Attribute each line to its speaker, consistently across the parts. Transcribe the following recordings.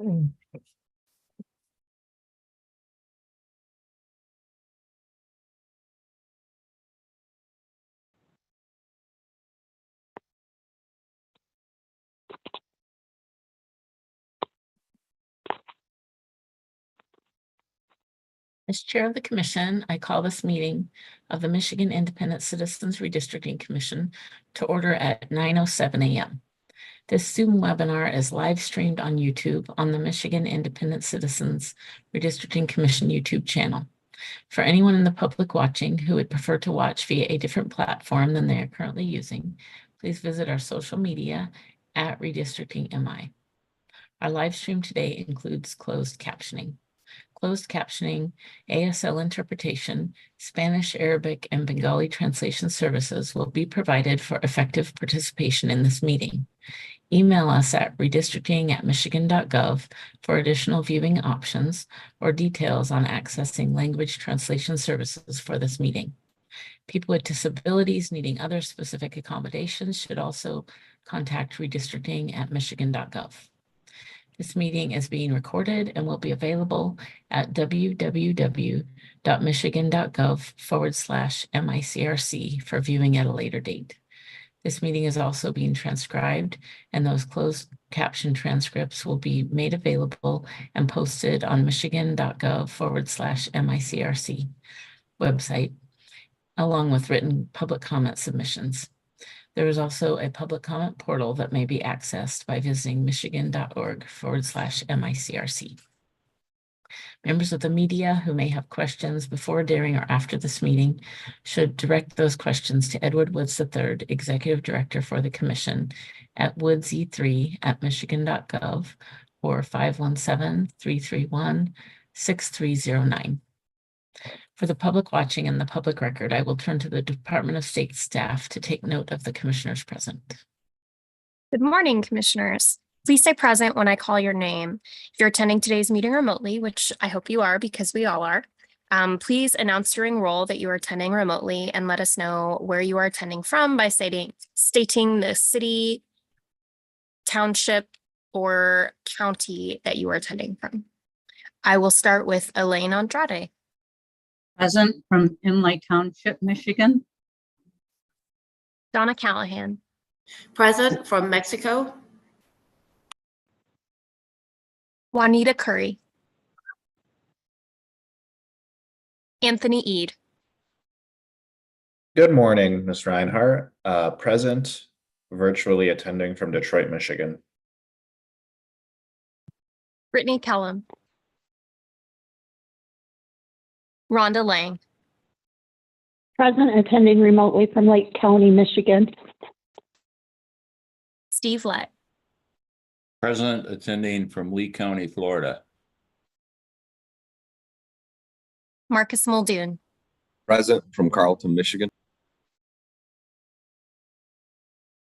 Speaker 1: Mm. As chair of the commission, I call this meeting of the Michigan Independent Citizens Redistricting Commission to order at 9:07 a.m. This Zoom webinar is live streamed on YouTube on the Michigan Independent Citizens Redistricting Commission YouTube channel. For anyone in the public watching who would prefer to watch via a different platform than they are currently using, please visit our social media at RedistrictingMI. Our live stream today includes closed captioning. Closed captioning, ASL interpretation, Spanish, Arabic, and Bengali translation services will be provided for effective participation in this meeting. Email us at redistricting@michigan.gov for additional viewing options or details on accessing language translation services for this meeting. People with disabilities needing other specific accommodations should also contact redistricting@michigan.gov. This meeting is being recorded and will be available at www.michigan.gov/MICRC for viewing at a later date. This meeting is also being transcribed, and those closed caption transcripts will be made available and posted on michigan.gov/MICRC website, along with written public comment submissions. There is also a public comment portal that may be accessed by visiting michigan.org/MICRC. Members of the media who may have questions before, during, or after this meeting should direct those questions to Edward Woods III, Executive Director for the Commission, at woodse3@michigan.gov or 517-331-6309. For the public watching and the public record, I will turn to the Department of State staff to take note of the commissioners present.
Speaker 2: Good morning, commissioners. Please say present when I call your name. If you're attending today's meeting remotely, which I hope you are because we all are, please announce during roll that you are attending remotely and let us know where you are attending from by stating the city, township, or county that you are attending from. I will start with Elaine Andrade.
Speaker 3: Present from Inlay Township, Michigan.
Speaker 2: Donna Callahan.
Speaker 4: Present from Mexico.
Speaker 2: Juanita Curry. Anthony Eade.
Speaker 5: Good morning, Ms. Reinhardt. Present, virtually attending from Detroit, Michigan.
Speaker 2: Brittany Kellum. Rhonda Lang.
Speaker 6: Present, attending remotely from Lake County, Michigan.
Speaker 2: Steve Lett.
Speaker 7: Present, attending from Lee County, Florida.
Speaker 2: Marcus Muldoon.
Speaker 8: Present from Carlton, Michigan.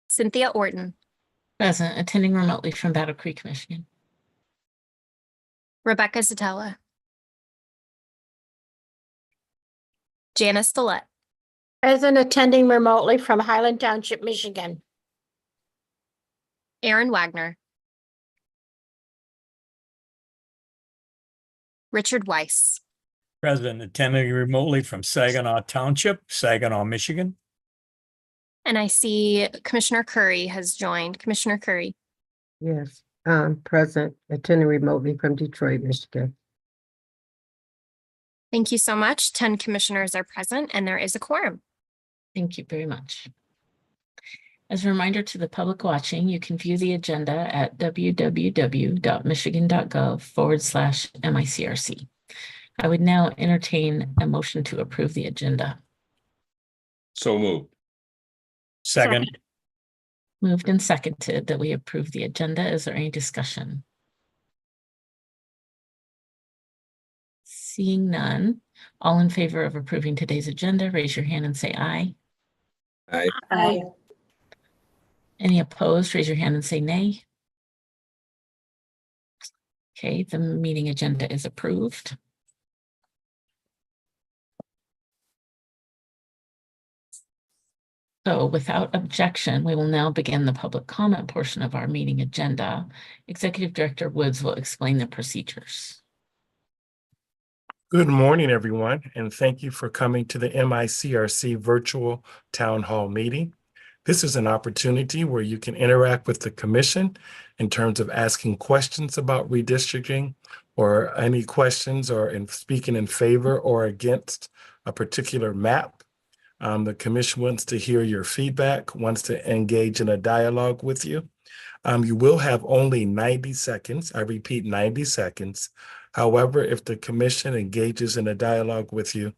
Speaker 2: Cynthia Orton.
Speaker 1: Present, attending remotely from Battle Creek, Michigan.
Speaker 2: Rebecca Zatella. Janice Dillette.
Speaker 4: Present, attending remotely from Highland Township, Michigan.
Speaker 2: Aaron Wagner. Richard Weiss.
Speaker 9: Present, attending remotely from Saginaw Township, Saginaw, Michigan.
Speaker 2: And I see Commissioner Curry has joined. Commissioner Curry.
Speaker 10: Yes, present, attending remotely from Detroit, Michigan.
Speaker 2: Thank you so much. 10 commissioners are present and there is a quorum.
Speaker 1: Thank you very much. As a reminder to the public watching, you can view the agenda at www.michigan.gov/MICRC. I would now entertain a motion to approve the agenda.
Speaker 7: So moved.
Speaker 9: Second.
Speaker 1: Moved and seconded that we approve the agenda. Is there any discussion? Seeing none, all in favor of approving today's agenda, raise your hand and say aye.
Speaker 8: Aye.
Speaker 4: Aye.
Speaker 1: Any opposed, raise your hand and say nay. Okay, the meeting agenda is approved. So without objection, we will now begin the public comment portion of our meeting agenda. Executive Director Woods will explain the procedures.
Speaker 11: Good morning, everyone, and thank you for coming to the MICRC virtual town hall meeting. This is an opportunity where you can interact with the commission in terms of asking questions about redistricting or any questions or in speaking in favor or against a particular map. The commission wants to hear your feedback, wants to engage in a dialogue with you. You will have only 90 seconds. I repeat, 90 seconds. However, if the commission engages in a dialogue with you,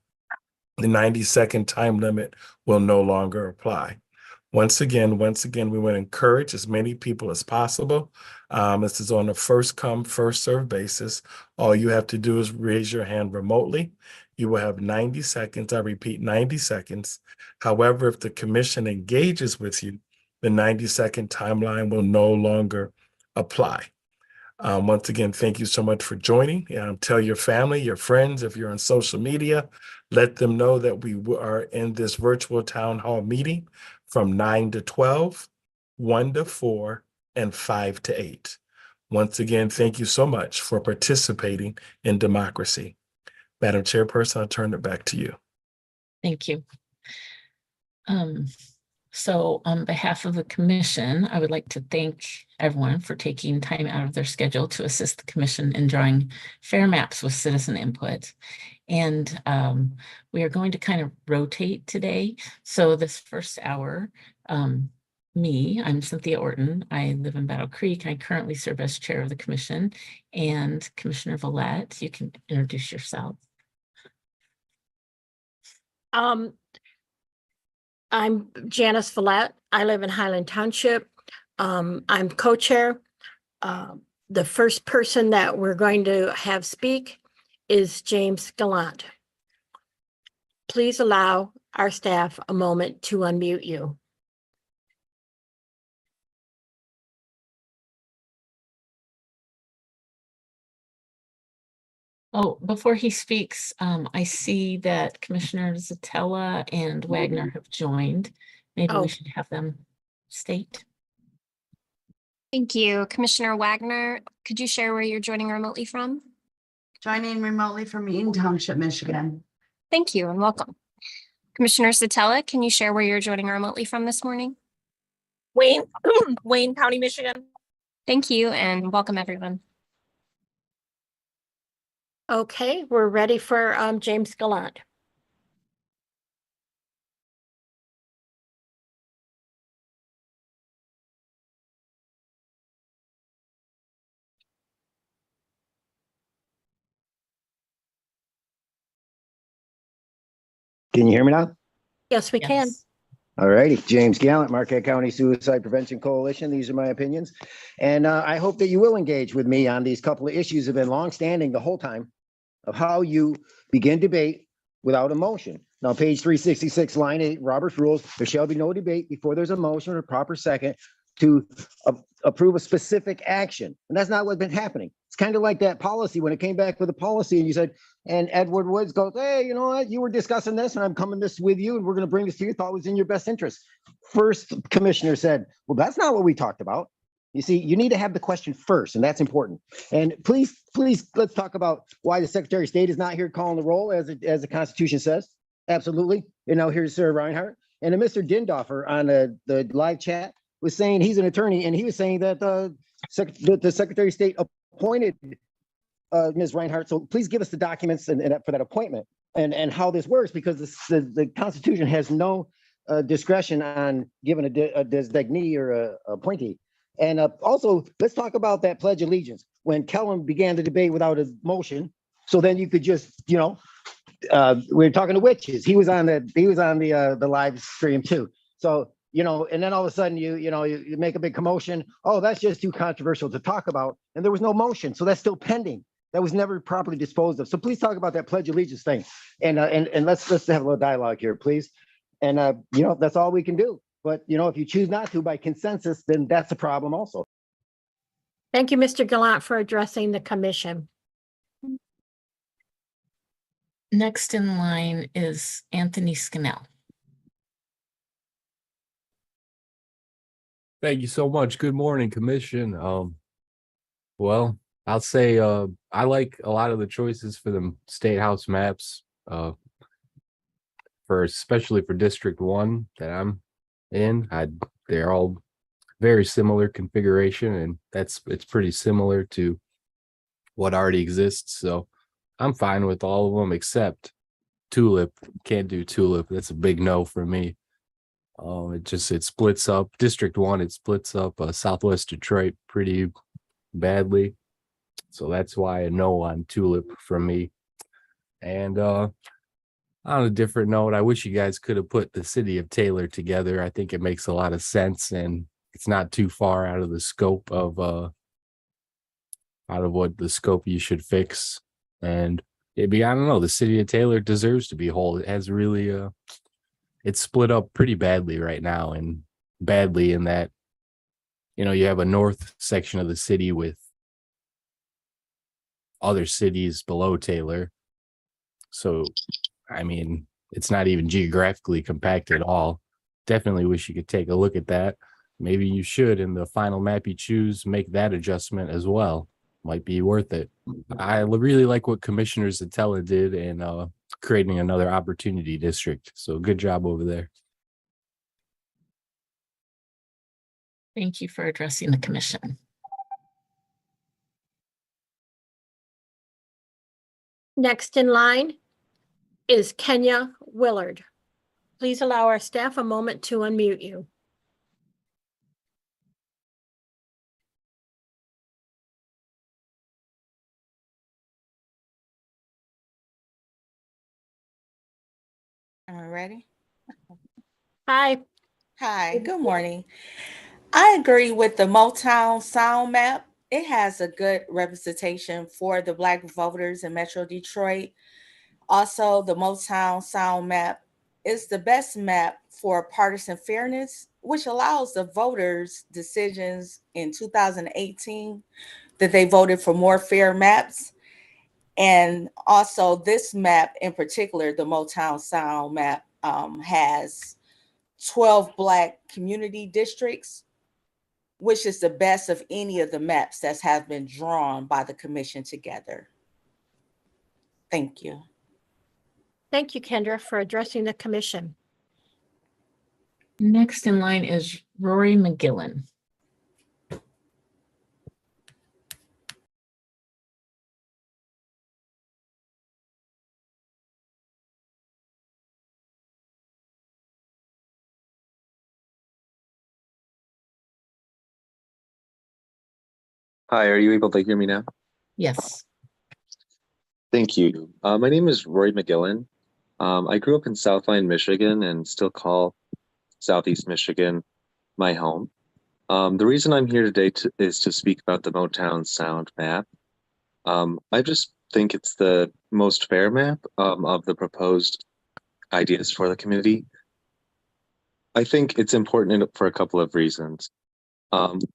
Speaker 11: the 90-second time limit will no longer apply. Once again, we want to encourage as many people as possible. This is on a first come, first served basis. All you have to do is raise your hand remotely. You will have 90 seconds. I repeat, 90 seconds. However, if the commission engages with you, the 90-second timeline will no longer apply. Once again, thank you so much for joining. Tell your family, your friends, if you're on social media, let them know that we are in this virtual town hall meeting from 9 to 12, 1 to 4, and 5 to 8. Once again, thank you so much for participating in democracy. Madam Chairperson, I'll turn it back to you.
Speaker 1: Thank you. So on behalf of the commission, I would like to thank everyone for taking time out of their schedule to assist the commission in drawing fair maps with citizen input. And we are going to kind of rotate today. So this first hour, I'm Cynthia Orton. I live in Battle Creek. I currently serve as chair of the commission. And Commissioner Vallette, you can introduce yourself.
Speaker 4: I'm Janice Vallette. I live in Highland Township. I'm co-chair. The first person that we're going to have speak is James Gallant. Please allow our staff a moment to unmute you.
Speaker 1: Oh, before he speaks, I see that Commissioner Zatella and Wagner have joined. Maybe
Speaker 4: Oh.
Speaker 1: we should have them state.
Speaker 2: Thank you. Commissioner Wagner, could you share where you're joining remotely from?
Speaker 12: Joining remotely from Eaton Township, Michigan.
Speaker 2: Thank you and welcome. Commissioner Satella, can you share where you're joining remotely from this morning?
Speaker 13: Wayne County, Michigan.
Speaker 2: Thank you and welcome everyone.
Speaker 4: Okay, we're ready for James Gallant.
Speaker 14: Can you hear me now?
Speaker 4: Yes, we can.
Speaker 14: All righty. James Gallant, Marquette County Suicide Prevention Coalition. These are my opinions. And I hope that you will engage with me on these couple of issues that have been longstanding the whole time of how you begin debate without a motion. Now, page 366, line 8, Robert's Rules, there shall be no debate before there's a motion or a proper second to approve a specific action. And that's not what's been happening. It's kind of like that policy when it came back with a policy and you said, and Edward Woods goes, hey, you know what? You were discussing this and I'm coming this with you and we're going to bring this to you. Thought it was in your best interest. First commissioner said, well, that's not what we talked about. You see, you need to have the question first, and that's important. And please, let's talk about why the Secretary of State is not here calling the roll as the Constitution says. Absolutely. And now here's Sir Reinhardt. And then Mr. Dindoffer on the live chat was saying he's an attorney, and he was saying that the Secretary of State appointed Ms. Reinhardt. So please give us the documents and for that appointment and how this works, because the Constitution has no discretion on giving a designee or a appointee. And also, let's talk about that Pledge of Allegiance when Kellen began the debate without a motion. So then you could just, we were talking to witches. He was on the live stream too. So, and then all of a sudden you make a big commotion. Oh, that's just too controversial to talk about. And there was no motion. So that's still pending. That was never properly disposed of. So please talk about that Pledge of Allegiance thing. And let's have a little dialogue here, please. And, that's all we can do. But, if you choose not to by consensus, then that's a problem also.
Speaker 4: Thank you, Mr. Gallant, for addressing the commission.
Speaker 1: Next in line is Anthony Scannell.
Speaker 15: Thank you so much. Good morning, Commission. Well, I'll say I like a lot of the choices for the state house maps, for especially for District 1 that I'm in. They're all very similar configuration, and it's pretty similar to what already exists. So I'm fine with all of them except Tulip. Can't do Tulip. That's a big no for me. It splits up District 1. It splits up Southwest Detroit pretty badly. So that's why a no on Tulip from me. And on a different note, I wish you guys could have put the city of Taylor together. I think it makes a lot of sense, and it's not too far out of the scope of what the scope you should fix. And I don't know, the city of Taylor deserves to be whole. It has really it's split up pretty badly right now, and badly in that, you have a north section of the city with other cities below Taylor. So, it's not even geographically compact at all. Definitely wish you could take a look at that. Maybe you should, in the final map you choose, make that adjustment as well. Might be worth it. I really like what Commissioner Zatella did in creating another opportunity district. So good job over there.
Speaker 1: Thank you for addressing the commission.
Speaker 4: Next in line is Kenya Willard. Please allow our staff a moment to unmute you.
Speaker 12: Am I ready?
Speaker 4: Hi.
Speaker 12: Hi, good morning. I agree with the Motown sound map. It has a good representation for the Black voters in Metro Detroit. Also, the Motown sound map is the best map for partisan fairness, which allows the voters' decisions in 2018 that they voted for more fair maps. And also this map in particular, the Motown sound map, has 12 Black community districts, which is the best of any of the maps that have been drawn by the commission together. Thank you.
Speaker 4: Thank you, Kendra, for addressing the commission.
Speaker 1: Next in line is Rory McGillen.
Speaker 16: Hi, are you able to hear me now?
Speaker 1: Yes.
Speaker 16: Thank you. My name is Roy McGillen. I grew up in Southline, Michigan, and still call Southeast Michigan my home. The reason I'm here today is to speak about the Motown Sound map. I just think it's the most fair map of the proposed ideas for the community. I think it's important for a couple of reasons.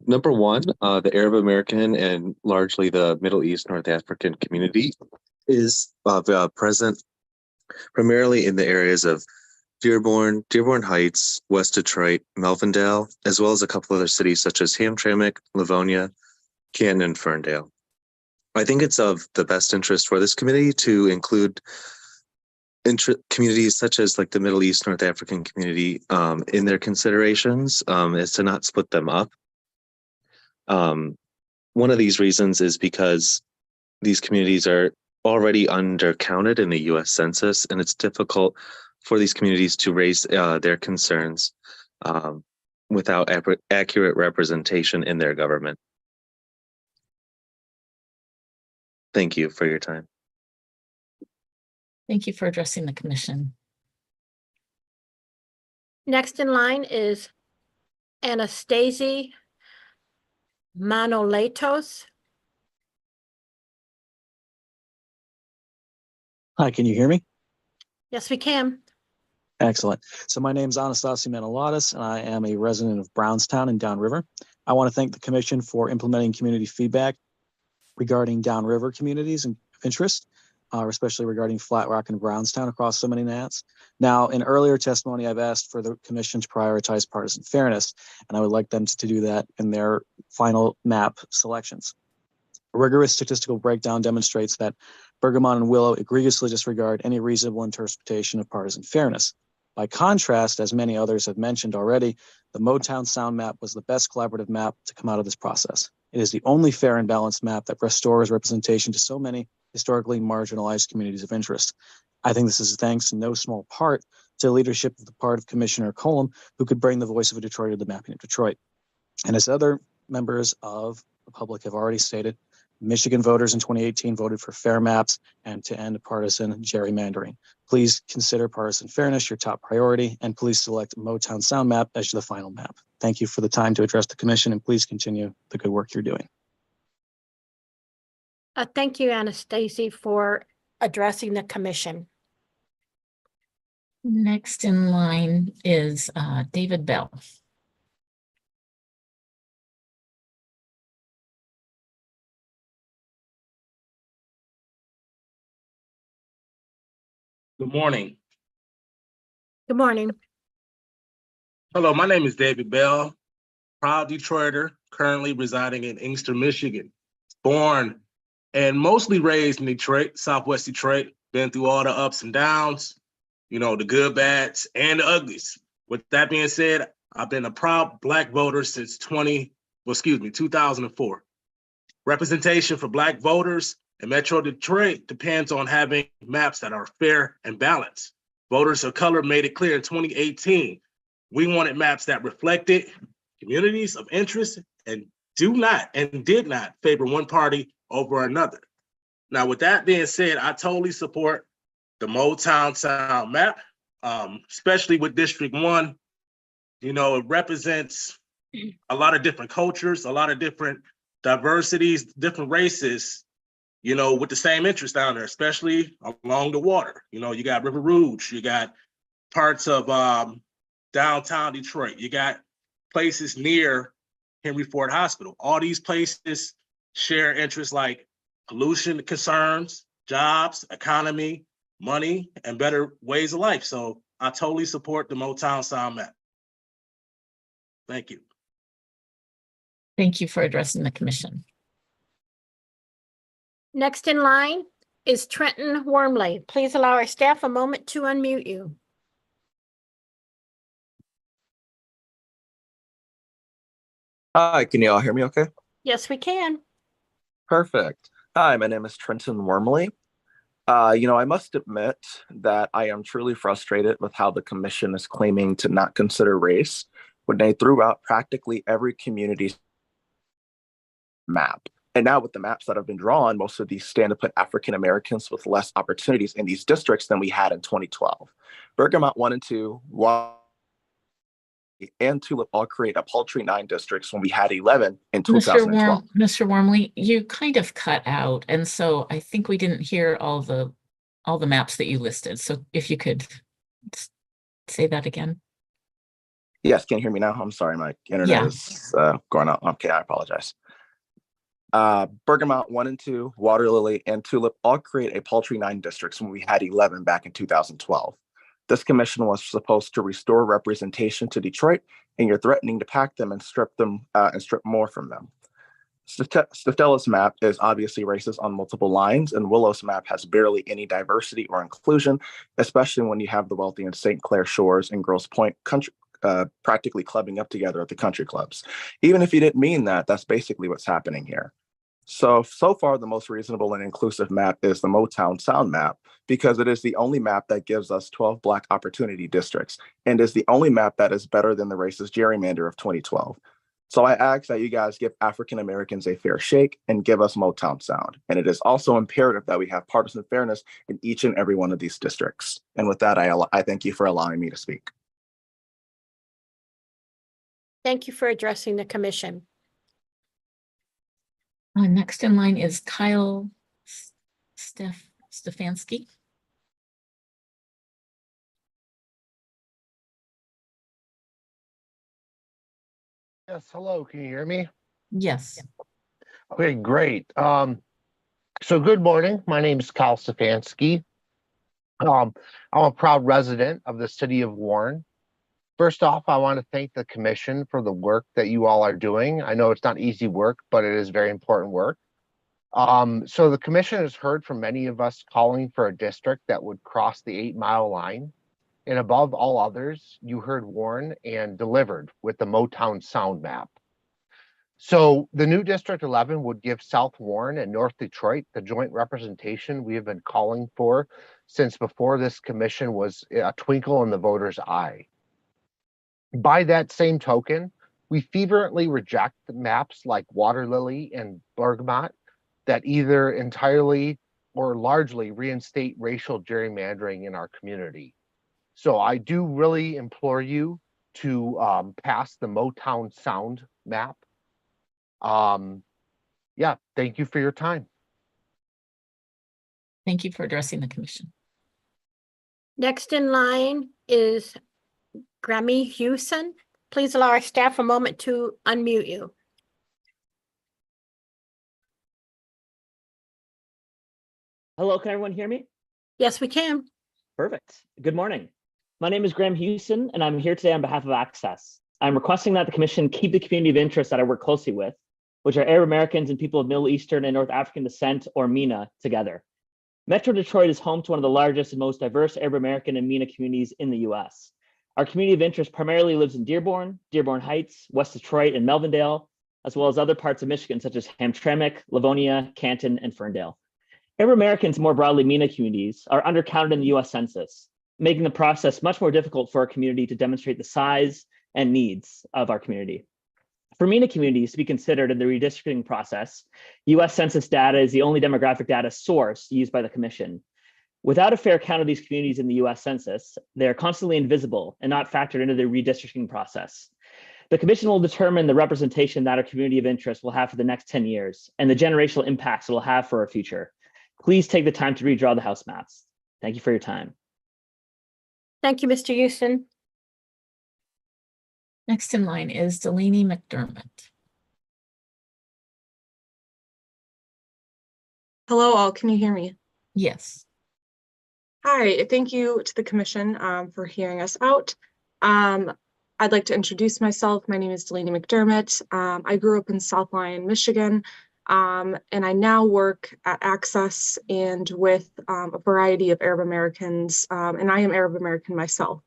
Speaker 16: Number one, the Arab American and largely the Middle East North African community is present primarily in the areas of Dearborn Heights, West Detroit, Melvindale, as well as a couple other cities such as Hamtramck, Livonia, Canton, and Ferndale. I think it's of the best interest for this committee to include communities such as like the Middle East North African community in their considerations, is to not split them up. One of these reasons is because these communities are already undercounted in the U.S. Census, and it's difficult for these communities to raise their concerns without accurate representation in their government. Thank you for your time.
Speaker 1: Thank you for addressing the commission.
Speaker 4: Next in line is Anastasia Manoletos.
Speaker 17: Hi, can you hear me?
Speaker 4: Yes, we can.
Speaker 17: Excellent. So my name is Anastasia Manolatis, and I am a resident of Brownstown and Downriver. I want to thank the Commission for implementing community feedback regarding Downriver communities of interest. especially regarding Flat Rock and Brownstown across so many maps. Now, in earlier testimony, I've asked for the commission to prioritize partisan fairness, and I would like them to do that in their final map selections. A rigorous statistical breakdown demonstrates that Bergamot and Willow egregiously disregard any reasonable interpretation of partisan fairness. By contrast, as many others have mentioned already, the Motown Sound map was the best collaborative map to come out of this process. It is the only fair and balanced map that restores representation to so many historically marginalized communities of interest. I think this is thanks in no small part to the leadership of the part of Commissioner Colum, who could bring the voice of a Detroiter to the mapping of Detroit. And as other members of the public have already stated, Michigan voters in 2018 voted for fair maps and to end partisan gerrymandering. Please consider partisan fairness your top priority, and please select Motown Sound map as the final map. Thank you for the time to address the commission, and please continue the good work you're doing.
Speaker 4: Thank you, Anastasia, for addressing the commission.
Speaker 1: Next in line is David Bell.
Speaker 18: Good morning.
Speaker 4: Good morning.
Speaker 18: Hello, my name is David Bell, proud Detroiter, currently residing in Inkster, Michigan. Born and mostly raised in Detroit, Southwest Detroit, been through all the ups and downs, you know, the good, bads, and the uglies. With that being said, I've been a proud Black voter since 2004. Representation for Black voters in Metro Detroit depends on having maps that are fair and balanced. Voters of color made it clear in 2018, we wanted maps that reflected communities of interest and did not favor one party over another. Now, with that being said, I totally support the Motown Sound map, especially with District 1. You know, it represents a lot of different cultures, a lot of different diversities, different races, you know, with the same interest down there, especially along the water. You know, you got River Rouge, you got parts of downtown Detroit, you got places near Henry Ford Hospital. All these places share interests like pollution concerns, jobs, economy, money, and better ways of life. So I totally support the Motown Sound map. Thank you.
Speaker 1: Thank you for addressing the commission.
Speaker 4: Next in line is Trenton Wormley. Please allow our staff a moment to unmute you.
Speaker 19: Hi, can you all hear me okay?
Speaker 4: Yes, we can.
Speaker 19: Perfect. Hi, my name is Trenton Wormley. I must admit that I am truly frustrated with how the commission is claiming to not consider race when they threw out practically every community's map. And now with the maps that have been drawn, most of these stand to put African Americans with less opportunities in these districts than we had in 2012. Bergamot 1 and 2, and Tulip all create a paltry 9 districts when we had 11 in 2012.
Speaker 1: Mr. Wormley, you kind of cut out, and so I think we didn't hear all the maps that you listed. So if you could say that again.
Speaker 19: Yes, can you hear me now? I'm sorry, my internet is going out. Okay, I apologize. Bergamot 1 and 2, Water Lily, and Tulip all create a paltry 9 districts when we had 11 back in 2012. This commission was supposed to restore representation to Detroit, and you're threatening to pack them and strip more from them. Stella's map is obviously racist on multiple lines, and Willow's map has barely any diversity or inclusion, especially when you have the wealthy in St. Clair Shores and Grosse Pointe country, practically clubbing up together at the country clubs. Even if you didn't mean that, that's basically what's happening here. So far, the most reasonable and inclusive map is the Motown Sound map, because it is the only map that gives us 12 Black opportunity districts and is the only map that is better than the racist gerrymander of 2012. So I ask that you guys give African Americans a fair shake and give us Motown Sound. And it is also imperative that we have partisan fairness in each and every one of these districts. And with that, I thank you for allowing me to speak.
Speaker 4: Thank you for addressing the commission.
Speaker 1: Next in line is Kyle Stefanski.
Speaker 20: Yes, hello, can you hear me?
Speaker 1: Yes.
Speaker 20: Okay, great. So good morning. My name is Kyle Stefanski. I'm a proud resident of the city of Warren. First off, I want to thank the commission for the work that you all are doing. I know it's not easy work, but it is very important work. So the commission has heard from many of us calling for a district that would cross the 8-mile line. And above all others, you heard Warren and delivered with the Motown Sound map. So the new District 11 would give South Warren and North Detroit the joint representation we have been calling for since before this commission was a twinkle in the voter's eye. By that same token, we fervently reject maps like Water Lily and Bergamot that either entirely or largely reinstate racial gerrymandering in our community. So I do really implore you to pass the Motown Sound map. Yeah, thank you for your time.
Speaker 1: Thank you for addressing the commission.
Speaker 4: Next in line is Grammy Hewson. Please allow our staff a moment to unmute you.
Speaker 21: Hello, can everyone hear me?
Speaker 4: Yes, we can.
Speaker 21: Perfect. Good morning. My name is Graham Houston, and I'm here today on behalf of Access. I'm requesting that the commission keep the community of interest that I work closely with, which are Arab Americans and people of Middle Eastern and North African descent, or MENA, together. Metro Detroit is home to one of the largest and most diverse Arab American and MENA communities in the US. Our community of interest primarily lives in Dearborn, Dearborn Heights, West Detroit, and Melvindale, as well as other parts of Michigan, such as Hamtramck, Livonia, Canton, and Ferndale. Arab Americans, more broadly MENA communities, are undercounted in the US Census, making the process much more difficult for our community to demonstrate the size and needs of our community. For MENA communities to be considered in the redistricting process, US Census data is the only demographic data source used by the commission. Without a fair count of these communities in the US Census, they are constantly invisible and not factored into the redistricting process. The commission will determine the representation that our community of interest will have for the next 10 years and the generational impacts it will have for our future. Please take the time to redraw the house maps. Thank you for your time.
Speaker 4: Thank you, Mr. Houston.
Speaker 1: Next in line is Delaney McDermott.
Speaker 22: Hello all, can you hear me?
Speaker 1: Yes.
Speaker 22: Hi, thank you to the commission for hearing us out. I'd like to introduce myself. My name is Delaney McDermott. I grew up in South Lyon, Michigan, and I now work at Access and with a variety of Arab Americans, and I am Arab American myself.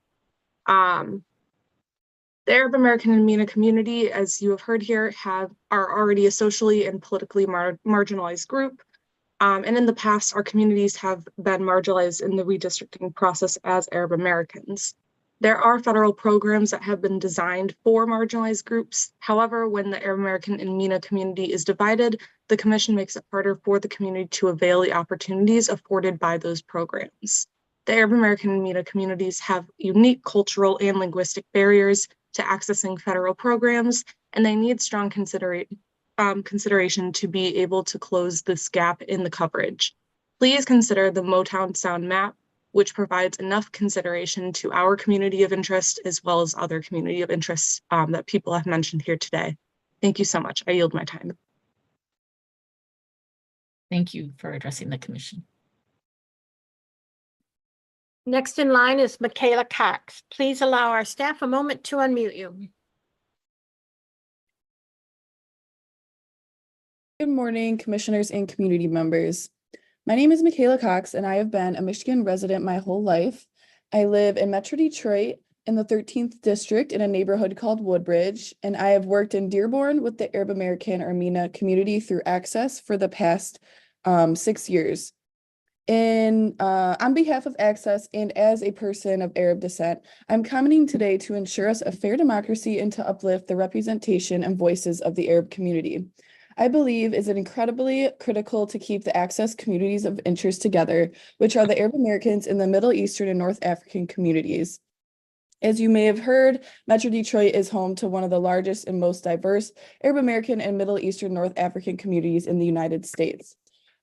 Speaker 22: The Arab American and MENA community, as you have heard here, are already a socially and politically marginalized group. And in the past, our communities have been marginalized in the redistricting process as Arab Americans. There are federal programs that have been designed for marginalized groups. However, when the Arab American and MENA community is divided, the commission makes it harder for the community to avail the opportunities afforded by those programs. The Arab American and MENA communities have unique cultural and linguistic barriers to accessing federal programs, and they need strong consideration to be able to close this gap in the coverage. Please consider the Motown Sound map, which provides enough consideration to our community of interest as well as other community of interest that people have mentioned here today. Thank you so much. I yield my time.
Speaker 1: Thank you for addressing the commission.
Speaker 4: Next in line is Michaela Cox. Please allow our staff a moment to unmute you.
Speaker 23: Good morning, commissioners and community members. My name is Michaela Cox, and I have been a Michigan resident my whole life. I live in Metro Detroit in the 13th district in a neighborhood called Woodbridge, and I have worked in Dearborn with the Arab American or MENA community through Access for the past 6 years. On behalf of Access and as a person of Arab descent, I'm commenting today to ensure us a fair democracy and to uplift the representation and voices of the Arab community. I believe is it incredibly critical to keep the Access communities of interest together, which are the Arab Americans in the Middle Eastern and North African communities. As you may have heard, Metro Detroit is home to one of the largest and most diverse Arab American and Middle Eastern North African communities in the United States.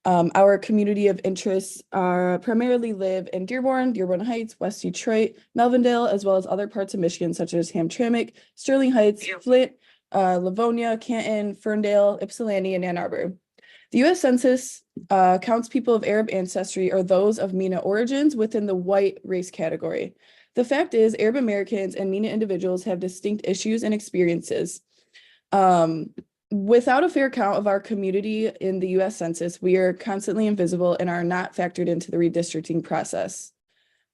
Speaker 23: Our community of interest primarily live in Dearborn, Dearborn Heights, West Detroit, Melvindale, as well as other parts of Michigan, such as Hamtramck, Sterling Heights, Flint, Livonia, Canton, Ferndale, Ypsilanti, and Ann Arbor. The U.S. Census counts people of Arab ancestry or those of MENA origins within the white race category. The fact is, Arab Americans and MENA individuals have distinct issues and experiences. Without a fair count of our community in the US Census, we are constantly invisible and are not factored into the redistricting process.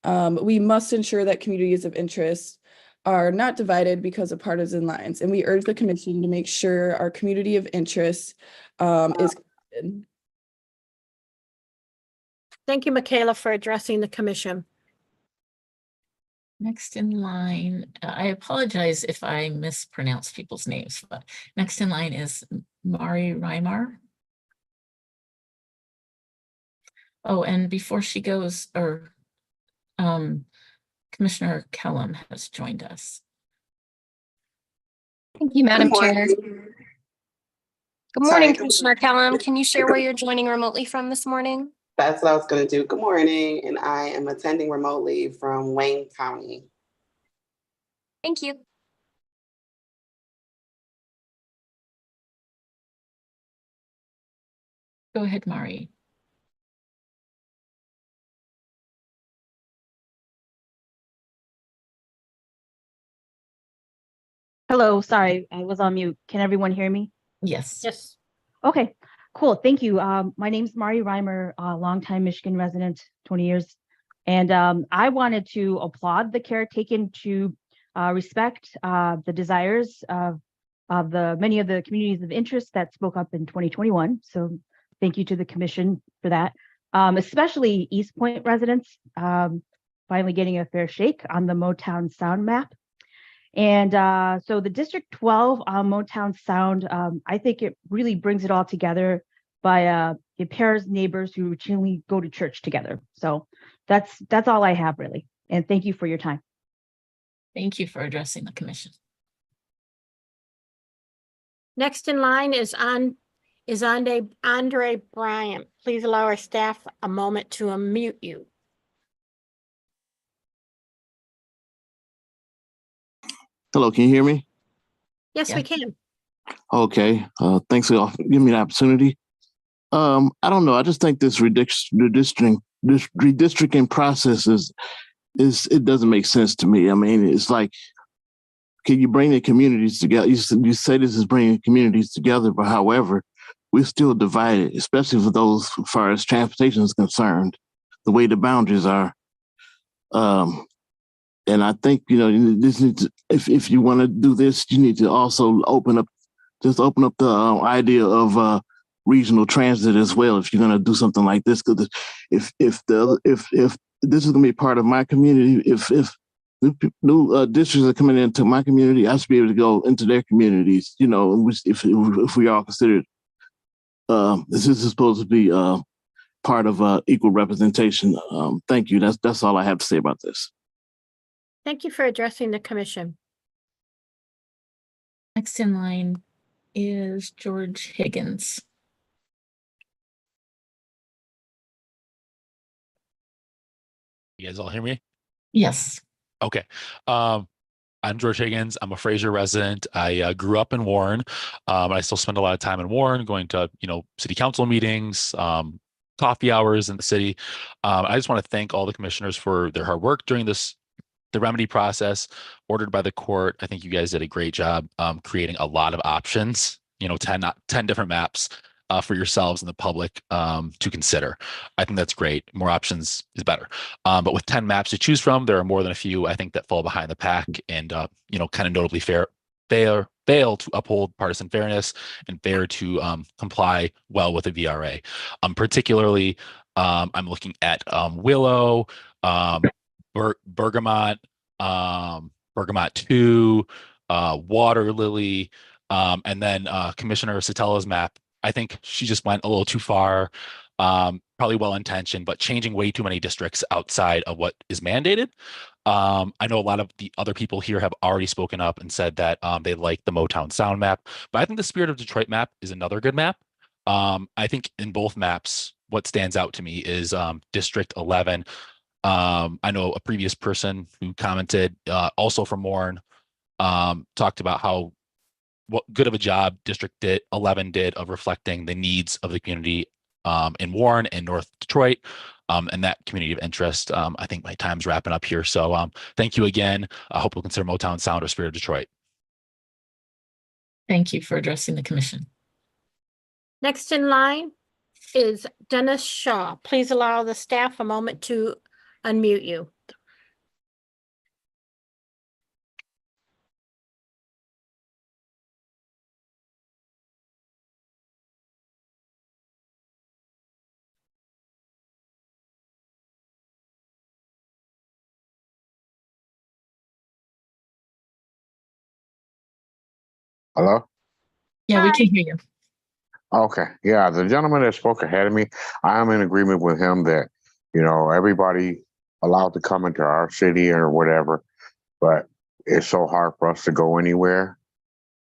Speaker 23: We must ensure that communities of interest are not divided because of partisan lines, and we urge the commission to make sure our community of interest is counted.
Speaker 4: Thank you, Michaela, for addressing the commission.
Speaker 1: Next in line, I apologize if I mispronounce people's names, but next in line is Mari Reimar. Oh, and before she goes, Commissioner Kellum has joined us.
Speaker 2: Thank you, Madam Chair. Good morning,
Speaker 3: Sorry.
Speaker 2: Commissioner Kellum. Can you share where you're joining remotely from this morning?
Speaker 3: That's what I was going to do. Good morning, and I am attending remotely from Wayne County.
Speaker 2: Thank you.
Speaker 1: Go ahead, Mari.
Speaker 5: Hello, sorry, I was on mute. Can everyone hear me?
Speaker 1: Yes.
Speaker 4: Yes.
Speaker 5: Okay, cool. Thank you. My name's Mari Reimer, a longtime Michigan resident, 20 years. And I wanted to applaud the care taken to respect the desires of many of the communities of interest that spoke up in 2021. So thank you to the commission for that, especially East Point residents finally getting a fair shake on the Motown Sound map. And so the District 12 Motown Sound, I think it really brings it all together by it pairs neighbors who routinely go to church together. So that's all I have really. And thank you for your time.
Speaker 1: Thank you for addressing the commission.
Speaker 4: Next in line is Andre Bryant. Please allow our staff a moment to unmute you.
Speaker 6: Hello, can you hear me?
Speaker 4: Yes, we can.
Speaker 6: Okay, thanks for giving me the opportunity. I don't know. I just think this redistricting process is it doesn't make sense to me. I mean, it's like, can you bring the communities together? You say this is bringing communities together, but however, we're still divided, especially for those as far as transportation is concerned, the way the boundaries are. And I think, you know, this needs to, if you want to do this, you need to also open up the idea of regional transit as well. If you're going to do something like this, because if this is going to be part of my community, if new districts are coming into my community, I should be able to go into their communities. You know, if we all consider this is supposed to be part of equal representation. Thank you. That's all I have to say about this.
Speaker 4: Thank you for addressing the commission.
Speaker 1: Next in line is George Higgins.
Speaker 24: You guys all hear me?
Speaker 1: Yes.
Speaker 24: Okay. I'm George Higgins. I'm a Fraser resident. I grew up in Warren. I still spend a lot of time in Warren, going to, you know, city council meetings, coffee hours in the city. I just want to thank all the commissioners for their hard work during the remedy process ordered by the court. I think you guys did a great job creating a lot of options, you know, 10 different maps for yourselves and the public to consider. I think that's great. More options is better. But with 10 maps to choose from, there are more than a few, I think, that fall behind the pack and, you know, kind of notably fail to uphold partisan fairness and fair to comply well with the VRA. Particularly, I'm looking at Willow, Bergamot, Bergamot 2, Water Lily, and then Commissioner Satella's map. I think she just went a little too far, probably well-intentioned, but changing way too many districts outside of what is mandated. I know a lot of the other people here have already spoken up and said that they like the Motown Sound map, but I think the Spirit of Detroit map is another good map. I think in both maps, what stands out to me is District 11. I know a previous person who commented, also from Warren, talked about what good of a job District 11 did of reflecting the needs of the community in Warren and North Detroit, and that community of interest. I think my time's wrapping up here. So thank you again. I hope you'll consider Motown Sound or Spirit of Detroit.
Speaker 1: Thank you for addressing the commission.
Speaker 4: Next in line is Dennis Shaw. Please allow the staff a moment to unmute you.
Speaker 7: Hello?
Speaker 1: Yeah, we can hear you.
Speaker 7: Okay. Yeah, the gentleman that spoke ahead of me, I am in agreement with him that, everybody allowed to come into our city or whatever, but it's so hard for us to go anywhere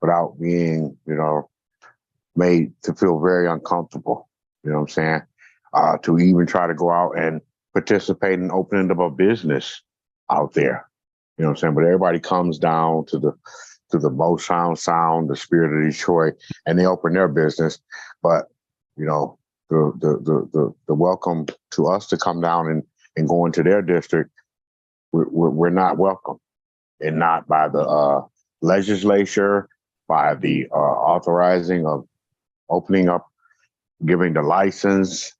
Speaker 7: without being, made to feel very uncomfortable. You know what I'm saying? To even try to go out and participate in opening up a business out there. You know what I'm saying? But everybody comes down to the Motown Sound, the Spirit of Detroit, and they open their business. But the welcome to us to come down and go into their district, we're not welcome, and not by the legislature, by the authorizing of opening up, giving the license.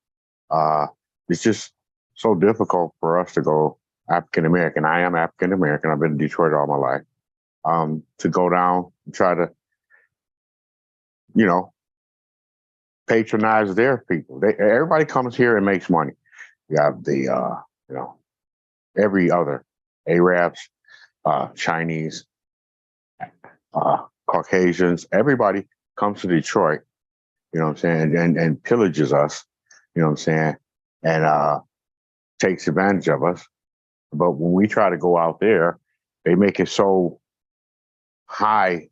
Speaker 7: It's just so difficult for us to go African American. I am African American. I've been in Detroit all my life. To go down and try to, patronize their people. Everybody comes here and makes money. You have the, every other Arabs, Chinese, Caucasians, everybody comes to Detroit, you know what I'm saying, and pillages us, you know what I'm saying, and takes advantage of us. But when we try to go out there, they make it so high.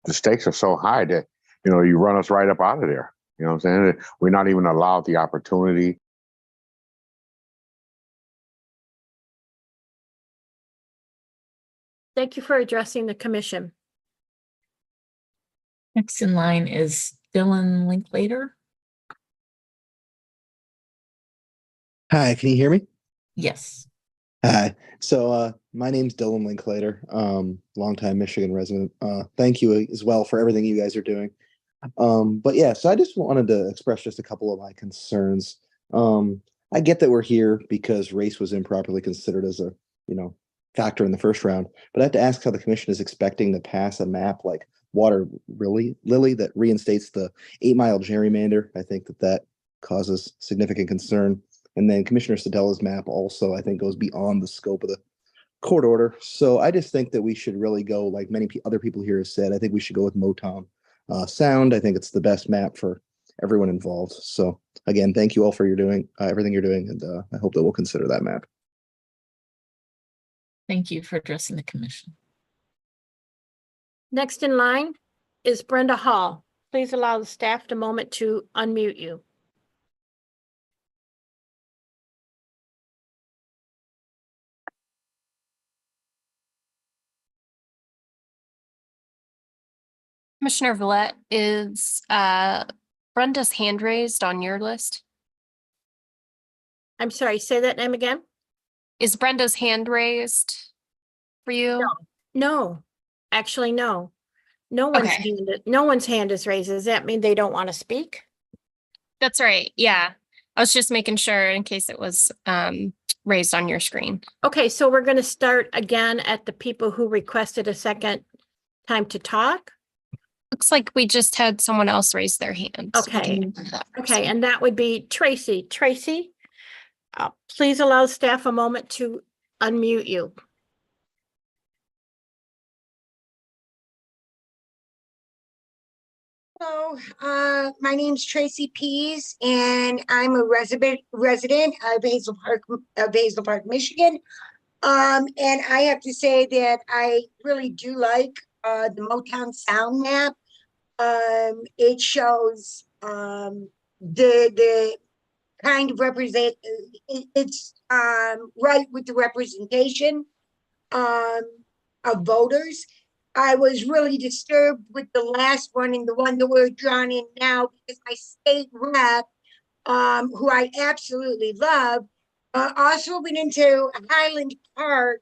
Speaker 7: The stakes are so high that, you run us right up out of there. You know what I'm saying? We're not even allowed the opportunity.
Speaker 4: Thank you for addressing the commission.
Speaker 1: Next in line is Dylan Linklater.
Speaker 8: Hi, can you hear me?
Speaker 1: Yes.
Speaker 8: Hi. So my name's Dylan Linklater, longtime Michigan resident. Thank you as well for everything you guys are doing. But yeah, so I just wanted to express just a couple of my concerns. I get that we're here because race was improperly considered as a, factor in the first round, but I have to ask how the commission is expecting to pass a map like Water Lily that reinstates the 8-mile gerrymander. I think that causes significant concern. And then Commissioner Sedella's map also, I think, goes beyond the scope of the court order. So I just think that we should really go, like many other people here have said, I think we should go with Motown Sound. I think it's the best map for everyone involved. So again, thank you all for everything you're doing, and I hope that we'll consider that map.
Speaker 1: Thank you for addressing the commission.
Speaker 4: Next in line is Brenda Hall. Please allow the staff a moment to unmute you.
Speaker 2: Commissioner Villette, is Brenda's hand raised on your list?
Speaker 4: I'm sorry, say that name again.
Speaker 2: Is Brenda's hand raised for you?
Speaker 4: No, actually, no. No one's hand is raised. Does that mean they don't want to speak?
Speaker 2: That's right. Yeah. I was just making sure in case it was raised on your screen.
Speaker 4: Okay, so we're going to start again at the people who requested a second time to talk.
Speaker 2: Looks like we just had someone else raise their hand.
Speaker 4: Okay. Okay, and that would be Tracy. Tracy, please allow staff a moment to unmute you.
Speaker 9: Hello, my name's Tracy Pease, and I'm a resident of Hazel Park, Michigan. And I have to say that I really do like the Motown Sound map. It shows the kind of it's right with the representation of voters. I was really disturbed with the last one and the one that we're drawn in now, because my state rep who I absolutely love, also went into Highland Park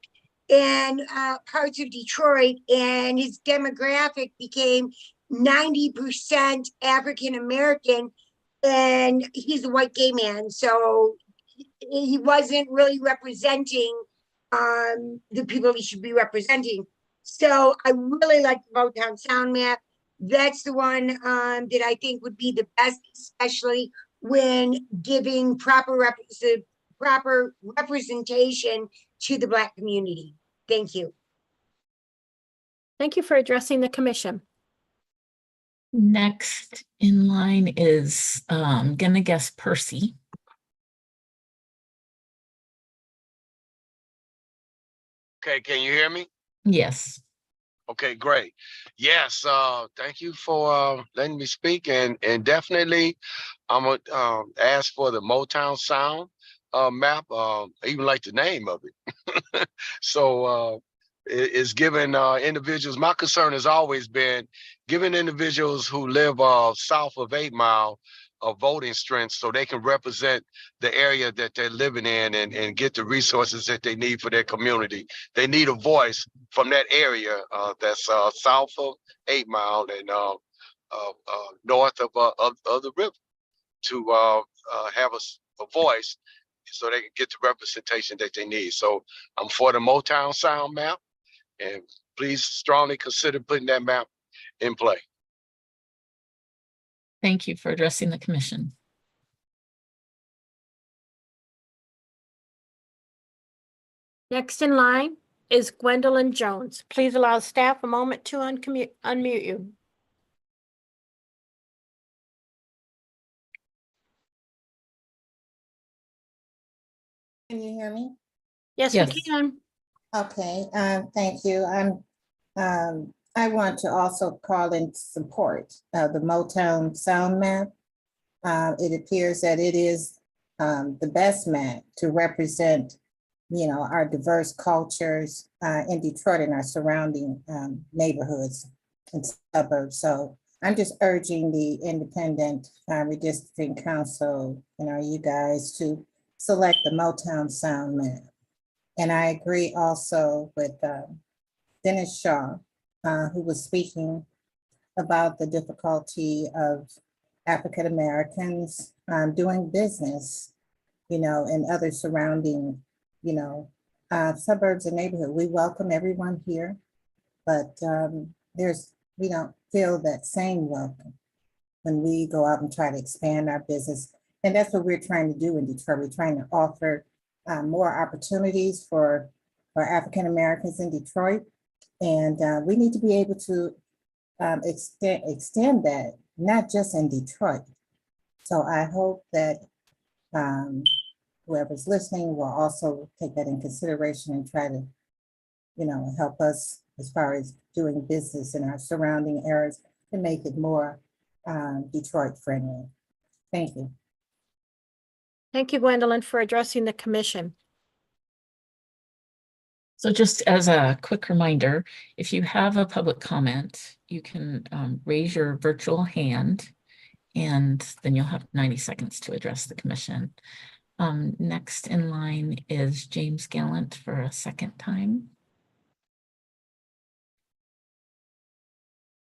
Speaker 9: and parts of Detroit, and his demographic became 90% African American, and he's a white gay man, so he wasn't really representing the people he should be representing. So I really like the Motown Sound Map. That's the one that I think would be the best, especially when giving proper representation to the Black community. Thank you.
Speaker 4: Thank you for addressing the commission.
Speaker 1: Next in line is gonna guess Percy.
Speaker 10: Okay, can you hear me?
Speaker 1: Yes.
Speaker 10: Okay, great. Yes, thank you for letting me speak, and definitely I'm gonna ask for the Motown Sound map. I even like the name of it. So it's giving individuals. My concern has always been giving individuals who live south of 8 Mile a voting strength so they can represent the area that they're living in and get the resources that they need for their community. They need a voice from that area that's south of 8 Mile and north of the river to have a voice so they can get the representation that they need. So I'm for the Motown Sound map, and please strongly consider putting that map in play.
Speaker 1: Thank you for addressing the commission.
Speaker 4: Next in line is Gwendolyn Jones. Please allow staff a moment to unmute you.
Speaker 11: Can you hear me?
Speaker 4: Yes,
Speaker 1: Yes.
Speaker 4: we can.
Speaker 11: Okay, thank you. I want to also call in support of the Motown Sound Map. It appears that it is the best map to represent, you know, our diverse cultures in Detroit and our surrounding neighborhoods and suburbs. So I'm just urging the independent redistricting council, you know, you guys to select the Motown Sound map. And I agree also with Dennis Shaw, who was speaking about the difficulty of African Americans doing business, you know, in other surrounding, you know, suburbs and neighborhood. We welcome everyone here, but we don't feel that same welcome when we go out and try to expand our business. And that's what we're trying to do in Detroit. We're trying to offer more opportunities for African Americans in Detroit. And we need to be able to extend that, not just in Detroit. So I hope that whoever's listening will also take that in consideration and try to, you know, help us as far as doing business in our surrounding areas to make it more Detroit friendly. Thank you.
Speaker 4: Thank you, Gwendolyn, for addressing the commission.
Speaker 1: So just as a quick reminder, if you have a public comment, you can raise your virtual hand and then you'll have 90 seconds to address the commission. Next in line is James Gallant for a second time.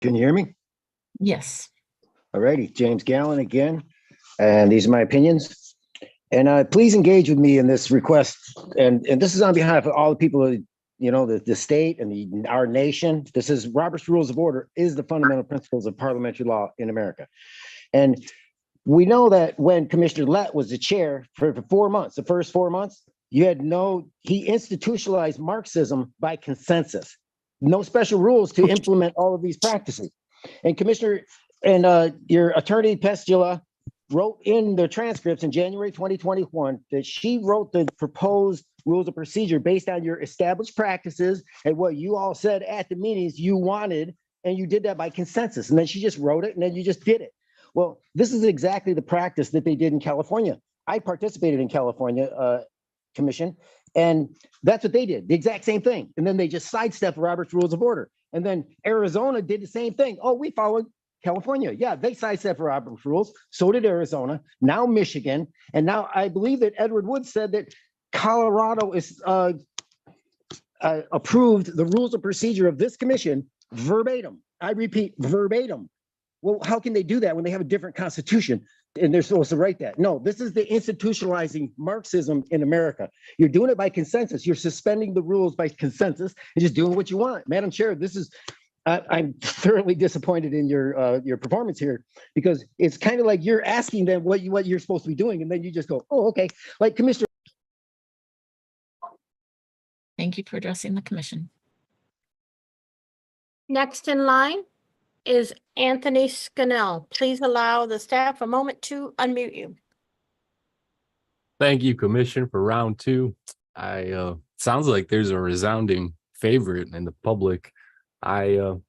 Speaker 13: Can you hear me?
Speaker 1: Yes.
Speaker 13: All righty, James Gallant again, and these are my opinions. And please engage with me in this request. And this is on behalf of all the people, you know, the state and our nation. This is Robert's Rules of Order is the fundamental principles of parliamentary law in America. And we know that when Commissioner Lett was the chair for 4 months, the first 4 months, he institutionalized Marxism by consensus. No special rules to implement all of these practices. And Commissioner, your attorney Pestula wrote in the transcripts in January 2021 that she wrote the proposed rules of procedure based on your established practices and what you all said at the meetings you wanted, and you did that by consensus. And then she just wrote it and then you just did it. Well, this is exactly the practice that they did in California. I participated in California Commission, and that's what they did, the exact same thing. And then they just sidestepped Robert's Rules of Order. And then Arizona did the same thing. Oh, we followed California. Yeah, they sidestepped Robert's rules. So did Arizona, now Michigan. And now I believe that Edward Wood said that Colorado is approved the rules of procedure of this commission verbatim. I repeat, verbatim. Well, how can they do that when they have a different constitution and they're supposed to write that? No, this is the institutionalizing Marxism in America. You're doing it by consensus. You're suspending the rules by consensus and just doing what you want. Madam Chair, this is, I'm thoroughly disappointed in your performance here, because it's kind of like you're asking them what you're supposed to be doing, and then you just go, oh, okay. Like Commissioner.
Speaker 1: Thank you for addressing the commission.
Speaker 4: Next in line is Anthony Scannell. Please allow the staff a moment to unmute you.
Speaker 12: Thank you, Commission, for round two. Sounds like there's a resounding favorite in the public. I don't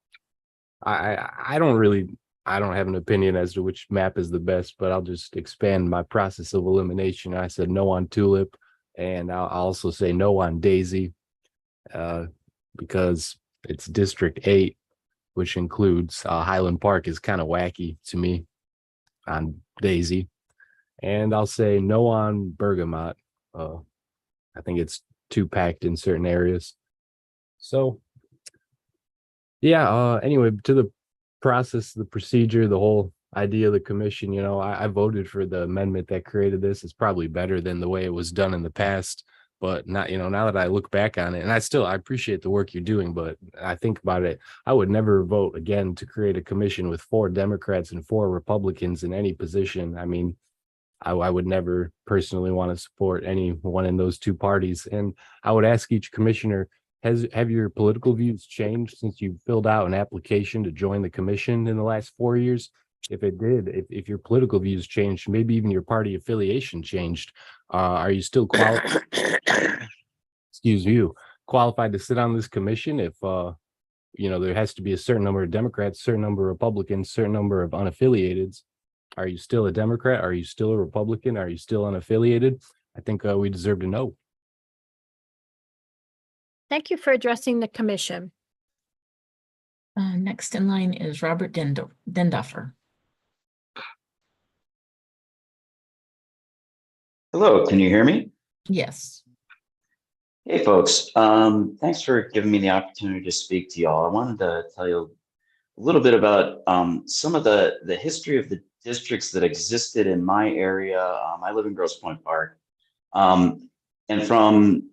Speaker 12: have an opinion as to which map is the best, but I'll just expand my process of elimination. I said no on Tulip, and I'll also say no on Daisy, because it's District 8, which includes Highland Park, is kind of wacky to me on Daisy. And I'll say no on Bergamot. I think it's too packed in certain areas. So yeah, anyway, to the process, the procedure, the whole idea of the commission, you know, I voted for the amendment that created this. It's probably better than the way it was done in the past. But not, you know, now that I look back on it, and I appreciate the work you're doing, but I think about it, I would never vote again to create a commission with 4 Democrats and 4 Republicans in any position. I mean, I would never personally want to support anyone in those 2 parties. And I would ask each commissioner, have your political views changed since you filled out an application to join the commission in the last 4 years? If it did, if your political views changed, maybe even your party affiliation changed, are you still qualified? Qualified to sit on this commission? If you know, there has to be a certain number of Democrats, certain number of Republicans, certain number of unaffiliateds. Are you still a Democrat? Are you still a Republican? Are you still unaffiliated? I think we deserve to know.
Speaker 4: Thank you for addressing the commission.
Speaker 1: Next in line is Robert Dendoffer.
Speaker 14: Hello, can you hear me?
Speaker 1: Yes.
Speaker 14: Hey, folks. Thanks for giving me the opportunity to speak to y'all. I wanted to tell you a little bit about some of the history of the districts that existed in my area. I live in Grosse Pointe Park. And from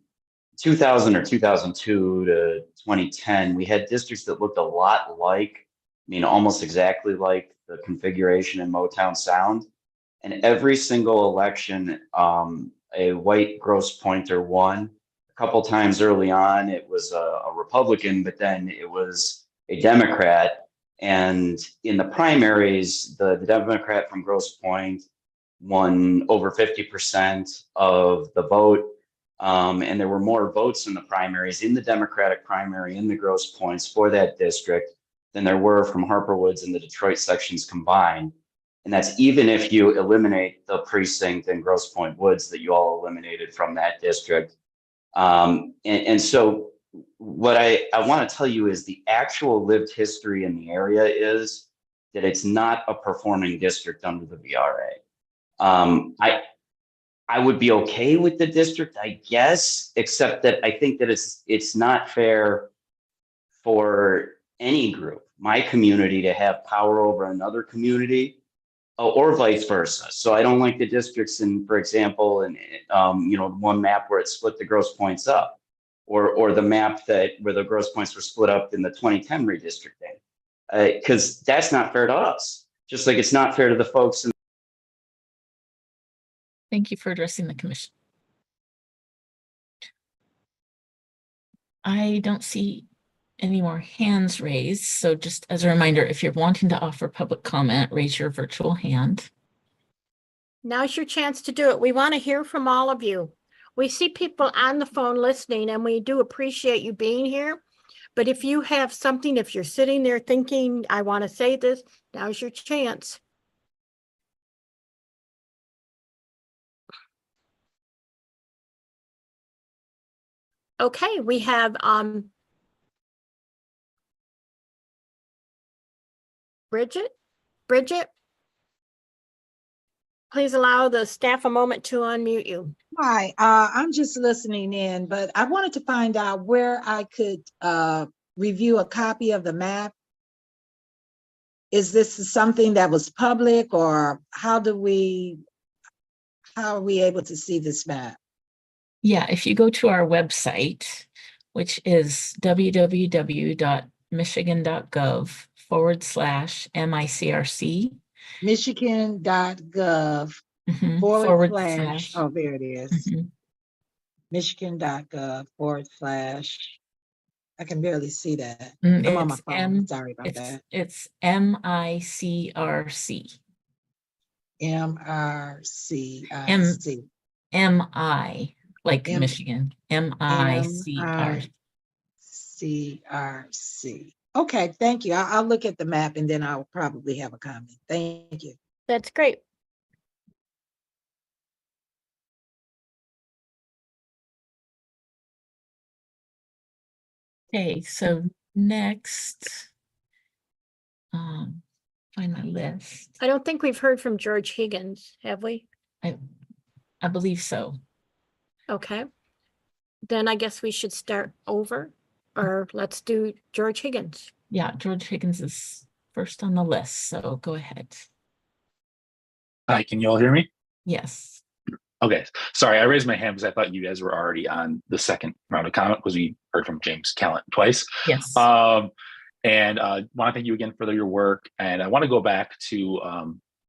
Speaker 14: 2000 or 2002 to 2010, we had districts that looked a lot like, I mean, almost exactly like the configuration in Motown Sound. And every single election, a white Grosse Pointer won. A couple times early on, it was a Republican, but then it was a Democrat. And in the primaries, the Democrat from Grosse Pointe won over 50% of the vote. And there were more votes in the primaries, in the Democratic primary in the Grosse Pointes for that district than there were from Harper Woods and the Detroit sections combined. And that's even if you eliminate the precinct in Grosse Pointe Woods that you all eliminated from that district. And so what I want to tell you is the actual lived history in the area is that it's not a performing district under the VRA. I would be okay with the district, I guess, except that I think that it's not fair for any group, my community, to have power over another community, or vice versa. So I don't like the districts in, for example, and you know, one map where it split the Grosse Pointes up, or the map where the Grosse Pointes were split up in the 2010 redistricting, because that's not fair to us. Just like it's not fair to the folks in.
Speaker 1: Thank you for addressing the commission. I don't see any more hands raised. So just as a reminder, if you're wanting to offer public comment, raise your virtual hand.
Speaker 4: Now's your chance to do it. We want to hear from all of you. We see people on the phone listening, and we do appreciate you being here. But if you have something, if you're sitting there thinking, I want to say this, now's your chance. Okay, we have Bridget. Bridget? Please allow the staff a moment to unmute you.
Speaker 15: Hi, I'm just listening in, but I wanted to find out where I could review a copy of the map. Is this something that was public, or how are we able to see this map?
Speaker 1: Yeah, if you go to our website, which is www.michigan.gov/MICRC.
Speaker 15: Michigan.gov
Speaker 1: Mhm,
Speaker 15: forward
Speaker 1: /.
Speaker 15: slash, oh, there it is.
Speaker 1: Mhm.
Speaker 15: Michigan.gov/, I can barely see that.
Speaker 1: Mm,
Speaker 15: I'm on my
Speaker 1: it's
Speaker 15: phone, sorry about
Speaker 1: it's
Speaker 15: that.
Speaker 1: it's MICRC.
Speaker 15: MRCIC.
Speaker 1: MI, like
Speaker 15: M-
Speaker 1: Michigan. MICRC.
Speaker 15: MICRC. Okay, thank you. I'll look at the map and then I'll probably have a comment. Thank you.
Speaker 4: That's great.
Speaker 1: Okay, so next, find my list.
Speaker 4: I don't think we've heard from George Higgins, have we?
Speaker 1: I believe so.
Speaker 4: Okay. Then I guess we should start over, or let's do George Higgins.
Speaker 1: Yeah, George Higgins is first on the list, so go ahead.
Speaker 24: Hi, can you all hear me?
Speaker 1: Yes.
Speaker 24: Okay, sorry, I raised my hand because I thought you guys were already on the second round of comment because we heard from James Callant twice.
Speaker 1: Yes.
Speaker 24: And want to thank you again for your work. And I want to go back to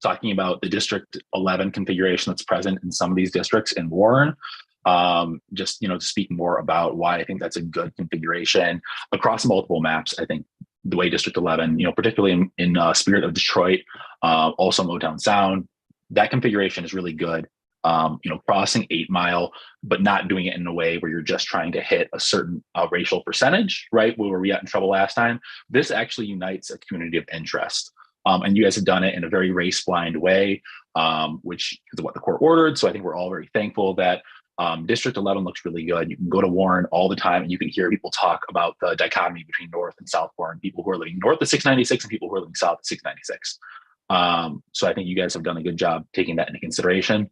Speaker 24: talking about the District 11 configuration that's present in some of these districts in Warren. Just, to speak more about why I think that's a good configuration across multiple maps. I think the way District 11, particularly in spirit of Detroit, also Motown Sound, that configuration is really good. Crossing 8 Mile, but not doing it in a way where you're just trying to hit a certain racial percentage, right? Where we got in trouble last time. This actually unites a community of interest. And you guys have done it in a very race blind way, which is what the court ordered. So I think we're all very thankful that District 11 looks really good. You can go to Warren all the time and you can hear people talk about the dichotomy between North and South Warren, people who are living north of 696 and people who are living south of 696. So I think you guys have done a good job taking that into consideration.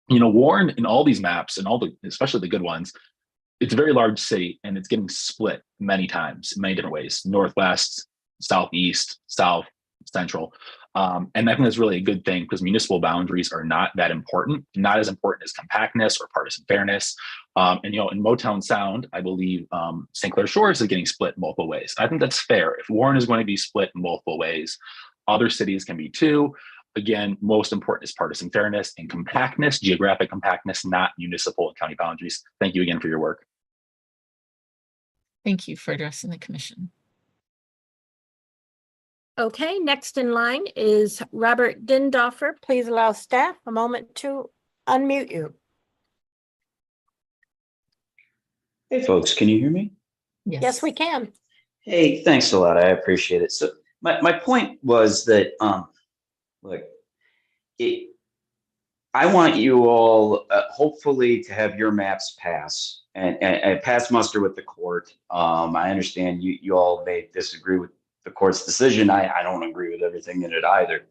Speaker 24: Warren in all these maps and especially the good ones, it's a very large city and it's getting split many times in many different ways: northwest, southeast, south, central. And I think that's really a good thing because municipal boundaries are not that important, not as important as compactness or partisan fairness. And in Motown Sound, I believe St. Clair Shores is getting split in multiple ways. I think that's fair. If Warren is going to be split in multiple ways, other cities can be too. Again, most important is partisan fairness and compactness, geographic compactness, not municipal and county boundaries. Thank you again for your work.
Speaker 1: Thank you for addressing the commission.
Speaker 4: Okay, next in line is Robert Dindoffer. Please allow staff a moment to unmute you.
Speaker 14: Hey, folks, can you hear me?
Speaker 4: Yes, we can.
Speaker 14: Hey, thanks a lot. I appreciate it. So my point was that, look, I want you all hopefully to have your maps pass and pass muster with the court. I understand you all may disagree with the court's decision. I don't agree with everything in it either.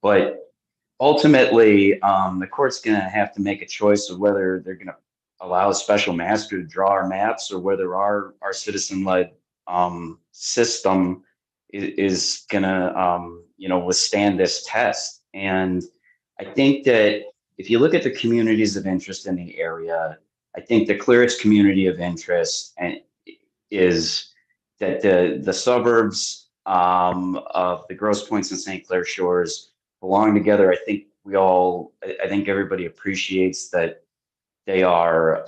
Speaker 14: But ultimately, the court's going to have to make a choice of whether they're going to allow a special master to draw our maps or whether our citizen-led system is going to withstand this test. And I think that if you look at the communities of interest in the area, I think the clearest community of interest is that the suburbs of the Grosse Pointes and St. Clair Shores belong together. I think everybody appreciates that they are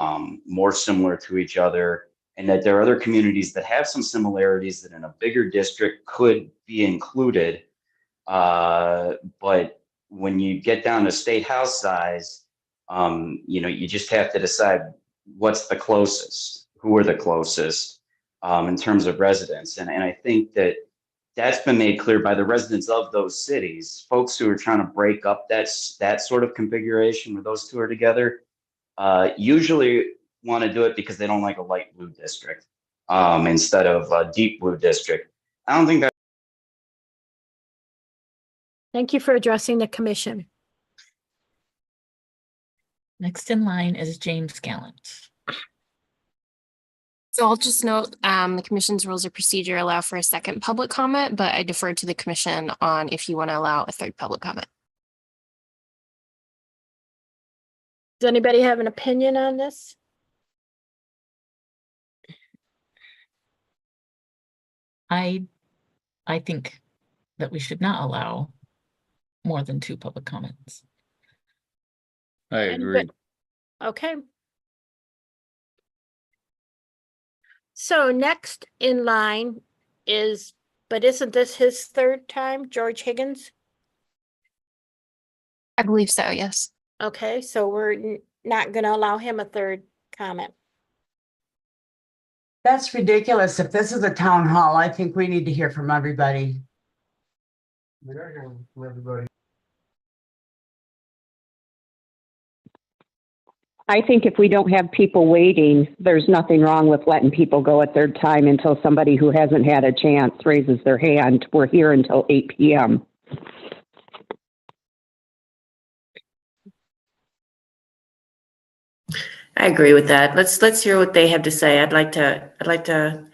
Speaker 14: more similar to each other, and that there are other communities that have some similarities that in a bigger district could be included. But when you get down to state house size, you just have to decide what's the closest, who are the closest in terms of residents. And I think that's been made clear by the residents of those cities. Folks who are trying to break up that sort of configuration where those two are together usually want to do it because they don't like a light blue district instead of a deep blue district. I don't think that
Speaker 4: Thank you for addressing the commission.
Speaker 1: Next in line is James Gallant.
Speaker 2: So I'll just note, the commission's rules of procedure allow for a second public comment, but I defer to the commission on if you want to allow a third public comment.
Speaker 4: Does anybody have an opinion on this?
Speaker 1: I think that we should not allow more than 2 public comments.
Speaker 16: I agree.
Speaker 4: Okay. So next in line is, but isn't this his third time, George Higgins?
Speaker 2: I believe so, yes.
Speaker 4: Okay, so we're not gonna allow him a third comment.
Speaker 17: That's ridiculous. If this is a town hall, I think we need to hear from everybody.
Speaker 18: I think if we don't have people waiting, there's nothing wrong with letting people go a third time until somebody who hasn't had a chance raises their hand. We're here until 8 p.m.
Speaker 19: I agree with that. Let's hear what they have to say. I'd like to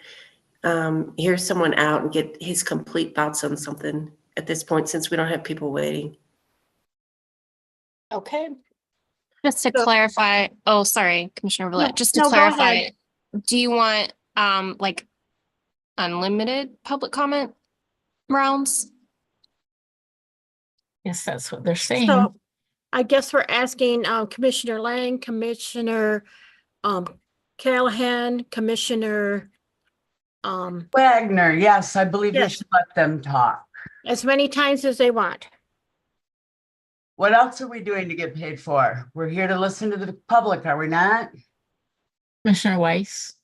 Speaker 19: hear someone out and get his complete thoughts on something at this point, since we don't have people waiting.
Speaker 4: Okay.
Speaker 2: Just to clarify, oh, sorry, Commissioner Villette, just to
Speaker 4: no, go
Speaker 2: clarify,
Speaker 4: ahead.
Speaker 2: do you want like unlimited public comment rounds?
Speaker 1: Yes, that's what they're saying.
Speaker 4: So I guess we're asking Commissioner Lang, Commissioner Callahan, Commissioner
Speaker 17: Wagner, yes, I believe we
Speaker 4: Yes.
Speaker 17: should let them talk.
Speaker 4: as many times as they want.
Speaker 17: What else are we doing to get paid for? We're here to listen to the public, are we not?
Speaker 1: Commissioner Weiss.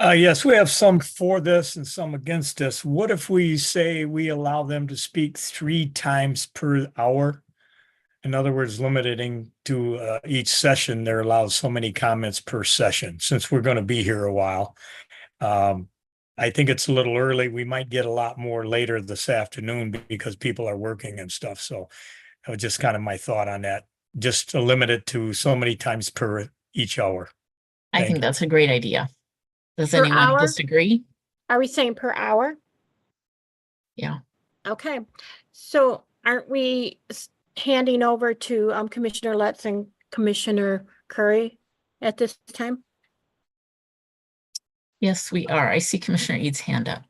Speaker 25: Yes, we have some for this and some against this. What if we say we allow them to speak 3 times per hour? In other words, limiting to each session, they're allowed so many comments per session, since we're going to be here a while. I think it's a little early. We might get a lot more later this afternoon because people are working and stuff. So that was just kind of my thought on that. Just to limit it to so many times per each hour.
Speaker 1: I think that's a great idea. Does
Speaker 4: Per
Speaker 1: anyone
Speaker 4: hour?
Speaker 1: disagree?
Speaker 4: Are we saying per hour?
Speaker 1: Yeah.
Speaker 4: Okay, so aren't we handing over to Commissioner Letts and Commissioner Curry at this time?
Speaker 1: Yes, we are. I see Commissioner Eads' hand up.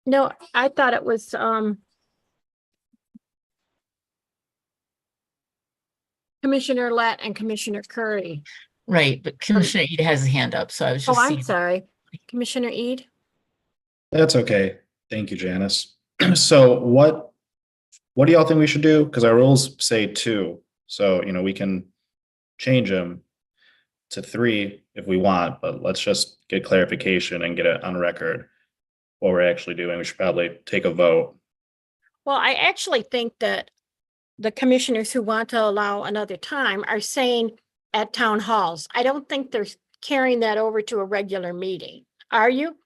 Speaker 4: No, I thought it was Commissioner Lett and Commissioner Curry.
Speaker 1: Right, but Commissioner Eads has his hand up, so I was
Speaker 4: Oh,
Speaker 1: just
Speaker 4: I'm
Speaker 1: seeing.
Speaker 4: sorry. Commissioner Ead?
Speaker 26: That's okay. Thank you, Janice. So what do y'all think we should do? Because our rules say 2. So, we can change them to 3 if we want, but let's just get clarification and get it on record what we're actually doing. We should probably take a vote.
Speaker 4: Well, I actually think that the commissioners who want to allow another time are saying at town halls. I don't think they're carrying that over to a regular meeting. Are you?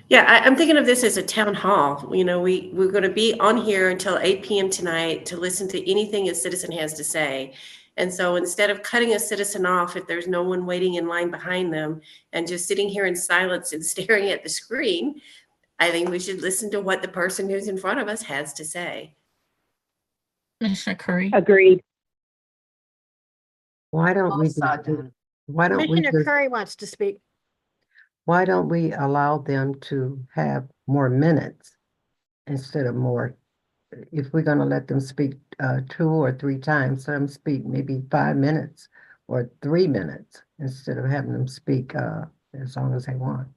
Speaker 19: Yeah, I'm thinking of this as a town hall. We're going to be on here until 8 p.m. tonight to listen to anything a citizen has to say. And so instead of cutting a citizen off if there's no one waiting in line behind them and just sitting here in silence and staring at the screen, I think we should listen to what the person who's in front of us has to say.
Speaker 1: Commissioner Curry.
Speaker 18: Agreed.
Speaker 27: Why don't we
Speaker 4: Commissioner
Speaker 27: just,
Speaker 4: Curry wants to speak.
Speaker 27: why don't we allow them to have more minutes instead of more? If we're gonna let them speak 2 or 3 times, let them speak maybe 5 minutes or 3 minutes instead of having them speak as long as they want.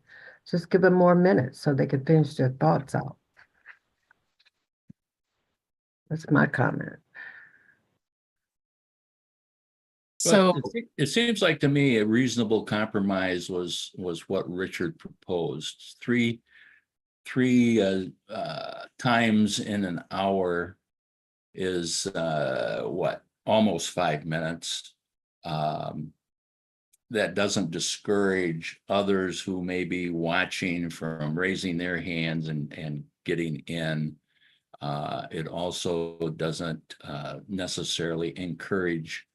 Speaker 27: Just give them more minutes so they can finish their thoughts out. That's my comment.
Speaker 1: So
Speaker 16: it seems like to me a reasonable compromise was what Richard proposed. Three times in an hour is almost 5 minutes. that doesn't discourage others who may be watching from raising their hands and getting in. It also doesn't necessarily encourage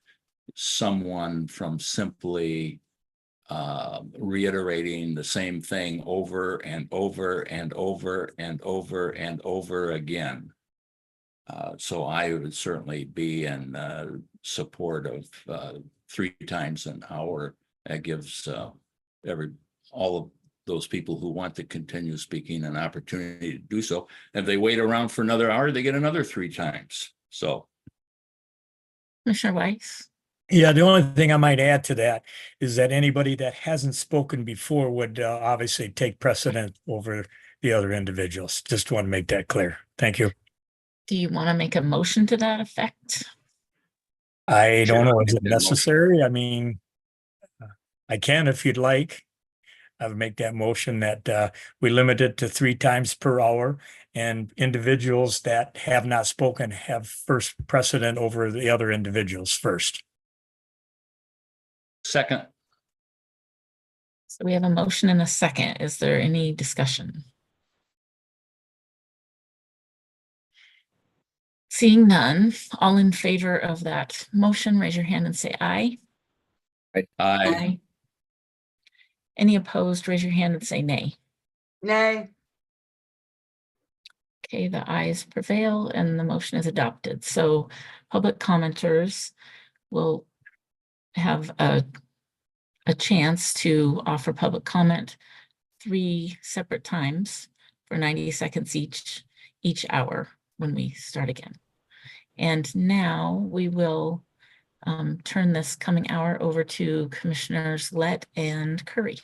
Speaker 16: someone from simply reiterating the same thing over and over and over and over and over again. So I would certainly be in support of 3 times an hour. That gives all of those people who want to continue speaking an opportunity to do so. If they wait around for another hour, they get another 3 times. So.
Speaker 1: Commissioner Weiss?
Speaker 25: Yeah, the only thing I might add to that is that anybody that hasn't spoken before would obviously take precedent over the other individuals. Just want to make that clear. Thank you.
Speaker 1: Do you want to make a motion to that effect?
Speaker 25: I don't know, is it
Speaker 16: Make that motion.
Speaker 25: necessary? I mean, I can if you'd like. I would make that motion that we limit it to 3 times per hour, and individuals that have not spoken have first precedent over the other individuals first.
Speaker 16: Second.
Speaker 1: So we have a motion and a second. Is there any discussion? Seeing none, all in favor of that motion, raise your hand and say aye.
Speaker 16: Aye.
Speaker 1: Any opposed, raise your hand and say nay.
Speaker 17: Nay.
Speaker 1: Okay, the ayes prevail and the motion is adopted. So public commenters will have a chance to offer public comment 3 separate times for 90 seconds each hour when we start again. And now we will turn this coming hour over to Commissioners Lett and Curry.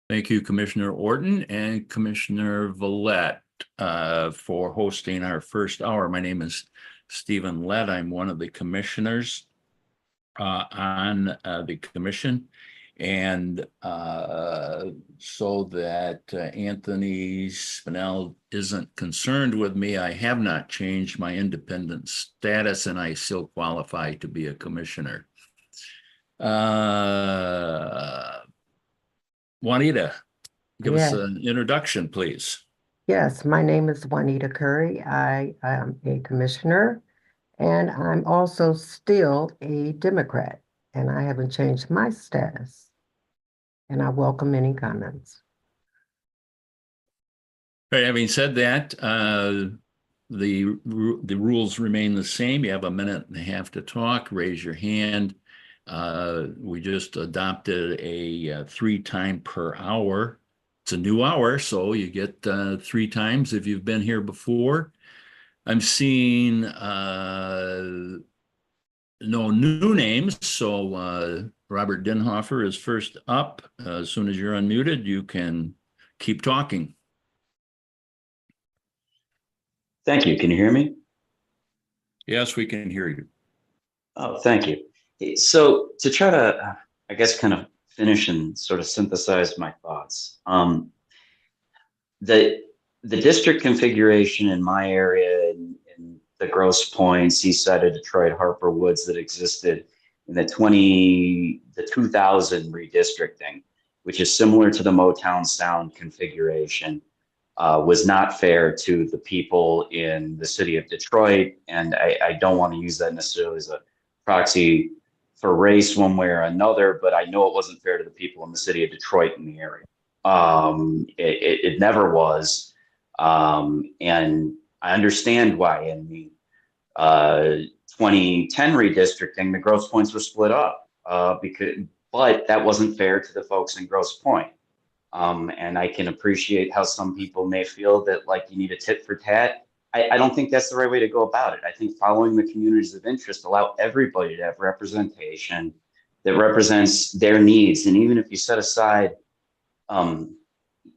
Speaker 16: Thank you, Commissioner Orton and Commissioner Vallette, for hosting our first hour. My name is Stephen Lett. I'm one of the commissioners on the commission. And so that Anthony Spinell isn't concerned with me, I have not changed my independent status and I still qualify to be a commissioner. Juanita, give us an introduction, please.
Speaker 27: Yes, my name is Juanita Curry. I am a commissioner, and I'm also still a Democrat, and I haven't changed my status. And I welcome any comments.
Speaker 16: Right, having said that, the rules remain the same. You have a minute and a half to talk. Raise your hand. We just adopted a 3 time per hour. It's a new hour, so you get 3 times if you've been here before. I'm seeing no new names, so Robert Denhofer is first up. As soon as you're unmuted, you can keep talking.
Speaker 14: Thank you. Can you hear me?
Speaker 16: Yes, we can hear you.
Speaker 14: Oh, thank you. So to try to, I guess, kind of finish and sort of synthesize my thoughts, the district configuration in my area in the Grosse Pointe, East Side of Detroit, Harper Woods that existed in the 2000 redistricting, which is similar to the Motown Sound configuration, was not fair to the people in the city of Detroit. And I don't want to use that necessarily as a proxy for race one way or another, but I know it wasn't fair to the people in the city of Detroit in the area. It never was. And I understand why in the 2010 redistricting, the Grosse Pointes were split up but that wasn't fair to the folks in Grosse Pointe. And I can appreciate how some people may feel that like you need a tit for tat. I don't think that's the right way to go about it. I think following the communities of interest allow everybody to have representation that represents their needs. And even if you set aside, the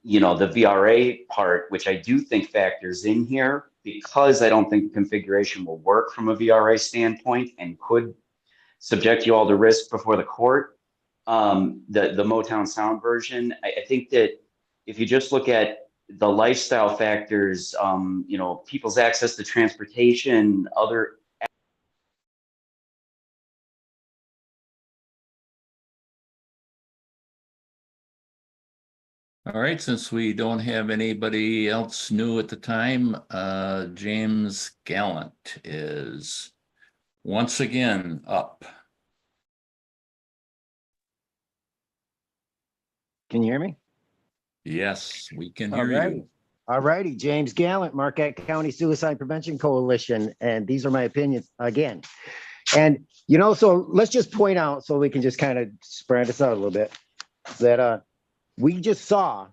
Speaker 14: VRA part, which I do think factors in here, because I don't think the configuration will work from a VRA standpoint and could subject you all to risk before the court. The Motown Sound version, I think that if you just look at the lifestyle factors, people's access to transportation, other
Speaker 16: All right, since we don't have anybody else new at the time, James Gallant is once again up.
Speaker 13: Can you hear me?
Speaker 16: Yes, we can
Speaker 13: All
Speaker 16: hear
Speaker 13: righty.
Speaker 16: you.
Speaker 13: All righty, James Gallant, Marquette County Suicide Prevention Coalition, and these are my opinions again. And, you know, so let's just point out, so we can just kind of spread this out a little bit, that we just saw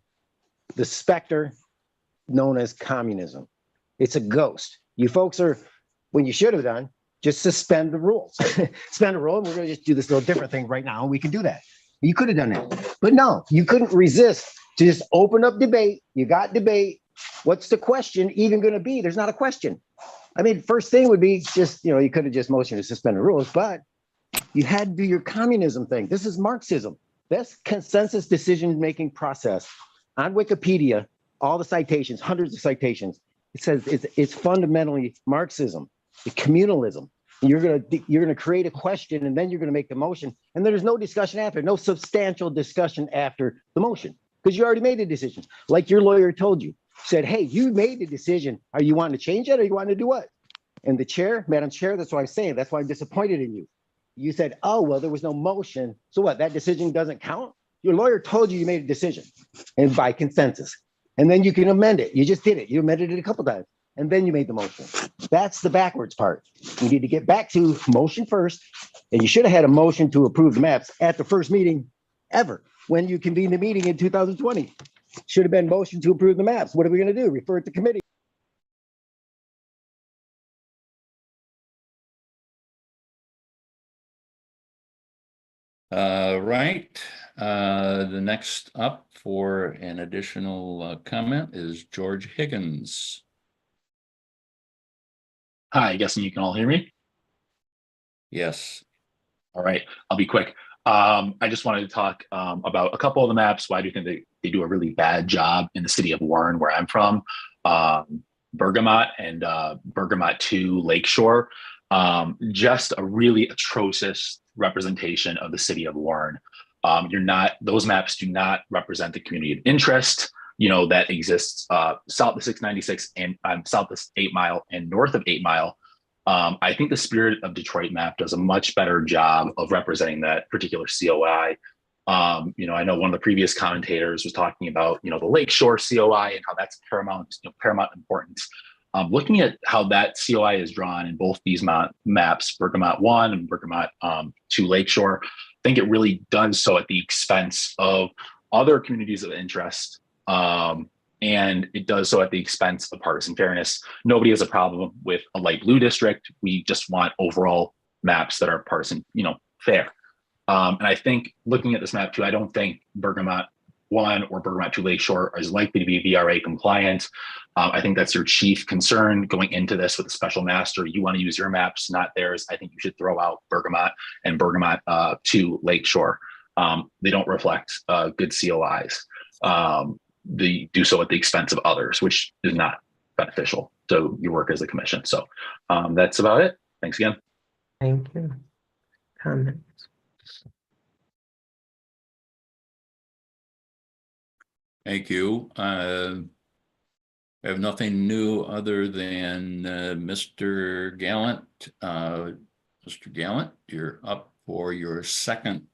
Speaker 13: the specter known as communism. It's a ghost. You folks are, when you should have done, just suspend the rules. Suspend the rule, and we're going to just do this little different thing right now. We can do that. You could have done that. But no, you couldn't resist to just open up debate. You got debate. What's the question even going to be? There's not a question. I mean, first thing would be just, you know, you could have just motioned to suspend the rules, but you had to do your communism thing. This is Marxism. That's consensus decision-making process. On Wikipedia, all the citations, hundreds of citations, it says it's fundamentally Marxism, the communalism. You're gonna create a question, and then you're gonna make the motion, and there's no discussion after, no substantial discussion after the motion, because you already made the decision. Like your lawyer told you, said, hey, you made the decision. Are you wanting to change it, or you want to do what? And the chair, Madam Chair, that's what I'm saying. That's why I'm disappointed in you. You said, oh, well, there was no motion. So what, that decision doesn't count? Your lawyer told you made a decision, and by consensus. And then you can amend it. You just did it. You amended it a couple times, and then you made the motion. That's the backwards part. You need to get back to motion first, and you should have had a motion to approve the maps at the first meeting ever when you convened the meeting in 2020. Should have been motion to approve the maps. What are we going to do? Refer it to committee.
Speaker 16: Right. The next up for an additional comment is George Higgins.
Speaker 3: Hi, guessing you can all hear me?
Speaker 16: Yes.
Speaker 3: All right, I'll be quick. I just wanted to talk about a couple of the maps. Why do you think they do a really bad job in the city of Warren, where I'm from? Bergamot and Bergamot 2 Lakeshore. Just a really atrocious representation of the city of Warren. Those maps do not represent the community of interest, you know, that exists south of 696 and south of 8 Mile and north of 8 Mile. I think the Spirit of Detroit map does a much better job of representing that particular COI. You know, I know one of the previous commentators was talking about, you know, the Lakeshore COI and how that's paramount importance. Looking at how that COI is drawn in both these maps, Bergamot 1 and Bergamot 2 Lakeshore, I think it really does so at the expense of other communities of interest. And it does so at the expense of partisan fairness. Nobody has a problem with a light blue district. We just want overall maps that are partisan, you know, fair. And I think looking at this map too, I don't think Bergamot 1 or Bergamot 2 Lakeshore is likely to be VRA compliant. I think that's your chief concern going into this with a special master. You want to use your maps, not theirs. I think you should throw out Bergamot and Bergamot 2 Lakeshore. They don't reflect good COIs. They do so at the expense of others, which is not beneficial to your work as a commission. So that's about it. Thanks again.
Speaker 27: Thank you. Comments?
Speaker 16: Thank you. I have nothing new other than Mr. Gallant. Mr. Gallant, you're up for your second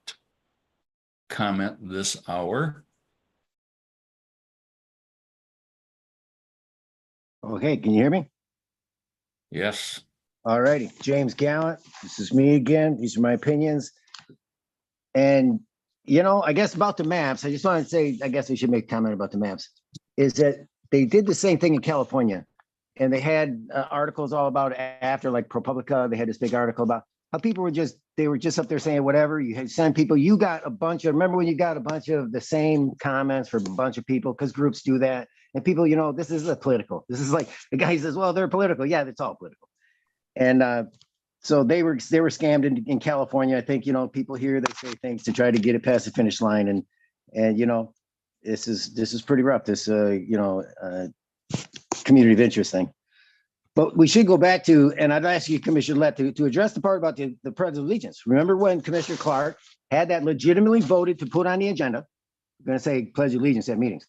Speaker 16: comment this hour.
Speaker 13: Okay, can you hear me?
Speaker 16: Yes.
Speaker 13: All righty, James Gallant, this is me again. These are my opinions. And, you know, I guess about the maps, I just want to say, I guess I should make a comment about the maps, is that they did the same thing in California. And they had articles all about it after, like ProPublica, they had this big article about how people were just, they were just up there saying whatever. You had sent people, you got a bunch of, remember when you got a bunch of the same comments from a bunch of people, because groups do that. And people, you know, this is a political. This is like, the guy says, well, they're political. Yeah, it's all political. And so they were scammed in California. I think, you know, people here, they say things to try to get it past the finish line. And you know, this is pretty rough, this, you know, community of interest thing. But we should go back to, and I'd ask you, Commissioner Lett, to address the part about the Pledge of Allegiance. Remember when Commissioner Clark had that legitimately voted to put on the agenda? I'm going to say Pledge of Allegiance at meetings.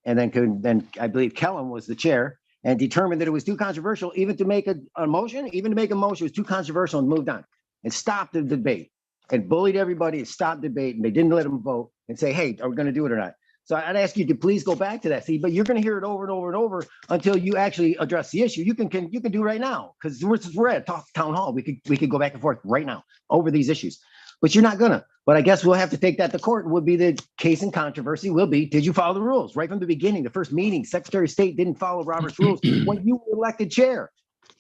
Speaker 13: and then I believe Kellum was the chair and determined that it was too controversial even to make a motion, was too controversial and moved on and stopped the debate and bullied everybody and stopped debate, and they didn't let them vote and say, hey, are we going to do it or not? So I'd ask you to please go back to that. See, but you're going to hear it over and over and over until you actually address the issue. You can do right now, because we're at town hall. We could go back and forth right now over these issues, but you're not gonna. But I guess we'll have to take that to court. Would be the case in controversy. Will be, did you follow the rules right from the beginning? The first meeting, Secretary of State didn't follow Robert's rules when you were elected chair.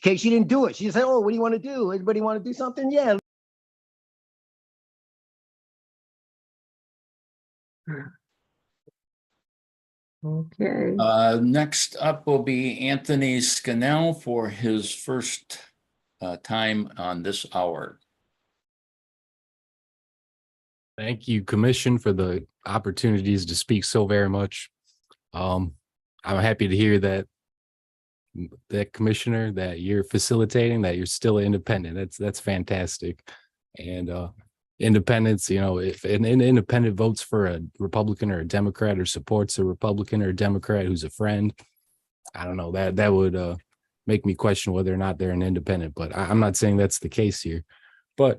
Speaker 13: Okay, she didn't do it. She just said, "Oh, what do you want to do? Anybody want to do something?" Yeah.
Speaker 27: Okay.
Speaker 16: Next up will be Anthony Scannell for his first time on this hour.
Speaker 12: Thank you, Commission, for the opportunities to speak so very much. I'm happy to hear that Commissioner, that you're facilitating, that you're still independent. That's fantastic. And independence, you know, if an independent votes for a Republican or a Democrat or supports a Republican or a Democrat who's a friend, I don't know, that would make me question whether or not they're an independent. But I'm not saying that's the case here. But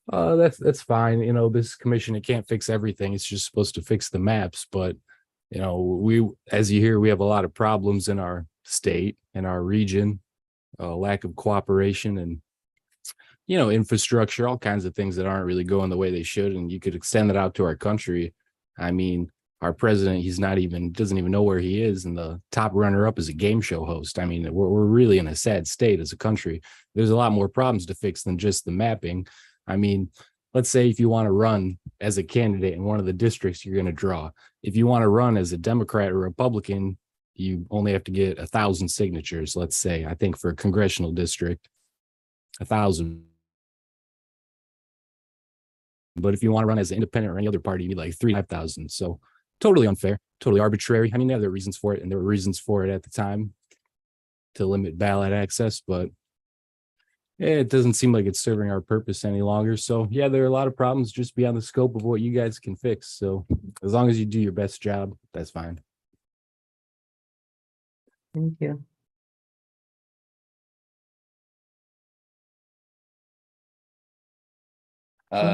Speaker 12: that's fine. You know, this commission, it can't fix everything. It's just supposed to fix the maps. But, you know, as you hear, we have a lot of problems in our state and our region, lack of cooperation and, you know, infrastructure, all kinds of things that aren't really going the way they should. And you could extend that out to our country. I mean, our president, doesn't even know where he is. And the top runner up is a game show host. I mean, we're really in a sad state as a country. There's a lot more problems to fix than just the mapping. I mean, let's say if you want to run as a candidate in one of the districts you're going to draw, if you want to run as a Democrat or Republican, you only have to get 1,000 signatures, let's say. I think for a congressional district, 1,000. But if you want to run as an independent or any other party, you need like 3,000. So totally unfair, totally arbitrary. I mean, there are reasons for it, and there were reasons for it at the time to limit ballot access, but it doesn't seem like it's serving our purpose any longer. So yeah, there are a lot of problems just beyond the scope of what you guys can fix. So as long as you do your best job, that's fine.
Speaker 27: Thank you.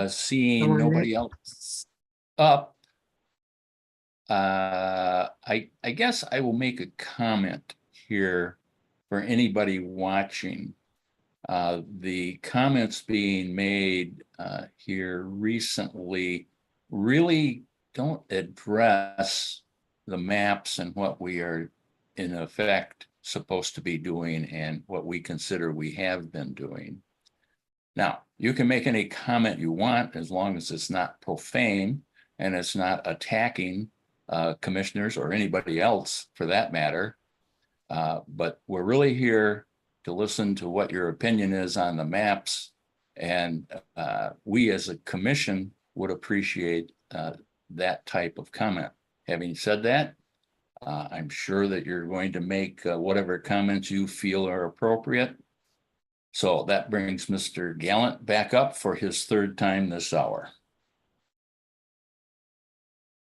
Speaker 16: Seeing nobody else up, I guess I will make a comment here for anybody watching. The comments being made here recently really don't address the maps and what we are in effect supposed to be doing and what we consider we have been doing. Now, you can make any comment you want as long as it's not profane and it's not attacking commissioners or anybody else for that matter. But we're really here to listen to what your opinion is on the maps. And we as a commission would appreciate that type of comment. Having said that, I'm sure that you're going to make whatever comments you feel are appropriate. So that brings Mr. Gallant back up for his third time this hour.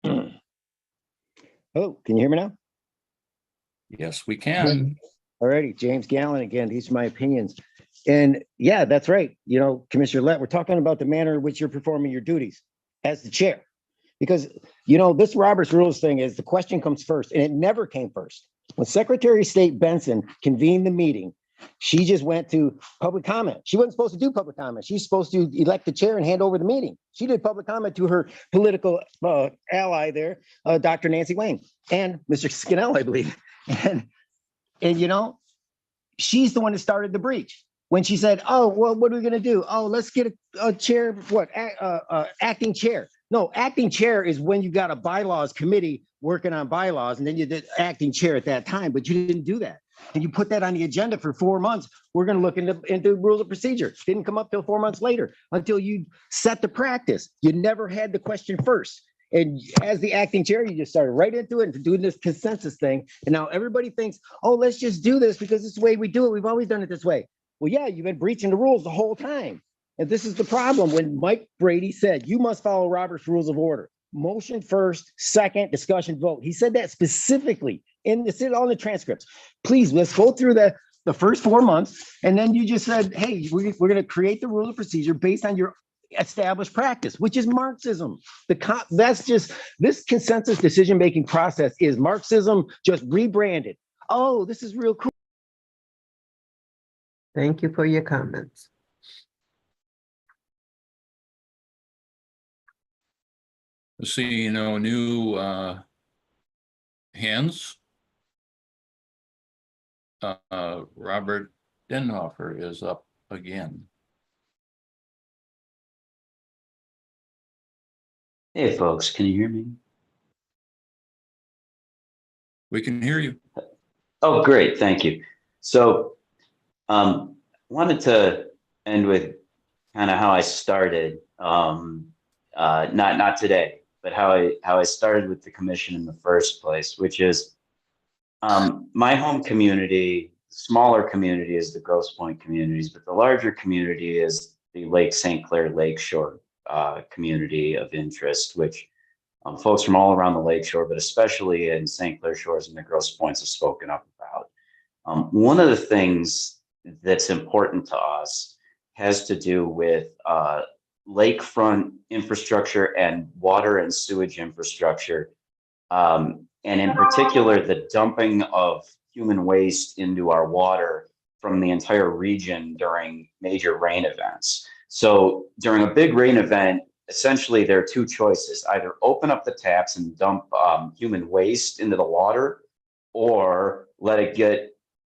Speaker 13: Oh, can you hear me now?
Speaker 16: Yes, we can.
Speaker 13: All righty, James Gallant again. These are my opinions. And yeah, that's right. You know, Commissioner Lett, we're talking about the manner in which you're performing your duties as the chair. Because, you know, this Robert's Rules thing is the question comes first, and it never came first. When Secretary of State Benson convened the meeting, she just went to public comment. She wasn't supposed to do public comment. She's supposed to elect the chair and hand over the meeting. She did public comment to her political ally there, Dr. Nancy Wayne and Mr. Scannell, I believe. And you know, she's the one that started the breach when she said, oh, well, what are we going to do? Oh, let's get a chair, acting chair. No, acting chair is when you got a bylaws committee working on bylaws, and then you did acting chair at that time, but you didn't do that. And you put that on the agenda for 4 months. We're going to look into rules of procedure. Didn't come up till 4 months later until you set the practice. You never had the question first. And as the acting chair, you just started right into it and doing this consensus thing. And now everybody thinks, oh, let's just do this because it's the way we do it. We've always done it this way. Well, yeah, you've been breaching the rules the whole time. And this is the problem when Mike Brady said, you must follow Robert's Rules of Order. motion first, second, discussion, vote. He said that specifically it's on the transcripts. Please, let's go through the first 4 months. And then you just said, hey, we're going to create the rule of procedure based on your established practice, which is Marxism. That's just, this consensus decision-making process is Marxism just rebranded. Oh, this is real cool.
Speaker 27: Thank you for your comments.
Speaker 16: See, new hands. Robert Denhofer is up again.
Speaker 14: Hey, folks, can you hear me?
Speaker 16: We can hear you.
Speaker 14: Oh, great, thank you. So, wanted to end with kind of how I started. Not today, but how I started with the commission in the first place, which is my home community. Smaller community is the Grosse Pointe communities, but the larger community is the Lake St. Clair Lakeshore community of interest, which folks from all around the lakeshore, but especially in St. Clair Shores and the Grosse Pointes have spoken up about. One of the things that's important to us has to do with lakefront infrastructure and water and sewage infrastructure, and in particular, the dumping of human waste into our water from the entire region during major rain events. So during a big rain event, essentially there are two choices: either open up the taps and dump human waste into the water, or let it get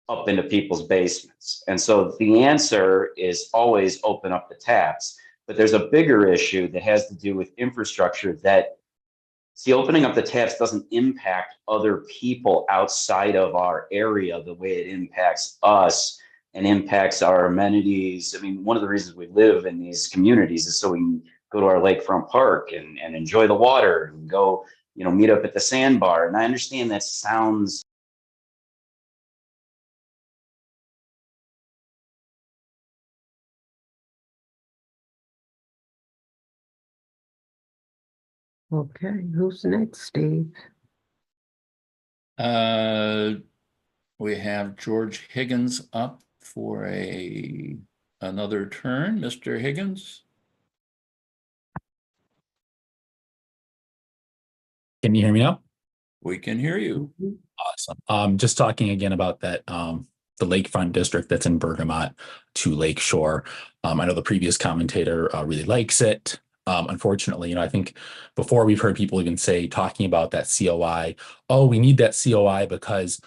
Speaker 14: up into people's basements. And so the answer is always open up the taps. But there's a bigger issue that has to do with infrastructure that, see, opening up the taps doesn't impact other people outside of our area the way it impacts us and impacts our amenities. I mean, one of the reasons we live in these communities is so we can go to our lakefront park and enjoy the water and go, meet up at the sandbar. And I understand that sounds
Speaker 27: Okay, who's next, Steve?
Speaker 16: We have George Higgins up for another turn. Mr. Higgins.
Speaker 5: Can you hear me now?
Speaker 16: We can hear you.
Speaker 5: Awesome. Just talking again about that, the lakefront district that's in Bergamot to Lakeshore. I know the previous commentator really likes it. Unfortunately, I think before we've heard people even say, talking about that COI, oh, we need that COI because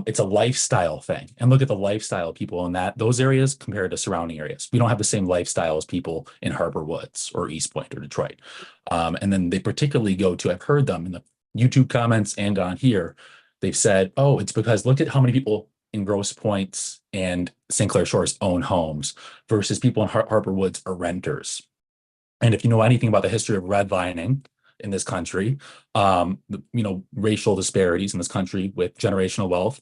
Speaker 5: it's a lifestyle thing. And look at the lifestyle of people in those areas compared to surrounding areas. We don't have the same lifestyle as people in Harbor Woods or East Point or Detroit. And then they particularly go to, I've heard them in the YouTube comments and on here, they've said, oh, it's because look at how many people in Grosse Pointe and St. Clair Shores own homes versus people in Harbor Woods are renters. And if you know anything about the history of redlining in this country, racial disparities in this country with generational wealth,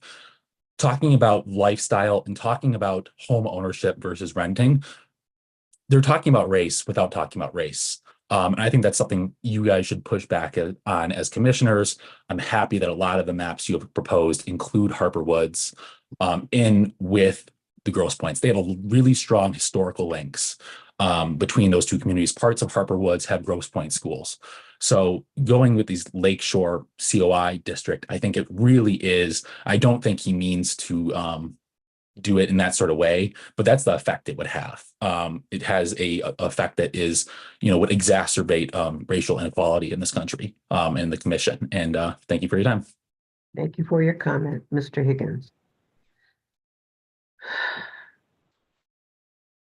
Speaker 5: talking about lifestyle and talking about home ownership versus renting, they're talking about race without talking about race. And I think that's something you guys should push back on as commissioners. I'm happy that a lot of the maps you have proposed include Harbor Woods in with the Grosse Pointes. They have a really strong historical links between those two communities. Parts of Harbor Woods have Grosse Pointe schools. So going with these Lakeshore COI district, I think it really is, I don't think he means to do it in that sort of way, but that's the effect it would have. It has a effect that is, would exacerbate racial inequality in this country and the commission. And thank you for your time.
Speaker 27: Thank you for your comment, Mr. Higgins.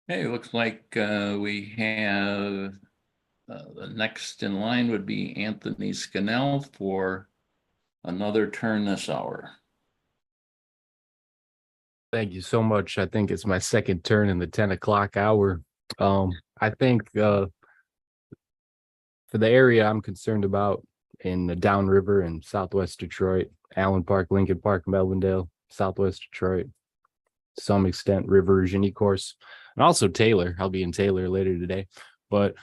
Speaker 16: Hey, it looks like we have the next in line would be Anthony Scannell for another turn this hour.
Speaker 12: Thank you so much. I think it's my second turn in the 10 o'clock hour. I think for the area I'm concerned about in the downriver in Southwest Detroit, Allen Park, Lincoln Park, Melvindale, Southwest Detroit, to some extent, River, Virginia course, and also Taylor. I'll be in Taylor later today. But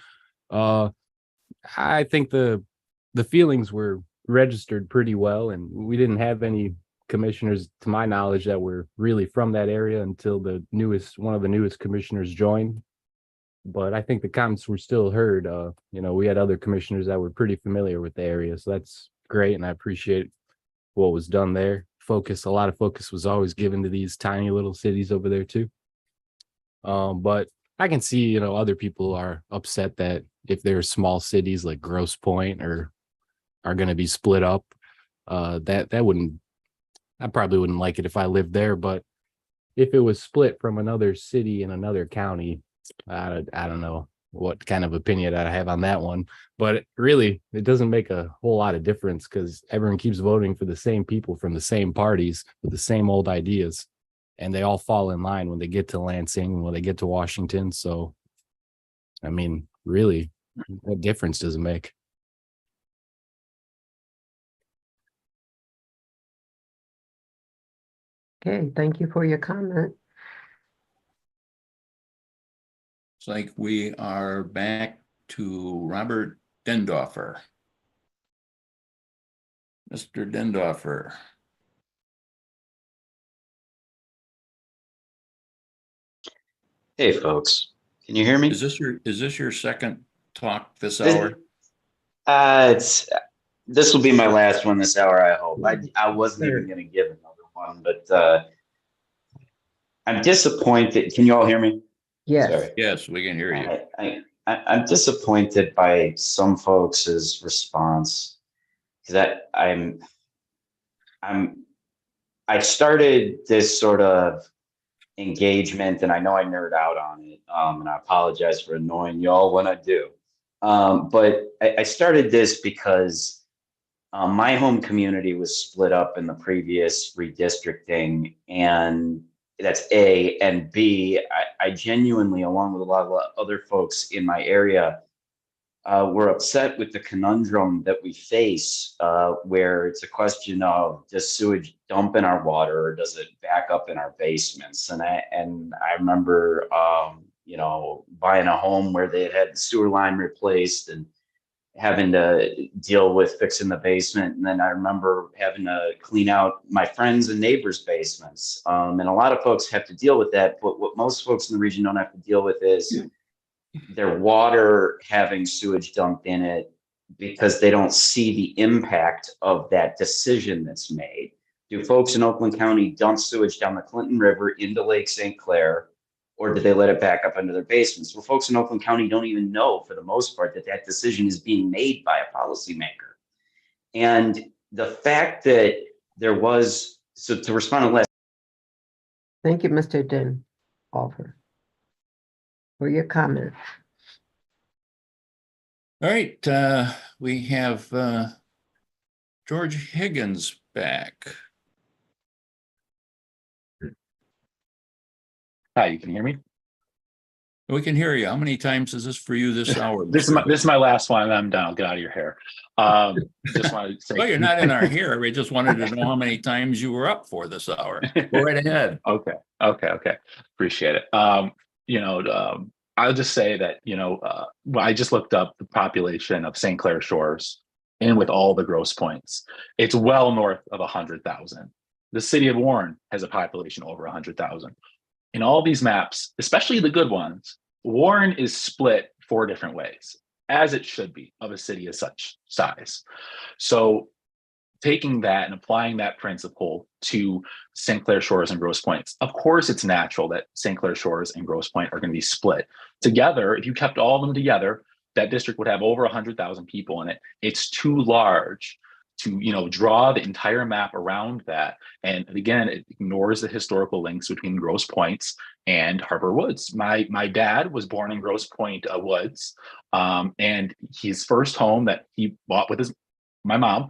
Speaker 12: I think the the feelings were registered pretty well, and we didn't have any commissioners, to my knowledge, that were really from that area until one of the newest commissioners joined. But I think the comments were still heard. We had other commissioners that were pretty familiar with the area, so that's great, and I appreciate what was done there. A lot of focus was always given to these tiny little cities over there too. But I can see, other people are upset that if there are small cities like Grosse Pointe or are going to be split up, I probably wouldn't like it if I lived there. But if it was split from another city in another county, I don't know what kind of opinion I have on that one. But really, it doesn't make a whole lot of difference because everyone keeps voting for the same people from the same parties with the same old ideas. And they all fall in line when they get to Lansing, when they get to Washington. So, I mean, really, what difference does it make?
Speaker 27: Okay, thank you for your comment.
Speaker 16: It's like we are back to Robert Dendorfer. Mr. Dendorfer.
Speaker 14: Hey, folks, can you hear me?
Speaker 16: Is this your second talk this hour?
Speaker 14: This will be my last one this hour, I hope. I wasn't even going to give another one, but I'm disappointed. Can you all hear me?
Speaker 27: Yes.
Speaker 14: Sorry.
Speaker 16: Yes, we can hear you.
Speaker 14: I'm disappointed by some folks' response because I started this sort of engagement, and I know I nerd out on it, and I apologize for annoying y'all when I do. But I started this because my home community was split up in the previous redistricting, and that's A, and B, I genuinely, along with a lot of other folks in my area, were upset with the conundrum that we face, where it's a question of, does sewage dump in our water or does it back up in our basements? And I remember, buying a home where they had the sewer line replaced and having to deal with fixing the basement. And then I remember having to clean out my friends' and neighbors' basements. And a lot of folks have to deal with that. But what most folks in the region don't have to deal with is their water having sewage dumped in it because they don't see the impact of that decision that's made. Do folks in Oakland County dump sewage down the Clinton River into Lake St. Clair, or do they let it back up into their basements? Well, folks in Oakland County don't even know, for the most part, that decision is being made by a policymaker. And the fact that there was, so to respond to last.
Speaker 27: Thank you, Mr. Dendorfer, for your comment.
Speaker 16: All right, we have George Higgins back.
Speaker 3: Hi, you can hear me?
Speaker 16: We can hear you. How many times is this for you this hour?
Speaker 3: This is my last one, and I'm done. I'll get out of your hair. Just wanted to say.
Speaker 16: Well, you're not in our hair. We just wanted to know how many times you were up for this hour. Go right ahead.
Speaker 3: Okay. Appreciate it. I'll just say that, I just looked up the population of St. Clair Shores, and with all the Grosse Pointes, it's well north of 100,000. The city of Warren has a population over 100,000. In all these maps, especially the good ones, Warren is split 4 different ways, as it should be of a city of such size. So taking that and applying that principle to St. Clair Shores and Grosse Pointes, of course, it's natural that St. Clair Shores and Grosse Pointe are going to be split. Together, if you kept all of them together, that district would have over 100,000 people in it. It's too large to, draw the entire map around that. And again, it ignores the historical links between Grosse Pointes and Harper Woods. My dad was born in Grosse Pointe Woods, and his first home that he bought with my mom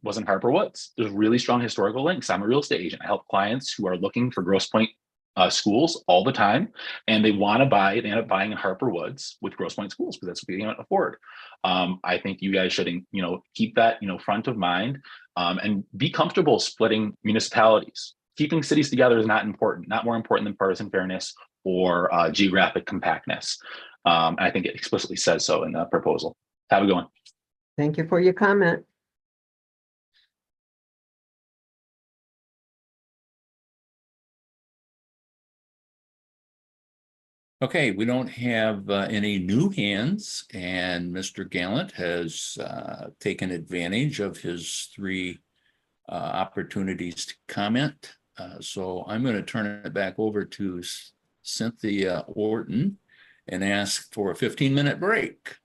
Speaker 3: was in Harper Woods. There's really strong historical links. I'm a real estate agent. I help clients who are looking for Grosse Pointe schools all the time, and they want to buy. They end up buying in Harper Woods with Grosse Pointe schools because that's what they can afford. I think you guys should, keep that, front of mind, and be comfortable splitting municipalities. Keeping cities together is not more important than partisan fairness or geographic compactness. I think it explicitly says so in the proposal. Have a good one.
Speaker 27: Thank you for your comment.
Speaker 16: Okay, we don't have any new hands, and Mr. Gallant has taken advantage of his 3 opportunities to comment. So I'm going to turn it back over to Cynthia Orton and ask for a 15-minute break.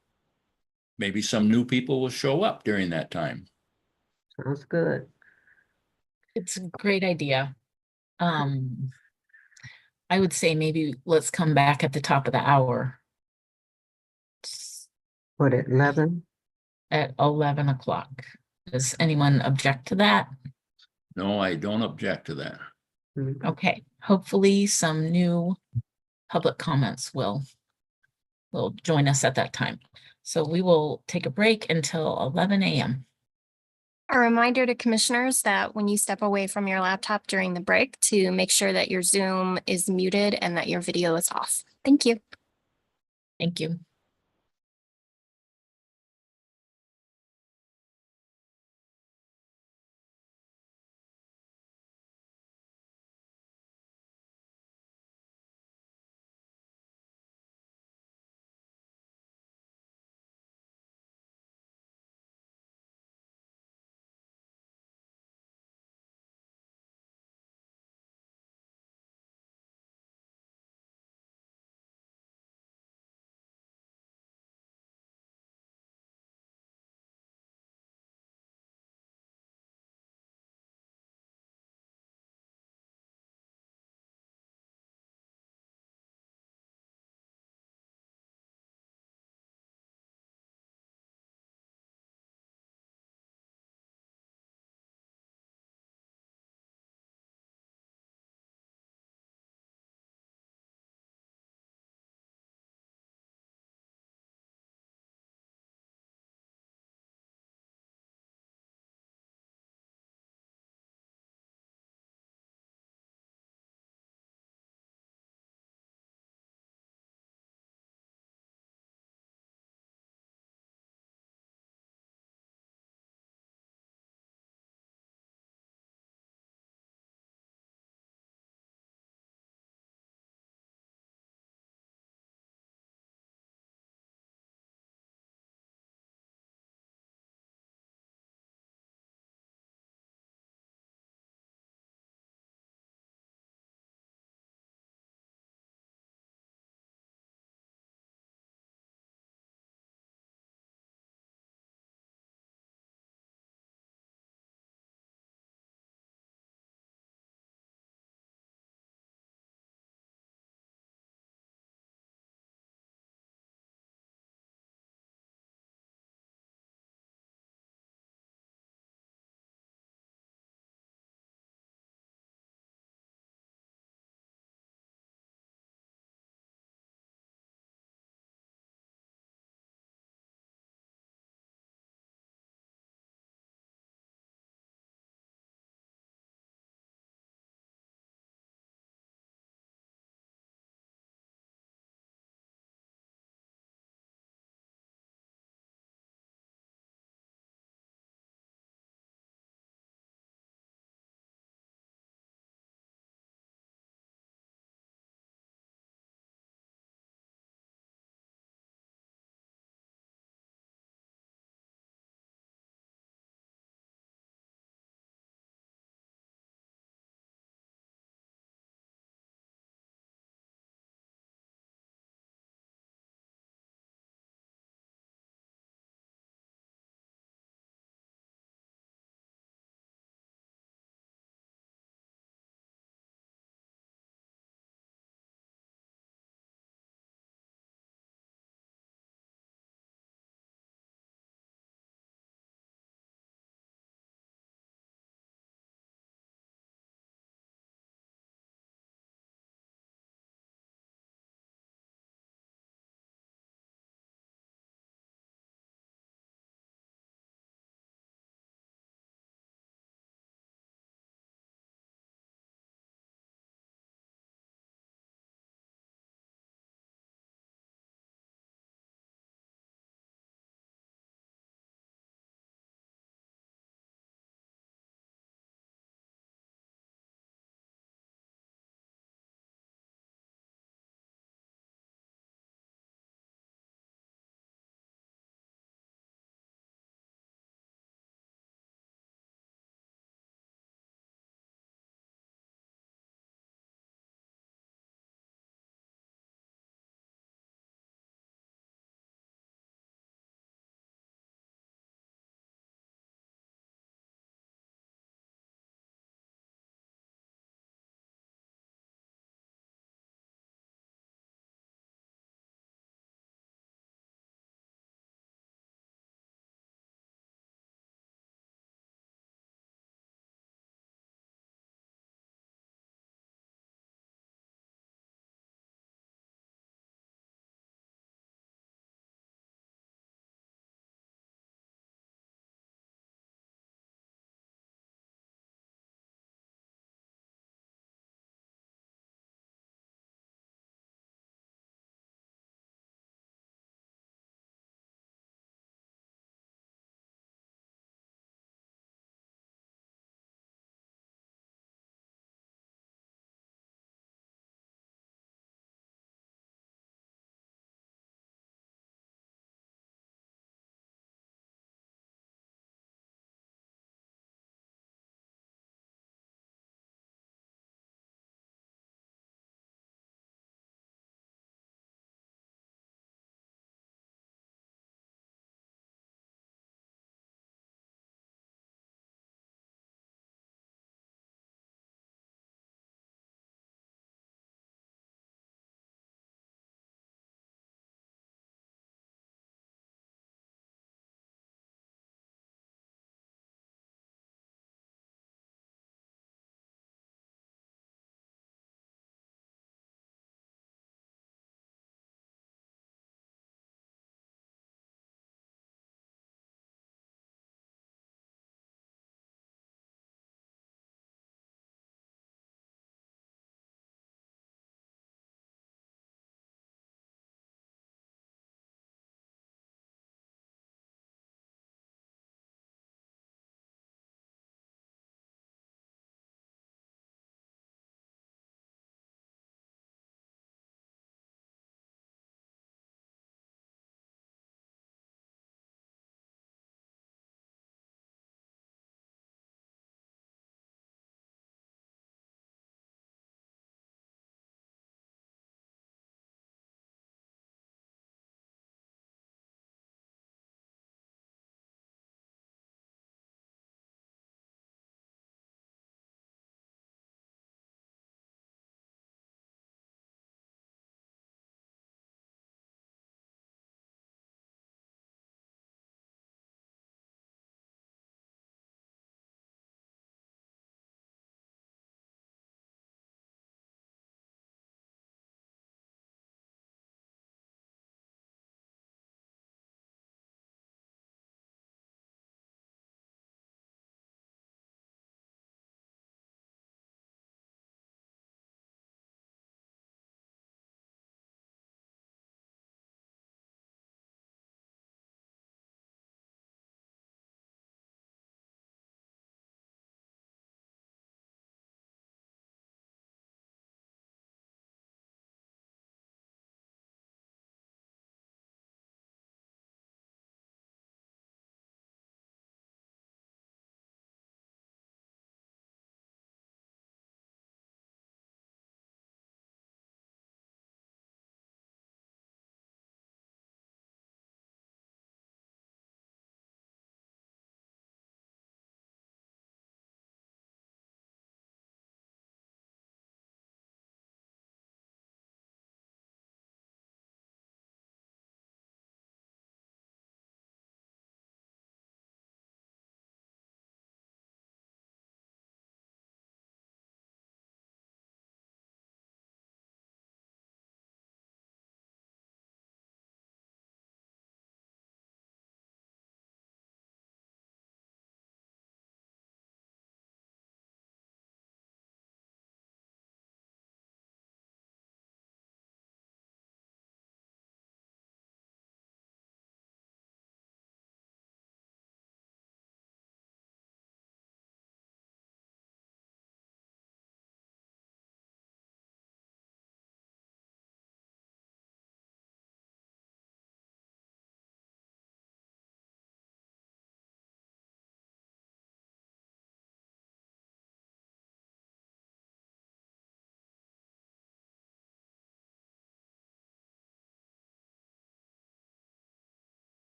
Speaker 16: Maybe some new people will show up during that time.
Speaker 27: Sounds good.
Speaker 1: It's a great idea. I would say maybe let's come back at the top of the hour.
Speaker 27: What, at 11?
Speaker 1: At 11 o'clock. Does anyone object to that?
Speaker 16: No, I don't object to that.
Speaker 1: Okay, hopefully some new public comments will join us at that time. So we will take a break until 11 a.m.
Speaker 2: A reminder to commissioners that when you step away from your laptop during the break, to make sure that your Zoom is muted and that your video is off. Thank you.
Speaker 1: Thank you.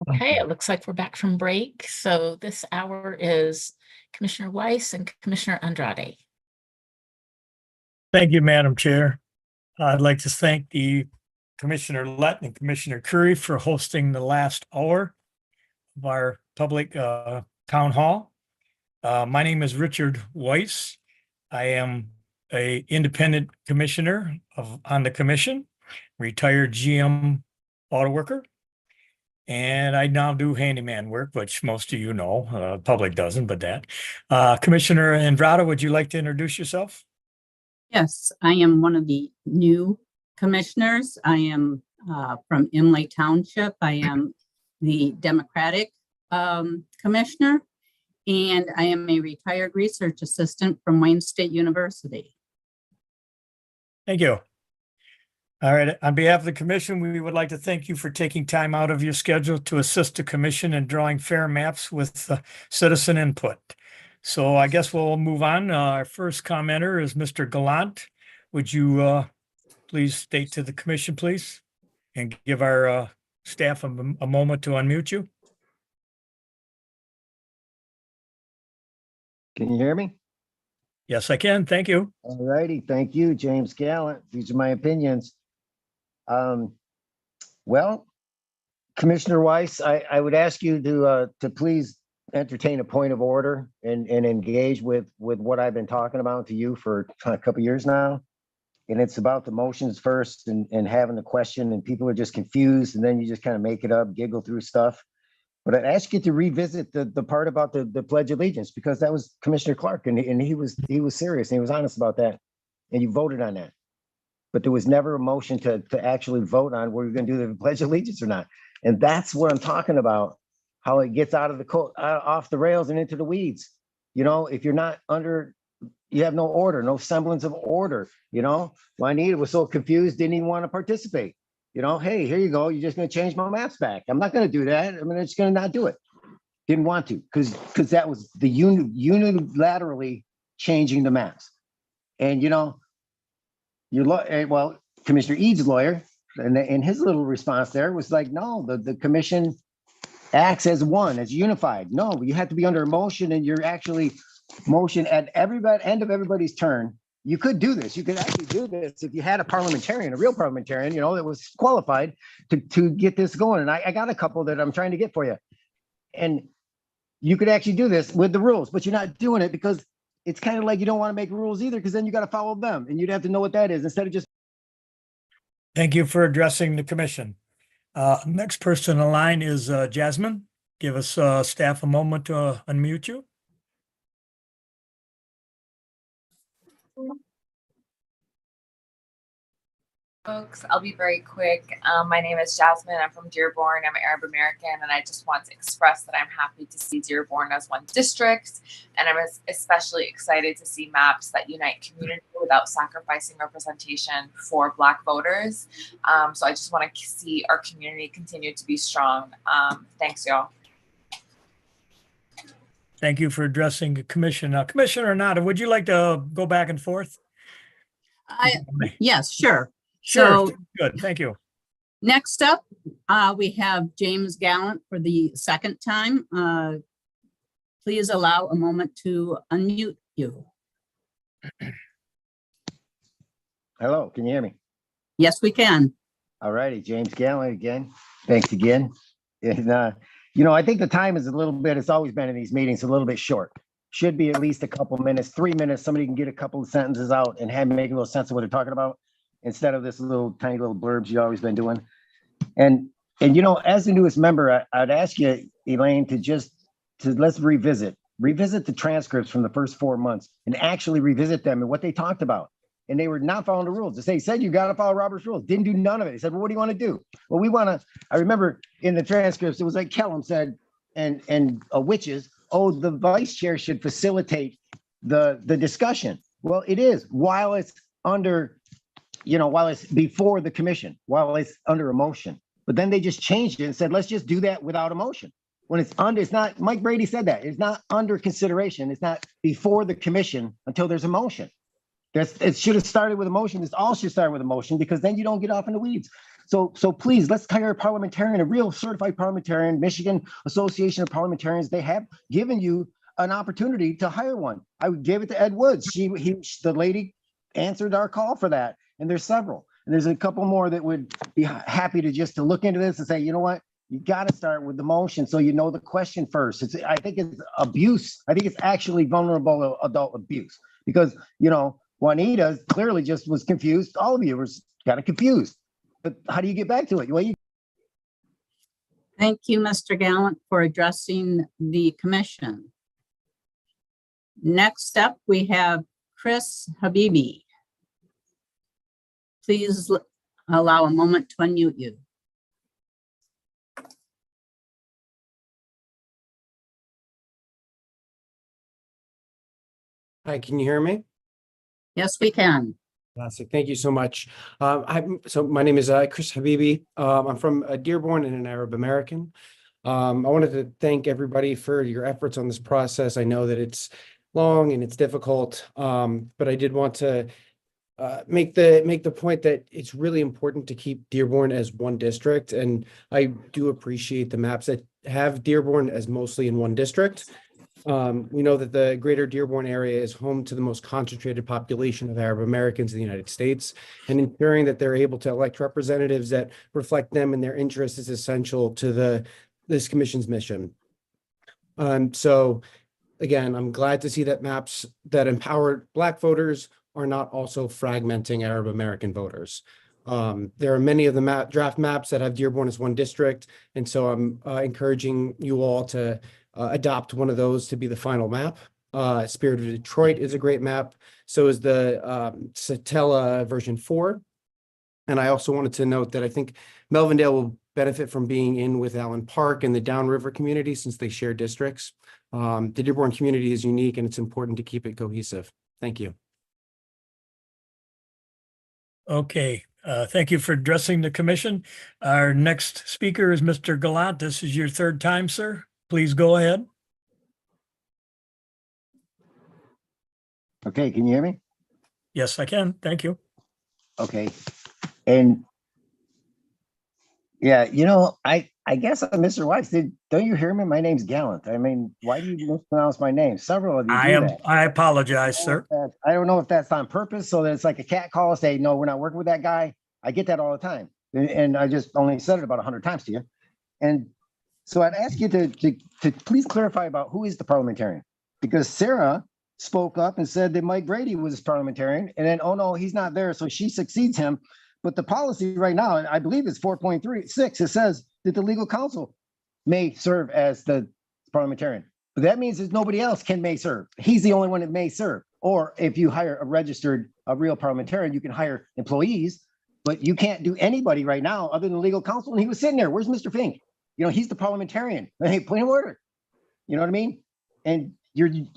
Speaker 1: Okay, it looks like we're back from break. So this hour is Commissioner Weiss and Commissioner Andrade.
Speaker 25: Thank you, Madam Chair. I'd like to thank the Commissioner Lett and Commissioner Curry for hosting the last hour of our public town hall. My name is Richard Weiss. I am a independent commissioner on the commission, retired GM auto worker. And I now do handyman work, which most of you know, public doesn't, but that. Commissioner Andrade, would you like to introduce yourself?
Speaker 6: Yes, I am one of the new commissioners. I am from Imlay Township. I am the Democratic commissioner, and I am a retired research assistant from Wayne State University.
Speaker 25: Thank you. All right, on behalf of the commission, we would like to thank you for taking time out of your schedule to assist the commission in drawing fair maps with citizen input. So I guess we'll move on. Our first commenter is Mr. Gallant. Would you please state to the commission, please, and give our staff a moment to unmute you?
Speaker 13: Can you hear me?
Speaker 25: Yes, I can. Thank you.
Speaker 13: All righty. Thank you, James Gallant. These are my opinions. Well, Commissioner Weiss, I would ask you to please entertain a point of order and engage with what I've been talking about to you for a couple of years now. And it's about the motions first and having the question, and people are just confused, and then you just kind of make it up, giggle through stuff. But I'd ask you to revisit the part about the Pledge of Allegiance, because that was Commissioner Clark, and he was serious and he was honest about that, and you voted on that. But there was never a motion to actually vote on were you going to do the Pledge of Allegiance or not. And that's what I'm talking about, how it gets out of off the rails and into the weeds. You know, if you're not under, you have no order, no semblance of order. You know, Juanita was so confused, didn't even want to participate. You know, hey, here you go. You're just going to change my maps back. I'm not going to do that. I'm just going to not do it. Didn't want to, because that was the unilaterally changing the maps. And, you know, well, Commissioner Eads' lawyer, and his little response there was like, no, the commission acts as one, as unified. No, you have to be under a motion, and you're actually motion at end of everybody's turn. You could do this. You could actually do this if you had a parliamentarian, a real parliamentarian, you know, that was qualified to get this going. And I got a couple that I'm trying to get for you. And you could actually do this with the rules, but you're not doing it because it's kind of like you don't want to make rules either, because then you got to follow them, and you'd have to know what that is instead of just.
Speaker 25: Thank you for addressing the commission. Next person in line is Jasmine. Give us staff a moment to unmute you.
Speaker 7: Folks, I'll be very quick. My name is Jasmine. I'm from Dearborn. I'm Arab American, and I just want to express that I'm happy to see Dearborn as one district, and I'm especially excited to see maps that unite community without sacrificing representation for Black voters. So I just want to see our community continue to be strong. Thanks, y'all.
Speaker 25: Thank you for addressing the commission. Commissioner Nada, would you like to go back and forth?
Speaker 6: Yes, sure.
Speaker 25: Sure.
Speaker 6: So,
Speaker 25: good. Thank you.
Speaker 6: Next up, we have James Gallant for the second time. Please allow a moment to unmute you.
Speaker 13: Hello, can you hear me?
Speaker 6: Yes, we can.
Speaker 13: All righty, James Gallant again. Thanks again. And, you know, I think the time is a little bit, it's always been in these meetings, a little bit short. Should be at least a couple minutes, 3 minutes. Somebody can get a couple of sentences out and make a little sense of what they're talking about, instead of this tiny little blurbs you've always been doing. And you know, as the newest member, I'd ask you, Elaine, let's revisit the transcripts from the first 4 months and actually revisit them and what they talked about. And they were not following the rules. They said, you got to follow Robert's rules. Didn't do none of it. He said, well, what do you want to do? Well, I remember in the transcripts, it was like Kellum said, and witches, oh, the vice chair should facilitate the discussion. Well, it is while it's under, you know, while it's before the commission, while it's under a motion. But then they just changed it and said, let's just do that without a motion. When it's under, it's not, Mike Brady said that, it's not under consideration. It's not before the commission until there's a motion. It should have started with a motion. This all should start with a motion because then you don't get off in the weeds. So please, let's hire a parliamentarian, a real certified parliamentarian. Michigan Association of Parliamentarians, they have given you an opportunity to hire one. I would give it to Ed Woods. The lady answered our call for that. And there's several. And there's a couple more that would be happy to look into this and say, you know what? You got to start with the motion so you know the question first. I think it's abuse. I think it's actually vulnerable adult abuse because, you know, Juanita clearly just was confused. All of you were kind of confused. But how do you get back to it?
Speaker 6: Thank you, Mr. Gallant, for addressing the commission. Next up, we have Chris Habibi. Please allow a moment to unmute you.
Speaker 8: Hi, can you hear me?
Speaker 6: Yes, we can.
Speaker 8: Fantastic. Thank you so much. So my name is Chris Habibi. I'm from Dearborn and an Arab American. I wanted to thank everybody for your efforts on this process. I know that it's long and it's difficult, but I did want to make the point that it's really important to keep Dearborn as one district. And I do appreciate the maps that have Dearborn as mostly in one district. We know that the greater Dearborn area is home to the most concentrated population of Arab Americans in the United States, and ensuring that they're able to elect representatives that reflect them and their interests is essential to this commission's mission. So again, I'm glad to see that maps that empower Black voters are not also fragmenting Arab American voters. There are many of the draft maps that have Dearborn as one district, and so I'm encouraging you all to adopt one of those to be the final map. Spirit of Detroit is a great map. So is the Satella version 4. And I also wanted to note that I think Melvindale will benefit from being in with Allen Park and the Downriver community since they share districts. The Dearborn community is unique and it's important to keep it cohesive. Thank you.
Speaker 25: Okay, thank you for addressing the commission. Our next speaker is Mr. Gallant. This is your third time, sir. Please go ahead.
Speaker 13: Okay, can you hear me?
Speaker 25: Yes, I can. Thank you.
Speaker 13: Okay. And yeah, you know, I guess Mr. Weiss, don't you hear me? My name's Gallant. I mean, why do you mispronounce my name? Several of you do that.
Speaker 25: I apologize, sir.
Speaker 13: I don't know if that's on purpose, so that it's like a cat call, say, no, we're not working with that guy. I get that all the time. And I just only said it about 100 times to you. And so I'd ask you to please clarify about who is the parliamentarian, because Sarah spoke up and said that Mike Brady was parliamentarian, and then, oh no, he's not there, so she succeeds him. But the policy right now, and I believe it's 4.36, it says that the legal counsel may serve as the parliamentarian. But that means that nobody else may serve. He's the only one that may serve. Or if you hire a real parliamentarian, you can hire employees, but you can't do anybody right now other than legal counsel. And he was sitting there. Where's Mr. Fink? You know, he's the parliamentarian. Hey, point of order. You know what I mean? And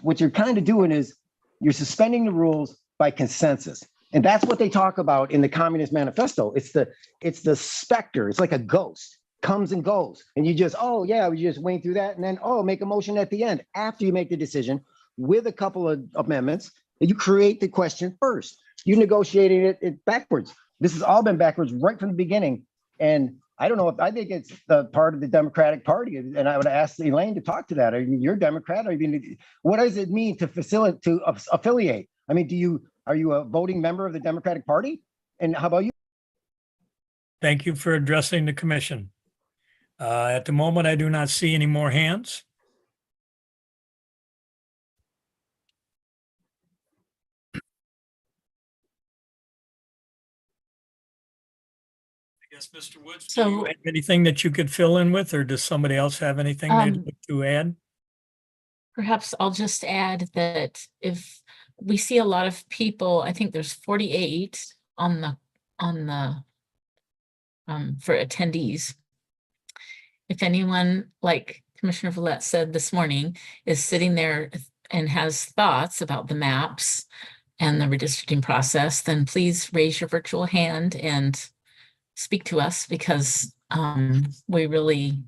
Speaker 13: what you're kind of doing is you're suspending the rules by consensus. And that's what they talk about in the Communist Manifesto. It's the specter. It's like a ghost, comes and goes. And you just, oh yeah, we just went through that. And then, oh, make a motion at the end after you make the decision with a couple of amendments. And you create the question first. You negotiated it backwards. This has all been backwards right from the beginning. And I don't know if I think it's the part of the Democratic Party, and I would ask Elaine to talk to that. I mean, you're Democrat. I mean, what does it mean to affiliate? I mean, are you a voting member of the Democratic Party? And how about you?
Speaker 25: Thank you for addressing the commission. At the moment, I do not see any more hands. I guess, Mr. Woods, do you have anything that you could fill in with, or does somebody else have anything they'd like to add?
Speaker 1: Perhaps I'll just add that if we see a lot of people, I think there's 48 on the for attendees. If anyone, like Commissioner Villette said this morning, is sitting there and has thoughts about the maps and the redistricting process, then please raise your virtual hand and speak to us, because we really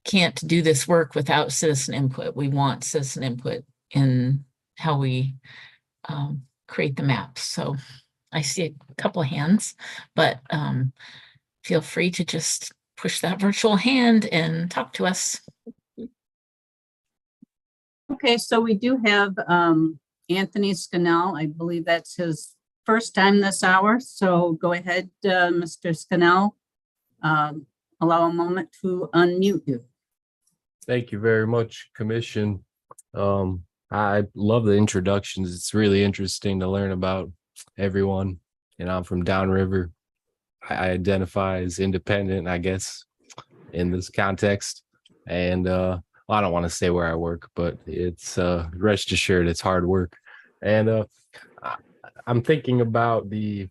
Speaker 1: can't do this work without citizen input. We want citizen input in how we create the maps. So I see a couple of hands, but feel free to just push that virtual hand and talk to us.
Speaker 6: Okay, so we do have Anthony Scannell. I believe that's his first time this hour. So go ahead, Mr. Scannell. Allow a moment to unmute you.
Speaker 12: Thank you very much, Commission. I love the introductions. It's really interesting to learn about everyone. And I'm from downriver. I identify as independent, I guess, in this context. And well, I don't want to say where I work, but it's rest assured it's hard work. And I'm thinking about the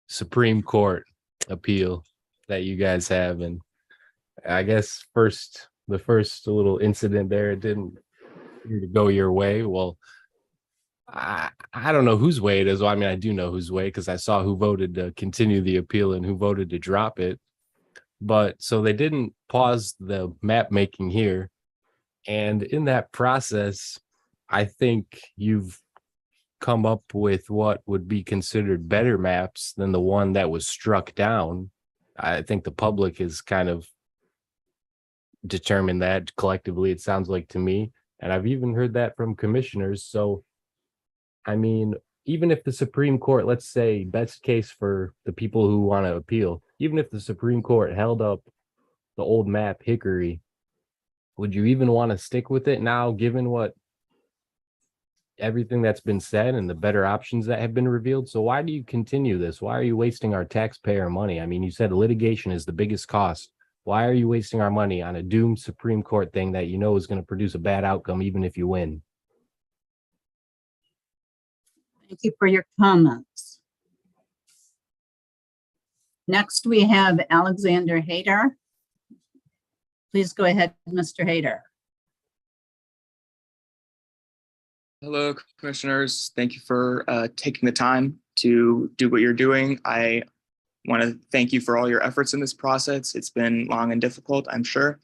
Speaker 12: Supreme Court appeal that you guys have. And I guess the first little incident there, it didn't go your way. Well, I don't know whose way it is. Well, I mean, I do know whose way because I saw who voted to continue the appeal and who voted to drop it. But so they didn't pause the map making here. And in that process, I think you've come up with what would be considered better maps than the one that was struck down. I think the public has kind of determined that collectively, it sounds like to me. And I've even heard that from commissioners. So, I mean, even if the Supreme Court, let's say best case for the people who want to appeal, even if the Supreme Court held up the old map Hickory, would you even want to stick with it now, given what everything that's been said and the better options that have been revealed? So why do you continue this? Why are you wasting our taxpayer money? I mean, you said litigation is the biggest cost. Why are you wasting our money on a doomed Supreme Court thing that you know is going to produce a bad outcome, even if you win?
Speaker 6: Thank you for your comments. Next, we have Alexander Hayter. Please go ahead, Mr. Hayter.
Speaker 9: Hello, commissioners. Thank you for taking the time to do what you're doing. I want to thank you for all your efforts in this process. It's been long and difficult, I'm sure.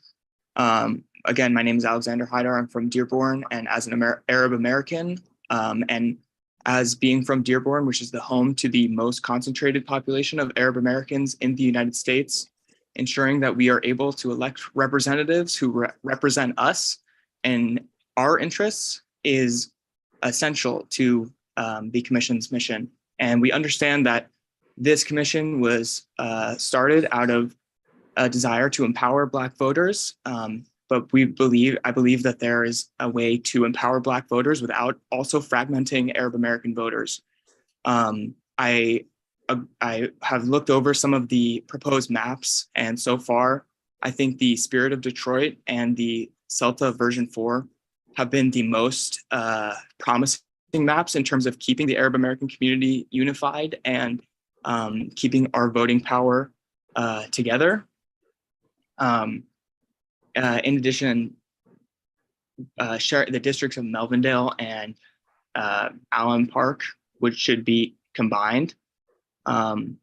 Speaker 9: Again, my name is Alexander Haidar. I'm from Dearborn, and as an Arab American, and as being from Dearborn, which is the home to the most concentrated population of Arab Americans in the United States, ensuring that we are able to elect representatives who represent us and our interests is essential to the commission's mission. And we understand that this commission was started out of a desire to empower Black voters, but I believe that there is a way to empower Black voters without also fragmenting Arab American voters. I have looked over some of the proposed maps, and so far, I think the Spirit of Detroit and the CELTA version 4 have been the most promising maps in terms of keeping the Arab American community unified and keeping our voting power together. In addition, the districts of Melvindale and Allen Park, which should be combined. And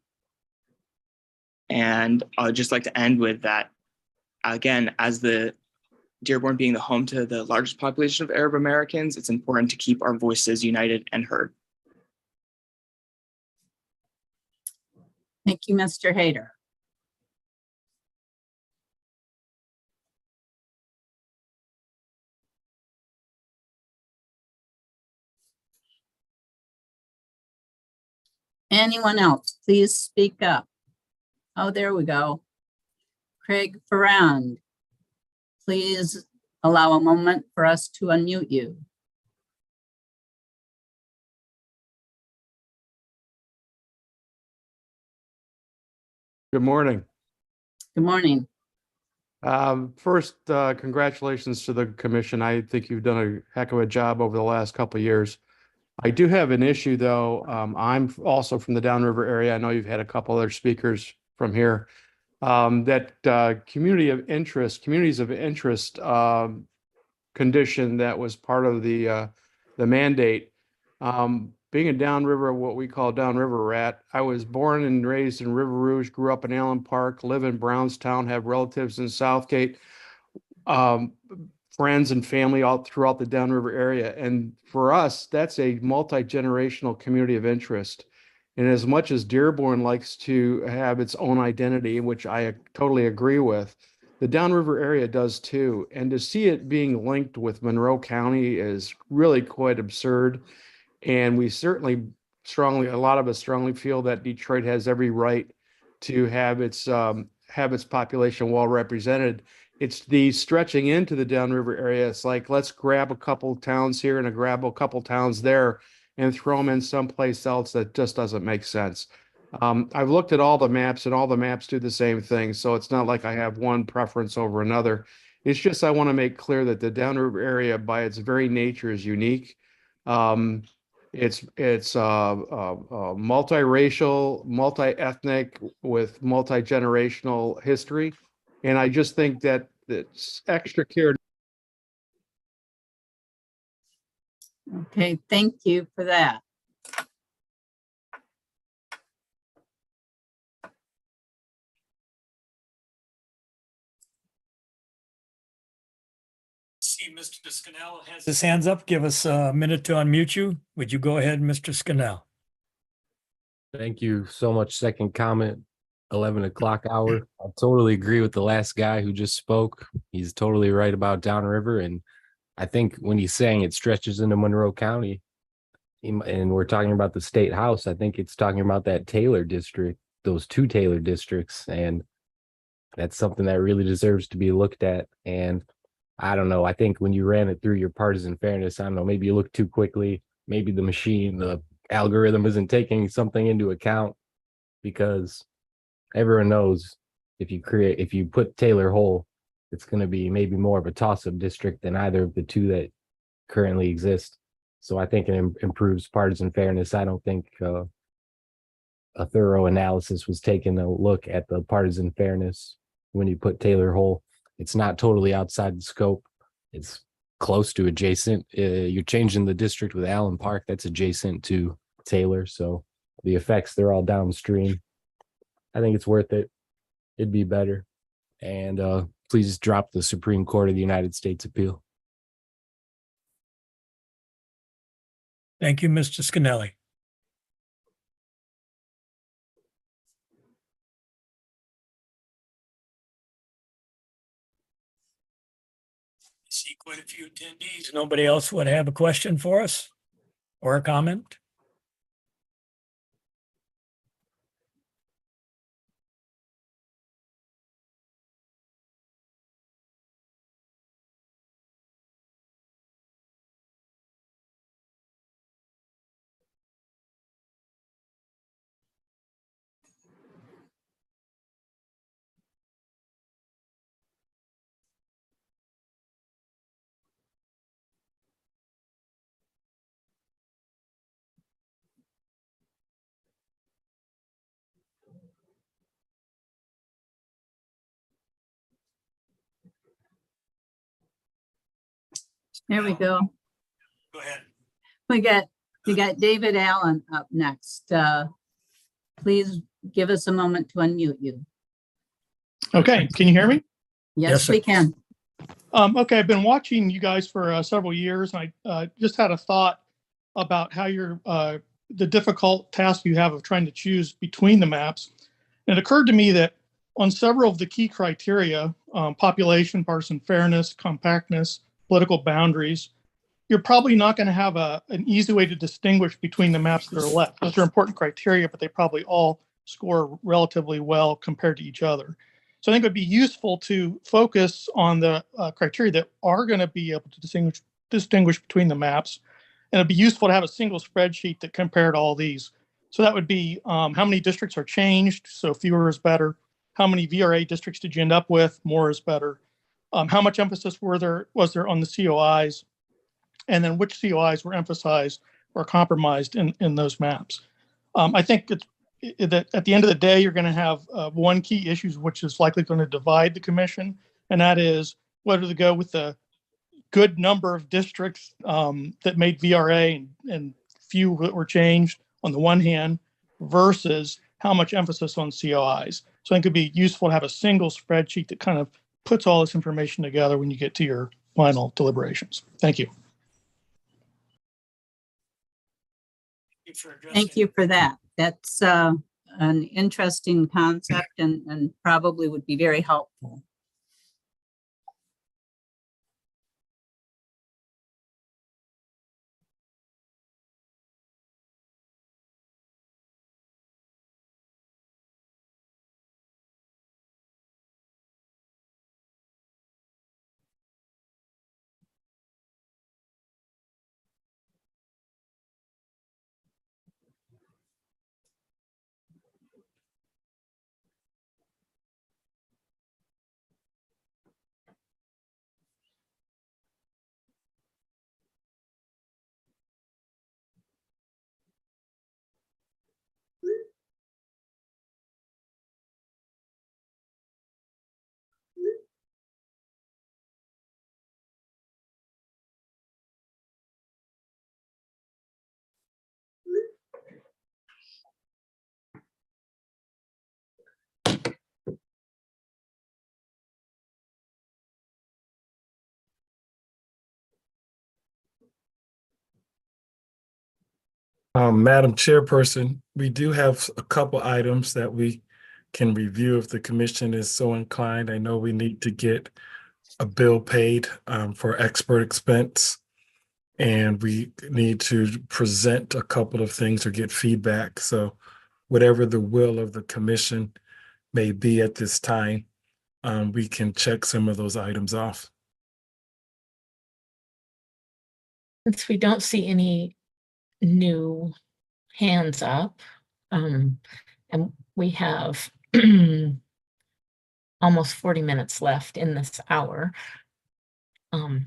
Speaker 9: I'd just like to end with that, again, as the Dearborn being the home to the largest population of Arab Americans, it's important to keep our voices united and heard.
Speaker 6: Thank you, Mr. Hayter. Anyone else, please speak up. Oh, there we go. Craig Ferrand, please allow a moment for us to unmute you.
Speaker 10: Good morning.
Speaker 6: Good morning.
Speaker 10: First, congratulations to the commission. I think you've done a heck of a job over the last couple of years. I do have an issue, though. I'm also from the downriver area. I know you've had a couple other speakers from here. That communities of interest condition that was part of the mandate. Being a downriver, what we call downriver rat, I was born and raised in River Rouge, grew up in Allen Park, live in Brownstown, have relatives in Southgate. friends and family all throughout the downriver area. And for us, that's a multi-generational community of interest. And as much as Dearborn likes to have its own identity, which I totally agree with, the downriver area does too. And to see it being linked with Monroe County is really quite absurd. And we certainly a lot of us strongly feel that Detroit has every right to have its population well represented. It's the stretching into the downriver area. It's like, let's grab a couple towns here and grab a couple towns there and throw them in someplace else that just doesn't make sense. I've looked at all the maps and all the maps do the same thing. So it's not like I have one preference over another. It's just, I want to make clear that the downriver area by its very nature is unique. It's multiracial, multi-ethnic with multi-generational history. And I just think that it's extra care.
Speaker 6: Okay, thank you for that.
Speaker 25: See, Mr. Scannell has his hands up. Give us a minute to unmute you. Would you go ahead, Mr. Scannell?
Speaker 12: Thank you so much. Second comment, 11 o'clock hour. I totally agree with the last guy who just spoke. He's totally right about downriver. And I think when he's saying it stretches into Monroe County, and we're talking about the state house, I think it's talking about that Taylor district, those two Taylor districts. And that's something that really deserves to be looked at. And I don't know, I think when you ran it through your partisan fairness, I don't know, maybe you looked too quickly. Maybe the machine, the algorithm isn't taking something into account, because everyone knows if you put Taylor whole, it's going to be maybe more of a toss-up district than either of the two that currently exist. So I think it improves partisan fairness. I don't think a thorough analysis was taken to look at the partisan fairness when you put Taylor whole. It's not totally outside the scope. It's close to adjacent. You're changing the district with Allen Park. That's adjacent to Taylor. So the effects, they're all downstream. I think it's worth it. It'd be better. And please drop the Supreme Court of the United States appeal.
Speaker 25: Thank you, Mr. Scannelli. I see quite a few attendees. Nobody else would have a question for us or a comment?
Speaker 6: There we go.
Speaker 25: Go ahead.
Speaker 6: We got David Allen up next. Please give us a moment to unmute you.
Speaker 11: Okay, can you hear me?
Speaker 6: Yes, we can.
Speaker 11: Okay, I've been watching you guys for several years, and I just had a thought about how you're the difficult task you have of trying to choose between the maps. And it occurred to me that on several of the key criteria, population, partisan fairness, compactness, political boundaries, you're probably not going to have an easy way to distinguish between the maps that are left. Those are important criteria, but they probably all score relatively well compared to each other. So I think it would be useful to focus on the criteria that are going to be able to distinguish between the maps. And it'd be useful to have a single spreadsheet that compared all these. So that would be how many districts are changed, so fewer is better. How many VRA districts did you end up with? More is better. How much emphasis was there on the COIs? And then which COIs were emphasized or compromised in those maps? I think that at the end of the day, you're going to have one key issue, which is likely going to divide the commission, and that is whether to go with the good number of districts that made VRA and few that were changed on the one hand, versus how much emphasis on COIs. So I think it'd be useful to have a single spreadsheet that kind of puts all this information together when you get to your final deliberations. Thank you.
Speaker 6: Thank you for that. That's an interesting concept and probably would be very helpful.
Speaker 15: Madam Chairperson, we do have a couple items that we can review if the commission is so inclined. I know we need to get a bill paid for expert expense, and we need to present a couple of things or get feedback. So whatever the will of the commission may be at this time, we can check some of those items off.
Speaker 1: Since we don't see any new hands up, and we have almost 40 minutes left in this hour. Does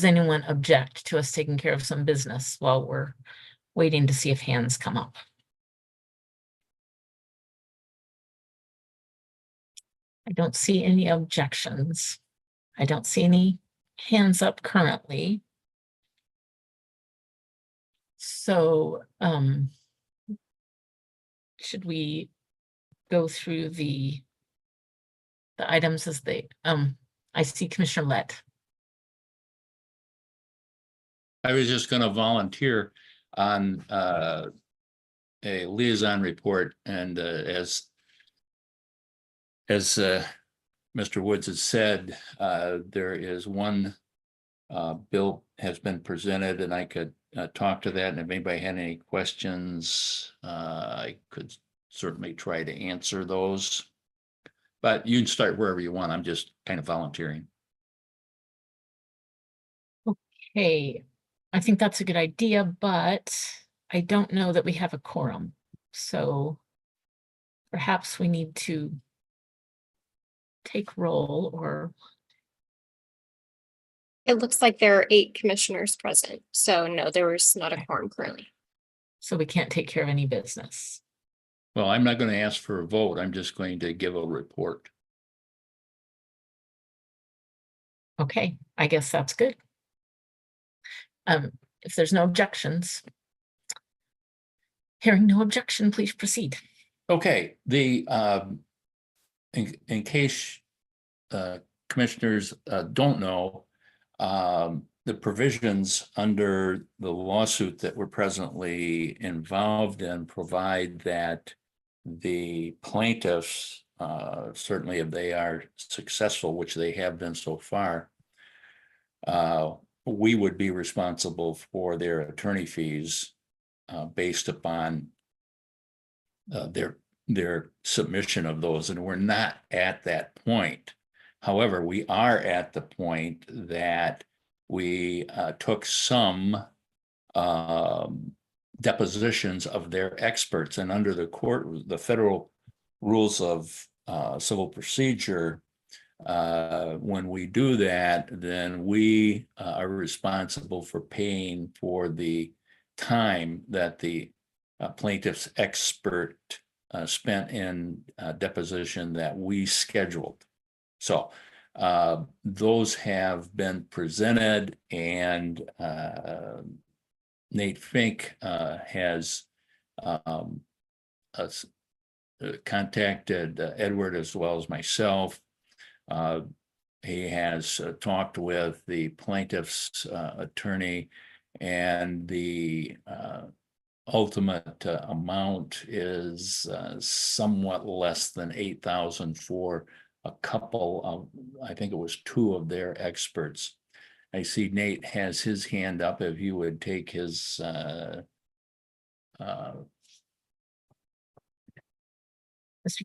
Speaker 1: anyone object to us taking care of some business while we're waiting to see if hands come up? I don't see any objections. I don't see any hands up currently. So should we go through the items as they, I see Commissioner Lett.
Speaker 16: I was just going to volunteer on a liaison report, and as Mr. Woods has said, there is one bill has been presented, and I could talk to that, and if anybody had any questions, I could certainly try to answer those. But you can start wherever you want. I'm just kind of volunteering.
Speaker 1: Okay, I think that's a good idea, but I don't know that we have a quorum. So perhaps we need to take roll, or
Speaker 2: It looks like there are 8 commissioners present. So no, there was not a quorum currently.
Speaker 1: so we can't take care of any business.
Speaker 16: Well, I'm not going to ask for a vote. I'm just going to give a report.
Speaker 1: Okay, I guess that's good. If there's no objections, hearing no objection, please proceed.
Speaker 16: Okay, the in case commissioners don't know, the provisions under the lawsuit that we're presently involved in provide that the plaintiffs, certainly if they are successful, which they have been so far, we would be responsible for their attorney fees based upon their submission of those, and we're not at that point. However, we are at the point that we took some depositions of their experts, and under the federal rules of civil procedure, when we do that, then we are responsible for paying for the time that the plaintiff's expert spent in deposition that we scheduled. So those have been presented, and Nate Fink has contacted Edward as well as myself. He has talked with the plaintiff's attorney, and the ultimate amount is somewhat less than 8,000 for a couple of, I think it was 2 of their experts. I see Nate has his hand up. If you would take his
Speaker 1: Mr.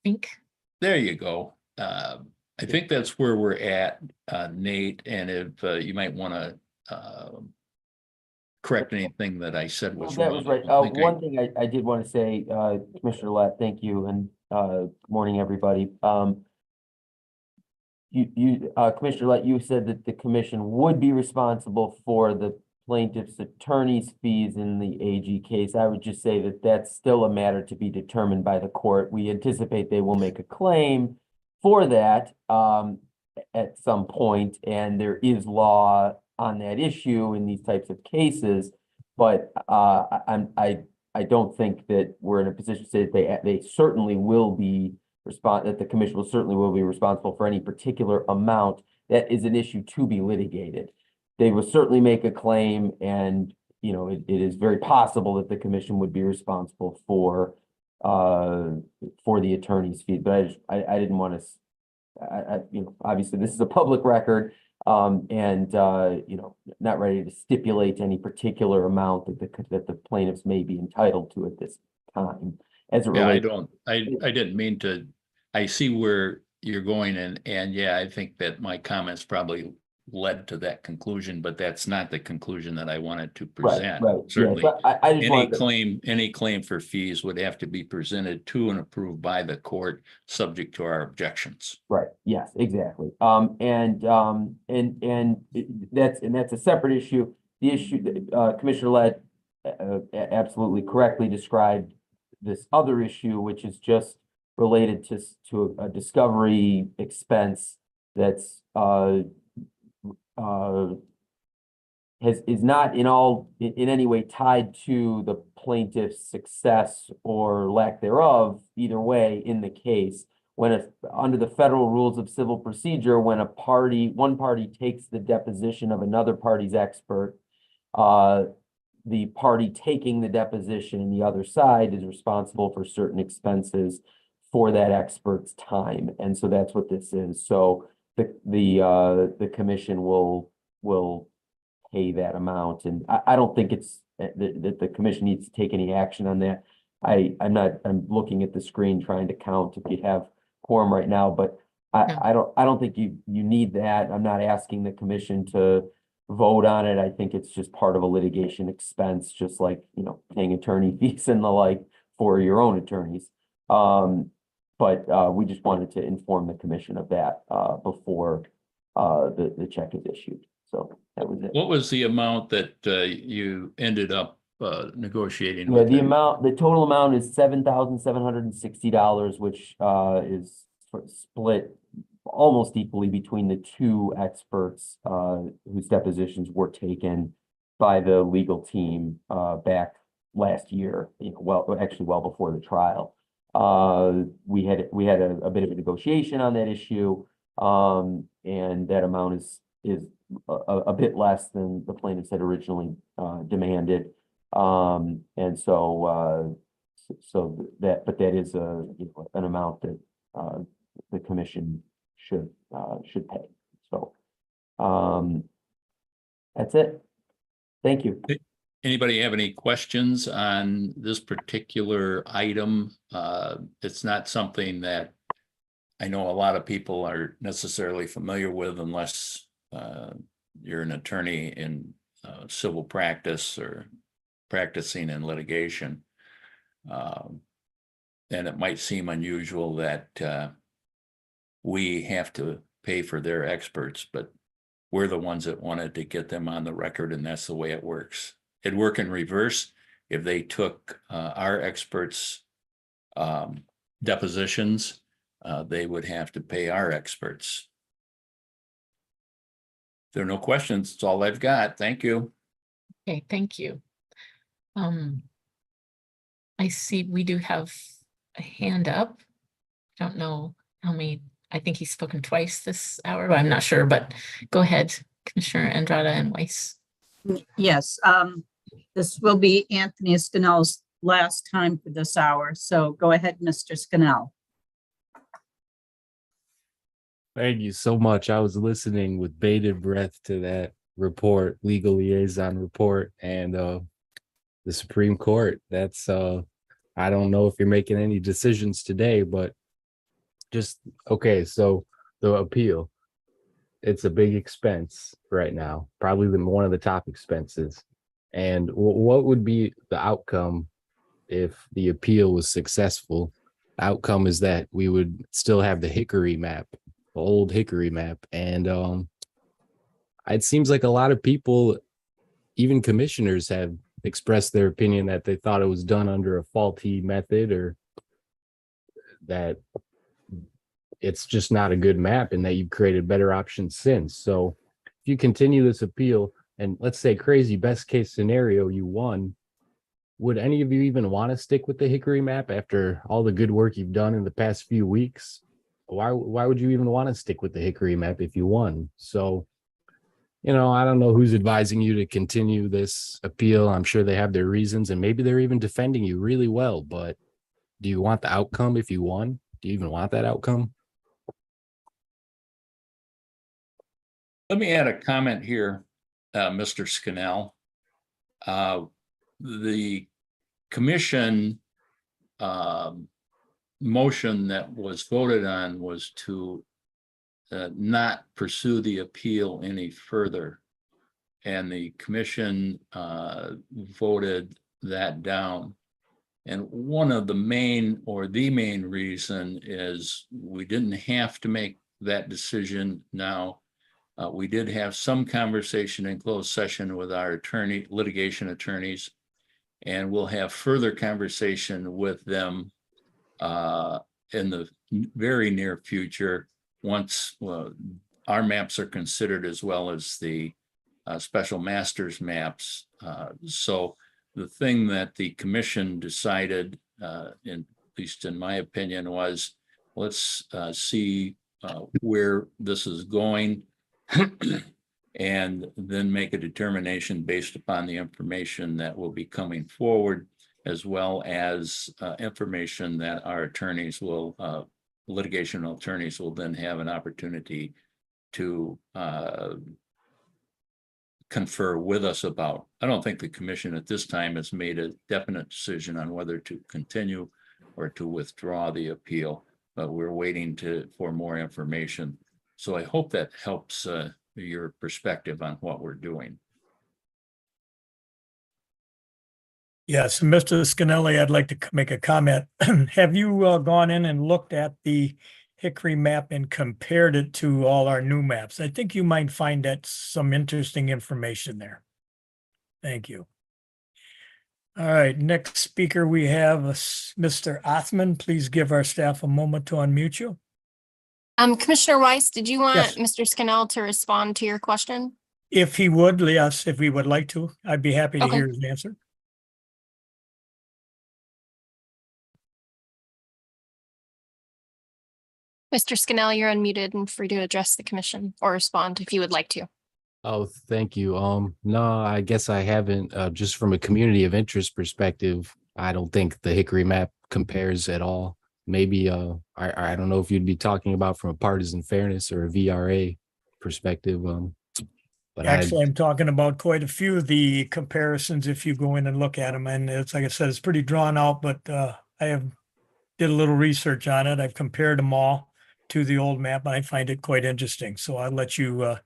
Speaker 1: Fink?
Speaker 16: there you go. I think that's where we're at, Nate, and if you might want to correct anything that I said was
Speaker 19: That
Speaker 16: wrong.
Speaker 19: was right.
Speaker 16: I think
Speaker 19: One thing I did want to say, Commissioner Lett, thank you, and good morning, everybody. Commissioner Lett, you said that the commission would be responsible for the plaintiff's attorney's fees in the AG case. I would just say that that's still a matter to be determined by the court. We anticipate they will make a claim for that at some point, and there is law on that issue in these types of cases. But I don't think that we're in a position to say that they certainly will be that the commission will be responsible for any particular amount. That is an issue to be litigated. They will certainly make a claim, and it is very possible that the commission would be responsible for the attorney's fee. But I didn't want to, obviously this is a public record, and not ready to stipulate any particular amount that the plaintiffs may be entitled to at this time. As it relates,
Speaker 16: I didn't mean to. I see where you're going, and yeah, I think that my comments probably led to that conclusion, but that's not the conclusion that I wanted to present.
Speaker 19: Right.
Speaker 16: Certainly,
Speaker 19: yeah, I just
Speaker 16: any claim for fees would have to be presented to and approved by the court, subject to our objections.
Speaker 19: Right. Yes, exactly. And that's a separate issue. The issue that Commissioner Lett absolutely correctly described this other issue, which is just related to a discovery expense that's is not in any way tied to the plaintiff's success or lack thereof, either way in the case. Under the federal rules of civil procedure, when one party takes the deposition of another party's expert, the party taking the deposition, the other side, is responsible for certain expenses for that expert's time. And so that's what this is. So the commission will pay that amount. And I don't think it's that the commission needs to take any action on that. I'm looking at the screen trying to count if you have quorum right now, but I don't think you need that. I'm not asking the commission to vote on it. I think it's just part of a litigation expense, just like, paying attorney fees and the like for your own attorneys. But we just wanted to inform the commission of that before the check is issued. So that was it.
Speaker 16: What was the amount that you ended up negotiating?
Speaker 19: Yeah, the total amount is $7,760, which is split almost equally between the 2 experts whose depositions were taken by the legal team back last year. Well before the trial. We had a bit of a negotiation on that issue, and that amount is a bit less than the plaintiffs had originally demanded. And so that is an amount that the commission should pay. So that's it. Thank you.
Speaker 16: Anybody have any questions on this particular item? It's not something that I know a lot of people are necessarily familiar with, unless you're an attorney in civil practice or practicing in litigation. And it might seem unusual that we have to pay for their experts, but we're the ones that wanted to get them on the record, and that's the way it works. It'd work in reverse. If they took our experts' depositions, they would have to pay our experts. If there are no questions, that's all I've got. Thank you.
Speaker 1: Okay, thank you. I see we do have a hand up. I don't know how many, I think he's spoken twice this hour, but I'm not sure, but go ahead, Commissioner Andrada and Weiss.
Speaker 6: Yes, this will be Anthony Scannell's last time for this hour. So go ahead, Mr. Scannell.
Speaker 12: Thank you so much. I was listening with bated breath to that report, legal liaison report, and the Supreme Court. That's I don't know if you're making any decisions today, but just okay, so the appeal, it's a big expense right now, probably one of the top expenses. And what would be the outcome if the appeal was successful? The outcome is that we would still have the Hickory map, the old Hickory map. And it seems like a lot of people, even commissioners, have expressed their opinion that they thought it was done under a faulty method, or that it's just not a good map and that you've created better options since. So if you continue this appeal, and let's say crazy best case scenario, you won, would any of you even want to stick with the Hickory map after all the good work you've done in the past few weeks? Why would you even want to stick with the Hickory map if you won? So, you know, I don't know who's advising you to continue this appeal. I'm sure they have their reasons, and maybe they're even defending you really well, but do you want the outcome if you won? Do you even want that outcome?
Speaker 16: Let me add a comment here, Mr. Scannell. The commission motion that was voted on was to not pursue the appeal any further. And the commission voted that down. And one of the main, or the main reason, is we didn't have to make that decision now. We did have some conversation in closed session with our litigation attorneys, and we'll have further conversation with them in the very near future once our maps are considered, as well as the special masters maps. So the thing that the commission decided, at least in my opinion, was let's see where this is going and then make a determination based upon the information that will be coming forward, as well as information that our attorneys will, litigation attorneys will then have an opportunity to confer with us about. I don't think the commission at this time has made a definite decision on whether to continue or to withdraw the appeal, but we're waiting for more information. So I hope that helps your perspective on what we're doing.
Speaker 25: Yes, Mr. Scannelli, I'd like to make a comment. Have you gone in and looked at the Hickory map and compared it to all our new maps? I think you might find that some interesting information there. Thank you. All right, next speaker we have Mr. Othman. Please give our staff a moment to unmute you.
Speaker 2: Commissioner Weiss, did you want
Speaker 25: Yes.
Speaker 2: Mr. Scannell to respond to your question?
Speaker 25: If he would, yes, if we would like to, I'd be happy to
Speaker 2: Okay.
Speaker 25: hear his answer.
Speaker 2: Mr. Scannell, you're unmuted and free to address the commission or respond if you would like to.
Speaker 12: Oh, thank you. No, I guess I haven't. Just from a community of interest perspective, I don't think the Hickory map compares at all. Maybe I don't know if you'd be talking about from a partisan fairness or a VRA perspective. But
Speaker 25: Actually, I'm talking about quite a few of the comparisons if you go in and look at them. And it's like I said, it's pretty drawn out, but I did a little research on it. I've compared them all to the old map, and I find it quite interesting. So I'll let you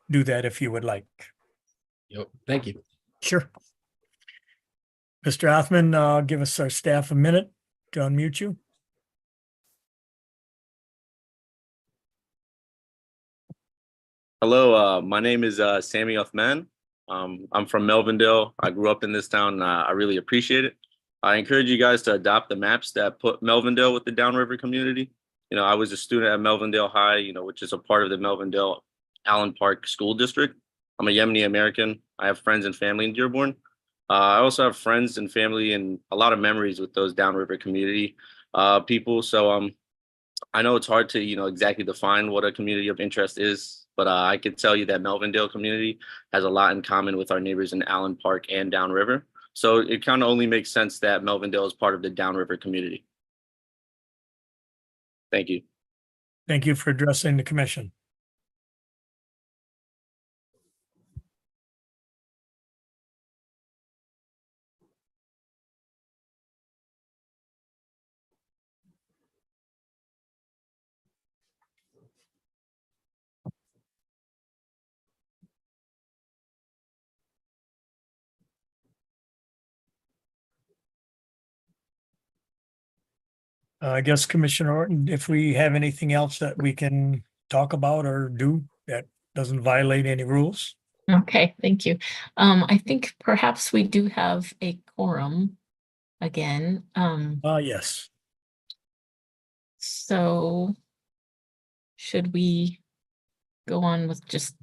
Speaker 25: do that if you would like.
Speaker 12: Yep. Thank you.
Speaker 25: Sure. Mr. Othman, give us our staff a minute to unmute you.
Speaker 18: Hello, my name is Sammy Othman. I'm from Melvindale. I grew up in this town, and I really appreciate it. I encourage you guys to adopt the maps that put Melvindale with the Downriver community. You know, I was a student at Melvindale High, which is a part of the Melvindale Allen Park School District. I'm a Yemeni American. I have friends and family in Dearborn. I also have friends and family and a lot of memories with those Downriver community people. So I know it's hard to, exactly define what a community of interest is, but I can tell you that Melvindale community has a lot in common with our neighbors in Allen Park and Downriver. So it kind of only makes sense that Melvindale is part of the Downriver community. Thank you.
Speaker 25: Thank you for addressing the commission. I guess Commissioner Orton, if we have anything else that we can talk about or do that doesn't violate any rules.
Speaker 1: Okay, thank you. I think perhaps we do have a quorum again.
Speaker 25: Yes.
Speaker 1: So should we go on with just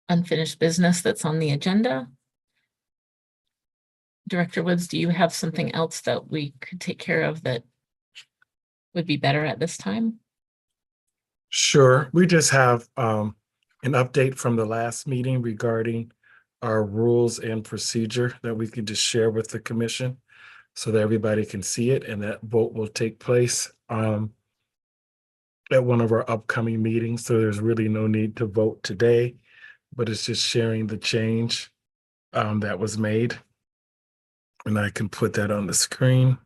Speaker 1: unfinished business that's on the agenda? Director Woods, do you have something else that we could take care of that would be better at this time?
Speaker 15: Sure. We just have an update from the last meeting regarding our rules and procedure that we can just share with the commission so that everybody can see it, and that vote will take place at one of our upcoming meetings. So there's really no need to vote today, but it's just sharing the change that was made. And I can put that on the screen.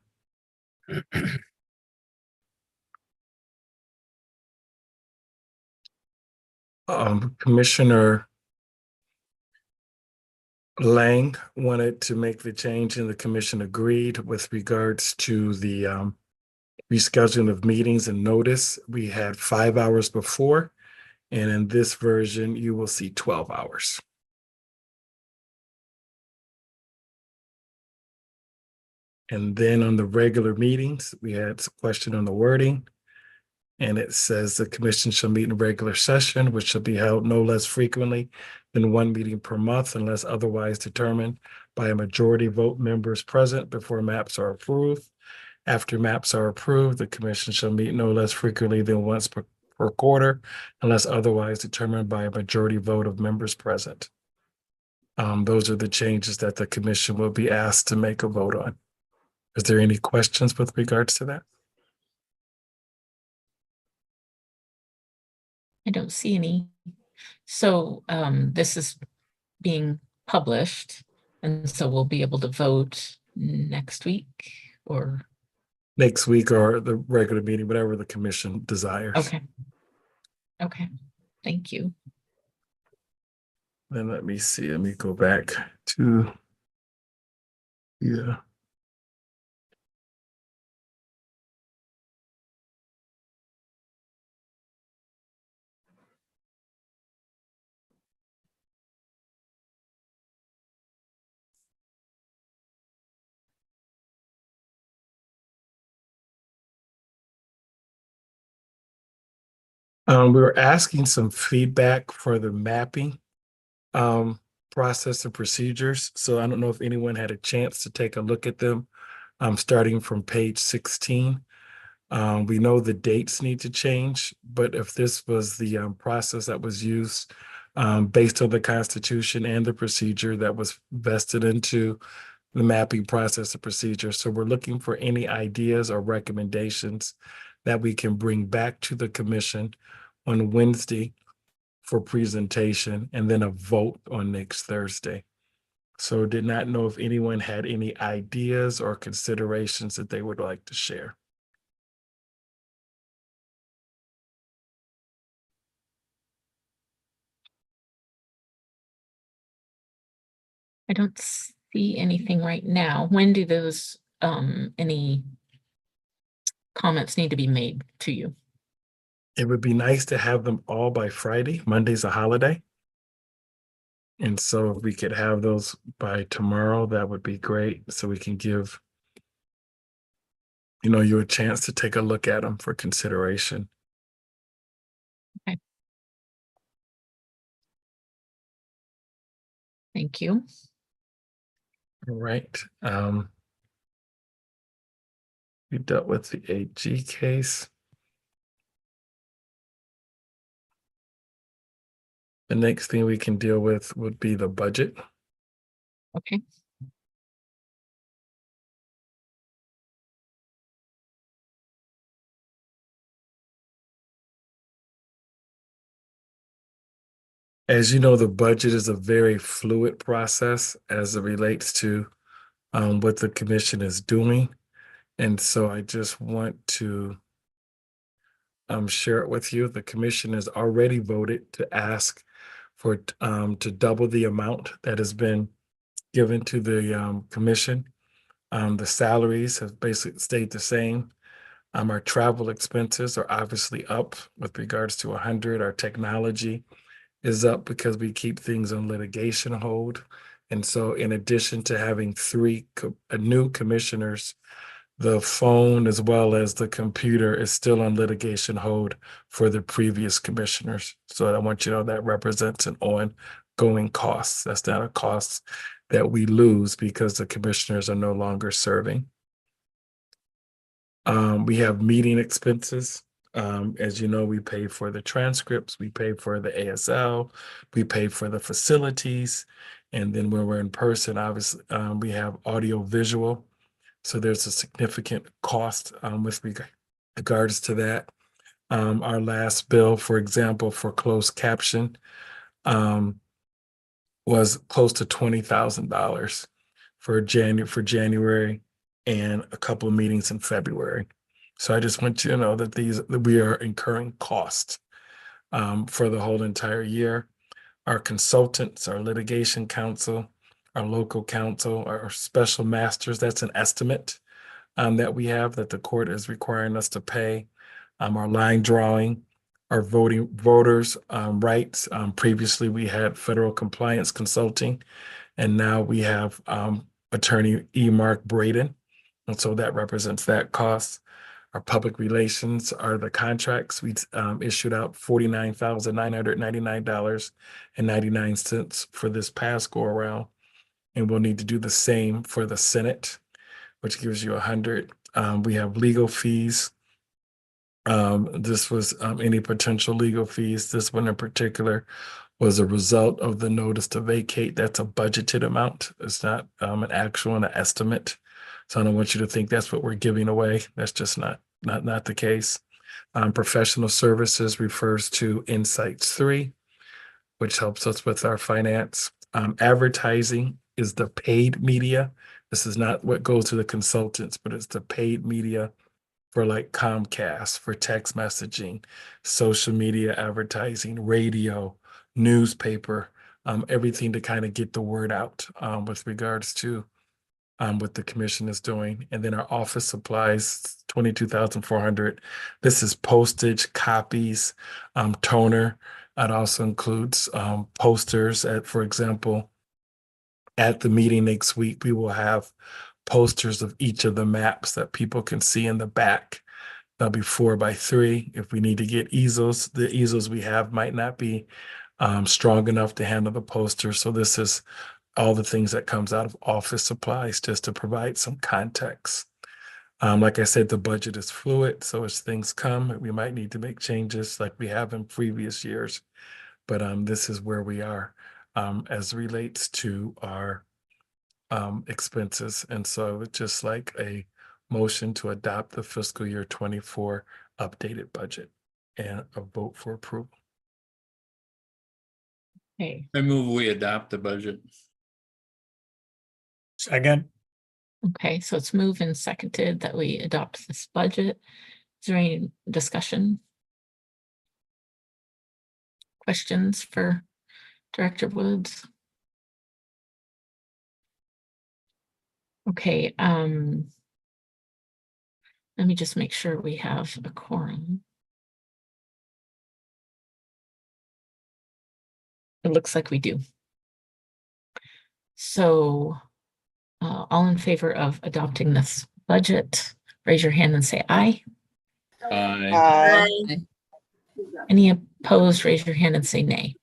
Speaker 15: Commissioner Lang wanted to make the change and the commission agreed with regards to the rescheduling of meetings and notice. We had 5 hours before, and in this version, you will see 12 hours. And then on the regular meetings, we had a question on the wording. And it says the commission shall meet in a regular session, which shall be held no less frequently than one meeting per month unless otherwise determined by a majority vote members present before maps are approved. After maps are approved, the commission shall meet no less frequently than once per quarter unless otherwise determined by a majority vote of members present. Those are the changes that the commission will be asked to make a vote on. Is there any questions with regards to that?
Speaker 1: I don't see any. So this is being published, and so we'll be able to vote next week or?
Speaker 15: Next week or the regular meeting, whatever the commission desires.
Speaker 1: Okay. Okay, thank you.
Speaker 15: Then let me see, let me go back to, yeah. We were asking some feedback for the mapping process and procedures. So I don't know if anyone had a chance to take a look at them. Starting from page 16. We know the dates need to change, but if this was the process that was used based on the Constitution and the procedure that was vested into the mapping process and procedure. So we're looking for any ideas or recommendations that we can bring back to the commission on Wednesday for presentation and then a vote on next Thursday. So did not know if anyone had any ideas or considerations that they would like to share.
Speaker 1: I don't see anything right now. When do those any comments need to be made to you?
Speaker 15: It would be nice to have them all by Friday. Monday's a holiday. And so if we could have those by tomorrow, that would be great. So we can give, you a chance to take a look at them for consideration.
Speaker 1: Okay. Thank you.
Speaker 15: All right. We dealt with the AG case. The next thing we can deal with would be the budget.
Speaker 1: Okay.
Speaker 15: As you know, the budget is a very fluid process as it relates to what the commission is doing. And so I just want to share it with you. The commission has already voted to ask for to double the amount that has been given to the commission. The salaries have basically stayed the same. Our travel expenses are obviously up with regards to 100. Our technology is up because we keep things on litigation hold. And so in addition to having three new commissioners, the phone as well as the computer is still on litigation hold for the previous commissioners. So I want you to know that represents an ongoing cost. That's not a cost that we lose because the commissioners are no longer serving. We have meeting expenses. As you know, we pay for the transcripts, we pay for the ASL, we pay for the facilities. And then when we're in person, obviously, we have audio visual. So there's a significant cost with regards to that. Our last bill, for example, for closed caption was close to $20,000 for January and a couple of meetings in February. So I just want you to know that that we are incurring costs for the whole entire year. Our consultants, our litigation counsel, our local counsel, our special masters, that's an estimate that we have that the court is requiring us to pay. Our line drawing, our voters' rights. Previously, we had federal compliance consulting, and now we have attorney E. Mark Braden. And so that represents that cost. Our public relations are the contracts. We issued out $49,999.99 for this past go around. And we'll need to do the same for the Senate, which gives you 100. We have legal fees. This was any potential legal fees. This one in particular was a result of the notice to vacate. That's a budgeted amount. It's not an actual and an estimate. So I don't want you to think that's what we're giving away. That's just not the case. Professional services refers to Insights 3, which helps us with our finance. Advertising is the paid media. This is not what goes to the consultants, but it's the paid media for like Comcast, for text messaging, social media advertising, radio, newspaper, everything to kind of get the word out with regards to what the commission is doing. And then our office supplies, $22,400. This is postage, copies, toner. It also includes posters. For example, at the meeting next week, we will have posters of each of the maps that people can see in the back. They'll be 4x3. If we need to get easels, the easels we have might not be strong enough to handle the poster. So this is all the things that comes out of office supplies, just to provide some context. Like I said, the budget is fluid. So as things come, we might need to make changes like we have in previous years. But this is where we are as relates to our expenses. And so it's just like a motion to adopt the fiscal year 24 updated budget and a vote for approval.
Speaker 1: Okay.
Speaker 16: I move we adopt the budget.
Speaker 25: Second.
Speaker 1: Okay, so it's moved and seconded that we adopt this budget. Is there any discussion? Questions for Director Woods? Okay, let me just make sure we have a quorum. It looks like we do. So all in favor of adopting this budget, raise your hand and say aye.
Speaker 16: Aye.
Speaker 1: Any opposed, raise your hand and say nay.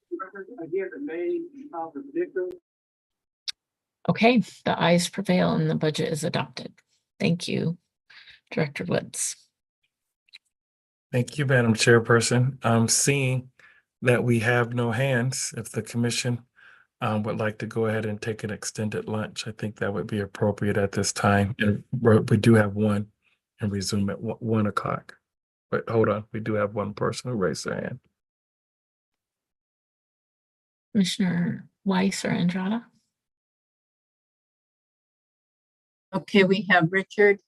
Speaker 1: Okay, the ayes prevail and the budget is adopted. Thank you, Director Woods.
Speaker 15: Thank you, Madam Chairperson. I'm seeing that we have no hands. If the commission would like to go ahead and take an extended lunch, I think that would be appropriate at this time. And we do have one and resume at 1 o'clock. But hold on, we do have one person who raised their hand.
Speaker 1: Commissioner Weiss or Andrada?
Speaker 6: Okay, we have Richard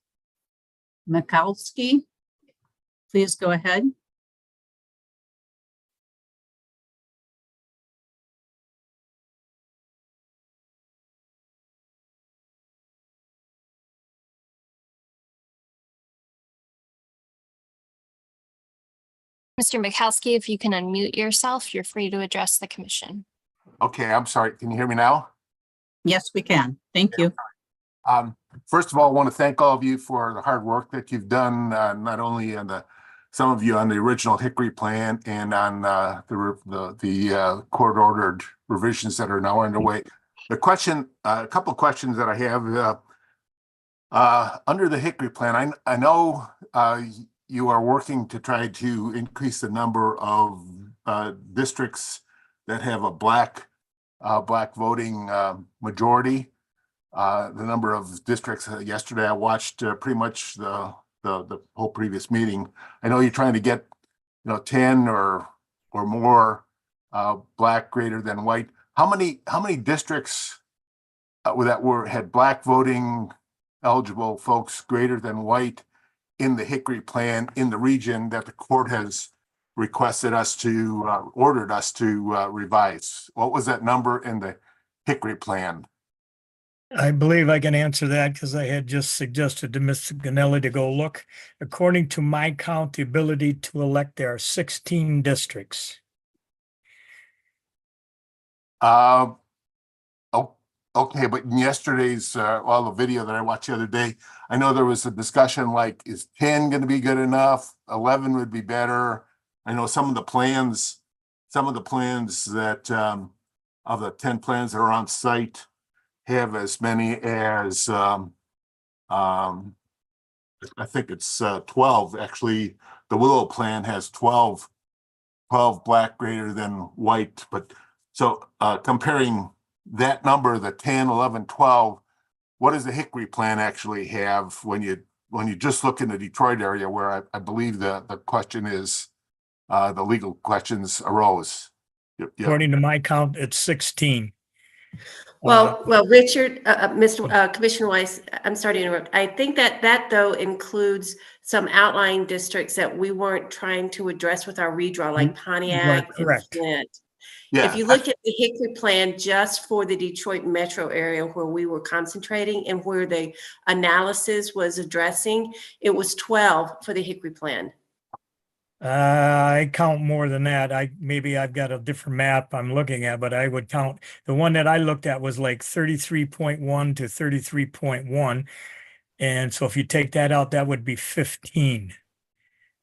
Speaker 6: Mikowski. Please go ahead.
Speaker 2: Mr. Mikowski, if you can unmute yourself, you're free to address the commission.
Speaker 4: Okay, I'm sorry. Can you hear me now?
Speaker 6: Yes, we can. Thank you.
Speaker 4: First of all, I want to thank all of you for the hard work that you've done, not only on some of you on the original Hickory plan and on the court-ordered revisions that are now underway. The question, a couple of questions that I have under the Hickory plan. I know you are working to try to increase the number of districts that have a black voting majority. The number of districts yesterday, I watched pretty much the whole previous meeting. I know you're trying to get 10 or more black greater than white. How many districts that had black voting eligible folks greater than white in the Hickory plan in the region that the court has requested us to ordered us to revise? What was that number in the Hickory plan?
Speaker 25: I believe I can answer that because I had just suggested to Mr. Ganelli to go look. According to my count, the ability to elect, there are 16 districts.
Speaker 4: Okay, but in yesterday's the video that I watched the other day, I know there was a discussion like, is 10 going to be good enough? 11 would be better. I know some of the plans that of the 10 plans that are on site have as many as I think it's 12. Actually, the Willow plan has 12 black greater than white. But so comparing that number, the 10, 11, 12, what does the Hickory plan actually have when you just look in the Detroit area where I believe the question is the legal questions arose?
Speaker 25: According to my count, it's 16.
Speaker 20: Well, Richard, Commissioner Weiss, I'm sorry to interrupt. I think that though includes some outlying districts that we weren't trying to address with our redraw, like Pontiac and Flint.
Speaker 4: Yeah.
Speaker 20: If you look at the Hickory plan just for the Detroit metro area where we were concentrating and where the analysis was addressing, it was 12 for the Hickory plan.
Speaker 25: I count more than that. Maybe I've got a different map I'm looking at, but I would count. The one that I looked at was like 33.1 to 33.1. And so if you take that out, that would be 15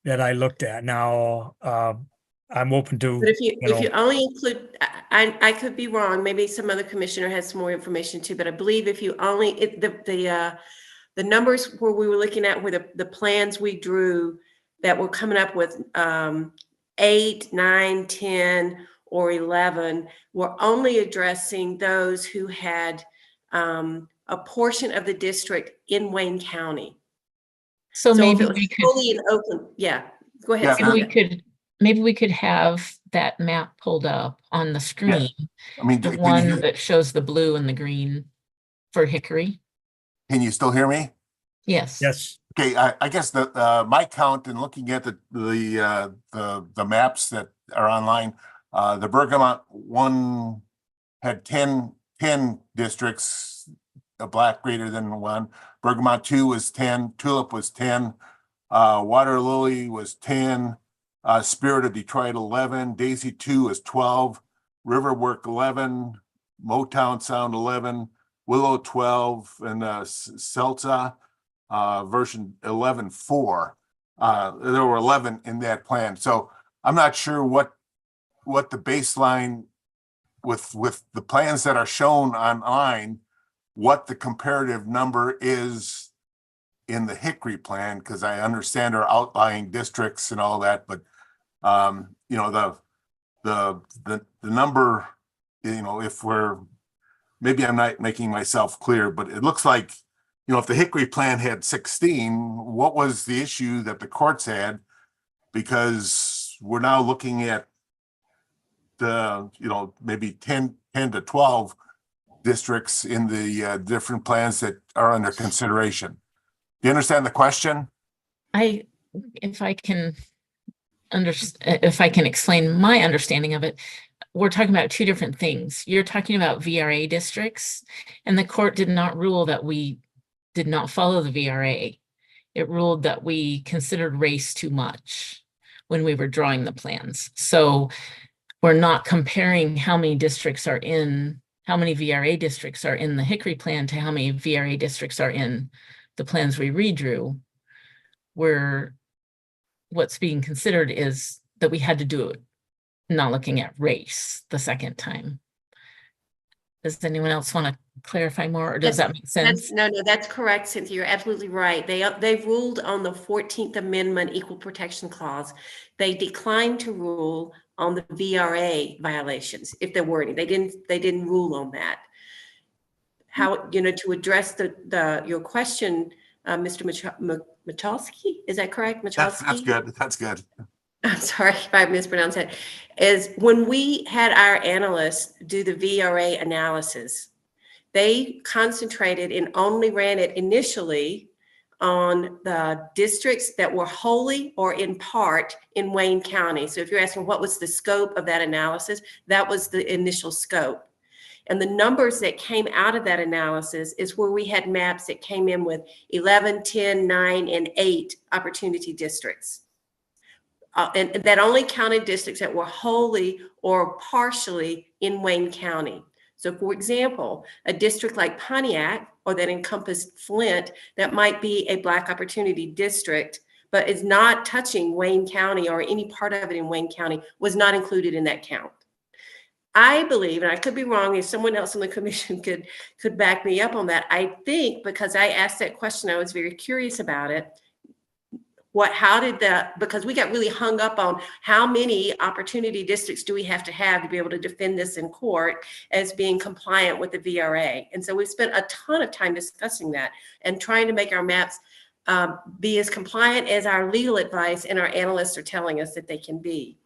Speaker 25: that I looked at. Now, I'm open to.
Speaker 20: But if you only include, I could be wrong. Maybe some other commissioner has some more information too. But I believe if you only the numbers where we were looking at where the plans we drew that were coming up with 8, 9, 10, or 11 were only addressing those who had a portion of the district in Wayne County.
Speaker 1: So maybe
Speaker 20: if it was fully in Oakland, yeah. Go ahead.
Speaker 1: Maybe we could have that map pulled up on the screen.
Speaker 4: Yeah. I mean,
Speaker 1: the one that shows the blue and the green for Hickory.
Speaker 4: Can you still hear me?
Speaker 1: Yes.
Speaker 25: Yes.
Speaker 4: Okay, I guess my count in looking at the maps that are online, the Bergamot one had 10 districts, a black greater than 1. Bergamot 2 was 10. Tulip was 10. Water Lily was 10. Spirit of Detroit 11. Daisy 2 is 12. Riverwork 11. Motown Sound 11. Willow 12, and Celta version 11.4. There were 11 in that plan. So I'm not sure what the baseline with the plans that are shown online, what the comparative number is in the Hickory plan, because I understand our outlying districts and all that, but the number, if maybe I'm not making myself clear, but it looks like, if the Hickory plan had 16, what was the issue that the courts had? Because we're now looking at maybe 10 to 12 districts in the different plans that are under consideration. Do you understand the question?
Speaker 1: If I can explain my understanding of it, we're talking about two different things. You're talking about VRA districts, and the court did not rule that we did not follow the VRA. It ruled that we considered race too much when we were drawing the plans. So we're not comparing how many VRA districts are in the Hickory plan to how many VRA districts are in the plans we redrew. What's being considered is that we had to do it not looking at race the second time. Does anyone else want to clarify more, or does that make sense?
Speaker 20: No, that's correct, Cynthia. You're absolutely right. They've ruled on the 14th Amendment Equal Protection Clause. They declined to rule on the VRA violations, if there were any. They didn't rule on that. How, to address your question, Mr. Michalski, is that correct? Michalski?
Speaker 4: That's good.
Speaker 20: I'm sorry if I mispronounced that, is when we had our analysts do the VRA analysis, they concentrated and only ran it initially on the districts that were wholly or in part in Wayne County. So if you're asking what was the scope of that analysis, that was the initial scope. And the numbers that came out of that analysis is where we had maps that came in with 11, 10, 9, and 8 opportunity districts. And that only counted districts that were wholly or partially in Wayne County. So for example, a district like Pontiac, or that encompassed Flint, that might be a Black opportunity district, but is not touching Wayne County or any part of it in Wayne County, was not included in that count. I believe, and I could be wrong, if someone else on the commission could back me up on that, I think because I asked that question, I was very curious about it. Because we got really hung up on how many opportunity districts do we have to be able to defend this in court as being compliant with the VRA. And so we spent a ton of time discussing that and trying to make our maps be as compliant as our legal advice and our analysts are telling us that they can be.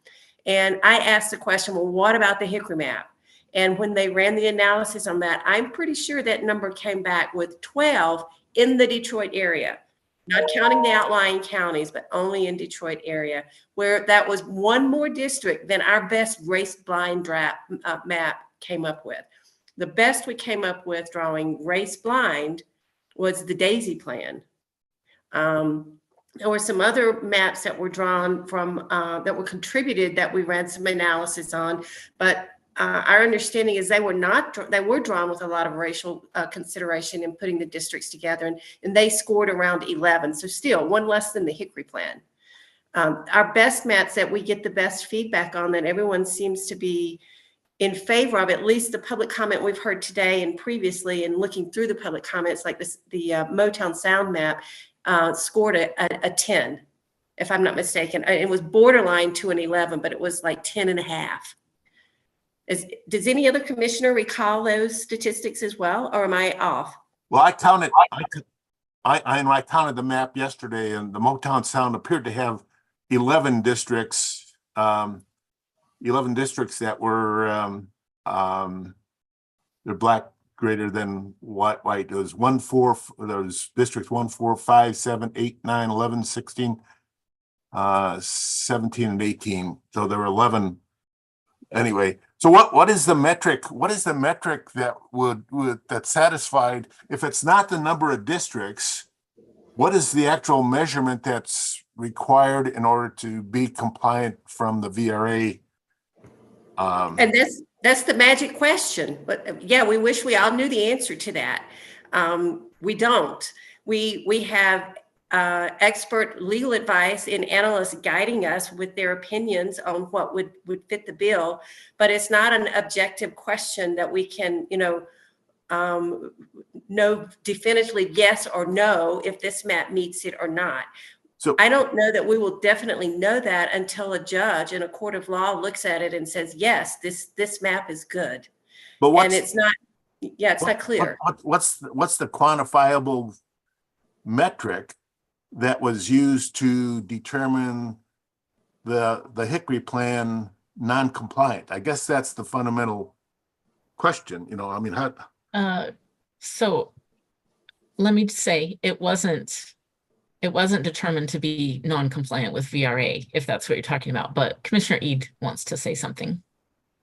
Speaker 20: And I asked the question, well, what about the Hickory map? And when they ran the analysis on that, I'm pretty sure that number came back with 12 in the Detroit area. Not counting the outlying counties, but only in Detroit area, where that was one more district than our best race-blind map came up with. The best we came up with drawing race-blind was the DAISY plan. There were some other maps that were drawn from, that were contributed that we ran some analysis on, but our understanding is they were drawn with a lot of racial consideration in putting the districts together, and they scored around 11. So still one less than the Hickory plan. Our best maps that we get the best feedback on, that everyone seems to be in favor of, at least the public comment we've heard today and previously, and looking through the public comments like this, the Motown Sound map scored a 10, if I'm not mistaken. It was borderline to an 11, but it was like 10 and a half. Does any other commissioner recall those statistics as well, or am I off?
Speaker 4: Well, I counted the map yesterday, and the Motown Sound appeared to have 11 districts. 11 districts that were they're Black greater than white. It was 1, 4. Those districts 1, 4, 5, 7, 8, 9, 11, 16, 17, and 18. So there were 11. Anyway, so what is the metric? What is the metric that that's satisfied? If it's not the number of districts, what is the actual measurement that's required in order to be compliant from the VRA?
Speaker 20: And that's the magic question. But yeah, we wish we all knew the answer to that. We don't. We have expert legal advice and analysts guiding us with their opinions on what would fit the bill, but it's not an objective question that we can, know definitively yes or no if this map meets it or not.
Speaker 4: So
Speaker 20: I don't know that we will definitely know that until a judge in a court of law looks at it and says, yes, this map is good.
Speaker 4: but
Speaker 20: And it's not, yeah, it's not clear.
Speaker 4: What's the quantifiable metric that was used to determine the Hickory plan non-compliant? I guess that's the fundamental question, you know, I mean, how?
Speaker 1: So let me say, it wasn't determined to be non-compliant with VRA, if that's what you're talking about, but Commissioner Eid wants to say something.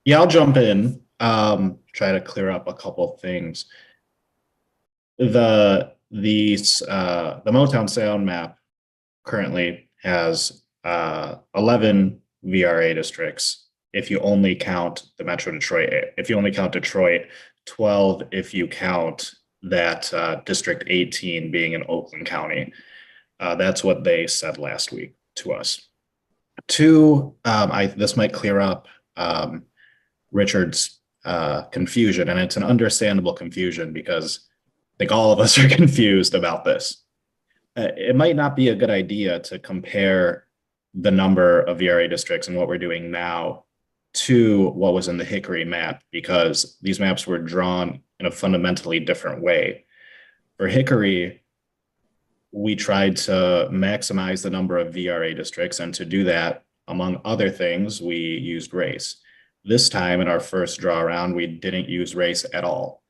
Speaker 5: Yeah, I'll jump in, try to clear up a couple of things. The Motown Sound map currently has 11 VRA districts if you only count the Metro Detroit. If you only count Detroit, 12 if you count that District 18 being in Oakland County. That's what they said last week to us. Two, this might clear up Richard's confusion, and it's an understandable confusion because I think all of us are confused about this. It might not be a good idea to compare the number of VRA districts and what we're doing now to what was in the Hickory map, because these maps were drawn in a fundamentally different way. For Hickory, we tried to maximize the number of VRA districts, and to do that, among other things, we used race. This time in our first draw around, we didn't use race at all.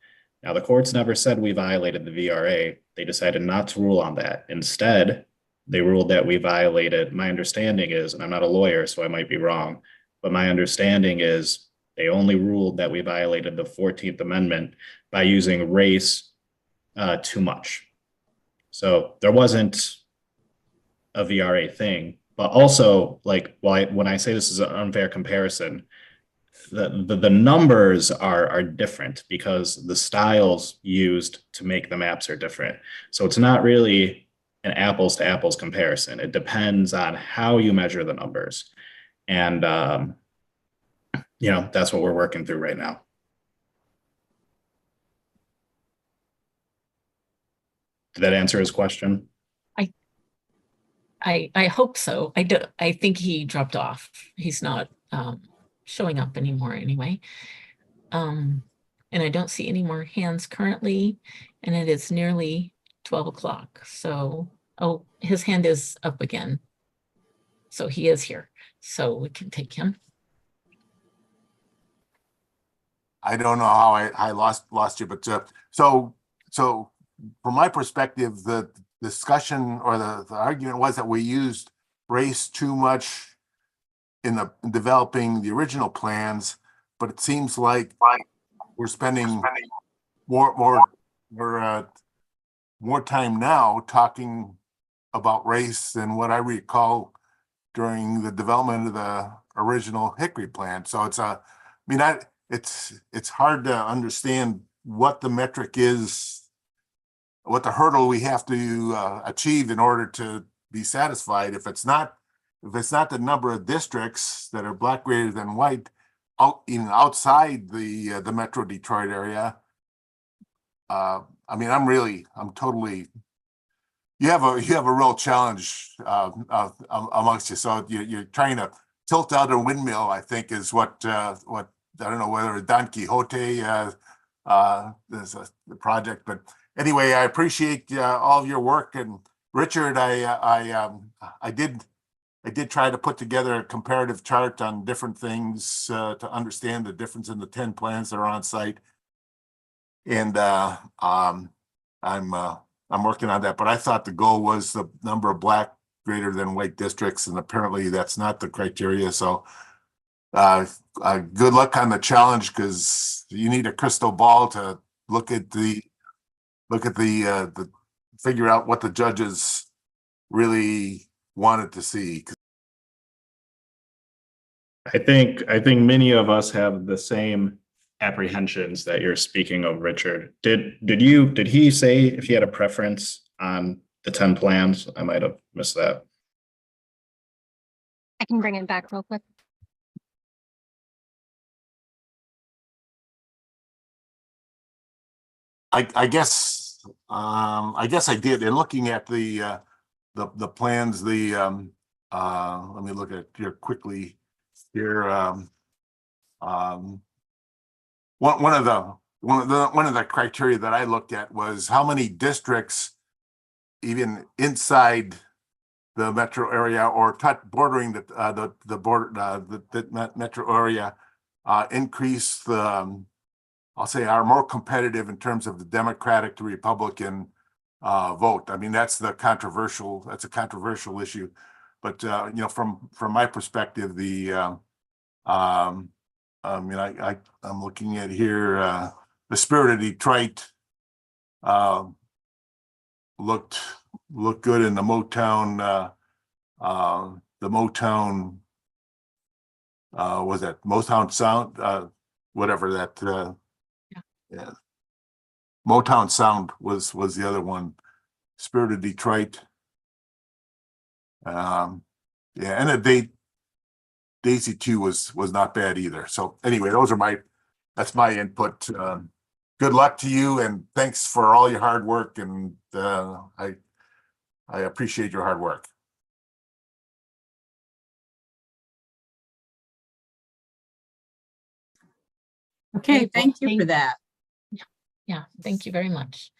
Speaker 5: Now, the courts never said we violated the VRA. They decided not to rule on that. Instead, they ruled that we violated, my understanding is, and I'm not a lawyer, so I might be wrong, but my understanding is they only ruled that we violated the 14th Amendment by using race too much. So there wasn't a VRA thing, but also, like, when I say this is an unfair comparison, the numbers are different because the styles used to make the maps are different. So it's not really an apples to apples comparison. It depends on how you measure the numbers. And, you know, that's what we're working through right now. Did that answer his question?
Speaker 1: I hope so. I think he dropped off. He's not showing up anymore anyway. And I don't see any more hands currently, and it is nearly 12 o'clock. So, oh, his hand is up again. So he is here. So we can take him.
Speaker 4: I don't know how I lost you, but so from my perspective, the discussion or the argument was that we used race too much in developing the original plans, but it seems like we're spending more time now talking about race than what I recall during the development of the original Hickory plan. So it's hard to understand what the metric is, what the hurdle we have to achieve in order to be satisfied. If it's not the number of districts that are black greater than white outside the Metro Detroit area, I mean, I'm totally. You have a real challenge amongst you. So you're trying to tilt out a windmill, I think, is what I don't know whether Don Quixote is the project, but anyway, I appreciate all of your work. And Richard, I did try to put together a comparative chart on different things to understand the difference in the 10 plans that are on site. And I'm working on that, but I thought the goal was the number of black greater than white districts, and apparently that's not the criteria. So good luck on the challenge, because you need a crystal ball to look at the figure out what the judges really wanted to see.
Speaker 5: I think many of us have the same apprehensions that you're speaking of, Richard. Did he say if he had a preference on the 10 plans? I might have missed that.
Speaker 2: I can bring it back real quick.
Speaker 4: I guess I did. And looking at the the plans, let me look at here quickly here. One of the criteria that I looked at was how many districts, even inside the metro area or bordering the border, the metro area, increase the, I'll say, are more competitive in terms of the Democratic to Republican vote. I mean, that's a controversial issue. But you know, from my perspective, I mean, I'm looking at here, the Spirit of Detroit looked good in the Motown, was that Motown Sound, whatever that, yeah. Motown Sound was the other one. Spirit of Detroit. Yeah, and Daisy 2 was not bad either. So anyway, that's my input. Good luck to you, and thanks for all your hard work, and I appreciate your hard work.
Speaker 6: Okay, thank you for that.
Speaker 1: Yeah, thank you very much.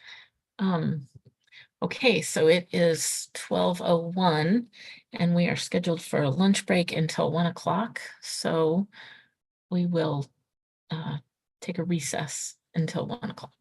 Speaker 1: Okay, so it is 12:01 and we are scheduled for a lunch break until 1 o'clock. So we will take a recess until 1 o'clock.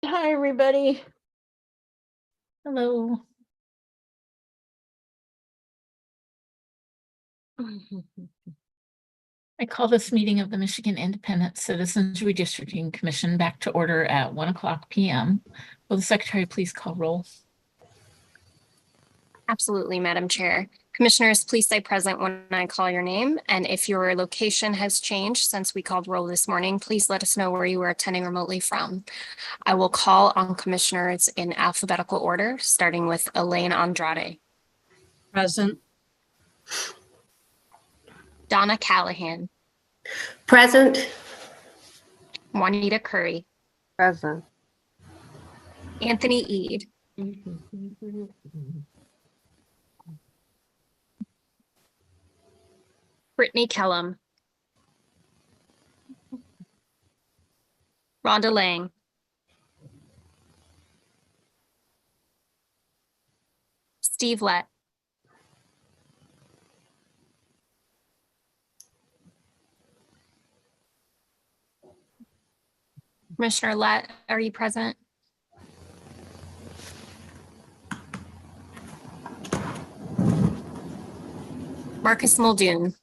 Speaker 1: Hi, everybody. Hello. I call this meeting of the Michigan Independent Citizens Redistricting Commission back to order at 1:00 p.m. Will the secretary please call roll?
Speaker 2: Absolutely, Madam Chair. Commissioners, please stay present when I call your name. And if your location has changed since we called roll this morning, please let us know where you are attending remotely from. I will call on commissioners in alphabetical order, starting with Elaine Andrade.
Speaker 6: Present.
Speaker 2: Donna Callahan.
Speaker 20: Present.
Speaker 2: Juanita Curry.
Speaker 27: Present.
Speaker 2: Anthony Eid. Brittany Kellum. Rhonda Lang. Steve Lett. Commissioner Lett, are you present? Marcus Muldoon.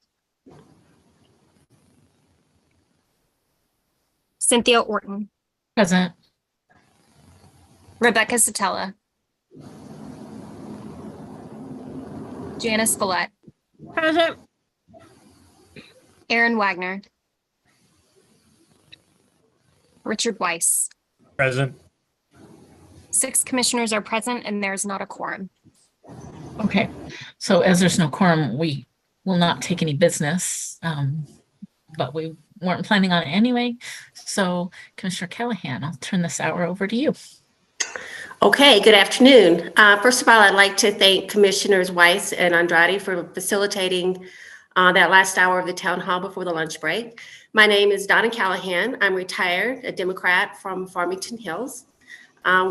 Speaker 2: Cynthia Orton.
Speaker 1: Present.
Speaker 2: Rebecca Satella. Janice Follett.
Speaker 1: Present.
Speaker 2: Aaron Wagner. Richard Weiss.
Speaker 25: Present.
Speaker 2: 6 commissioners are present and there is not a quorum.
Speaker 1: Okay, so as there's no quorum, we will not take any business, but we weren't planning on it anyway. So Commissioner Callahan, I'll turn this hour over to you.
Speaker 20: Okay, good afternoon. First of all, I'd like to thank Commissioners Weiss and Andrade for facilitating that last hour of the town hall before the lunch break. My name is Donna Callahan. I'm retired, a Democrat from Farmington Hills. I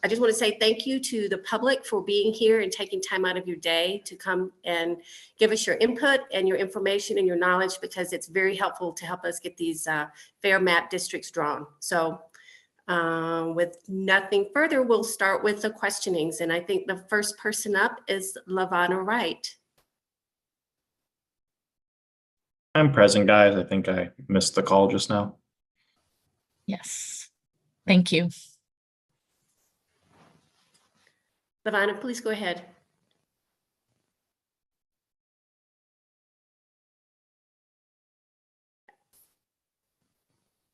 Speaker 20: just want to say thank you to the public for being here and taking time out of your day to come and give us your input and your information and your knowledge, because it's very helpful to help us get these fair map districts drawn. So with nothing further, we'll start with the questionings. And I think the first person up is LaVonna Wright.
Speaker 5: I'm present, guys. I think I missed the call just now.
Speaker 1: Yes, thank you.
Speaker 20: LaVonna, please go ahead.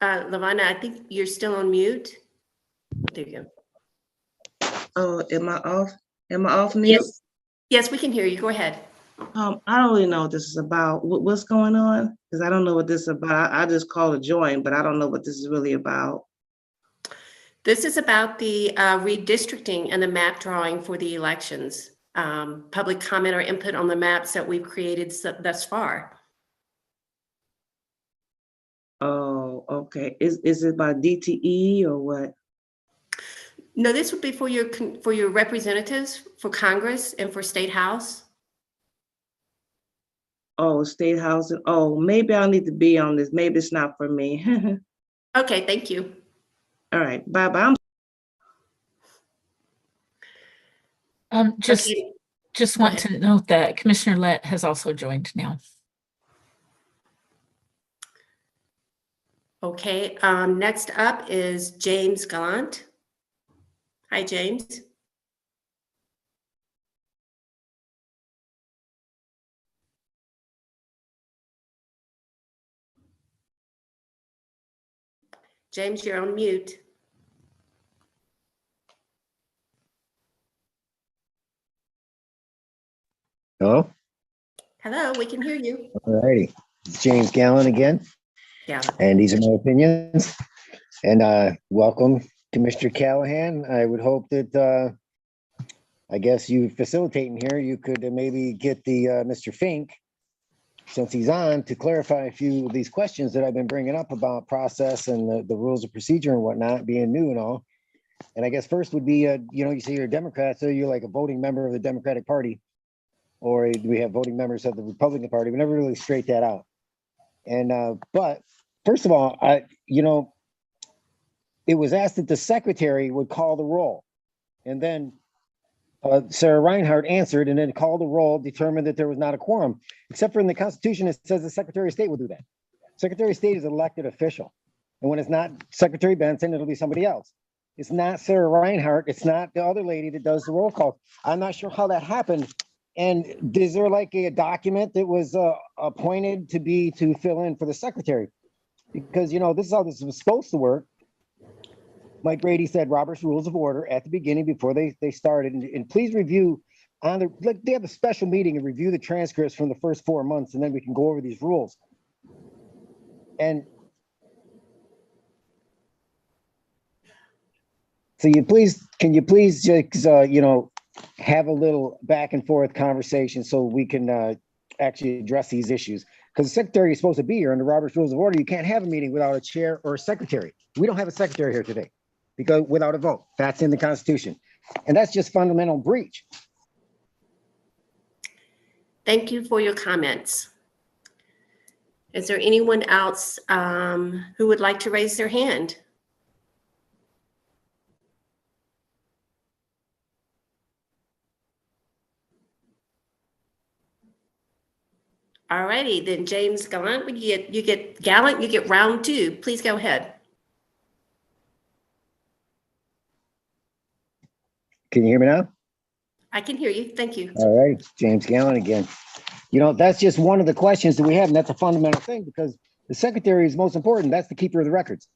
Speaker 20: LaVonna, I think you're still on mute. There you go.
Speaker 14: Oh, am I off? Am I off mute?
Speaker 20: Yes. Yes, we can hear you. Go ahead.
Speaker 14: I don't really know what this is about. What's going on? Because I don't know what this is about. I just called to join, but I don't know what this is really about.
Speaker 20: This is about the redistricting and the map drawing for the elections. Public comment or input on the maps that we've created thus far.
Speaker 14: Oh, okay. Is it by DTE or what?
Speaker 20: No, this would be for your representatives for Congress and for State House.
Speaker 14: Oh, State House. Oh, maybe I'll need to be on this. Maybe it's not for me.
Speaker 20: Okay, thank you.
Speaker 14: All right, bye-bye.
Speaker 1: Just want to note that Commissioner Lett has also joined now.
Speaker 20: Okay, next up is James Gallant. Hi, James. James, you're on mute.
Speaker 13: Hello?
Speaker 20: Hello, we can hear you.
Speaker 13: All righty. It's James Gallen again,
Speaker 20: Yeah.
Speaker 13: and these are my opinions. And welcome, Commissioner Callahan. I would hope that I guess you facilitating here, you could maybe get the Mr. Fink, since he's on, to clarify a few of these questions that I've been bringing up about process and the rules of procedure and whatnot, being new and all. And I guess first would be, you say you're a Democrat, so you're like a voting member of the Democratic Party, or do we have voting members of the Republican Party? We never really straight that out. And but first of all, it was asked that the secretary would call the roll, and then Sarah Reinhardt answered and then called the roll, determined that there was not a quorum, except for in the Constitution, it says the Secretary of State will do that. Secretary of State is an elected official. And when it's not Secretary Benson, it'll be somebody else. It's not Sarah Reinhardt. It's not the other lady that does the roll call. I'm not sure how that happened. And is there like a document that was appointed to fill in for the secretary? Because, this is how this was supposed to work. Mike Brady said Robert's Rules of Order at the beginning before they started. And please review they have a special meeting and review the transcripts from the first 4 months, and then we can go over these rules. And so can you please just, have a little back and forth conversation so we can actually address these issues? Because the secretary is supposed to be here under Robert's Rules of Order. You can't have a meeting without a chair or a secretary. We don't have a secretary here today because without a vote. That's in the Constitution. And that's just fundamental breach.
Speaker 20: Thank you for your comments. Is there anyone else who would like to raise their hand? All righty, then James Gallant, you get Gallant, you get round two. Please go ahead.
Speaker 13: Can you hear me now?
Speaker 20: I can hear you. Thank you.
Speaker 13: All right, James Gallen again. That's just one of the questions that we have, and that's a fundamental thing because the secretary is most important. That's the keeper of the records.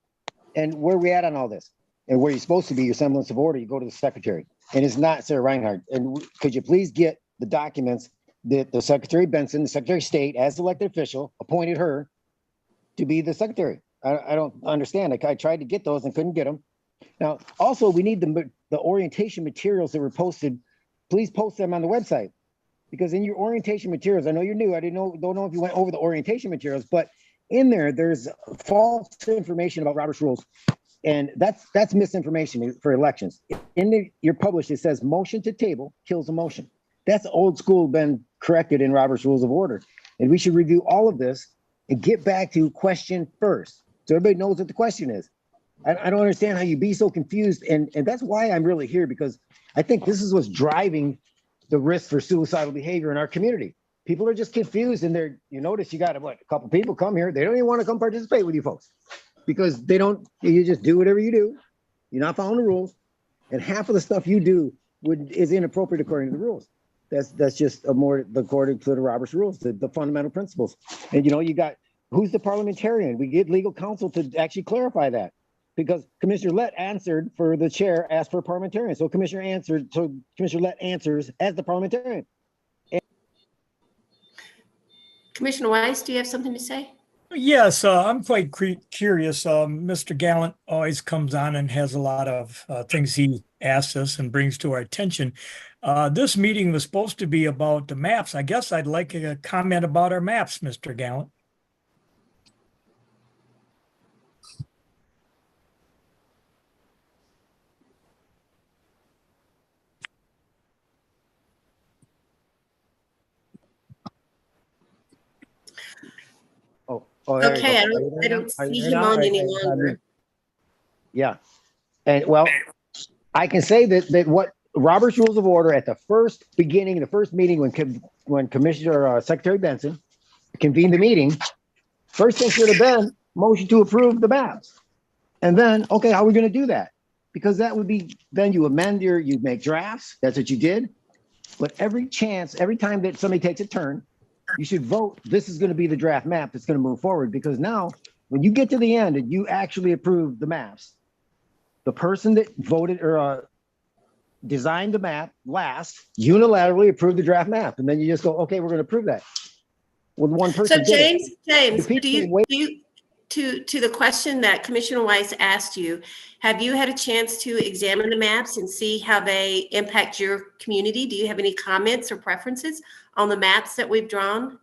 Speaker 13: And where are we at on all this? And where you're supposed to be, your semblance of order, you go to the secretary. And it's not Sarah Reinhardt. And could you please get the documents that the Secretary Benson, the Secretary of State, as elected official, appointed her to be the secretary? I don't understand. I tried to get those and couldn't get them. Now, also, we need the orientation materials that were posted. Please post them on the website, because in your orientation materials, I know you're new. Don't know if you went over the orientation materials, but in there's false information about Robert's rules, and that's misinformation for elections. Your published, it says motion to table kills a motion. That's old school, been corrected in Robert's Rules of Order, and we should review all of this and get back to question first, so everybody knows what the question is. I don't understand how you be so confused, and that's why I'm really here, because I think this is what's driving the risk for suicidal behavior in our community. People are just confused, and you notice you got a couple people come here, they don't even want to come participate with you folks because you just do whatever you do. You're not following the rules, and half of the stuff you do is inappropriate according to the rules. That's just according to the Robert's rules, the fundamental principles. And you got, who's the parliamentarian? We get legal counsel to actually clarify that, because Commissioner Lett answered for the chair, asked for a parliamentarian. So Commissioner Lett answers as the parliamentarian.
Speaker 20: Commissioner Weiss, do you have something to say?
Speaker 25: Yes, I'm quite curious. Mr. Gallant always comes on and has a lot of things he asks us and brings to our attention. This meeting was supposed to be about the maps. I guess I'd like a comment about our maps, Mr. Gallant.
Speaker 20: Okay, I don't see him on any longer.
Speaker 13: Yeah, and well, I can say that what Robert's Rules of Order at the first meeting when Commissioner Secretary Benson convened the meeting, first thing should have been motion to approve the maps, and then okay, how are we going to do that? Because that would be, then you make drafts. That's what you did. But every time that somebody takes a turn, you should vote. This is going to be the draft map that's going to move forward, because now when you get to the end and you actually approve the maps, the person that voted or designed the map last unilaterally approved the draft map. And then you just go, okay, we're going to approve that. With one person.
Speaker 20: So James,
Speaker 13: The
Speaker 20: do you, to the question that Commissioner Weiss asked you, have you had a chance to examine the maps and see how they impact your community? Do you have any comments or preferences on the maps that we've drawn?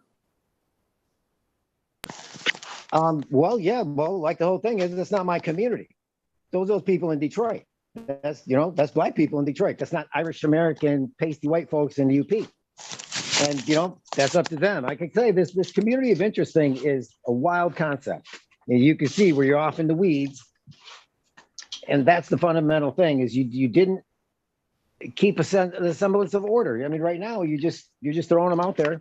Speaker 13: Well, yeah, well, like the whole thing is, it's not my community. Those people in Detroit. That's, you know, that's Black people in Detroit. That's not Irish American pasty white folks in the UP. And, you know, that's up to them. I can tell you this community of interest thing is a wild concept. And you can see where you're off in the weeds. And that's the fundamental thing is you didn't keep the semblance of order. I mean, right now you're just throwing them out there.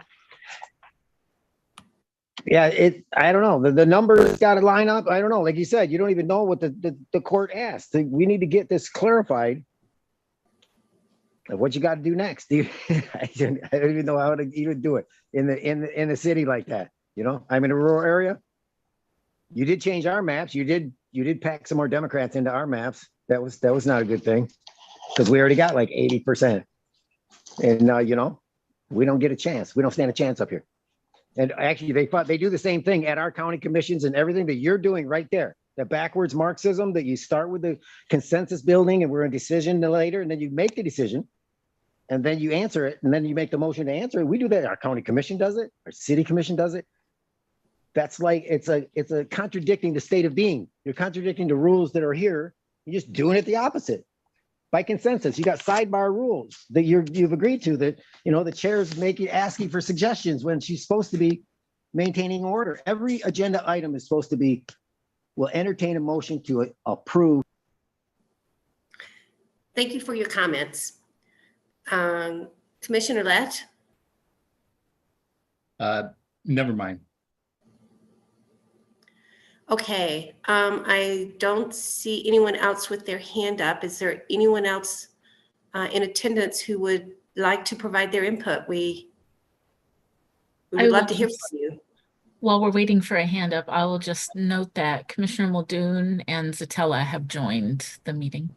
Speaker 13: Yeah, I don't know. The numbers got to line up. I don't know. Like you said, you don't even know what the court asked. We need to get this clarified. What you got to do next? I don't even know how to even do it in the city like that. You know, I'm in a rural area. You did change our maps. You did pack some more Democrats into our maps. That was not a good thing because we already got like 80%. And you know, we don't get a chance. We don't stand a chance up here. And actually, they do the same thing at our county commissions and everything that you're doing right there. The backwards Marxism that you start with the consensus building and we're in decision later, and then you make the decision, and then you answer it, and then you make the motion to answer it. We do that. Our county commission does it. Our city commission does it. That's like it's a contradicting the state of being. You're contradicting the rules that are here. You're just doing it the opposite. By consensus, you got sidebar rules that you've agreed to that, you know, the chair's asking for suggestions when she's supposed to be maintaining order. Every agenda item is supposed to be, will entertain a motion to approve.
Speaker 20: Thank you for your comments. Commissioner Lett?
Speaker 16: Never mind.
Speaker 20: Okay, I don't see anyone else with their hand up. Is there anyone else in attendance who would like to provide their input? We would love to hear from you.
Speaker 1: While we're waiting for a hand up, I will just note that Commissioner Muldoon and Zatella have joined the meeting.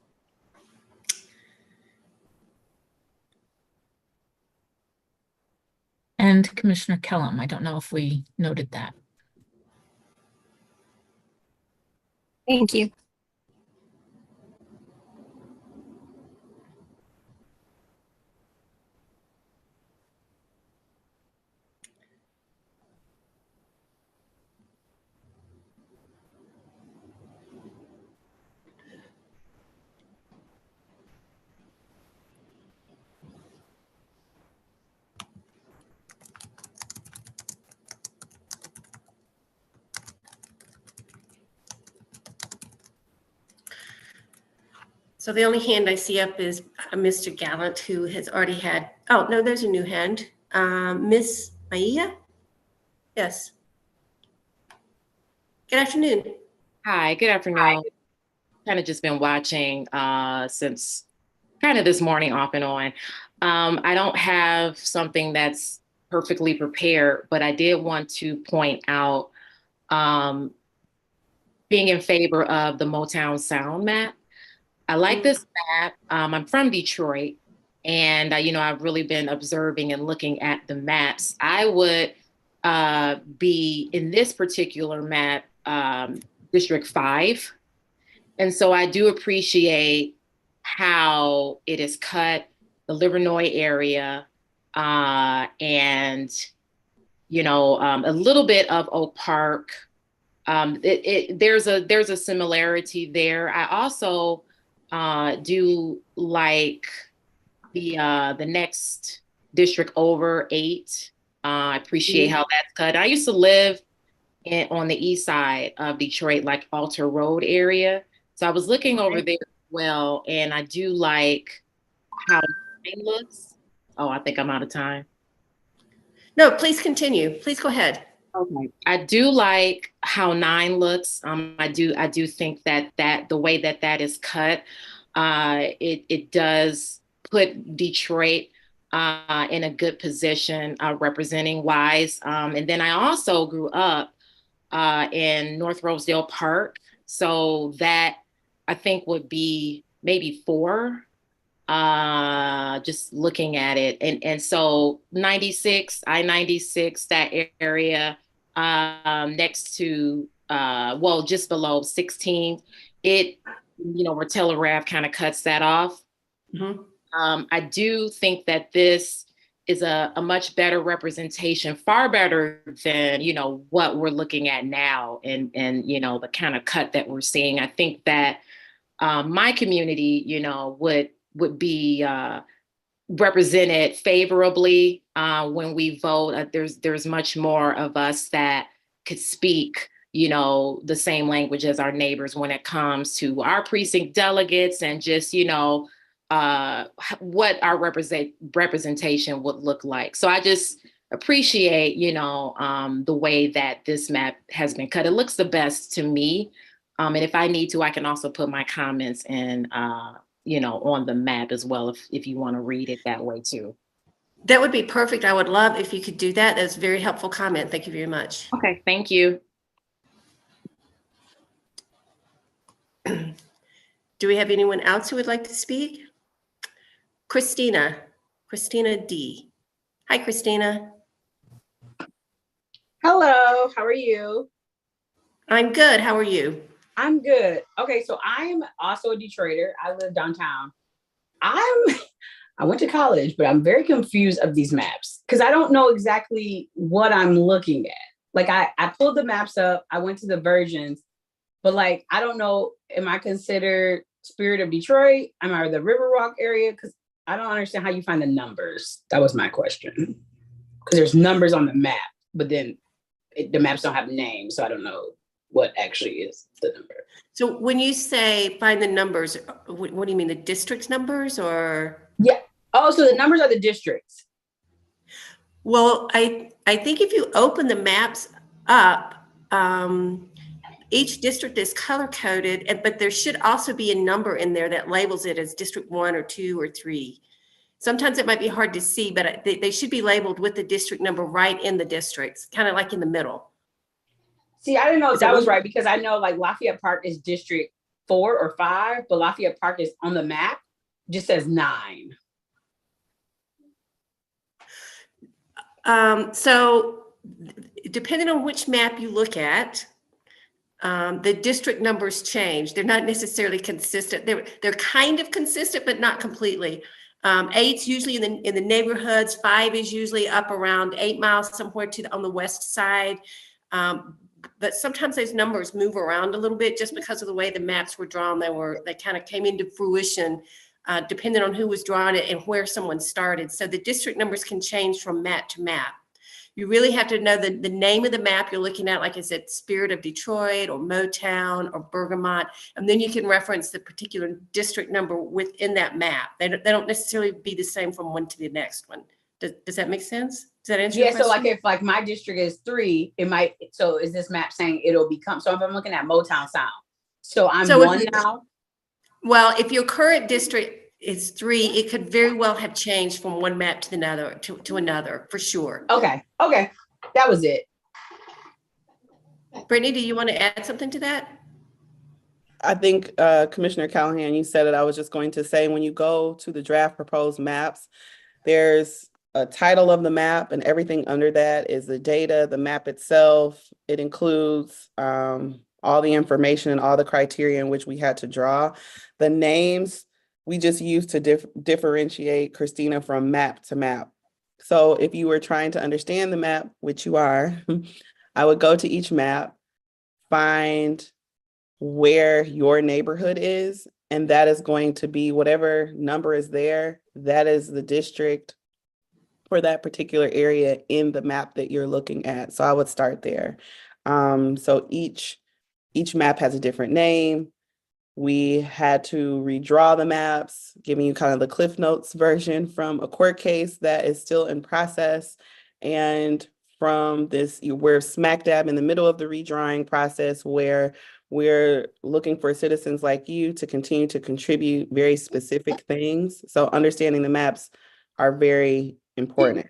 Speaker 1: And Commissioner Kellum, I don't know if we noted that.
Speaker 2: Thank you.
Speaker 20: So the only hand I see up is Mr. Gallant, who has already had, oh, no, there's a new hand. Miss Maia? Yes. Good afternoon.
Speaker 3: Hi, good afternoon. Kind of just been watching since kind of this morning off and on. I don't have something that's perfectly prepared, but I did want to point out being in favor of the Motown Sound map. I like this map. I'm from Detroit, and you know, I've really been observing and looking at the maps. I would be in this particular map, District 5. And so I do appreciate how it is cut, the Livernois area, and, you know, a little bit of Oak Park. There's a similarity there. I also do like the next district over 8. I appreciate how that's cut. I used to live on the east side of Detroit, like Alter Road area. So I was looking over there as well, and I do like how it looks. Oh, I think I'm out of time.
Speaker 20: No, please continue. Please go ahead.
Speaker 3: Okay. I do like how 9 looks. I do think that the way that is cut, it does put Detroit in a good position representing wise. And then I also grew up in North Rosedale Park. So that I think would be maybe 4, just looking at it. And so 96, I-96, that area, next to, well, just below 16, it, where Telegraph kind of cuts that off. I do think that this is a much better representation, far better than, what we're looking at now and the kind of cut that we're seeing. I think that my community, would be represented favorably when we vote. There's much more of us that could speak, the same language as our neighbors when it comes to our precinct delegates and just, what our representation would look like. So I just appreciate, the way that this map has been cut. It looks the best to me. And if I need to, I can also put my comments in, on the map as well, if you want to read it that way too.
Speaker 20: That would be perfect. I would love if you could do that. That's a very helpful comment. Thank you very much.
Speaker 3: Okay, thank you.
Speaker 20: Do we have anyone else who would like to speak? Christina D. Hi, Christina.
Speaker 7: Hello, how are you?
Speaker 20: I'm good. How are you?
Speaker 7: I'm good. Okay, so I'm also a Detroiter. I live downtown. I went to college, but I'm very confused of these maps because I don't know exactly what I'm looking at. Like I pulled the maps up, I went to the versions, but like, I don't know, am I considered Spirit of Detroit? Am I the Riverwalk area? Because I don't understand how you find the numbers. That was my question. Because there's numbers on the map, but then the maps don't have names, so I don't know what actually is the number.
Speaker 20: So when you say find the numbers, what do you mean, the district numbers or?
Speaker 7: Yeah. Oh, so the numbers are the districts.
Speaker 20: Well, I think if you open the maps up, each district is color coded, but there should also be a number in there that labels it as District 1 or 2 or 3. Sometimes it might be hard to see, but they should be labeled with the district number right in the districts, kind of like in the middle.
Speaker 7: See, I didn't know if that was right because I know like Lafayette Park is District 4 or 5, but Lafayette Park is on the map, just says 9.
Speaker 20: So depending on which map you look at, the district numbers change. They're not necessarily consistent. They're kind of consistent, but not completely. 8's usually in the neighborhoods. 5 is usually up around 8 miles somewhere on the west side. But sometimes those numbers move around a little bit just because of the way the maps were drawn. They kind of came into fruition depending on who was drawing it and where someone started. So the district numbers can change from map to map. You really have to know the name of the map you're looking at, like I said, Spirit of Detroit or Motown or Bergamot, and then you can reference the particular district number within that map. They don't necessarily be the same from one to the next one. Does that make sense? Does that answer your question?
Speaker 7: So like if like my district is 3, it might, so is this map saying it'll become, so if I'm looking at Motown Sound, so I'm 1 now?
Speaker 20: Well, if your current district is 3, it could very well have changed from one map to another, to another, for sure.
Speaker 7: Okay, that was it.
Speaker 20: Brittany, do you want to add something to that?
Speaker 17: I think Commissioner Callahan, you said it. I was just going to say, when you go to the draft proposed maps, there's a title of the map and everything under that is the data, the map itself. It includes all the information and all the criteria in which we had to draw. The names we just used to differentiate Christina from map to map. So if you were trying to understand the map, which you are, I would go to each map, find where your neighborhood is, and that is going to be whatever number is there, that is the district for that particular area in the map that you're looking at. So I would start there. So each map has a different name. We had to redraw the maps, giving you kind of the Cliff Notes version from a court case that is still in process. And from this, we're smack dab in the middle of the redrawing process where we're looking for citizens like you to continue to contribute very specific things. So understanding the maps are very important.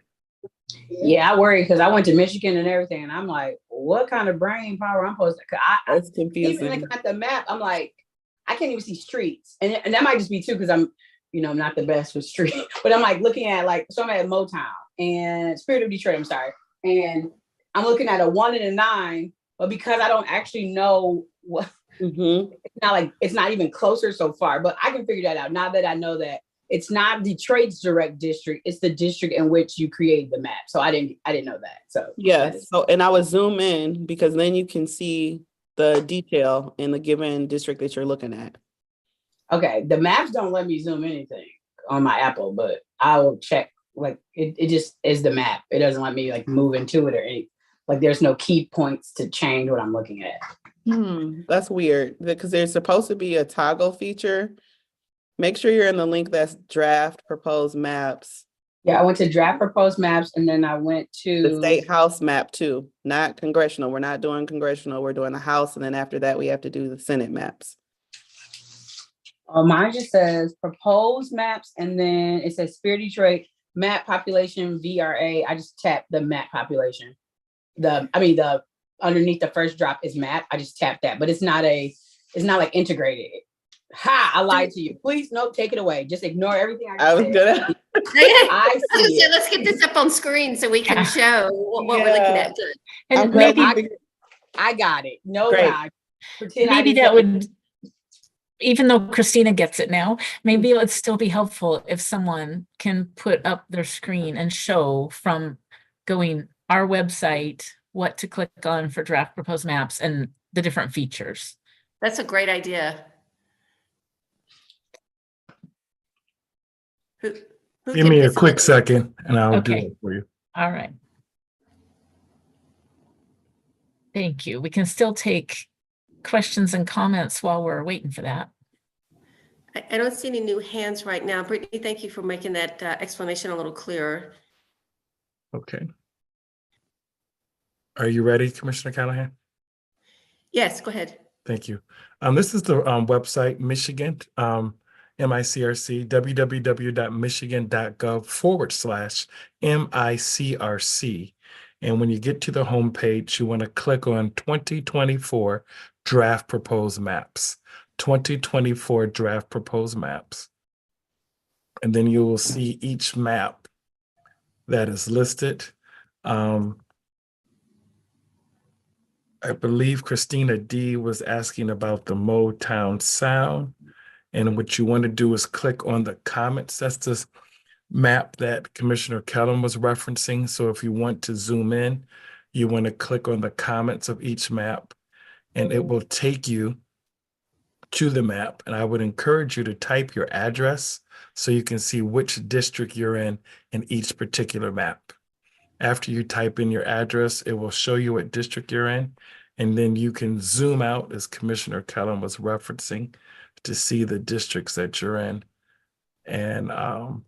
Speaker 7: Yeah, I worry because I went to Michigan and everything, and I'm like, what kind of brain power I'm supposed to?
Speaker 17: That's
Speaker 7: Even
Speaker 17: confusing.
Speaker 7: looking at the map, I'm like, I can't even see streets, and that might just be too because I'm, not the best with street. But I'm like looking at so I'm at Motown and Spirit of Detroit. I'm sorry, and I'm looking at a 1 and a 9, but because I don't actually know what, it's not even closer so far. But I can figure that out now that I know that. It's not Detroit's direct district. It's the district in which you create the map. So I didn't know that. So
Speaker 17: Yes. So, and I would zoom in because then you can see the detail in the given district that you're looking at.
Speaker 7: Okay. The maps don't let me zoom anything on my Apple, but I will check. It just is the map. It doesn't let me move into it or anything. There's no key points to change what I'm looking at.
Speaker 17: That's weird because there's supposed to be a toggle feature. Make sure you're in the link that's draft proposed maps.
Speaker 7: Yeah, I went to draft proposed maps and then I went to
Speaker 17: the state house map too, not congressional. We're not doing congressional. We're doing the House. And then after that, we have to do the Senate maps.
Speaker 7: Mine just says proposed maps. And then it says Spirit Detroit map population VRA. I just tapped the map population. The underneath the first drop is map. I just tapped that, but it's not integrated. Ha! I lied to you. Please, no, take it away. Just ignore everything I
Speaker 17: was
Speaker 7: said.
Speaker 17: gonna.
Speaker 7: I see it.
Speaker 20: Let's get this up on screen so we can show what we're looking at. Good.
Speaker 7: And maybe I got it. No lie.
Speaker 1: Maybe that would, even though Christina gets it now, maybe it would still be helpful if someone can put up their screen and show from going our website what to click on for draft proposed maps and the different features.
Speaker 20: That's a great idea. Who
Speaker 15: Give me a quick second and I'll do
Speaker 1: Okay.
Speaker 15: it for you.
Speaker 1: All right. Thank you. We can still take questions and comments while we're waiting for that.
Speaker 20: I don't see any new hands right now. Brittany, thank you for making that explanation a little clearer.
Speaker 15: Okay. Are you ready, Commissioner Callahan?
Speaker 20: Yes, go ahead.
Speaker 15: Thank you. This is the website, Michigan, MICRC, www.michigan.gov/MICRC. And when you get to the home page, you want to click on 2024 Draft Proposed Maps. 2024 Draft Proposed Maps. And then you will see each map that is listed. I believe Christina D was asking about the Motown sound. And what you want to do is click on the comments. That's the map that Commissioner Kellum was referencing. So if you want to zoom in, you want to click on the comments of each map and it will take you to the map. And I would encourage you to type your address so you can see which district you're in each particular map. After you type in your address, it will show you what district you're in. And then you can zoom out, as Commissioner Kellum was referencing, to see the districts that you're in. And the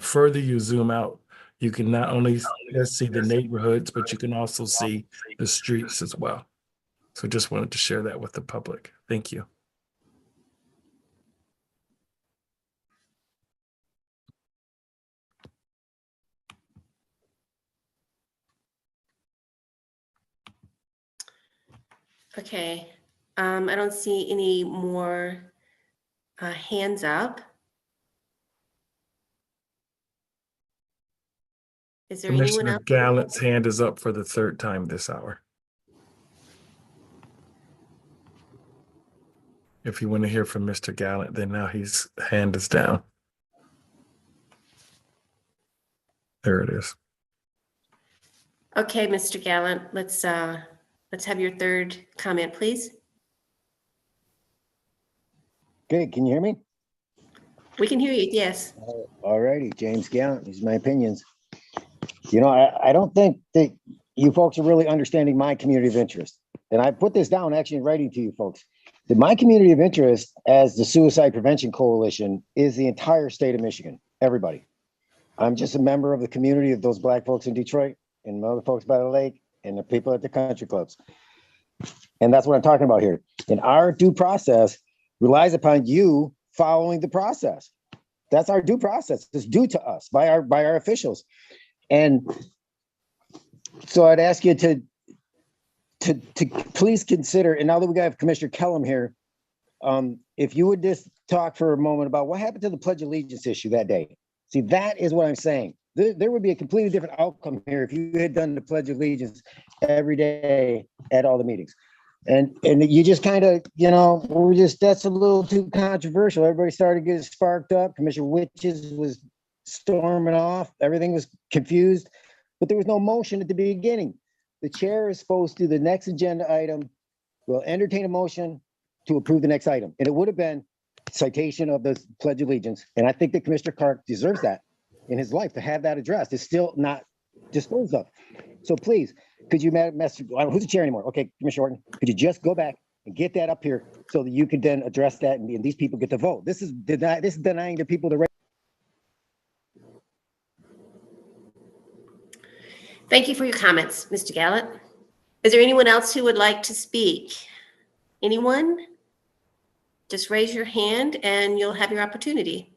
Speaker 15: further you zoom out, you can not only just see the neighborhoods, but you can also see the streets as well. So just wanted to share that with the public. Thank you.
Speaker 20: Okay. I don't see any more hands up. Is there anyone
Speaker 15: Commissioner
Speaker 20: else?
Speaker 15: Gallant's hand is up for the third time this hour. If you want to hear from Mr. Gallant, then now his hand is down. There it is.
Speaker 20: Okay, Mr. Gallant, let's have your third comment, please.
Speaker 13: Okay, can you hear me?
Speaker 20: We can hear you, yes.
Speaker 13: All righty, James Gallant, these are my opinions. I don't think that you folks are really understanding my community of interest. And I put this down actually in writing to you folks. That my community of interest as the Suicide Prevention Coalition is the entire state of Michigan, everybody. I'm just a member of the community of those Black folks in Detroit and the other folks by the lake and the people at the country clubs. And that's what I'm talking about here. And our due process relies upon you following the process. That's our due process. It's due to us by our officials. And so I'd ask you to please consider, and now that we have Commissioner Kellum here, if you would just talk for a moment about what happened to the Pledge of Allegiance issue that day. See, that is what I'm saying. There would be a completely different outcome here if you had done the Pledge of Allegiance every day at all the meetings. And you just kind of, that's a little too controversial. Everybody started getting sparked up. Commissioner Witches was storming off. Everything was confused, but there was no motion at the beginning. The chair is supposed to, the next agenda item will entertain a motion to approve the next item. And it would have been citation of the Pledge of Allegiance. And I think that Commissioner Clark deserves that in his life, to have that addressed. It's still not disposed of. So please, could you, who's the chair anymore? Okay, Commissioner Orton, could you just go back and get that up here so that you could then address that and these people get to vote? This is denying the people the right.
Speaker 20: Thank you for your comments, Mr. Gallant. Is there anyone else who would like to speak? Anyone? Just raise your hand and you'll have your opportunity.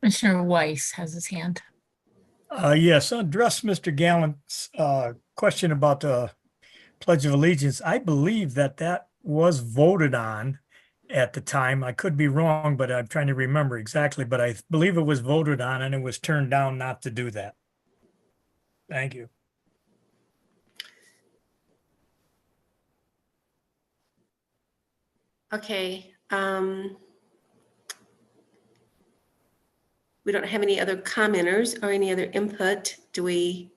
Speaker 1: Commissioner Weiss has his hand.
Speaker 25: Yes, address Mr. Gallant's question about the Pledge of Allegiance. I believe that was voted on at the time. I could be wrong, but I'm trying to remember exactly, but I believe it was voted on and it was turned down not to do that. Thank you.
Speaker 20: Okay. We don't have any other commenters or any other input. Do we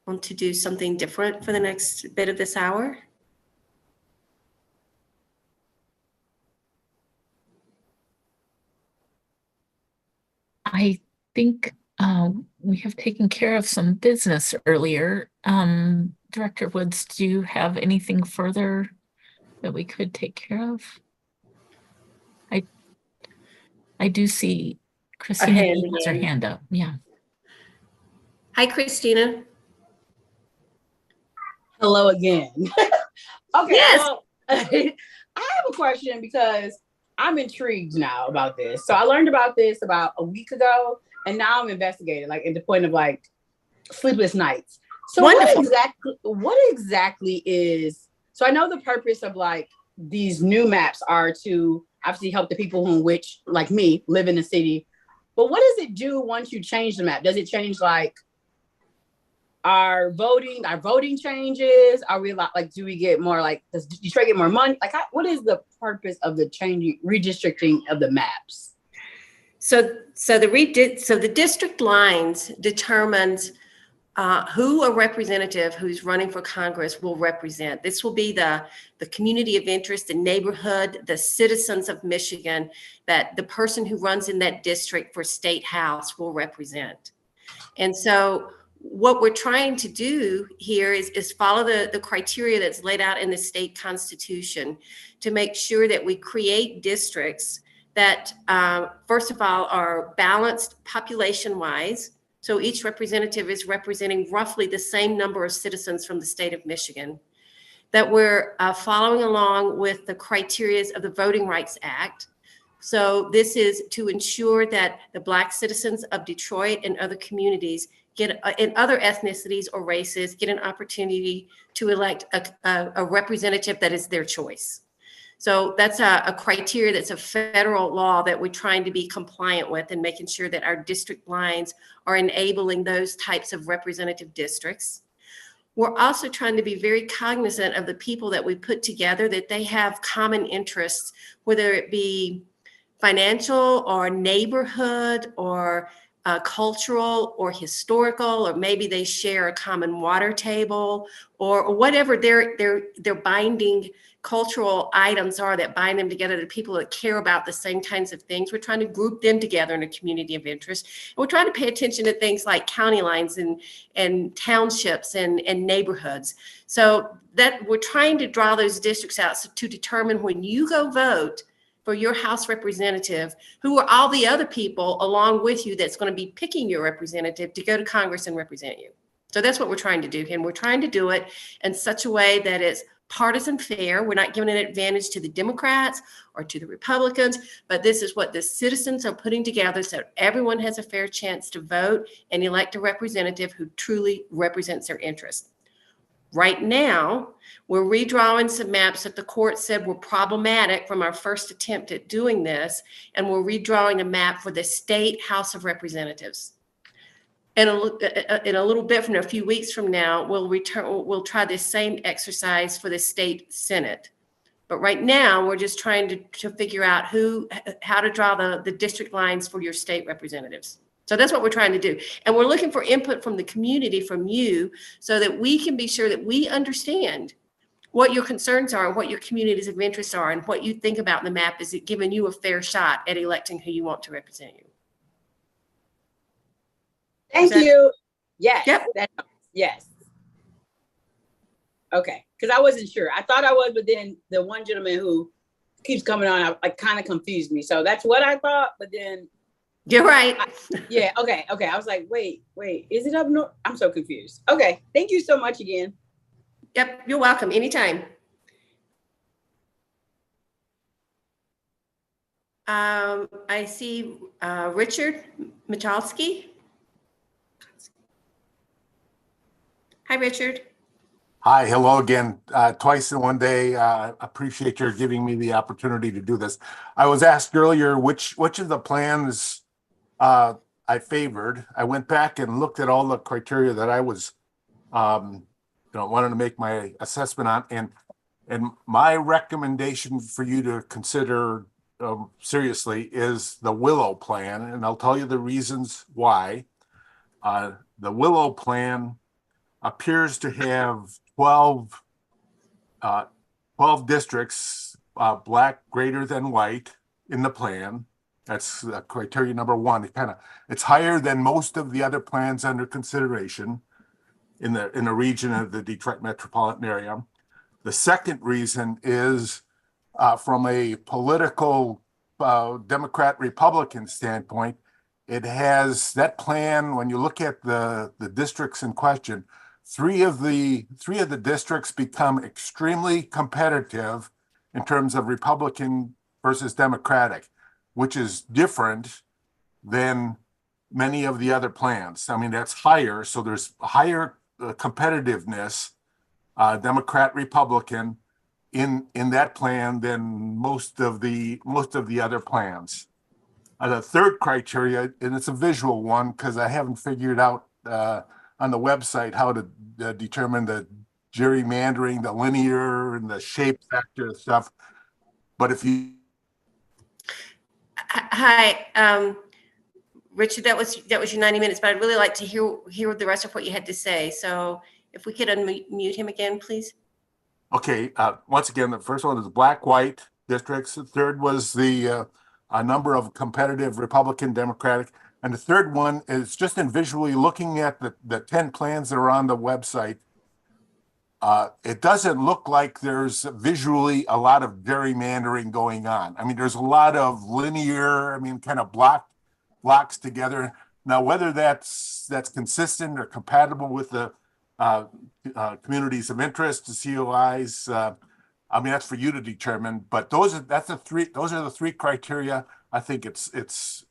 Speaker 20: want to do something different for the next bit of this hour?
Speaker 1: I think we have taken care of some business earlier. Director Woods, do you have anything further that we could take care of? I do see Christina has her hand up. Yeah.
Speaker 20: Hi, Christina.
Speaker 7: Hello again. Okay.
Speaker 20: Yes.
Speaker 7: Well, I have a question because I'm intrigued now about this. So I learned about this about a week ago, and now I'm investigating, like, at the point of like sleepless nights. So what exactly is? So I know the purpose of like these new maps are to obviously help the people who, which like me, live in the city. But what does it do once you change the map? Does it change like our voting changes? Are we like, do we get more, like, does Detroit get more money? Like, what is the purpose of the changing, redistricting of the maps?
Speaker 20: So the district lines determines who a representative who's running for Congress will represent. This will be the community of interest, the neighborhood, the citizens of Michigan that the person who runs in that district for state house will represent. And so what we're trying to do here is follow the criteria that's laid out in the state constitution to make sure that we create districts that, first of all, are balanced population-wise. So each representative is representing roughly the same number of citizens from the state of Michigan, that we're following along with the criteria of the Voting Rights Act. So this is to ensure that the Black citizens of Detroit and other communities get, and other ethnicities or races, get an opportunity to elect a representative that is their choice. So that's a criteria that's a federal law that we're trying to be compliant with and making sure that our district lines are enabling those types of representative districts. We're also trying to be very cognizant of the people that we put together, that they have common interests, whether it be financial or neighborhood or cultural or historical, or maybe they share a common water table or whatever their binding cultural items are that bind them together, to people that care about the same kinds of things. We're trying to group them together in a community of interest. And we're trying to pay attention to things like county lines and townships and neighborhoods. So that we're trying to draw those districts out to determine when you go vote for your House representative, who are all the other people along with you that's going to be picking your representative to go to Congress and represent you. So that's what we're trying to do. And we're trying to do it in such a way that it's partisan fair. We're not giving an advantage to the Democrats or to the Republicans, but this is what the citizens are putting together so everyone has a fair chance to vote and elect a representative who truly represents their interests. Right now, we're redrawing some maps that the court said were problematic from our first attempt at doing this, and we're redrawing a map for the State House of Representatives. And in a little bit from a few weeks from now, we'll try this same exercise for the State Senate. But right now, we're just trying to figure out how to draw the district lines for your state representatives. So that's what we're trying to do. And we're looking for input from the community, from you, so that we can be sure that we understand what your concerns are, what your communities of interest are, and what you think about the map. Is it giving you a fair shot at electing who you want to represent you?
Speaker 7: Thank you. Yes.
Speaker 20: Yep.
Speaker 7: Yes. Okay. Because I wasn't sure. I thought I was, but then the one gentleman who keeps coming on, like kind of confused me. So that's what I thought, but then.
Speaker 20: You're right.
Speaker 7: Yeah. Okay. Okay. I was like, wait, is it up north? I'm so confused. Okay. Thank you so much again.
Speaker 20: Yep. You're welcome. Anytime. I see Richard Michalski. Hi, Richard.
Speaker 4: Hi, hello again. Twice in one day. Appreciate your giving me the opportunity to do this. I was asked earlier which of the plans I favored. I went back and looked at all the criteria that I was wanted to make my assessment on, and my recommendation for you to consider seriously is the Willow plan, and I'll tell you the reasons why. The Willow plan appears to have 12 districts, black greater than white, in the plan. That's criteria number one. It's higher than most of the other plans under consideration in the region of the Detroit metropolitan area. The second reason is from a political Democrat-Republican standpoint, it has that plan. When you look at the districts in question, three of the districts become extremely competitive in terms of Republican versus Democratic, which is different than many of the other plans. I mean, that's higher, so there's higher competitiveness, Democrat Republican, in that plan than most of the other plans. The third criteria, and it's a visual one because I haven't figured out on the website how to determine the gerrymandering, the linear and the shape factor stuff. But if you
Speaker 20: Hi, Richard, that was your 90 minutes, but I'd really like to hear the rest of what you had to say. So if we could unmute him again, please.
Speaker 4: Okay, once again, the first one is black-white districts. The third was the number of competitive Republican, Democratic. And the third one is just in visually looking at the 10 plans that are on the website. It doesn't look like there's visually a lot of gerrymandering going on. I mean, there's a lot of linear, kind of blocks together. Now, whether that's consistent or compatible with the communities of interest, the COIs, that's for you to determine. But those are the three criteria. I think it's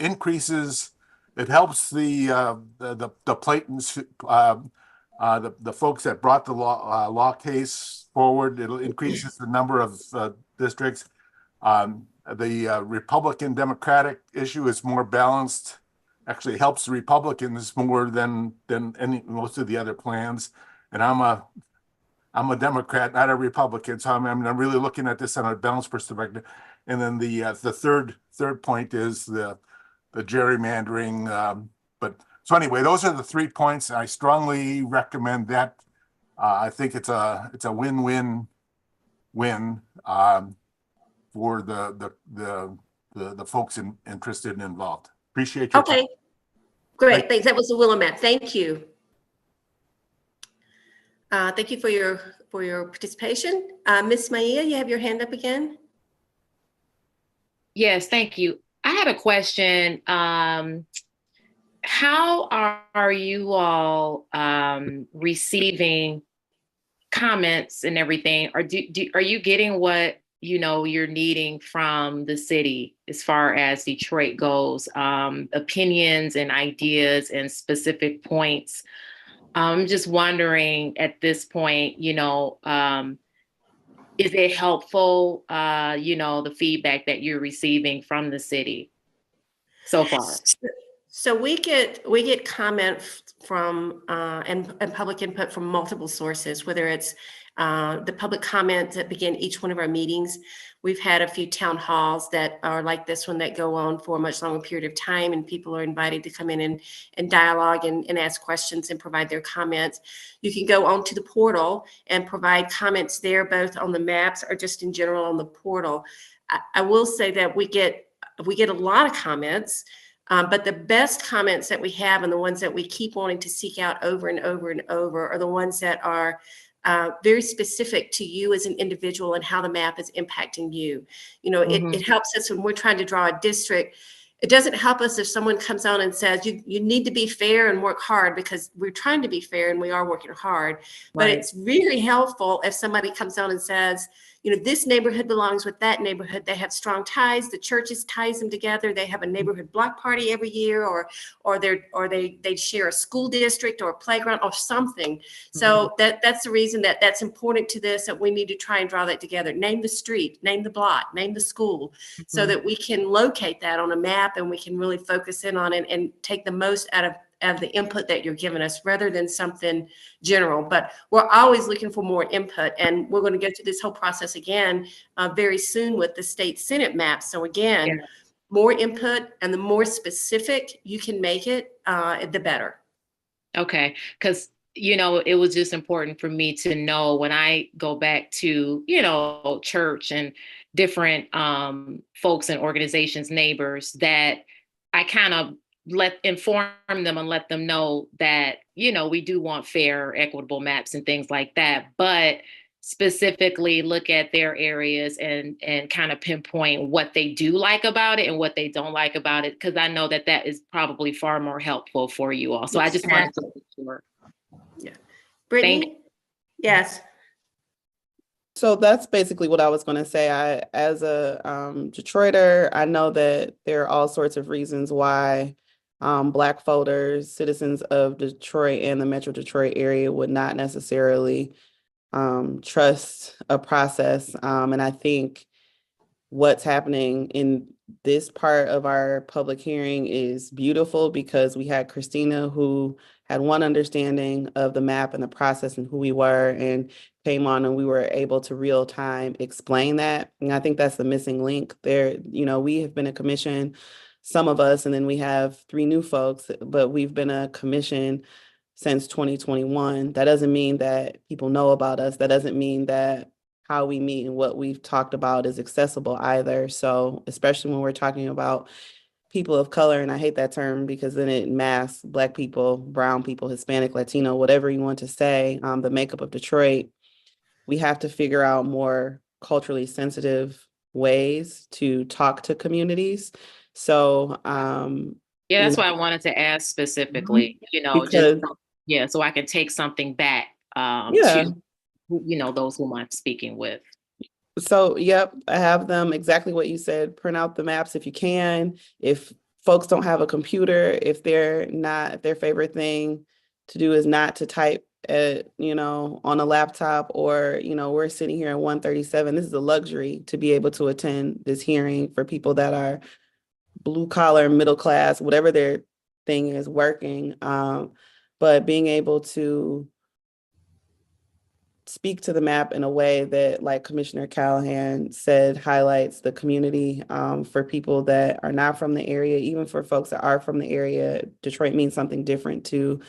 Speaker 4: increases. It helps the Platons, the folks that brought the law case forward. It increases the number of districts. The Republican Democratic issue is more balanced. Actually helps the Republicans more than most of the other plans. And I'm a Democrat, not a Republican, so I'm really looking at this on a balanced perspective. And then the third point is the gerrymandering. So anyway, those are the 3 points. I strongly recommend that. I think it's a win-win-win for the folks interested and involved. Appreciate your time.
Speaker 20: Great. Thanks. That was the Willow map. Thank you. Thank you for your participation. Ms. Maya, you have your hand up again.
Speaker 3: Yes, thank you. I had a question. How are you all receiving comments and everything, are you getting what you're needing from the city as far as Detroit goes, opinions and ideas and specific points? I'm just wondering at this point, is it helpful, the feedback that you're receiving from the city so far?
Speaker 20: So we get comment from and public input from multiple sources, whether it's the public comments that begin each one of our meetings. We've had a few town halls that are like this one that go on for a much longer period of time, and people are invited to come in and dialogue and ask questions and provide their comments. You can go onto the portal and provide comments there, both on the maps or just in general on the portal. I will say that we get a lot of comments. But the best comments that we have and the ones that we keep wanting to seek out over and over and over are the ones that are very specific to you as an individual and how the map is impacting you. It helps us when we're trying to draw a district. It doesn't help us if someone comes on and says, you need to be fair and work hard, because we're trying to be fair and we are working hard. But
Speaker 3: Right.
Speaker 20: it's really helpful if somebody comes on and says, this neighborhood belongs with that neighborhood. They have strong ties. The churches ties them together. They have a neighborhood block party every year, or they share a school district or a playground or something. So that's the reason that's important to this, that we need to try and draw that together. Name the street, name the block, name the school, so that we can locate that on a map and we can really focus in on it and take the most out of the input that you're giving us, rather than something general. But we're always looking for more input, and we're going to go through this whole process again very soon with the state Senate map. So again, more input, and the more specific you can make it, the better.
Speaker 3: Okay, because it was just important for me to know when I go back to church and different folks and organizations, neighbors, that I kind of inform them and let them know that we do want fair, equitable maps and things like that, but specifically look at their areas and kind of pinpoint what they do like about it and what they don't like about it, because I know that is probably far more helpful for you all. So I just wanted to make sure.
Speaker 20: Yeah, Brittany. Yes.
Speaker 17: So that's basically what I was going to say. As a Detroiter, I know that there are all sorts of reasons why Black voters, citizens of Detroit and the Metro Detroit area would not necessarily trust a process. And I think what's happening in this part of our public hearing is beautiful, because we had Christina, who had one understanding of the map and the process and who we were, and came on and we were able to real time explain that. And I think that's the missing link there. We have been a commission, some of us, and then we have 3 new folks, but we've been a commission since 2021. That doesn't mean that people know about us. That doesn't mean that how we meet and what we've talked about is accessible either. So especially when we're talking about people of color, and I hate that term because then it masks Black people, brown people, Hispanic, Latino, whatever you want to say, the makeup of Detroit, we have to figure out more culturally sensitive ways to talk to communities. So
Speaker 3: that's why I wanted to ask specifically,
Speaker 17: because,
Speaker 3: so I can take something back
Speaker 17: yeah.
Speaker 3: to those whom I'm speaking with.
Speaker 17: So, yep, I have them exactly what you said. Print out the maps if you can. If folks don't have a computer, if their favorite thing to do is not to type on a laptop, or, we're sitting here at 137. This is a luxury to be able to attend this hearing for people that are blue collar, middle class, whatever their thing is, working. But being able to speak to the map in a way that, like Commissioner Callahan said, highlights the community for people that are not from the area, even for folks that are from the area. Detroit means something different to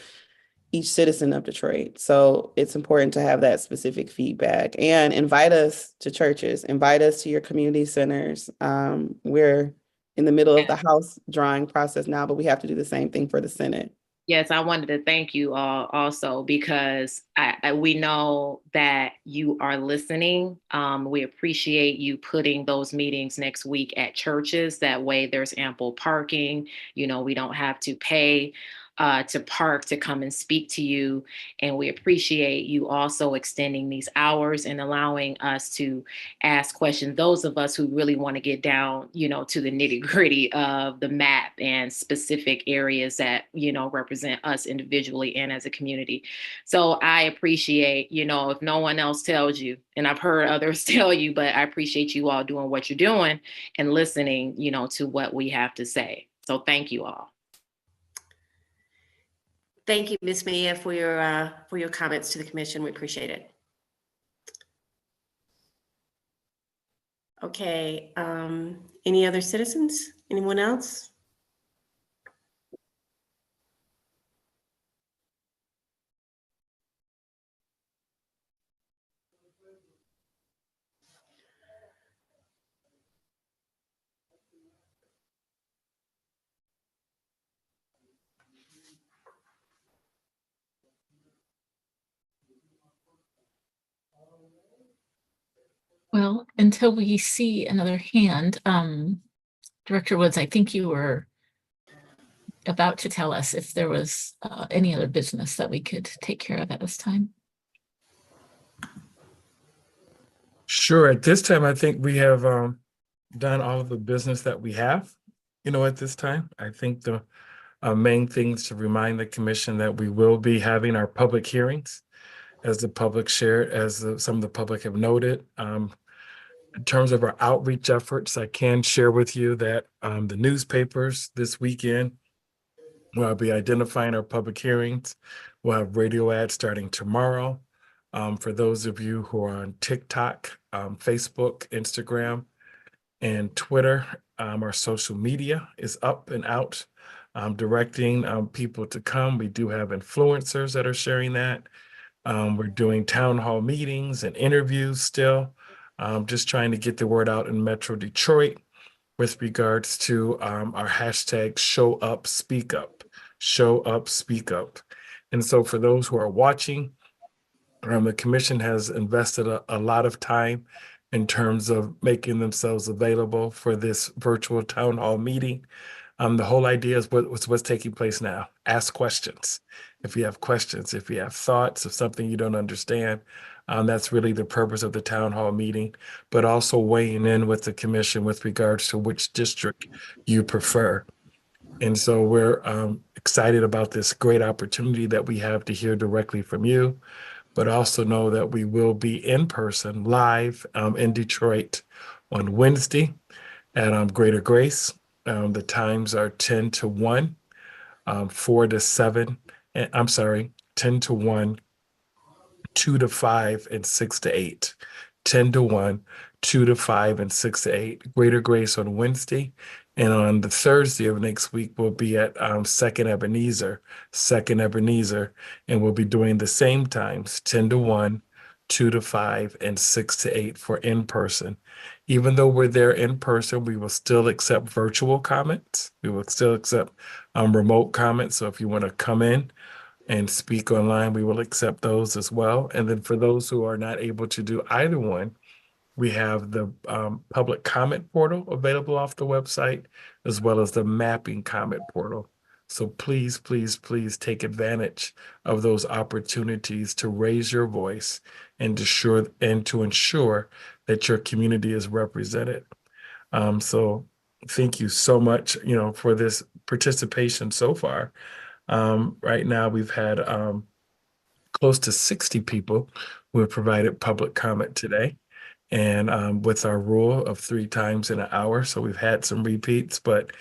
Speaker 17: each citizen of Detroit. So it's important to have that specific feedback, and invite us to churches, invite us to your community centers. We're in the middle of the House drawing process now, but we have to do the same thing for the Senate.
Speaker 3: Yes, I wanted to thank you all also, because we know that you are listening. We appreciate you putting those meetings next week at churches. That way there's ample parking. We don't have to pay to Park to come and speak to you. And we appreciate you also extending these hours and allowing us to ask questions. Those of us who really want to get down, to the nitty gritty of the map and specific areas that, represent us individually and as a community. So I appreciate, if no one else tells you, and I've heard others tell you, but I appreciate you all doing what you're doing and listening, to what we have to say. So thank you all.
Speaker 20: Thank you, Ms. Mia, for your comments to the commission. We appreciate it. Okay, any other citizens? Anyone else?
Speaker 1: Well, until we see another hand, Director Woods, I think you were about to tell us if there was any other business that we could take care of at this time.
Speaker 15: Sure. At this time, I think we have done all of the business that we have, at this time. I think the main things to remind the commission that we will be having our public hearings as the public shared, as some of the public have noted. In terms of our outreach efforts, I can share with you that the newspapers this weekend will be identifying our public hearings. We'll have radio ads starting tomorrow. For those of you who are on TikTok, Facebook, Instagram, and Twitter, our social media is up and out, directing people to come. We do have influencers that are sharing that. We're doing town hall meetings and interviews still, just trying to get the word out in Metro Detroit with regards to our hashtag show up, speak up, show up, speak up. And so for those who are watching, the commission has invested a lot of time in terms of making themselves available for this virtual town hall meeting. The whole idea is what's taking place now. Ask questions. If you have questions, if you have thoughts of something you don't understand, that's really the purpose of the town hall meeting, but also weighing in with the commission with regards to which district you prefer. And so we're excited about this great opportunity that we have to hear directly from you, but also know that we will be in person live in Detroit on Wednesday at Greater Grace. The times are 10 to 1, 4 to 7, and, 10 to 1, 2 to 5, and 6 to 8. 10 to 1, 2 to 5, and 6 to 8. Greater Grace on Wednesday. And on the Thursday of next week, we'll be at Second Ebenezer, and we'll be doing the same times, 10 to 1, 2 to 5, and 6 to 8 for in-person. Even though we're there in person, we will still accept virtual comments. We will still accept remote comments. So if you want to come in and speak online, we will accept those as well. And then for those who are not able to do either one, we have the public comment portal available off the website, as well as the mapping comment portal. So please, please, please take advantage of those opportunities to raise your voice and to ensure that your community is represented. So thank you so much, for this participation so far. Right now, we've had close to 60 people who have provided public comment today. And with our rule of 3 times in an hour, so we've had some repeats, but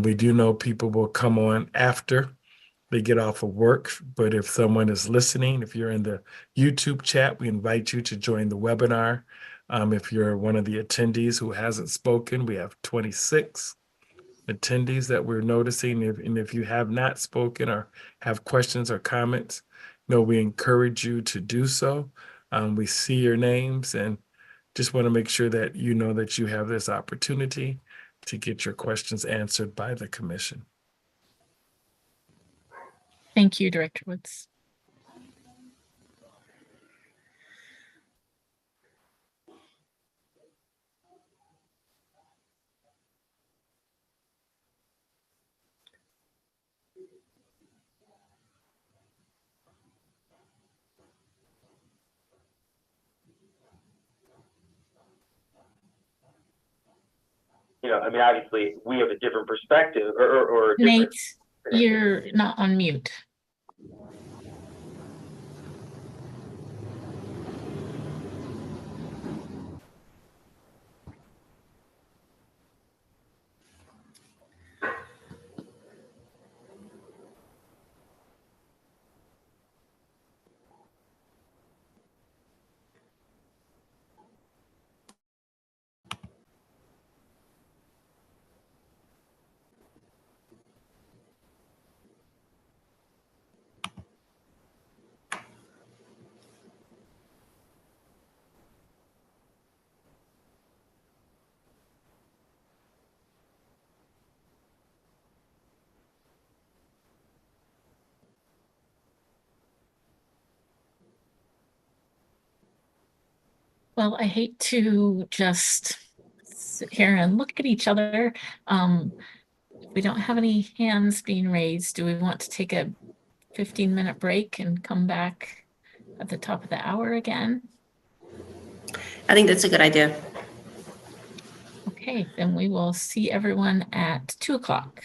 Speaker 15: we do know people will come on after they get off of work. But if someone is listening, if you're in the YouTube chat, we invite you to join the webinar. If you're one of the attendees who hasn't spoken, we have 26 attendees that we're noticing. And if you have not spoken or have questions or comments, we encourage you to do so. We see your names and just want to make sure that you know that you have this opportunity to get your questions answered by the commission.
Speaker 1: Thank you, Director Woods.
Speaker 19: you know, I mean, obviously we have a different perspective or a different.
Speaker 1: Nate, you're not on mute. Well, I hate to just sit here and look at each other. If we don't have any hands being raised, do we want to take a 15-minute break and come back at the top of the hour again?
Speaker 20: I think that's a good idea.
Speaker 1: Okay, then we will see everyone at 2 o'clock.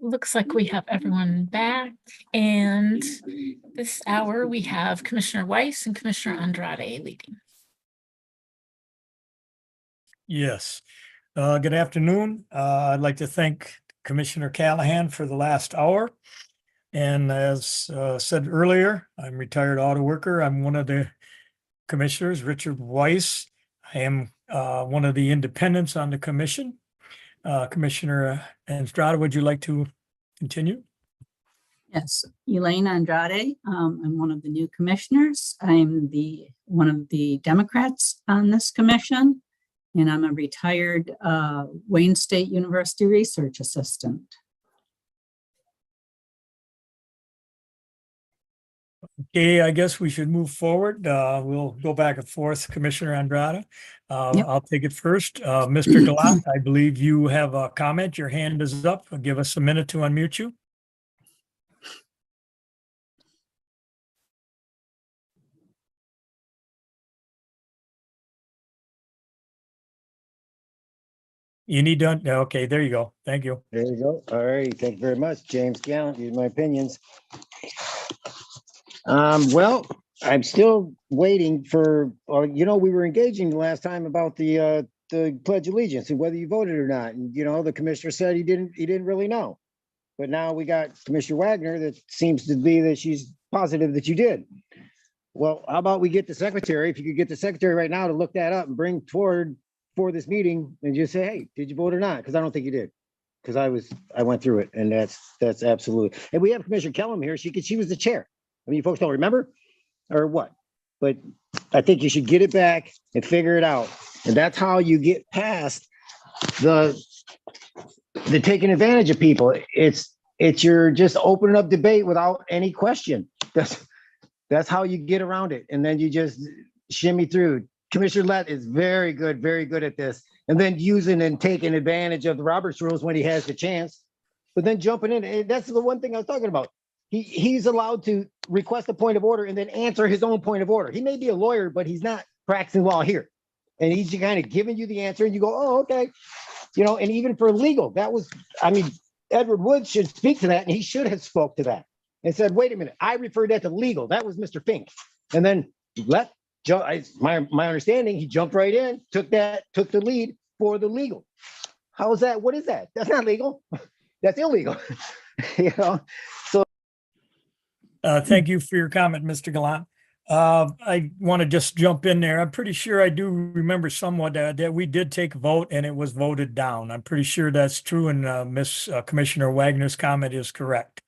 Speaker 1: Looks like we have everyone back, and this hour we have Commissioner Weiss and Commissioner Andrade leading.
Speaker 25: Yes. Good afternoon. I'd like to thank Commissioner Callahan for the last hour. And as said earlier, I'm a retired auto worker. I'm one of the commissioners, Richard Weiss. I am one of the independents on the commission. Commissioner Andrade, would you like to continue?
Speaker 6: Yes, Elaine Andrade. I'm one of the new commissioners. I'm one of the Democrats on this commission, and I'm a retired Wayne State University research assistant.
Speaker 25: Okay, I guess we should move forward. We'll go back and forth, Commissioner Andrade.
Speaker 6: Yep.
Speaker 25: I'll take it first. Mr. Gallant, I believe you have a comment. Your hand is up. Give us a minute to unmute you. You need to, okay, there you go. Thank you.
Speaker 13: There you go. All right. Thank you very much, James Gallant. These are my opinions. Well, I'm still waiting for, we were engaging the last time about the Pledge of Allegiance and whether you voted or not. And, the commissioner said he didn't really know. But now we got Commissioner Wagner that seems to be that she's positive that you did. Well, how about we get the secretary, if you could get the secretary right now to look that up and bring for this meeting and just say, hey, did you vote or not? Because I don't think you did. Because I went through it, and that's absolutely. And we have Commissioner Kellum here. She was the chair. I mean, you folks don't remember or what? But I think you should get it back and figure it out. And that's how you get past the taking advantage of people. It's you're just opening up debate without any question. That's how you get around it. And then you just shimmy through. Commissioner Lett is very good at this. And then using and taking advantage of the Roberts rules when he has the chance. But then jumping in, and that's the one thing I was talking about. He's allowed to request a point of order and then answer his own point of order. He may be a lawyer, but he's not practicing law here. And he's kind of giving you the answer and you go, oh, okay. And even for legal, Edward Wood should speak to that, and he should have spoke to that and said, wait a minute, I referred that to legal. That was Mr. Fink. And then my understanding, he jumped right in, took the lead for the legal. How is that? What is that? That's not legal. That's illegal. So.
Speaker 25: Thank you for your comment, Mr. Gallant. I want to just jump in there. I'm pretty sure I do remember somewhat that we did take a vote and it was voted down. I'm pretty sure that's true, and Miss Commissioner Wagner's comment is correct.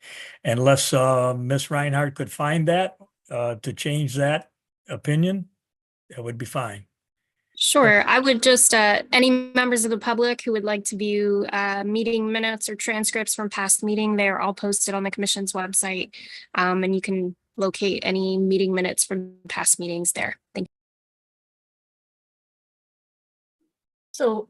Speaker 25: Unless Miss Reinhardt could find that to change that opinion, that would be fine.
Speaker 2: Sure. I would just, any members of the public who would like to view meeting minutes or transcripts from past meeting, they're all posted on the commission's website. And you can locate any meeting minutes from past meetings there. Thank you.
Speaker 1: So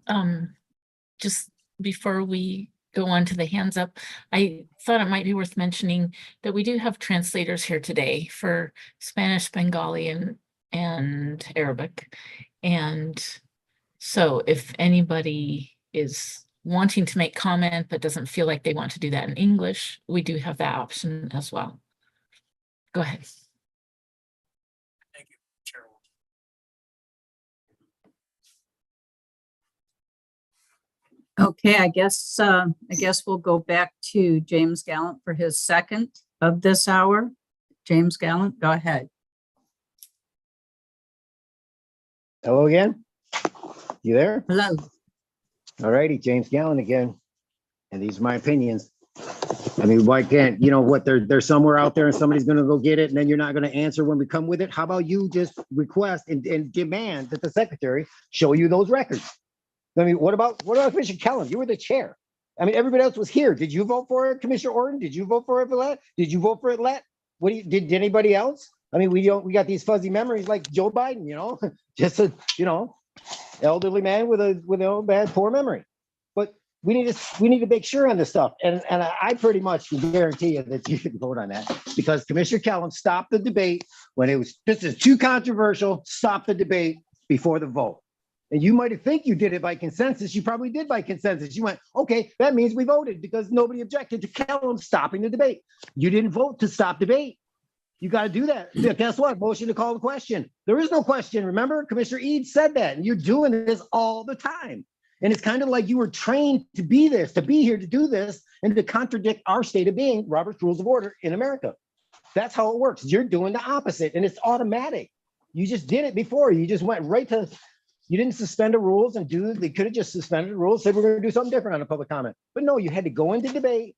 Speaker 1: just before we go on to the hands up, I thought it might be worth mentioning that we do have translators here today for Spanish, Bengali, and Arabic. And so if anybody is wanting to make comment but doesn't feel like they want to do that in English, we do have that option as well. Go ahead.
Speaker 25: Thank you, Chairwoman.
Speaker 6: Okay, I guess we'll go back to James Gallant for his second of this hour. James Gallant, go ahead.
Speaker 13: Hello again. You there?
Speaker 6: Hello.
Speaker 13: All righty, James Gallant again. And these are my opinions. I mean, why can't, you know what, they're somewhere out there and somebody's gonna go get it and then you're not gonna answer when we come with it? How about you just request and demand that the secretary show you those records? I mean, what about Commissioner Kellum? You were the chair. I mean, everybody else was here. Did you vote for it, Commissioner Orton? Did you vote for it, Villette? Did you vote for it, Let? What did anybody else? I mean, we got these fuzzy memories like Joe Biden, you know, just a, you know, elderly man with a bad, poor memory. But we need to make sure on this stuff. And I pretty much can guarantee you that you can vote on that because Commissioner Kellum stopped the debate when this is too controversial, stop the debate before the vote. And you might think you did it by consensus. You probably did by consensus. You went, okay, that means we voted because nobody objected to Kellum stopping the debate. You didn't vote to stop debate. You got to do that. Guess what? Motion to call the question. There is no question. Remember, Commissioner Eads said that, and you're doing this all the time. And it's kind of like you were trained to be this, to be here to do this, and to contradict our state of being, Robert's Rules of Order in America. That's how it works. You're doing the opposite, and it's automatic. You just did it before. You just went right to. You didn't suspend the rules and they could have just suspended the rules, said we're going to do something different on a public comment. But no, you had to go into debate,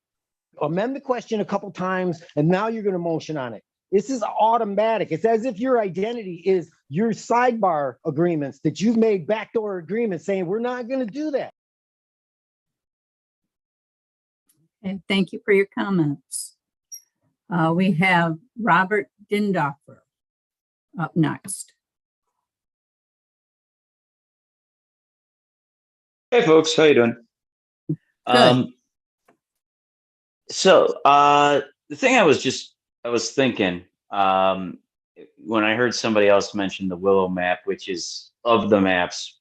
Speaker 13: amend the question a couple times, and now you're going to motion on it. This is automatic. It's as if your identity is your sidebar agreements that you've made backdoor agreements saying we're not going to do that.
Speaker 6: Okay, thank you for your comments. We have Robert Dindoffer up next.
Speaker 8: Hey folks, how you doing?
Speaker 6: Good.
Speaker 8: The thing I was thinking when I heard somebody else mention the Willow map, which is of the maps,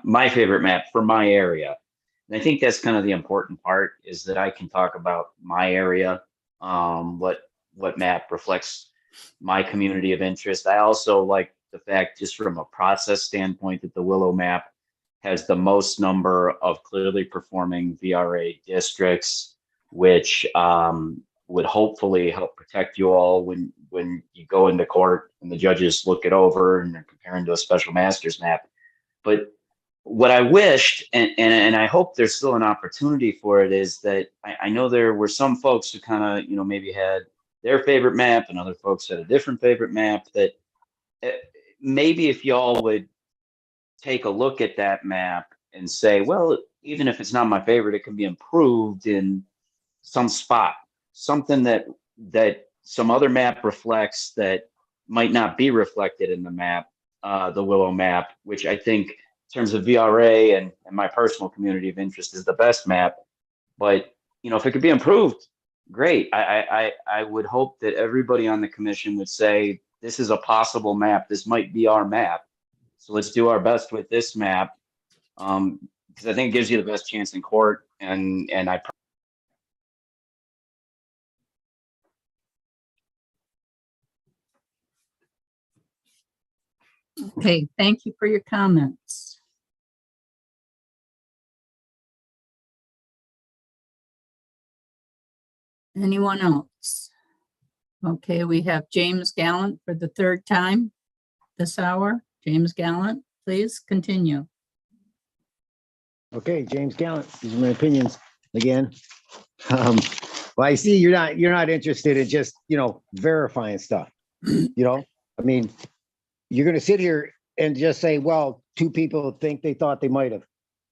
Speaker 8: my favorite map for my area. And I think that's kind of the important part is that I can talk about my area, what map reflects my community of interest. I also like the fact, just from a process standpoint, that the Willow map has the most number of clearly performing VRA districts, which would hopefully help protect you all when you go into court and the judges look it over and they're comparing to a special masters map. But what I wished, and I hope there's still an opportunity for it, is that I know there were some folks who kind of, you know, maybe had their favorite map and other folks had a different favorite map, that maybe if y'all would take a look at that map and say, well, even if it's not my favorite, it can be improved in some spot, something that some other map reflects that might not be reflected in the map, the Willow map, which I think in terms of VRA and my personal community of interest is the best map. But, you know, if it could be improved, great. I would hope that everybody on the commission would say, this is a possible map. This might be our map. So let's do our best with this map, because I think it gives you the best chance in court. And I.
Speaker 6: Okay, thank you for your comments. Anyone else? Okay, we have James Gallant for the third time this hour. James Gallant, please continue.
Speaker 13: Okay, James Gallant, these are my opinions again. Well, I see you're not interested in just, you know, verifying stuff. You know, I mean, you're going to sit here and just say, well, two people think they thought they might have,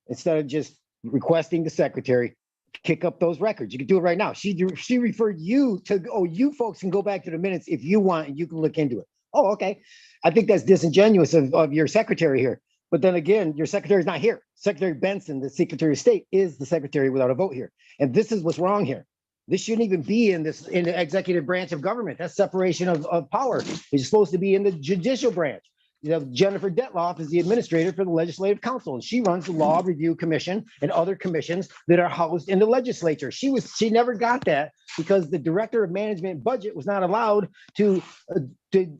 Speaker 13: instead of just requesting the secretary kick up those records. You can do it right now. She referred you to, oh, you folks can go back to the minutes if you want, and you can look into it. Oh, okay. I think that's disingenuous of your secretary here. But then again, your secretary is not here. Secretary Benson, the Secretary of State, is the secretary without a vote here. And this is what's wrong here. This shouldn't even be in the executive branch of government. That's separation of power. It's supposed to be in the judicial branch. Jennifer Detloff is the administrator for the Legislative Council, and she runs the Law Review Commission and other commissions that are housed in the legislature. She never got that because the Director of Management Budget was not allowed to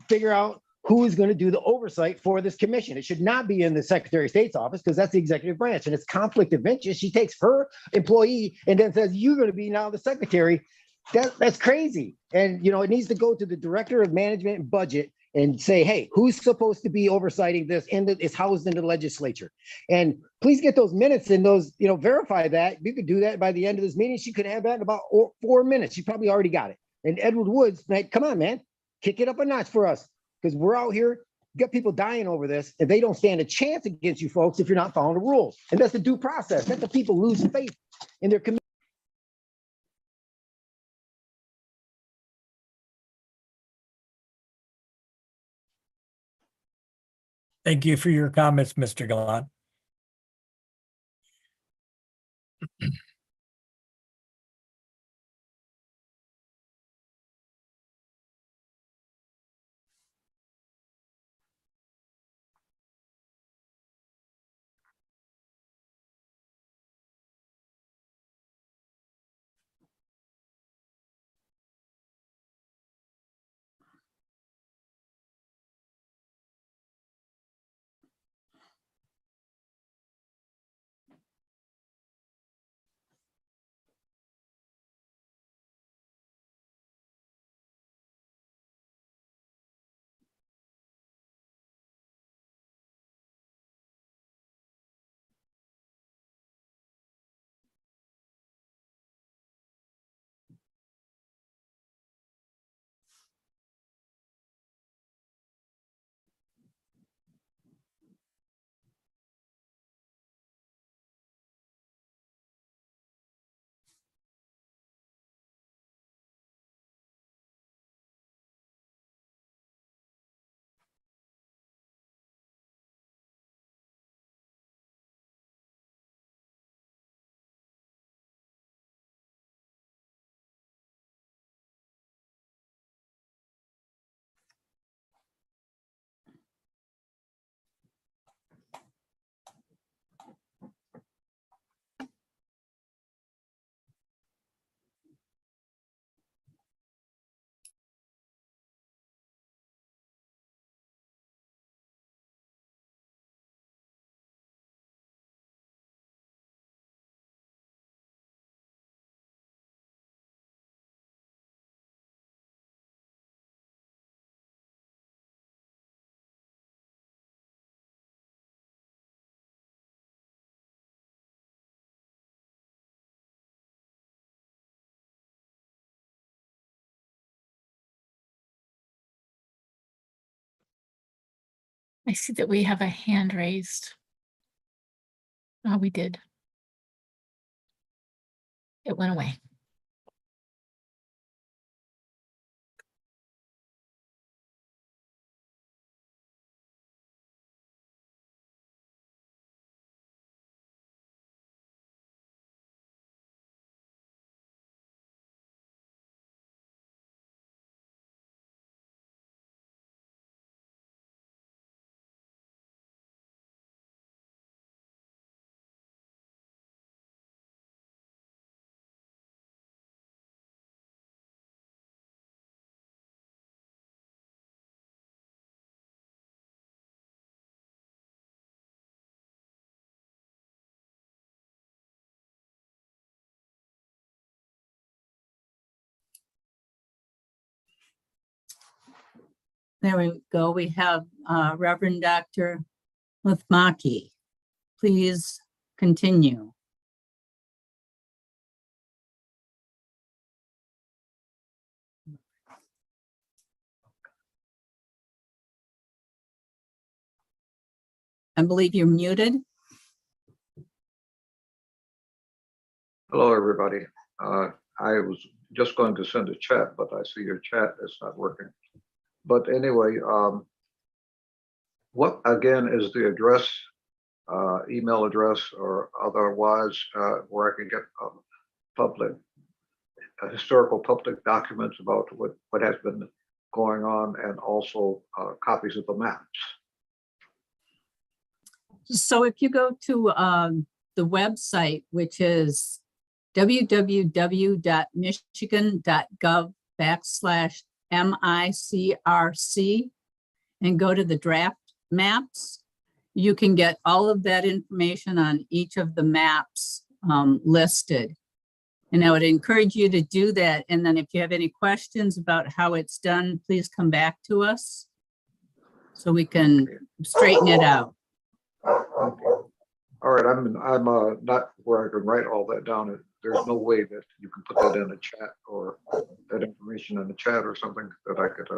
Speaker 13: figure out who is going to do the oversight for this commission. It should not be in the Secretary of State's office because that's the executive branch, and it's conflict of interest. She takes her employee and then says, "You're going to be now the secretary." That's crazy. And it needs to go to the Director of Management and Budget and say, hey, who's supposed to be oversighting this is housed in the legislature. And please get those minutes and those, verify that. You could do that by the end of this meeting. She could have that in about 4 minutes. She probably already got it. And Edward Woods, come on, man, kick it up a notch for us because we're out here, got people dying over this, and they don't stand a chance against you folks if you're not following the rules. And that's the due process. Let the people lose faith in their community.
Speaker 25: Thank you for your comments, Mr. Gallant.
Speaker 1: I see that we have a hand raised. Oh, we did. It went away.
Speaker 6: There we go. We have Reverend Dr. Muthmaki. Please continue. I believe you're muted.
Speaker 9: Hello, everybody. I was just going to send a chat, but I see your chat is not working. But anyway, what again is the address, email address, or otherwise where I can get public, historical public documents about what has been going on, and also copies of the maps?
Speaker 6: So if you go to the website, which is www.michigan.gov/MICRC and go to the draft maps, you can get all of that information on each of the maps listed. And I would encourage you to do that. And then if you have any questions about how it's done, please come back to us so we can straighten it out.
Speaker 9: All right, I'm not where I can write all that down. There's no way that you can put that in a chat or that information in the chat or something that I could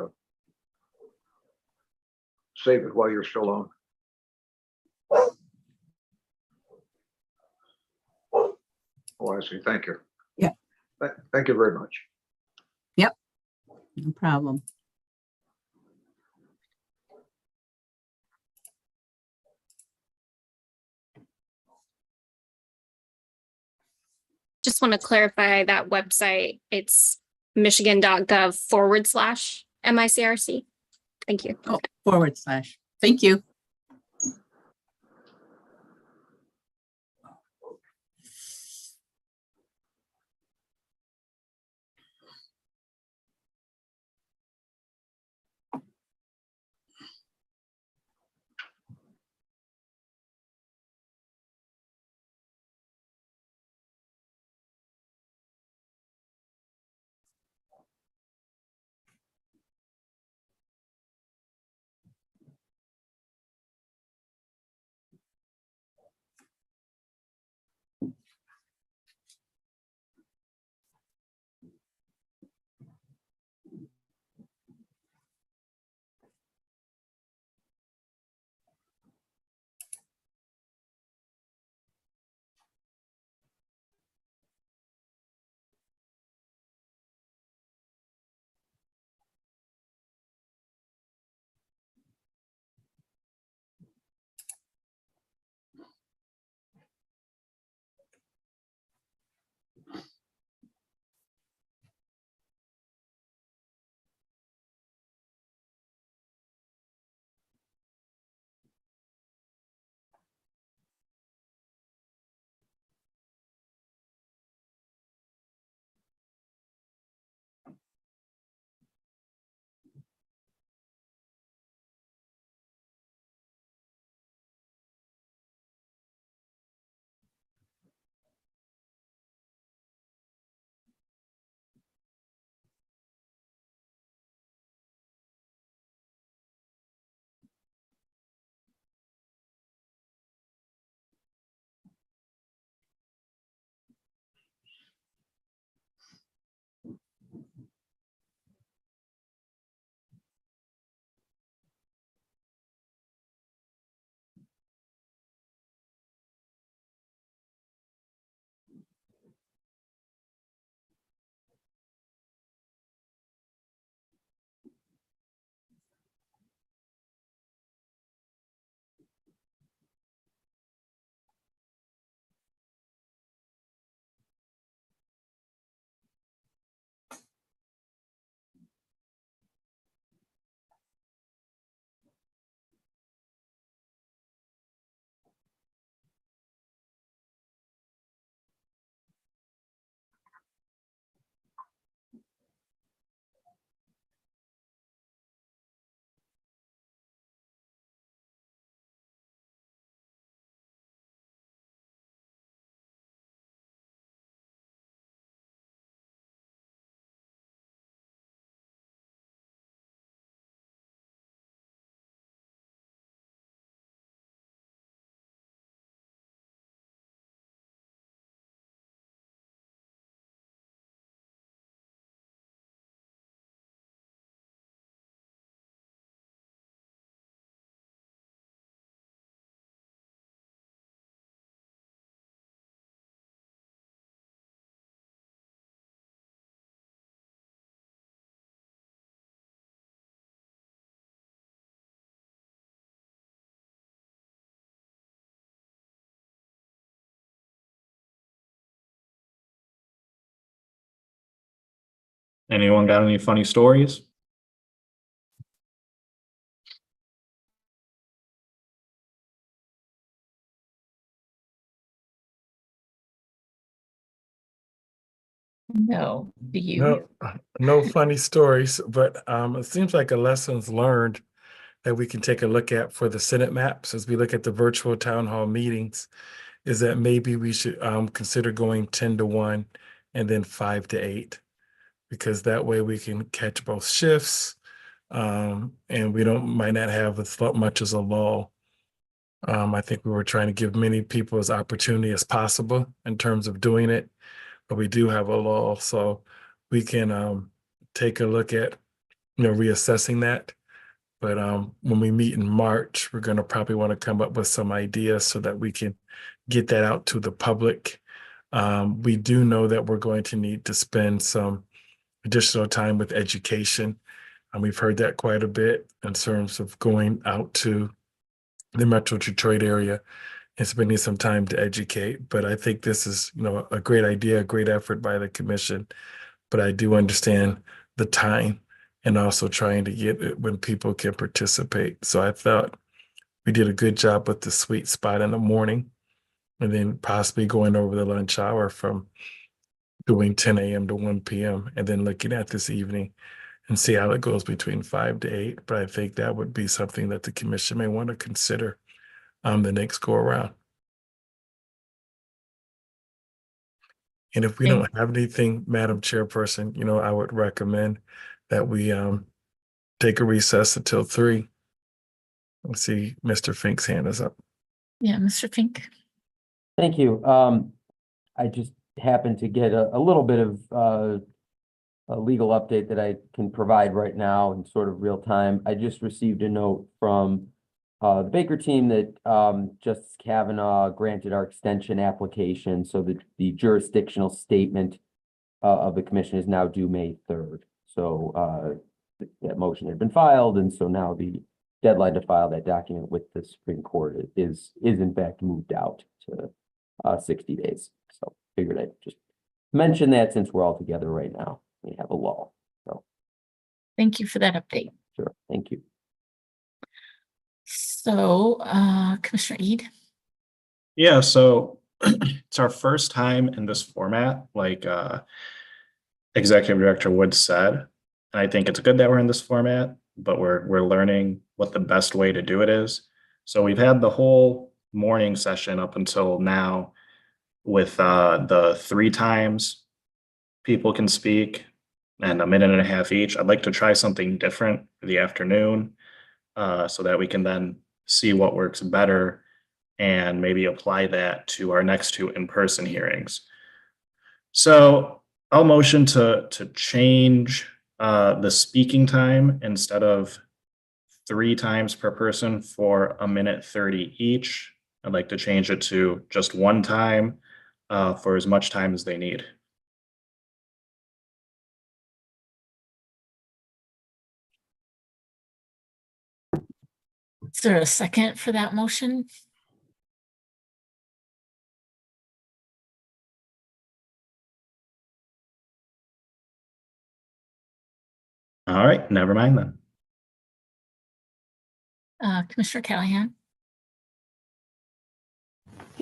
Speaker 9: save it while you're still on. Oh, I see. Thank you.
Speaker 6: Yeah.
Speaker 9: Thank you very much.
Speaker 6: Yep. No problem.
Speaker 2: Just want to clarify that website. It's michigan.gov/MICRC. Thank you.
Speaker 6: Oh, /. Thank you.
Speaker 5: Anyone got any funny stories?
Speaker 1: No, do you?
Speaker 15: No, no funny stories, but it seems like a lessons learned that we can take a look at for the Senate maps as we look at the virtual town hall meetings is that maybe we should consider going 10-1 and then 5-8, because that way we can catch both shifts and we might not have as much as a lull. I think we were trying to give many people as opportunity as possible in terms of doing it, but we do have a lull, so we can take a look at reassessing that. But when we meet in March, we're going to probably want to come up with some ideas so that we can get that out to the public. We do know that we're going to need to spend some additional time with education. And we've heard that quite a bit in terms of going out to the Metro Detroit area and spending some time to educate. But I think this is, a great idea, a great effort by the commission. But I do understand the time and also trying to get it when people can participate. So I thought we did a good job with the sweet spot in the morning and then possibly going over the lunch hour from doing 10 a.m. to 1 p.m. and then looking at this evening and see how it goes between 5 to 8. But I think that would be something that the commission may want to consider the next go around. And if we don't have anything, Madam Chairperson, I would recommend that we take a recess until 3. Let's see, Mr. Fink's hand is up.
Speaker 1: Yeah, Mr. Fink.
Speaker 19: Thank you. I just happened to get a little bit of a legal update that I can provide right now in sort of real time. I just received a note from the Baker team that Justice Kavanaugh granted our extension application, so that the jurisdictional statement of the commission is now due May 3rd. So that motion had been filed, and so now the deadline to file that document with the Supreme Court is in fact moved out to 60 days. So figured I'd just mention that since we're all together right now. We have a lull. So
Speaker 1: Thank you for that update.
Speaker 19: sure, thank you.
Speaker 1: So, Commissioner Eid?
Speaker 5: Yeah, so it's our first time in this format, like Executive Director Wood said. And I think it's good that we're in this format, but we're learning what the best way to do it is. So we've had the whole morning session up until now with the 3 times people can speak and a minute and a half each. I'd like to try something different for the afternoon so that we can then see what works better and maybe apply that to our next 2 in-person hearings. So I'll motion to change the speaking time. Instead of 3 times per person for a minute 30 each, I'd like to change it to just 1 time for as much time as they need.
Speaker 1: Is there a second for that motion?
Speaker 5: All right, never mind then.
Speaker 1: Commissioner Callahan?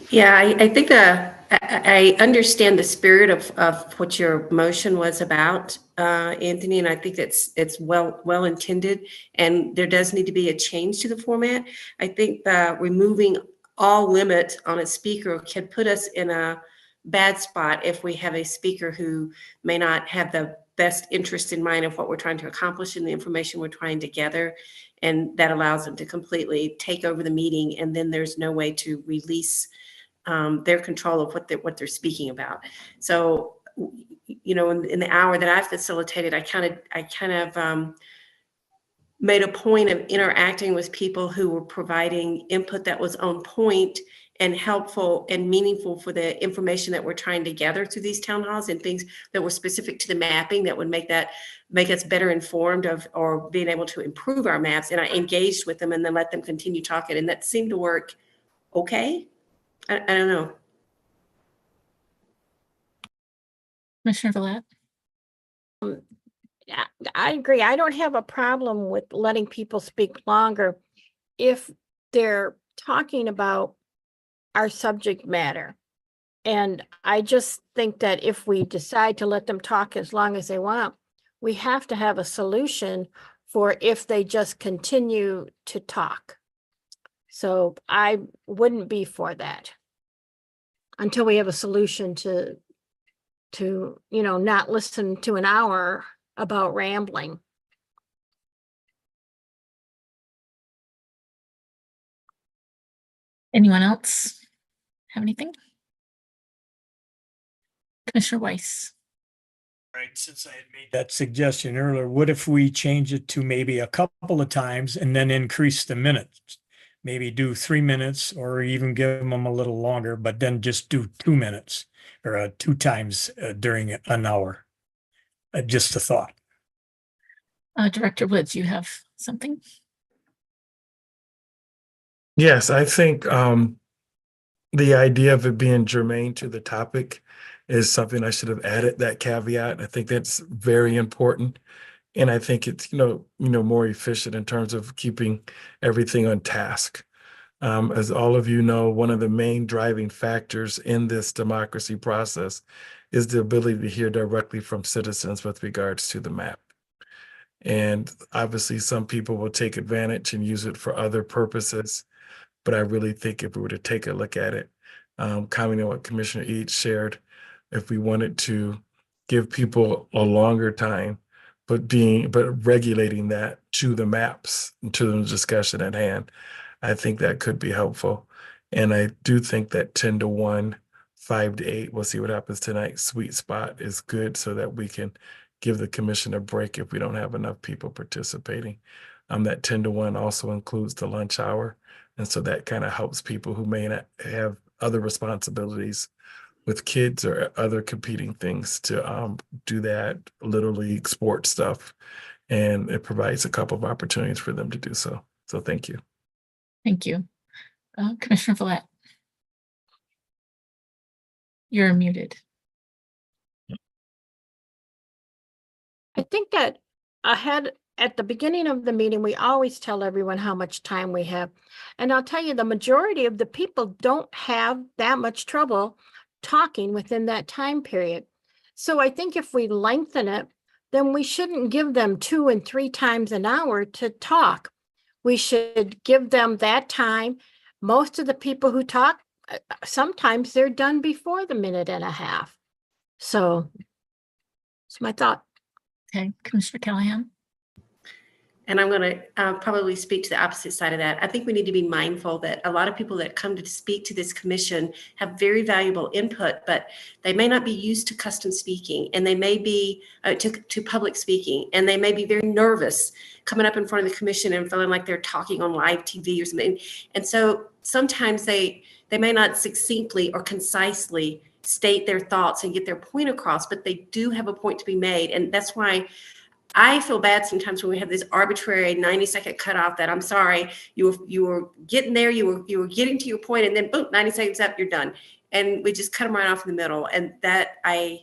Speaker 20: Yeah, I think I understand the spirit of what your motion was about, Anthony, and I think it's well intended, and there does need to be a change to the format. I think removing all limit on a speaker can put us in a bad spot if we have a speaker who may not have the best interest in mind of what we're trying to accomplish and the information we're trying to gather, and that allows them to completely take over the meeting, and then there's no way to release their control of what they're speaking about. So, in the hour that I've facilitated, I kind of made a point of interacting with people who were providing input that was on point and helpful and meaningful for the information that we're trying to gather through these town halls, and things that were specific to the mapping that would make us better informed of, or being able to improve our maps. And I engaged with them and then let them continue talking, and that seemed to work okay. I don't know.
Speaker 1: Commissioner Villette?
Speaker 10: Yeah, I agree. I don't have a problem with letting people speak longer if they're talking about our subject matter. And I just think that if we decide to let them talk as long as they want, we have to have a solution for if they just continue to talk. So I wouldn't be for that until we have a solution to not listen to an hour about rambling.
Speaker 1: Anyone else have anything? Commissioner Weiss.
Speaker 25: Right, since I had made that suggestion earlier, what if we change it to maybe a couple of times and then increase the minutes? Maybe do 3 minutes or even give them a little longer, but then just do 2 minutes or 2 times during an hour. Just a thought.
Speaker 1: Director Woods, you have something?
Speaker 15: Yes, I think the idea of it being germane to the topic is something I should have added, that caveat. I think that's very important. And I think it's, more efficient in terms of keeping everything on task. As all of you know, one of the main driving factors in this democracy process is the ability to hear directly from citizens with regards to the map. And obviously, some people will take advantage and use it for other purposes. But I really think if we were to take a look at it, commenting on what Commissioner Eads shared, if we wanted to give people a longer time, but regulating that to the maps, to the discussion at hand, I think that could be helpful. And I do think that 10 to 1, 5 to 8, we'll see what happens tonight, sweet spot is good so that we can give the commission a break if we don't have enough people participating. That 10 to 1 also includes the lunch hour. And so that kind of helps people who may not have other responsibilities with kids or other competing things to do that Little League sports stuff. And it provides a couple of opportunities for them to do so. So thank you.
Speaker 1: Thank you. Commissioner Follett. You're muted.
Speaker 10: I think that at the beginning of the meeting, we always tell everyone how much time we have. And I'll tell you, the majority of the people don't have that much trouble talking within that time period. So I think if we lengthen it, then we shouldn't give them 2 and 3 times an hour to talk. We should give them that time. Most of the people who talk, sometimes they're done before the minute and a half. So that's my thought.
Speaker 1: Okay, Commissioner Callahan.
Speaker 20: And I'm going to probably speak to the opposite side of that. I think we need to be mindful that a lot of people that come to speak to this commission have very valuable input, but they may not be used to custom speaking, and they may be to public speaking, and they may be very nervous coming up in front of the commission and feeling like they're talking on live TV or something. And so sometimes they may not succinctly or concisely state their thoughts and get their point across, but they do have a point to be made. And that's why I feel bad sometimes when we have this arbitrary 90-second cutoff that, I'm sorry, you were getting there, you were getting to your point, and then boom, 90 seconds up, you're done. And we just cut them right off in the middle. And that I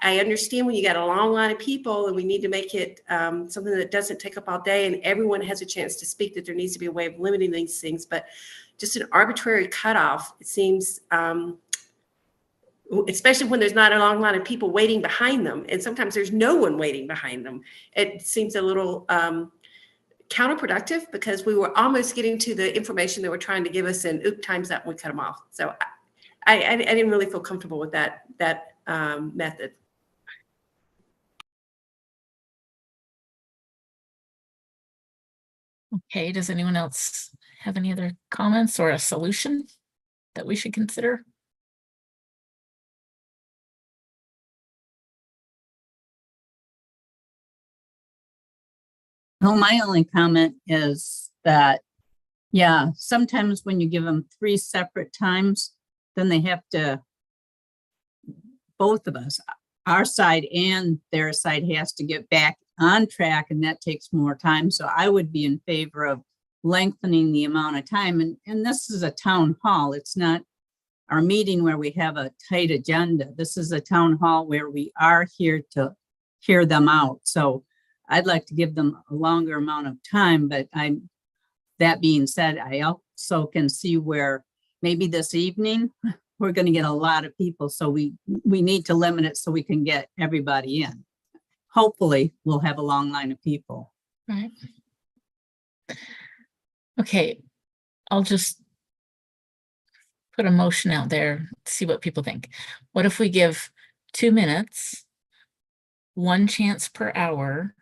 Speaker 20: understand when you got a long line of people and we need to make it something that doesn't take up all day and everyone has a chance to speak, that there needs to be a way of limiting these things. But just an arbitrary cutoff, it seems, especially when there's not a long line of people waiting behind them. And sometimes there's no one waiting behind them. It seems a little counterproductive because we were almost getting to the information they were trying to give us and time's up, we cut them off. So I didn't really feel comfortable with that method.
Speaker 1: Okay, does anyone else have any other comments or a solution that we should consider?
Speaker 6: Well, my only comment is that, yeah, sometimes when you give them 3 separate times, then they have to, both of us, our side and their side has to get back on track, and that takes more time. So I would be in favor of lengthening the amount of time. And this is a town hall. It's not our meeting where we have a tight agenda. This is a town hall where we are here to hear them out. So I'd like to give them a longer amount of time, but that being said, I also can see where maybe this evening we're going to get a lot of people. So we need to limit it so we can get everybody in. Hopefully we'll have a long line of people.
Speaker 1: Right. Okay, I'll just put a motion out there, see what people think. What if we give 2 minutes, 1 chance per hour,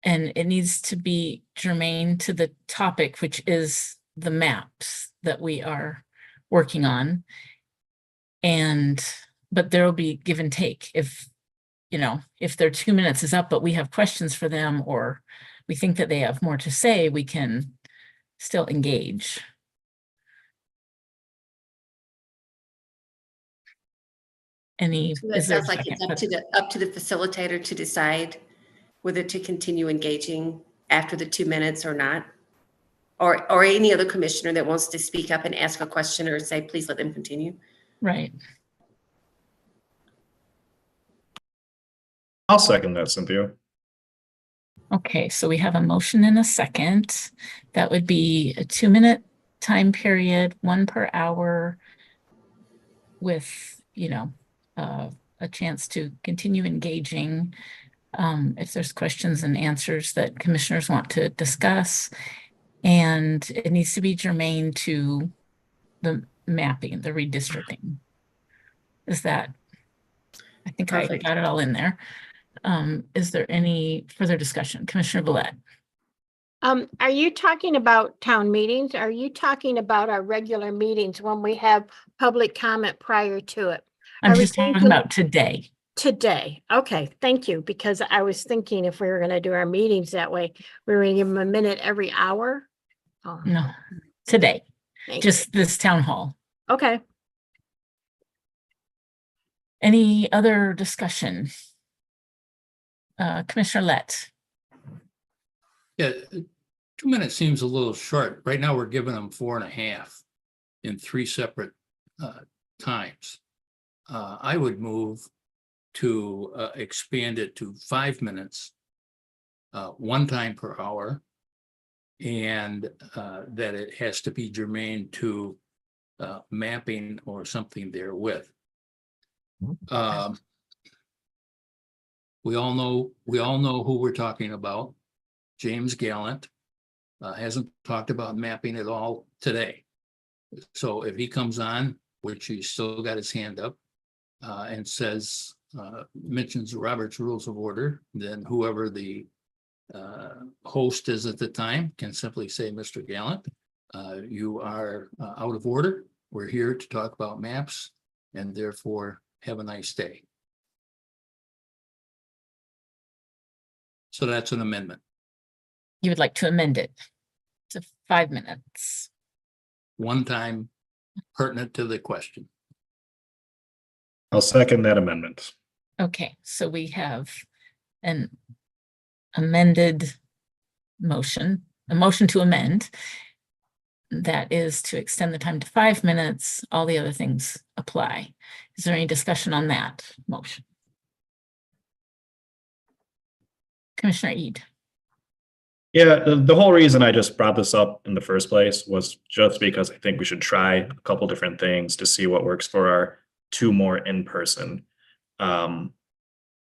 Speaker 1: and it needs to be germane to the topic, which is the maps that we are working on. But there will be give and take. If, if their 2 minutes is up, but we have questions for them, or we think that they have more to say, we can still engage.
Speaker 20: So that sounds like it's up to the facilitator to decide whether to continue engaging after the 2 minutes or not, or any other commissioner that wants to speak up and ask a question or say, please let them continue.
Speaker 1: Right.
Speaker 5: I'll second that, Cynthia.
Speaker 1: Okay, so we have a motion and a second. That would be a 2-minute time period, 1 per hour, with, a chance to continue engaging if there's questions and answers that commissioners want to discuss. And it needs to be germane to the mapping, the redistricting. Is that, I think
Speaker 20: Perfect.
Speaker 1: I got it all in there. Is there any further discussion? Commissioner Villette?
Speaker 10: Are you talking about town meetings? Are you talking about our regular meetings when we have public comment prior to it?
Speaker 1: I'm just talking about today.
Speaker 10: Today. Okay, thank you. Because I was thinking if we were going to do our meetings that way, we were going to give them a minute every hour. Oh.
Speaker 1: No, today,
Speaker 10: Thank
Speaker 1: just this town hall.
Speaker 10: Okay.
Speaker 1: Any other discussion? Commissioner Lett?
Speaker 16: Yeah, 2 minutes seems a little short. Right now, we're giving them 4.5 in 3 separate times. I would move to expand it to 5 minutes, 1 time per hour, and that it has to be germane to mapping or something therewith. We all know who we're talking about. James Gallant hasn't talked about mapping at all today. So if he comes on, which he's still got his hand up, and says, mentions Robert's Rules of Order, then whoever the host is at the time can simply say, Mr. Gallant, you are out of order. We're here to talk about maps, and therefore have a nice day. So that's an amendment.
Speaker 1: You would like to amend it to 5 minutes.
Speaker 16: 1 time pertinent to the question.
Speaker 5: I'll second that amendment.
Speaker 1: Okay, so we have an amended motion, a motion to amend. That is to extend the time to 5 minutes. All the other things apply. Is there any discussion on that motion? Commissioner Eid?
Speaker 5: Yeah, the whole reason I just brought this up in the first place was just because I think we should try a couple different things to see what works for our 2 more in-person town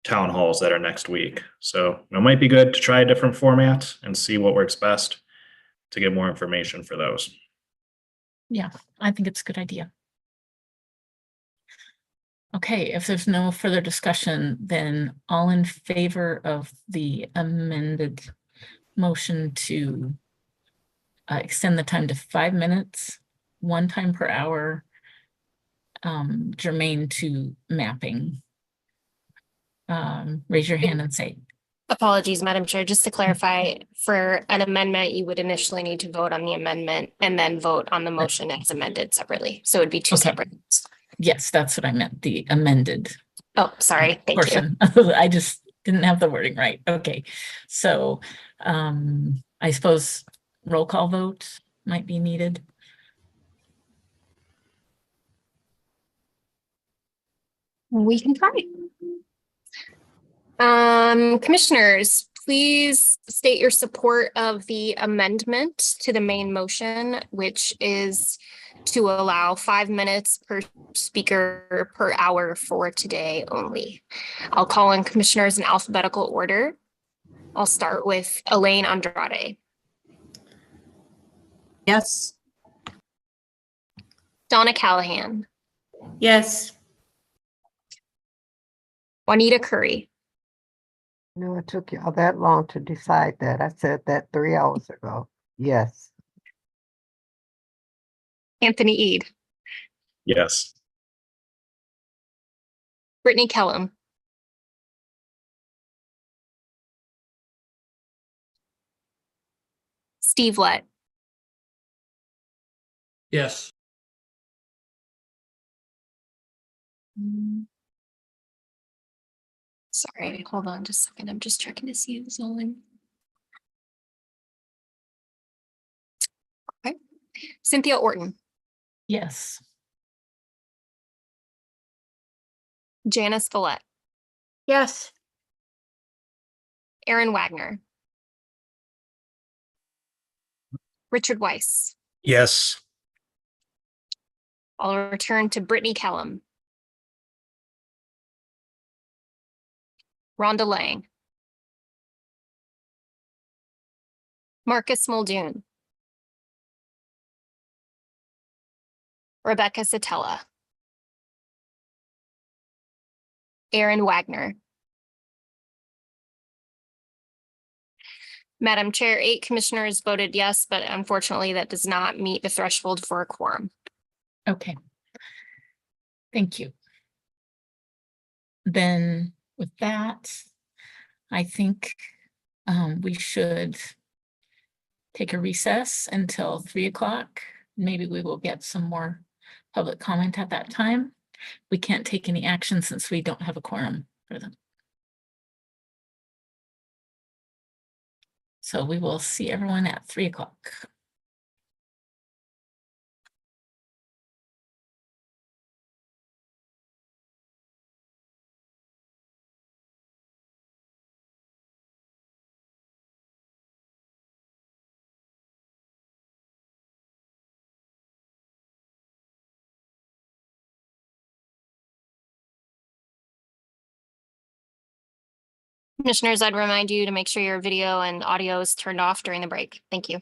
Speaker 5: halls that are next week. So it might be good to try a different format and see what works best to get more information for those.
Speaker 1: Yeah, I think it's a good idea. Okay, if there's no further discussion, then all in favor of the amended motion to extend the time to 5 minutes, 1 time per hour, germane to mapping. Raise your hand and say.
Speaker 2: Apologies, Madam Chair. Just to clarify, for an amendment, you would initially need to vote on the amendment and then vote on the motion as amended separately. So it would be 2 separate.
Speaker 1: Yes, that's what I meant, the amended.
Speaker 2: Oh, sorry. Thank
Speaker 1: portion. I just didn't have the wording right. Okay, so I suppose roll call vote might be needed.
Speaker 2: We can try. Commissioners, please state your support of the amendment to the main motion, which is to allow 5 minutes per speaker per hour for today only. I'll call on commissioners in alphabetical order. I'll start with Elaine Andrade.
Speaker 6: Yes.
Speaker 2: Donna Callahan.
Speaker 20: Yes.
Speaker 2: Juanita Curry.
Speaker 27: No, it took y'all that long to decide that. I said that 3 hours ago. Yes.
Speaker 2: Anthony Ede.
Speaker 5: Yes.
Speaker 2: Brittany Kellum. Steve Lett.
Speaker 16: Yes.
Speaker 2: Sorry, hold on just a second. I'm just checking to see who's on. Okay. Cynthia Orton.
Speaker 1: Yes.
Speaker 2: Janice Follett.
Speaker 10: Yes.
Speaker 2: Aaron Wagner. Richard Weiss.
Speaker 25: Yes.
Speaker 2: I'll return to Brittany Kellum. Rhonda Lang. Marcus Muldoon. Rebecca Satella. Aaron Wagner. Madam Chair, 8 commissioners voted yes, but unfortunately that does not meet the threshold for a quorum.
Speaker 1: Okay. Thank you. Then with that, I think we should take a recess until 3 o'clock. Maybe we will get some more public comment at that time. We can't take any action since we don't have a quorum for them. So we will see everyone at 3 o'clock.
Speaker 2: Commissioners, I'd remind you to make sure your video and audio is turned off during the break. Thank you.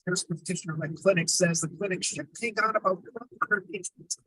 Speaker 11: Nurse practitioner led clinic says the clinic should take on about 100 patients.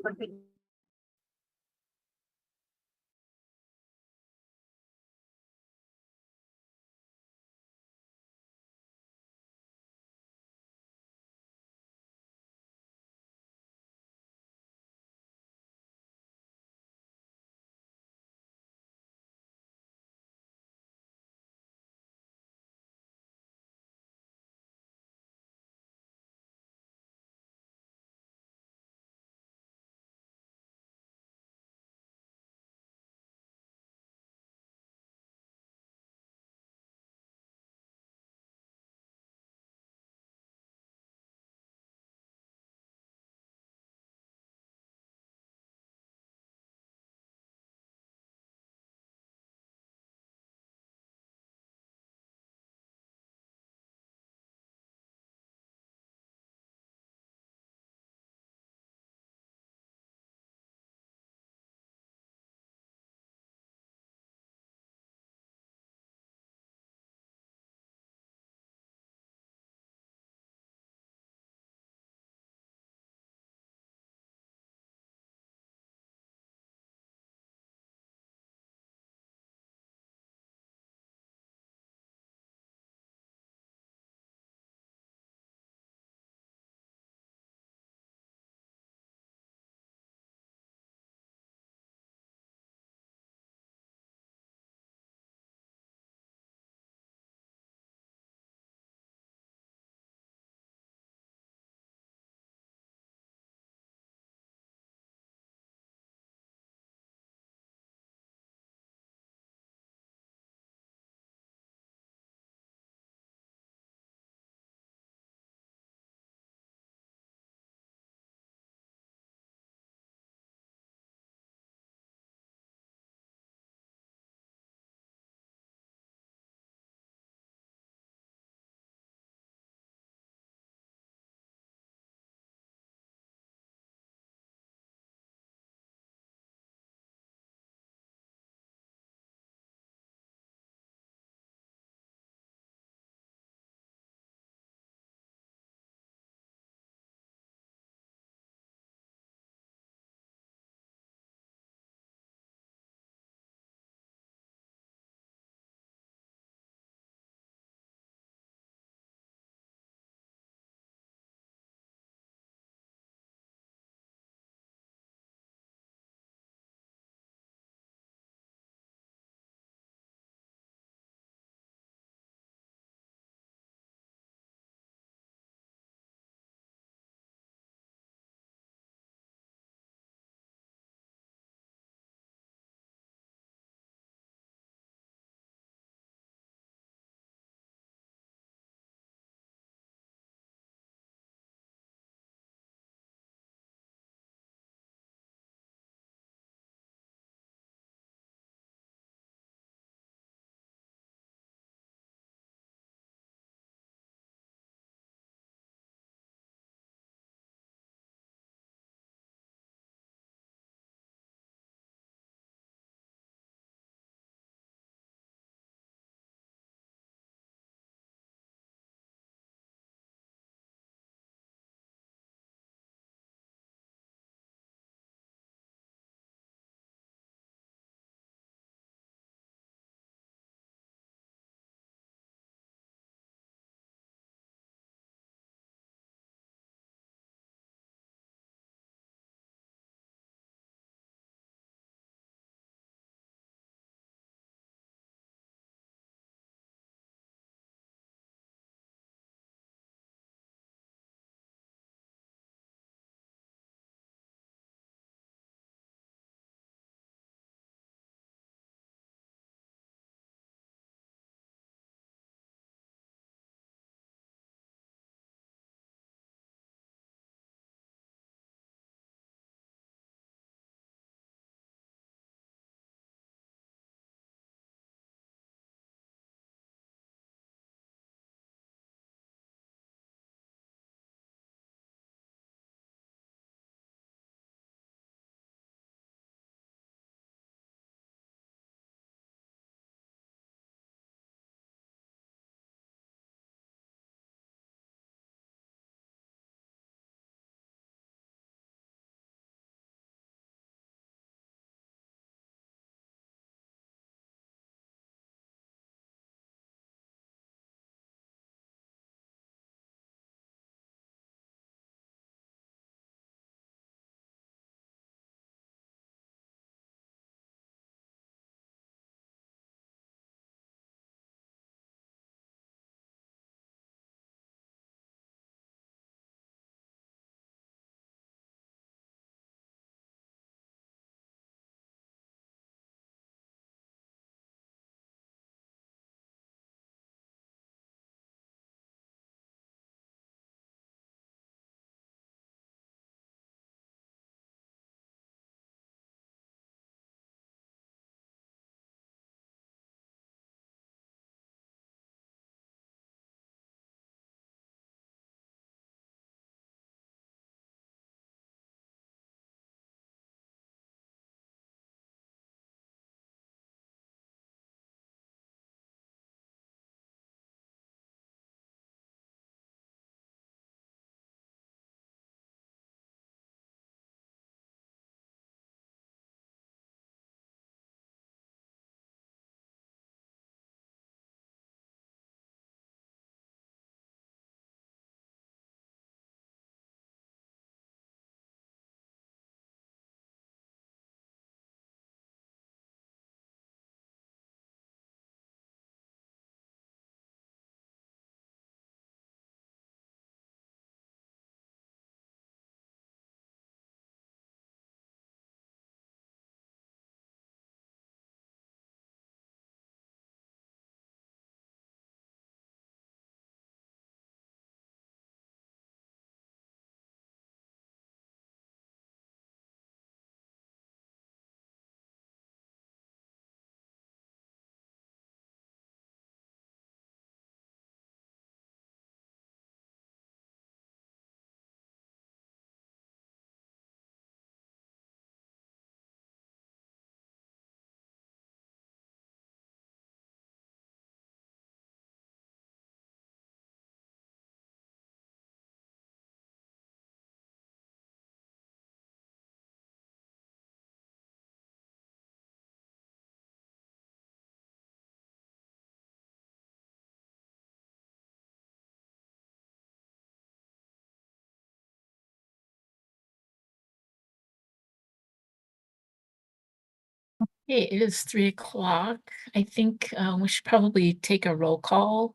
Speaker 1: Hey, it is 3 o'clock. I think we should probably take a roll call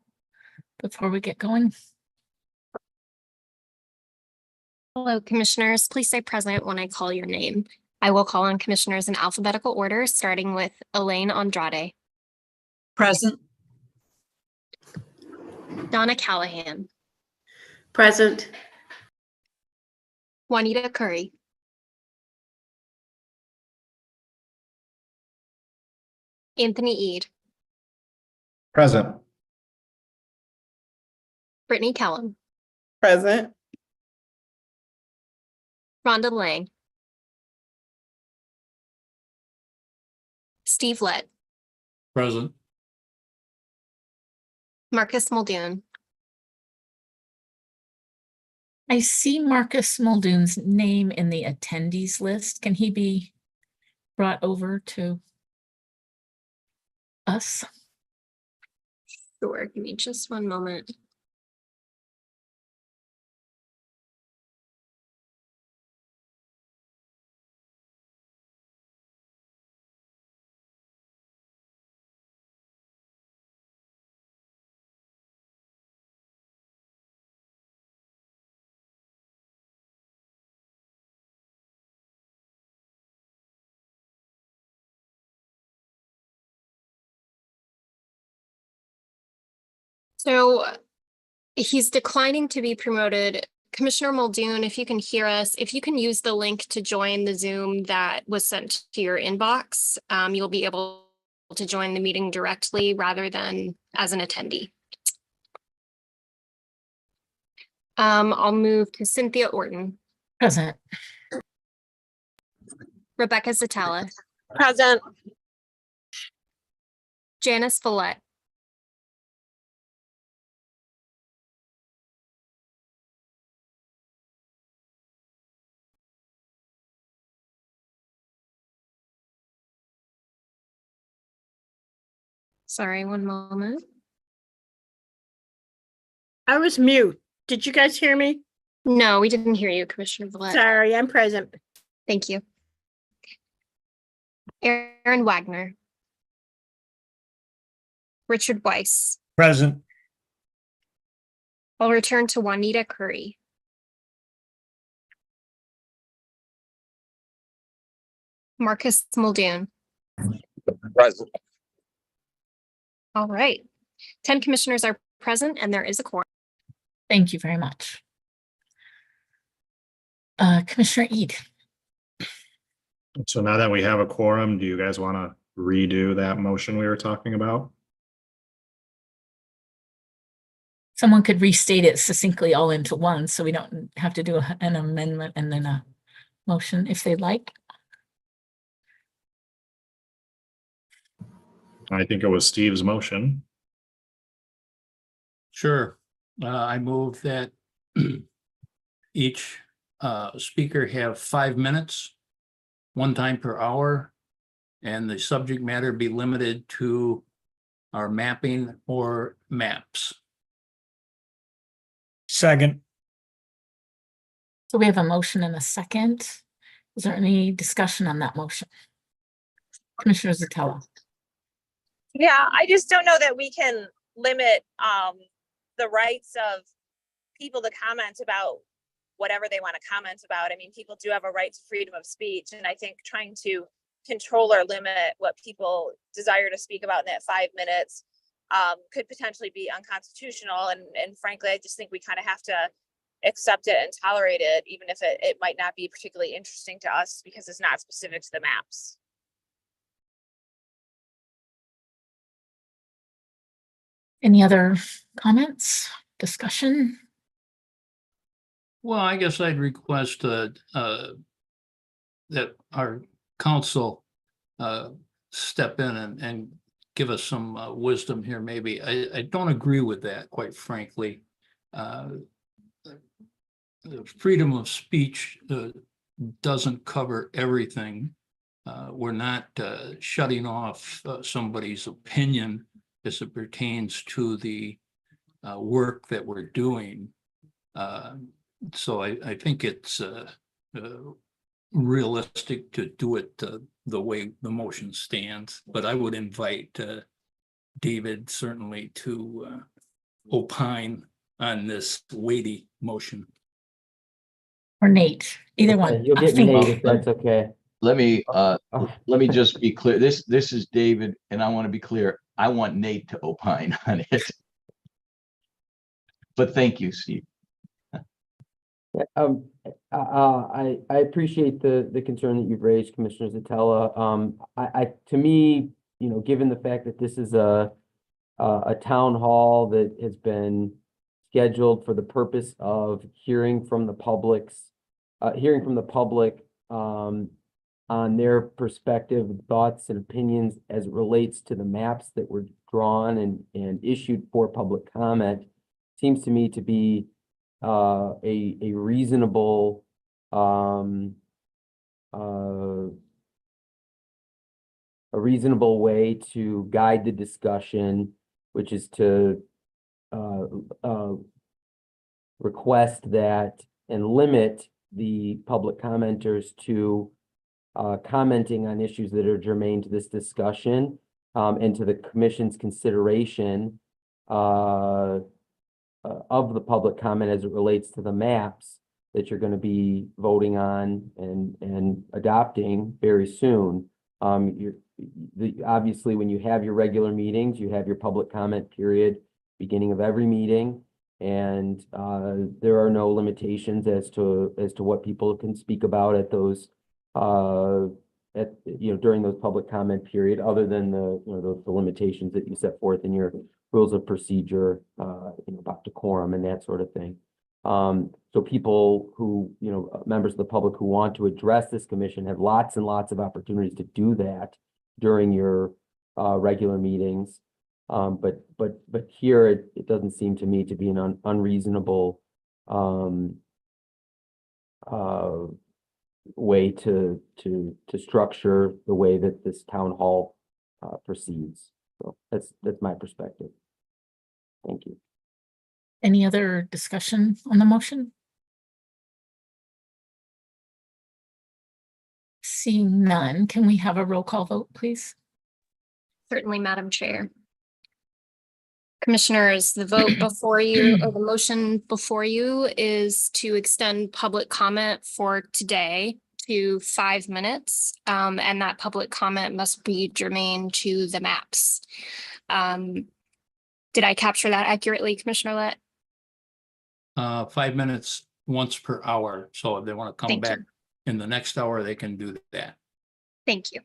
Speaker 1: before we get going.
Speaker 2: Hello, commissioners. Please say present when I call your name. I will call on commissioners in alphabetical order, starting with Elaine Andrade.
Speaker 12: Present.
Speaker 2: Donna Callahan.
Speaker 20: Present.
Speaker 2: Juanita Curry. Anthony Eade.
Speaker 5: Present.
Speaker 2: Brittany Kellum.
Speaker 17: Present.
Speaker 2: Rhonda Lang. Steve Lett.
Speaker 16: Present.
Speaker 2: Marcus Muldoon.
Speaker 1: I see Marcus Muldoon's name in the attendees list. Can he be brought over to us?
Speaker 2: Sure, give me just one moment. So he's declining to be promoted. Commissioner Muldoon, if you can hear us, if you can use the link to join the Zoom that was sent to your inbox, you'll be able to join the meeting directly rather than as an attendee. I'll move to Cynthia Orton.
Speaker 1: Present.
Speaker 2: Rebecca Zatala.
Speaker 10: Present.
Speaker 2: Janice Follett. Sorry, one moment.
Speaker 10: I was mute. Did you guys hear me?
Speaker 2: No, we didn't hear you, Commissioner Follett.
Speaker 10: Sorry, I'm present.
Speaker 2: Thank you. Aaron Wagner. Richard Weiss.
Speaker 25: Present.
Speaker 2: I'll return to Juanita Curry. Marcus Muldoon.
Speaker 13: Present.
Speaker 2: All right. 10 commissioners are present and there is a quorum.
Speaker 1: Thank you very much. Commissioner Eade.
Speaker 5: So now that we have a quorum, do you guys want to redo that motion we were talking about?
Speaker 1: Someone could restate it succinctly all into one, so we don't have to do an amendment and then a motion if they'd like.
Speaker 5: I think it was Steve's motion.
Speaker 16: Sure. I move that each speaker have 5 minutes, 1 time per hour, and the subject matter be limited to our mapping or maps.
Speaker 25: Second.
Speaker 1: So we have a motion and a second. Is there any discussion on that motion? Commissioner Zatella.
Speaker 18: Yeah, I just don't know that we can limit the rights of people to comment about whatever they want to comment about. I mean, people do have a right to freedom of speech, and I think trying to control or limit what people desire to speak about in that 5 minutes could potentially be unconstitutional. And frankly, I just think we kind of have to accept it and tolerate it, even if it might not be particularly interesting to us because it's not specific to the maps.
Speaker 1: Any other comments, discussion?
Speaker 16: Well, I guess I'd request that our council step in and give us some wisdom here. Maybe I don't agree with that, quite frankly. The freedom of speech doesn't cover everything. We're not shutting off somebody's opinion as it pertains to the work that we're doing. So I think it's realistic to do it the way the motion stands, but I would invite David certainly to opine on this weighty motion.
Speaker 1: Or Nate, either one.
Speaker 19: You'll get me Nate if that's okay.
Speaker 8: Let me just be clear. This is David, and I want to be clear. I want Nate to opine on it. But thank you, Steve.
Speaker 19: I appreciate the concern that you've raised, Commissioner Zatella. To me, you know, given the fact that this is a town hall that has been scheduled for the purpose of hearing from the public on their perspective, thoughts, and opinions as it relates to the maps that were drawn and issued for public comment, seems to me to be a reasonable way to guide the discussion, which is to request that and limit the public commenters to commenting on issues that are germane to this discussion and to the commission's consideration of the public comment as it relates to the maps that you're going to be voting on and adopting very soon. Obviously, when you have your regular meetings, you have your public comment period beginning of every meeting, and there are no limitations as to what people can speak about at those during those public comment period, other than the limitations that you set forth in your rules of procedure, about decorum and that sort of thing. So people who, members of the public who want to address this commission have lots and lots of opportunities to do that during your regular meetings. But here it doesn't seem to me to be an unreasonable way to structure the way that this town hall proceeds. So that's my perspective. Thank you.
Speaker 1: Any other discussion on the motion? Seeing none, can we have a roll call vote, please?
Speaker 2: Certainly, Madam Chair. Commissioners, the vote before you, or the motion before you, is to extend public comment for today to 5 minutes. And that public comment must be germane to the maps. Did I capture that accurately, Commissioner Lett?
Speaker 16: 5 minutes once per hour. So if they want to come
Speaker 2: Thank
Speaker 16: back
Speaker 2: you.
Speaker 16: in the next hour, they can do that.
Speaker 2: Thank you.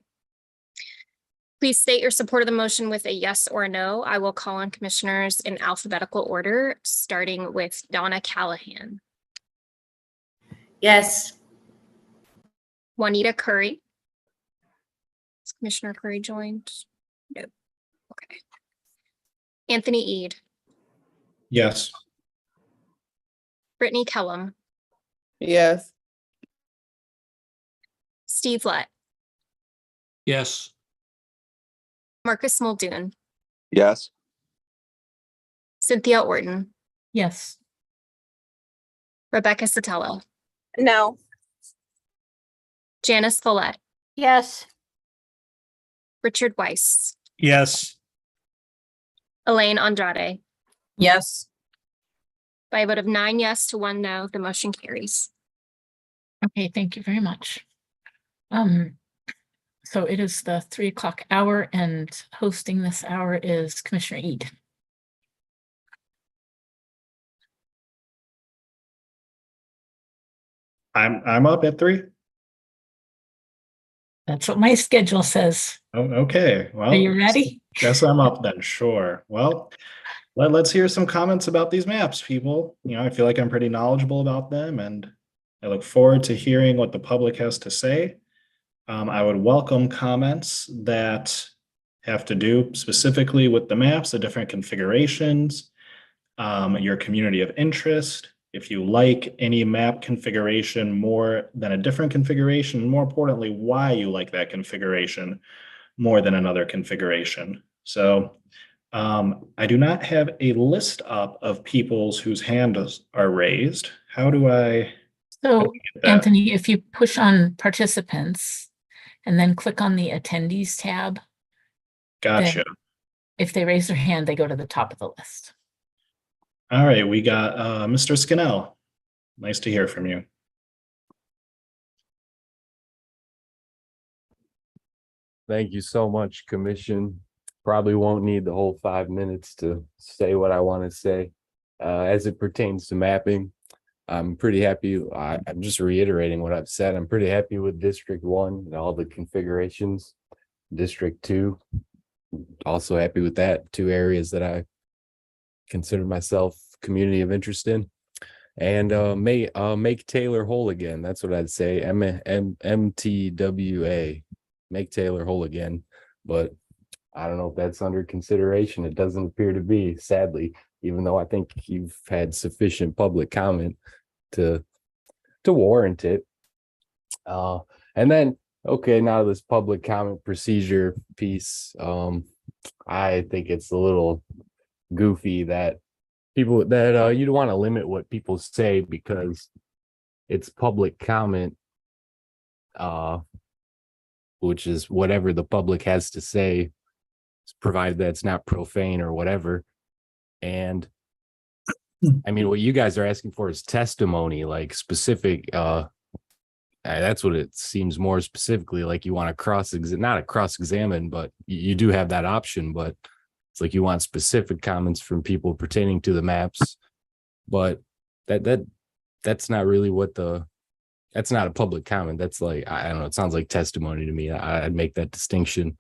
Speaker 2: Please state your support of the motion with a yes or a no. I will call on commissioners in alphabetical order, starting with Donna Callahan.
Speaker 20: Yes.
Speaker 2: Juanita Curry. Is Commissioner Curry joined? No. Okay. Anthony Eade.
Speaker 5: Yes.
Speaker 2: Brittany Kellum.
Speaker 17: Yes.
Speaker 2: Steve Lett.
Speaker 16: Yes.
Speaker 2: Marcus Muldoon.
Speaker 7: Yes.
Speaker 2: Cynthia Orton.
Speaker 1: Yes.
Speaker 2: Rebecca Sotelo.
Speaker 18: No.
Speaker 2: Janice Follett.
Speaker 10: Yes.
Speaker 2: Richard Weiss.
Speaker 25: Yes.
Speaker 2: Elaine Andrade.
Speaker 12: Yes.
Speaker 2: By a vote of 9 yes to 1 no, the motion carries.
Speaker 1: Okay, thank you very much. So it is the 3 o'clock hour, and hosting this hour is Commissioner Eade.
Speaker 5: I'm up at 3.
Speaker 1: That's what my schedule says.
Speaker 5: Oh, okay. Well,
Speaker 1: Are you ready?
Speaker 5: Guess I'm up then. Sure. Well, let's hear some comments about these maps, people. I feel like I'm pretty knowledgeable about them, and I look forward to hearing what the public has to say. I would welcome comments that have to do specifically with the maps, the different configurations, your community of interest. If you like any map configuration more than a different configuration, and more importantly, why you like that configuration more than another configuration. So I do not have a list up of people's whose hands are raised. How do I?
Speaker 1: So Anthony, if you push on participants, and then click on the attendees tab.
Speaker 5: Gotcha.
Speaker 1: Then if they raise their hand, they go to the top of the list.
Speaker 5: All right, we got Mr. Scannell. Nice to hear from you.
Speaker 7: Thank you so much, Commission. Probably won't need the whole 5 minutes to say what I want to say. As it pertains to mapping, I'm pretty happy. I'm just reiterating what I've said. I'm pretty happy with District 1 and all the configurations. District 2, also happy with that. 2 areas that I consider myself community of interest in. And make Taylor whole again. That's what I'd say. MTWA. Make Taylor whole again. But I don't know if that's under consideration. It doesn't appear to be, sadly, even though I think you've had sufficient public comment to warrant it. And then, okay, now this public comment procedure piece, I think it's a little goofy that people that you don't want to limit what people say because it's public comment, which is whatever the public has to say, provided that it's not profane or whatever. And I mean, what you guys are asking for is testimony, like specific. That's what it seems more specifically like. You want to not cross-examine, but you do have that option. But it's like you want specific comments from people pertaining to the maps. But that's not really what that's not a public comment. That's like, I don't know. It sounds like testimony to me. I'd make that distinction.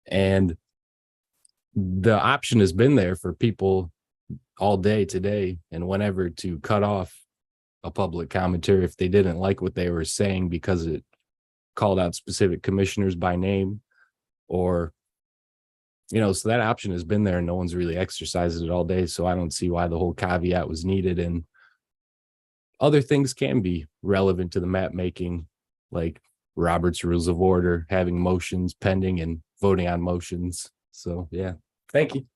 Speaker 7: And the option has been there for people all day today and whenever to cut off a public commentary if they didn't like what they were saying because it called out specific commissioners by name, or so that option has been there and no one's really exercised it all day. So I don't see why the whole caveat was needed. And other things can be relevant to the map making, like Robert's Rules of Order, having motions pending and voting on motions. So yeah, thank you.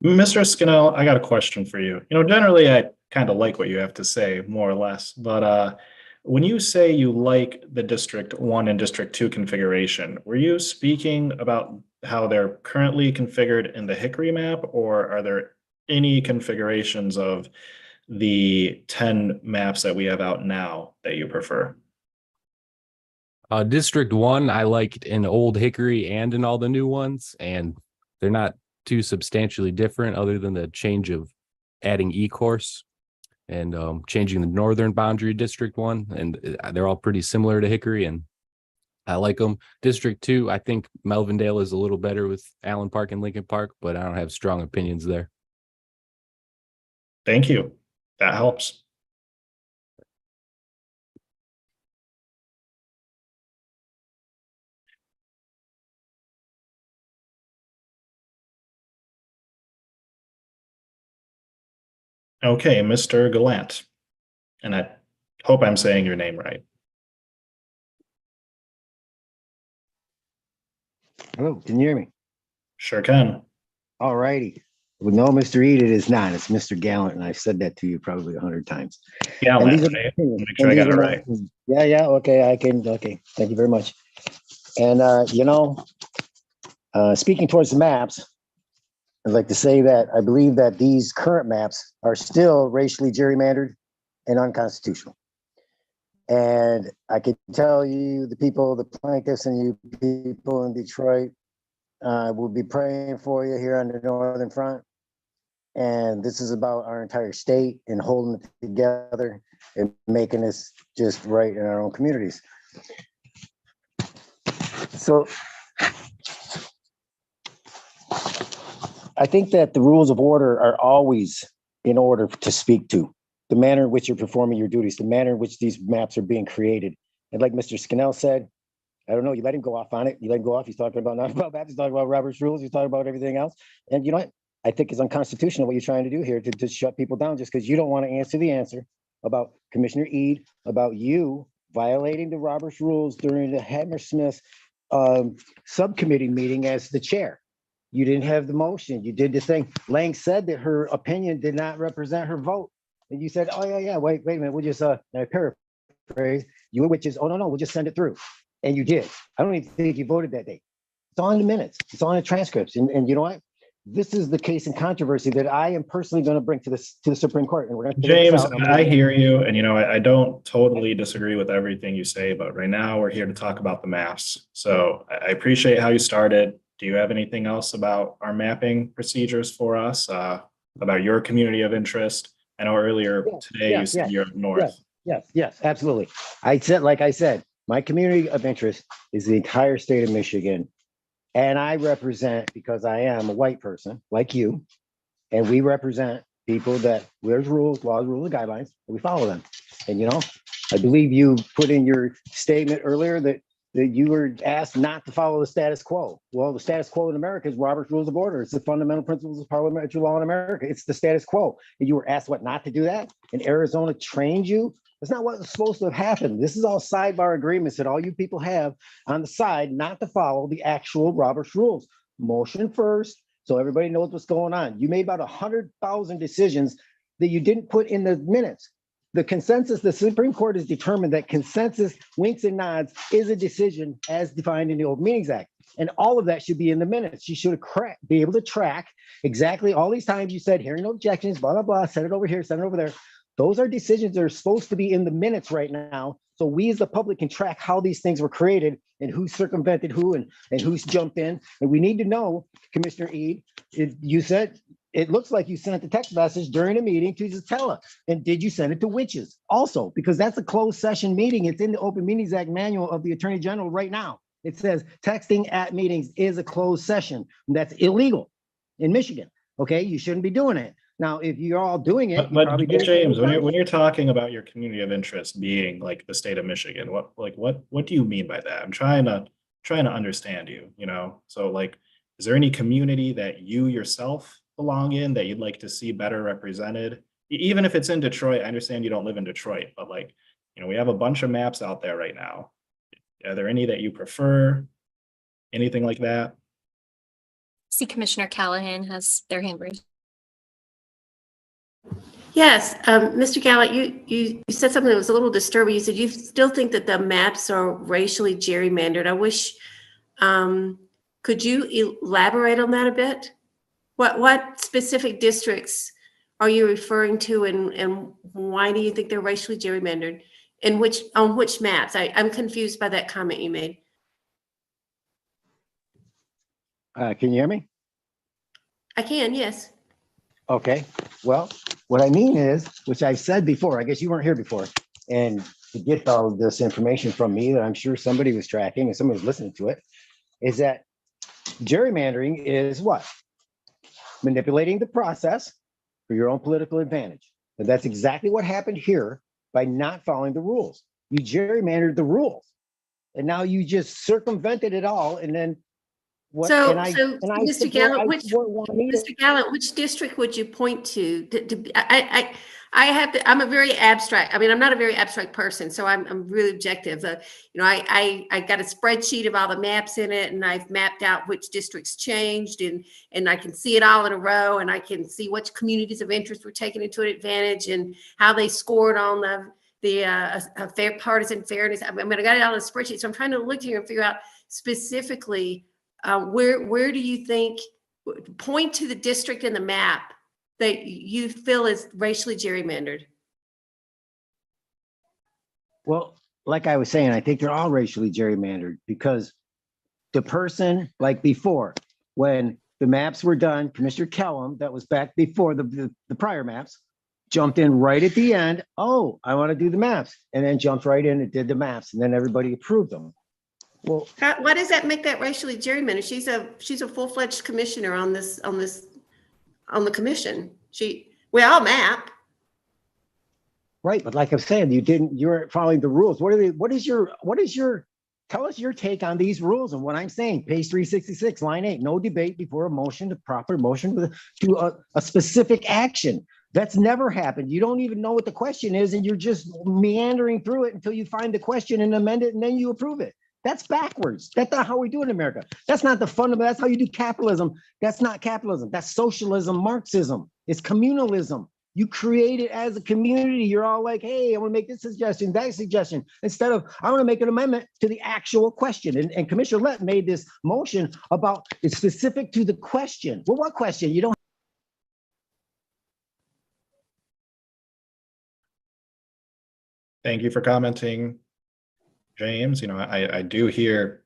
Speaker 5: Mr. Scannell, I got a question for you. Generally I kind of like what you have to say, more or less, but when you say you like the District 1 and District 2 configuration, were you speaking about how they're currently configured in the Hickory map, or are there any configurations of the 10 maps that we have out now that you prefer?
Speaker 7: District 1, I liked in Old Hickory and in all the new ones, and they're not too substantially different other than the change of adding E-course and changing the northern boundary District 1, and they're all pretty similar to Hickory, and I like them. District 2, I think Melvindale is a little better with Allen Park and Lincoln Park, but I don't have strong opinions there.
Speaker 5: Thank you. That helps. Okay, Mr. Gallant, and I hope I'm saying your name right.
Speaker 13: Hello, can you hear me?
Speaker 5: Sure can.
Speaker 13: All righty. Well, no, Mr. Eat, it is not. It's Mr. Gallant, and I've said that to you probably 100 times.
Speaker 5: Gallant, right? Make sure I got it right.
Speaker 13: Yeah, okay, okay. Thank you very much. And, speaking towards the maps, I'd like to say that I believe that these current maps are still racially gerrymandered and unconstitutional. And I can tell you, the people, the plaintiffs and you people in Detroit will be praying for you here on the Northern Front. And this is about our entire state and holding it together and making this just right in our own communities. So I think that the rules of order are always in order to speak to the manner in which you're performing your duties, the manner in which these maps are being created. And like Mr. Scannell said, I don't know, you let him go off on it. You let him go off. He's talking about not about that. He's talking about Robert's rules. He's talking about everything else. And you know what? I think it's unconstitutional what you're trying to do here to shut people down just because you don't want to answer the answer about Commissioner Eade, about you violating the Robert's rules during the Hammersmith subcommittee meeting as the chair. You didn't have the motion. You did the thing. Lang said that her opinion did not represent her vote. And you said, oh, yeah, wait a minute. We'll just, I paraphrase, you which is, oh, no, we'll just send it through. And you did. I don't even think you voted that day. It's on the minutes. It's on the transcripts. And you know what? This is the case in controversy that I am personally going to bring to the Supreme Court. And we're going to
Speaker 5: James, I hear you. And, I don't totally disagree with everything you say, but right now we're here to talk about the maps. So I appreciate how you started. Do you have anything else about our mapping procedures for us, about your community of interest? I know earlier today you said you're up north.
Speaker 13: Yes, absolutely. Like I said, my community of interest is the entire state of Michigan. And I represent, because I am a white person like you, and we represent people that there's rules, laws, rules, and guidelines, and we follow them. And I believe you put in your statement earlier that you were asked not to follow the status quo. Well, the status quo in America is Robert's Rules of Order. It's the fundamental principles of parliamentary law in America. It's the status quo. And you were asked not to do that? And Arizona trained you? That's not what's supposed to have happened. This is all sidebar agreements that all you people have on the side not to follow the actual Robert's rules. Motion first, so everybody knows what's going on. You made about 100,000 decisions that you didn't put in the minutes. The consensus, the Supreme Court has determined that consensus, winks and nods, is a decision as defined in the Open Meetings Act. And all of that should be in the minutes. You should be able to track exactly all these times you said, hearing no objections, blah, blah, blah, send it over here, send it over there. Those are decisions that are supposed to be in the minutes right now. So we as the public can track how these things were created and who circumvented who and who's jumped in. And we need to know, Commissioner Eid, you said, it looks like you sent a text message during a meeting to Zatella. And did you send it to witches also? Because that's a closed session meeting. It's in the Open Meetings Act manual of the Attorney General right now. It says texting at meetings is a closed session. And that's illegal in Michigan. Okay, you shouldn't be doing it. Now, if you're all doing it,
Speaker 5: but James, when you're talking about your community of interest being like the state of Michigan, what do you mean by that? I'm trying to understand you. So is there any community that you yourself belong in that you'd like to see better represented? Even if it's in Detroit, I understand you don't live in Detroit, but we have a bunch of maps out there right now. Are there any that you prefer? Anything like that?
Speaker 2: See, Commissioner Callahan has their hand raised.
Speaker 20: Yes, Mr. Gallant, you said something that was a little disturbing. You said you still think that the maps are racially gerrymandered. I wish, could you elaborate on that a bit? What specific districts are you referring to, and why do you think they're racially gerrymandered? And on which maps? I'm confused by that comment you made.
Speaker 13: Can you hear me?
Speaker 20: I can, yes.
Speaker 13: Okay, well, what I mean is, which I've said before, I guess you weren't here before, and to get all of this information from me that I'm sure somebody was tracking and somebody was listening to it, is that gerrymandering is what? Manipulating the process for your own political advantage. And that's exactly what happened here by not following the rules. You gerrymandered the rules, and now you just circumvented it all, and then
Speaker 20: Mr. Gallant, which district would you point to? I'm a very abstract. I mean, I'm not a very abstract person, so I'm really objective. I got a spreadsheet of all the maps in it, and I've mapped out which districts changed, and I can see it all in a row, and I can see which communities of interest were taken into advantage and how they scored on the fair partisan fairness. I mean, I got it all in a spreadsheet, so I'm trying to look here and figure out specifically. Where do you think, point to the district in the map that you feel is racially gerrymandered?
Speaker 13: Well, like I was saying, I think they're all racially gerrymandered because the person, like before, when the maps were done, Commissioner Kellum, that was back before the prior maps, jumped in right at the end. Oh, I want to do the maps, and then jumped right in and did the maps, and then everybody approved them. Well,
Speaker 20: why does that make that racially gerrymandered? She's a full-fledged commissioner on the commission. We all map.
Speaker 13: Right, but like I'm saying, you weren't following the rules. Tell us your take on these rules and what I'm saying. Page 366, line 8, no debate before a motion, the proper motion to a specific action. That's never happened. You don't even know what the question is, and you're just meandering through it until you find the question and amend it, and then you approve it. That's backwards. That's not how we do it in America. That's not the fundamental. That's how you do capitalism. That's not capitalism. That's socialism, Marxism. It's communalism. You create it as a community. You're all like, hey, I want to make this suggestion, that suggestion, instead of, I want to make an amendment to the actual question. And Commissioner Lett made this motion about it's specific to the question. Well, what question? You don't.
Speaker 5: Thank you for commenting, James. You know, I do hear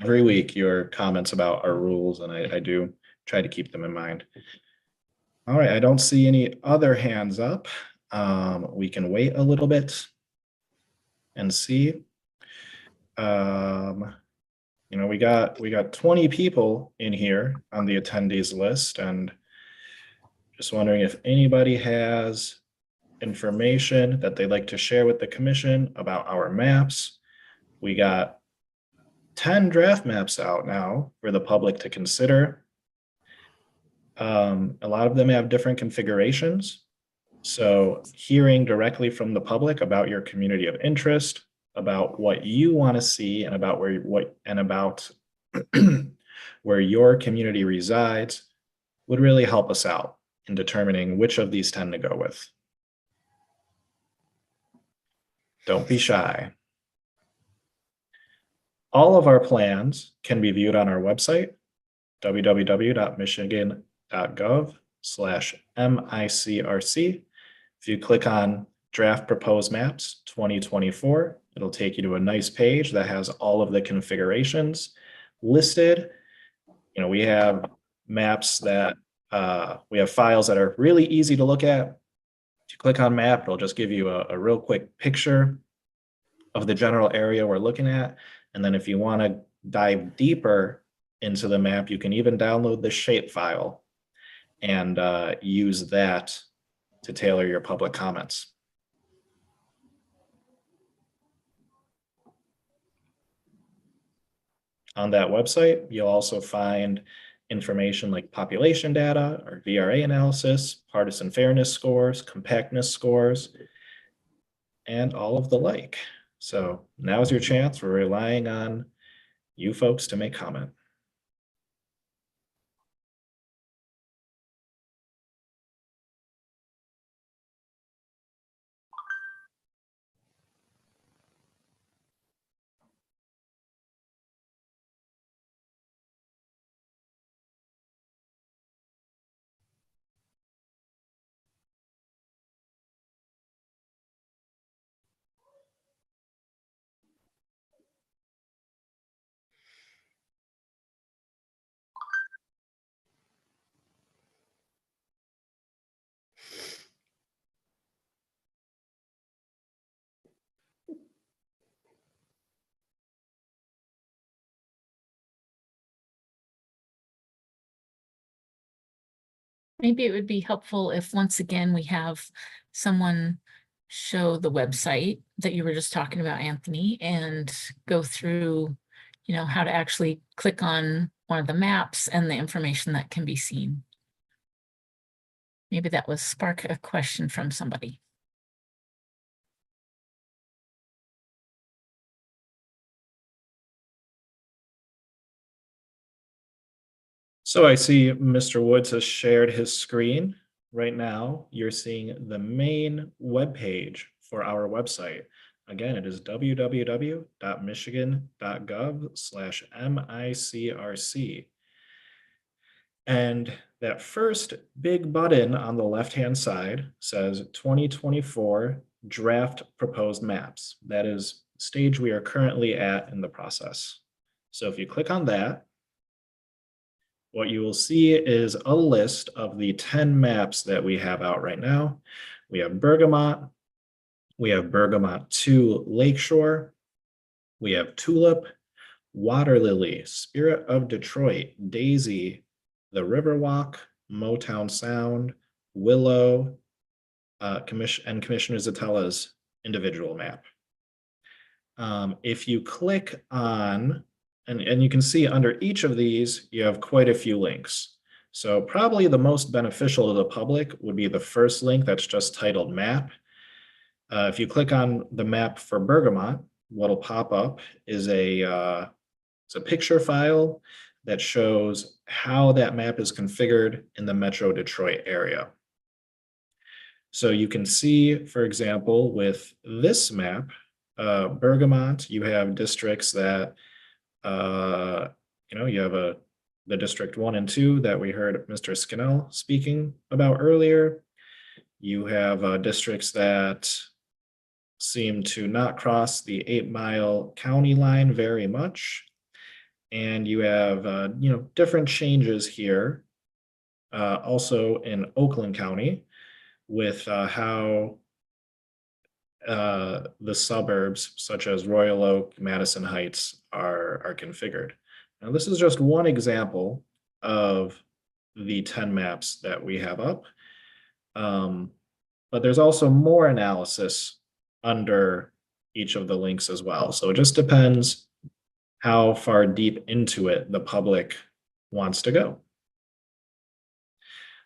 Speaker 5: every week your comments about our rules, and I do try to keep them in mind. All right, I don't see any other hands up. We can wait a little bit and see. You know, we got 20 people in here on the attendees list, and just wondering if anybody has information that they'd like to share with the commission about our maps. We got 10 draft maps out now for the public to consider. A lot of them have different configurations. So hearing directly from the public about your community of interest, about what you want to see, and about where your community resides would really help us out in determining which of these 10 to go with. Don't be shy. All of our plans can be viewed on our website, www.michigan.gov/MICRC. If you click on Draft Proposed Maps 2024, it'll take you to a nice page that has all of the configurations listed. You know, we have maps that, we have files that are really easy to look at. If you click on map, it'll just give you a real quick picture of the general area we're looking at. And then if you want to dive deeper into the map, you can even download the shape file and use that to tailor your public comments. On that website, you'll also find information like population data or VRA analysis, partisan fairness scores, compactness scores, and all of the like. So now's your chance. We're relying on you folks to make comment.
Speaker 1: Maybe it would be helpful if once again we have someone show the website that you were just talking about, Anthony, and go through, you know, how to actually click on one of the maps and the information that can be seen. Maybe that was spark a question from somebody.
Speaker 5: So I see Mr. Woods has shared his screen. Right now, you're seeing the main webpage for our website. Again, it is www.michigan.gov/MICRC. And that first big button on the left-hand side says 2024 Draft Proposed Maps. That is the stage we are currently at in the process. So if you click on that, what you will see is a list of the 10 maps that we have out right now. We have Bergamot, we have Bergamot 2 Lakeshore, we have Tulip, Water Lily, Spirit of Detroit, Daisy, the Riverwalk, Motown Sound, Willow, and Commissioner Zatella's individual map. If you click on, and you can see under each of these, you have quite a few links. So probably the most beneficial to the public would be the first link that's just titled map. If you click on the map for Bergamot, what'll pop up is it's a picture file that shows how that map is configured in the Metro Detroit area. So you can see, for example, with this map, Bergamot, you have districts that, you have the District 1 and 2 that we heard Mr. Scannell speaking about earlier. You have districts that seem to not cross the 8-mile county line very much. And you have, different changes here, also in Oakland County, with how the suburbs such as Royal Oak, Madison Heights are configured. Now, this is just one example of the 10 maps that we have up. But there's also more analysis under each of the links as well. So it just depends how far deep into it the public wants to go.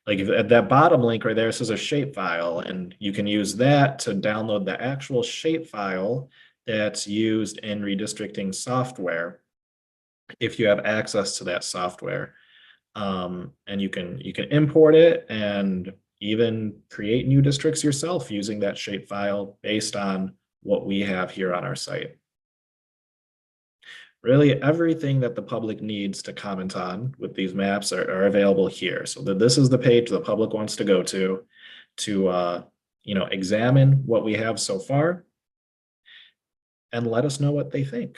Speaker 5: Like if at that bottom link right there says a shapefile, and you can use that to download the actual shapefile that's used in redistricting software if you have access to that software. And you can import it and even create new districts yourself using that shapefile based on what we have here on our site. Really, everything that the public needs to comment on with these maps are available here. So that this is the page the public wants to go to examine what we have so far and let us know what they think.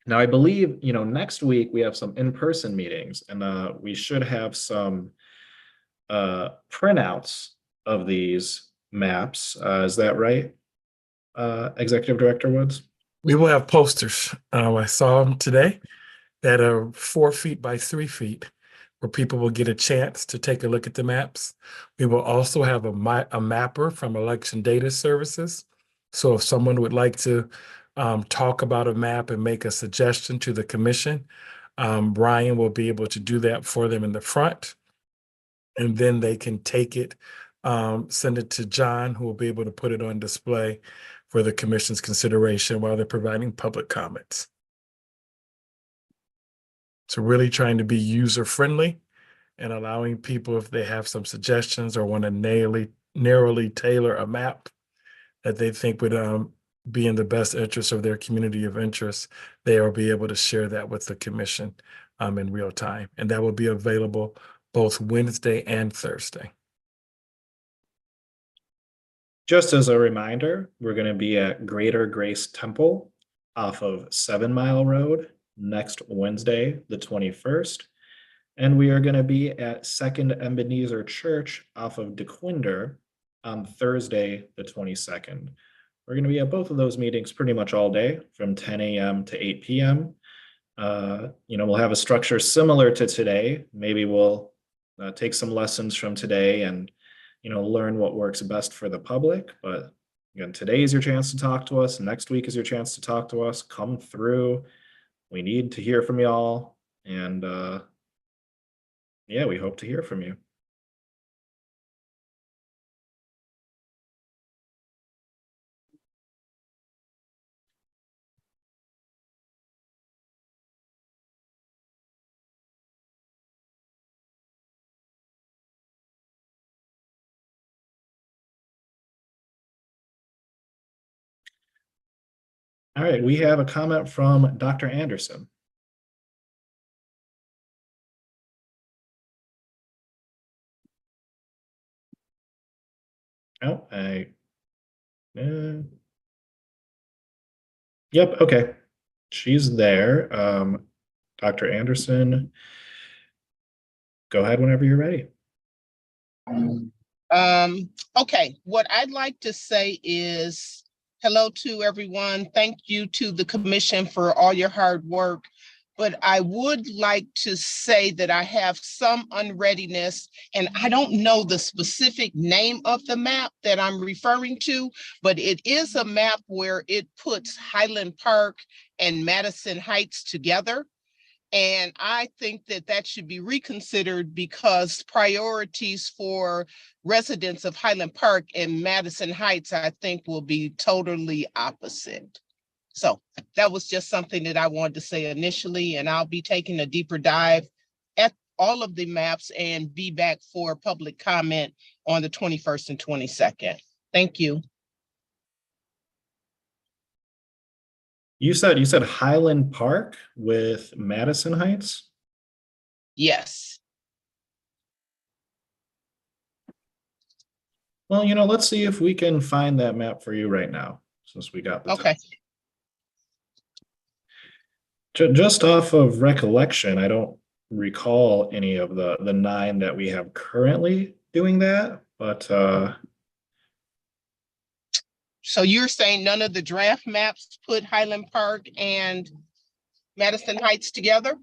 Speaker 5: Now, I believe, next week we have some in-person meetings, and we should have some printouts of these maps. Is that right, Executive Director Woods?
Speaker 15: We will have posters. I saw them today that are 4 feet by 3 feet, where people will get a chance to take a look at the maps. We will also have a mapper from Election Data Services. So if someone would like to talk about a map and make a suggestion to the commission, Brian will be able to do that for them in the front. And then they can take it, send it to John, who will be able to put it on display for the commission's consideration while they're providing public comments. So really trying to be user-friendly and allowing people, if they have some suggestions or want to narrowly tailor a map that they think would be in the best interest of their community of interest, they will be able to share that with the commission in real time. And that will be available both Wednesday and Thursday.
Speaker 5: Just as a reminder, we're going to be at Greater Grace Temple off of 7 Mile Road next Wednesday, the 21st. And we are going to be at Second Ebenezer Church off of DeQuinder on Thursday, the 22nd. We're going to be at both of those meetings pretty much all day from 10 a.m. to 8 p.m. We'll have a structure similar to today. Maybe we'll take some lessons from today and learn what works best for the public. But again, today is your chance to talk to us. Next week is your chance to talk to us. Come through. We need to hear from y'all. And we hope to hear from you. All right, we have a comment from Dr. Anderson. Oh, yep, okay. She's there. Dr. Anderson, go ahead whenever you're ready.
Speaker 4: Okay, what I'd like to say is hello to everyone. Thank you to the commission for all your hard work. But I would like to say that I have some unreadiness, and I don't know the specific name of the map that I'm referring to, but it is a map where it puts Highland Park and Madison Heights together. And I think that that should be reconsidered because priorities for residents of Highland Park and Madison Heights, I think, will be totally opposite. So that was just something that I wanted to say initially, and I'll be taking a deeper dive all of the maps and be back for public comment on the 21st and 22nd. Thank you.
Speaker 5: You said Highland Park with Madison Heights?
Speaker 4: Yes.
Speaker 5: Well, let's see if we can find that map for you right now, since we got the time.
Speaker 4: Okay.
Speaker 5: Just off of recollection, I don't recall any of the 9 that we have currently doing that, but
Speaker 4: So you're saying none of the draft maps put Highland Park and Madison Heights together?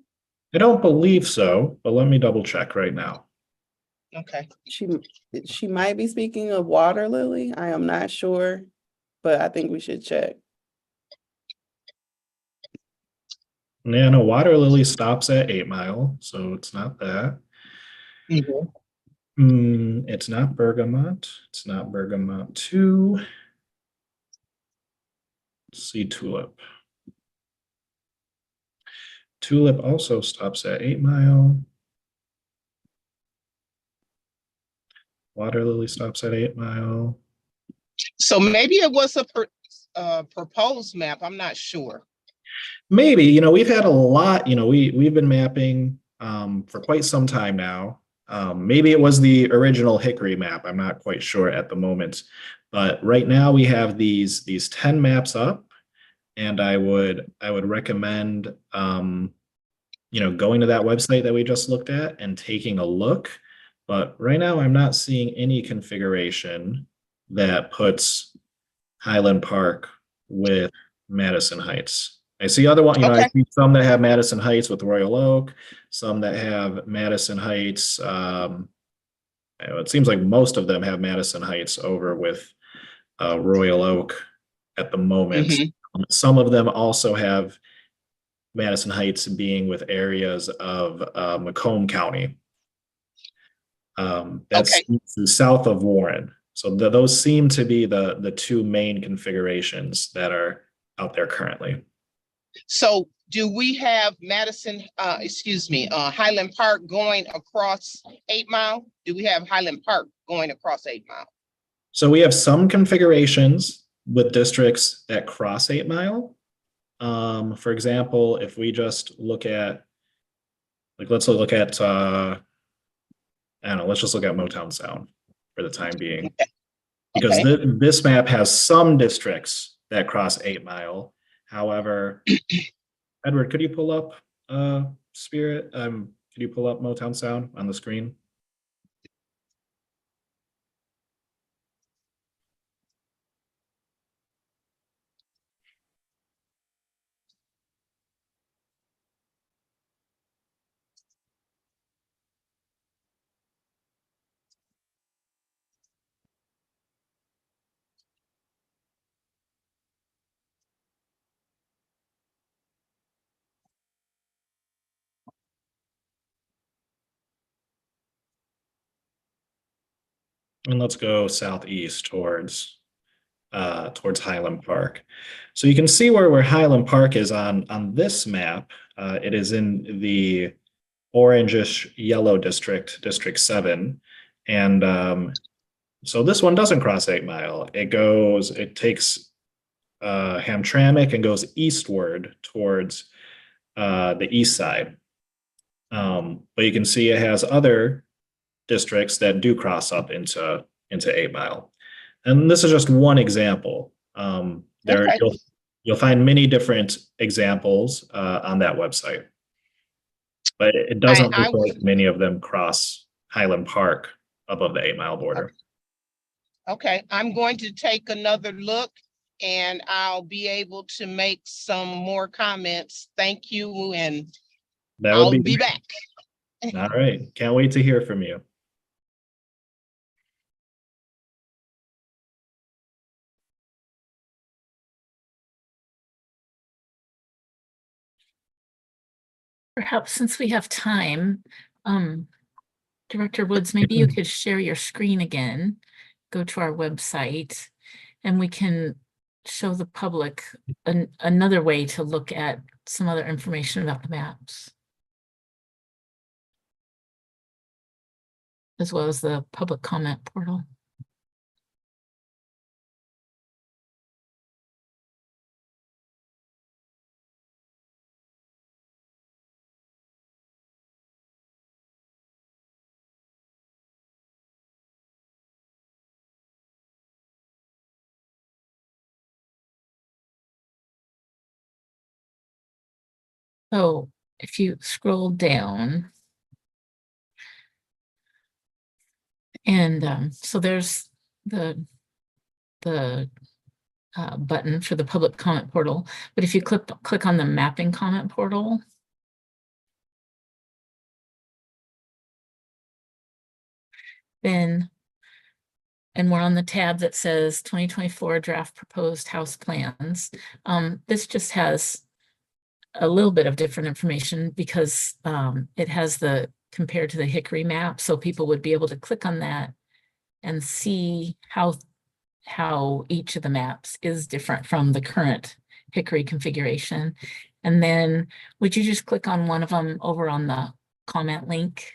Speaker 5: I don't believe so, but let me double check right now.
Speaker 4: Okay.
Speaker 17: She might be speaking of Water Lily. I am not sure, but I think we should check.
Speaker 5: Yeah, no, Water Lily stops at 8 Mile, so it's not that. It's not Bergamot. It's not Bergamot 2. Let's see Tulip. Tulip also stops at 8 Mile. Water Lily stops at 8 Mile.
Speaker 4: So maybe it was a proposed map. I'm not sure.
Speaker 5: Maybe, we've had a lot, we've been mapping for quite some time now. Maybe it was the original Hickory map. I'm not quite sure at the moment. But right now we have these 10 maps up, and I would recommend going to that website that we just looked at and taking a look. But right now I'm not seeing any configuration that puts Highland Park with Madison Heights. I see other one, I see some that have Madison Heights with Royal Oak, some that have Madison Heights. It seems like most of them have Madison Heights over with Royal Oak at the moment. Some of them also have Madison Heights being with areas of Macomb County. That's south of Warren. So those seem to be the 2 main configurations that are out there currently.
Speaker 4: So do we have Highland Park going across 8 Mile? Do we have Highland Park going across 8 Mile?
Speaker 5: So we have some configurations with districts that cross 8 Mile. For example, if we just look at, let's look at, I don't know, let's just look at Motown Sound for the time being. Because this map has some districts that cross 8 Mile. However, Edward, could you pull up Spirit? Could you pull up Motown Sound on the screen? And let's go southeast towards Highland Park. So you can see where Highland Park is on this map. It is in the orangish yellow district, District 7. And so this one doesn't cross 8 Mile. It takes Hamtramck and goes eastward towards the east side. But you can see it has other districts that do cross up into 8 Mile. And this is just one example. You'll find many different examples on that website. But it doesn't look like many of them cross Highland Park above the 8 Mile border.
Speaker 4: Okay, I'm going to take another look and I'll be able to make some more comments. Thank you, and I'll be back.
Speaker 5: All right, can't wait to hear from you.
Speaker 1: Perhaps since we have time, Director Woods, maybe you could share your screen again, go to our website, and we can show the public another way to look at some other information about the maps. as well as the public comment portal. So if you scroll down, and so there's the button for the public comment portal. But if you click on the mapping comment portal, then, and we're on the tab that says 2024 draft proposed house plans. This just has a little bit of different information because it has the compared to the Hickory map. So people would be able to click on that and see how each of the maps is different from the current Hickory configuration. And then would you just click on one of them over on the comment link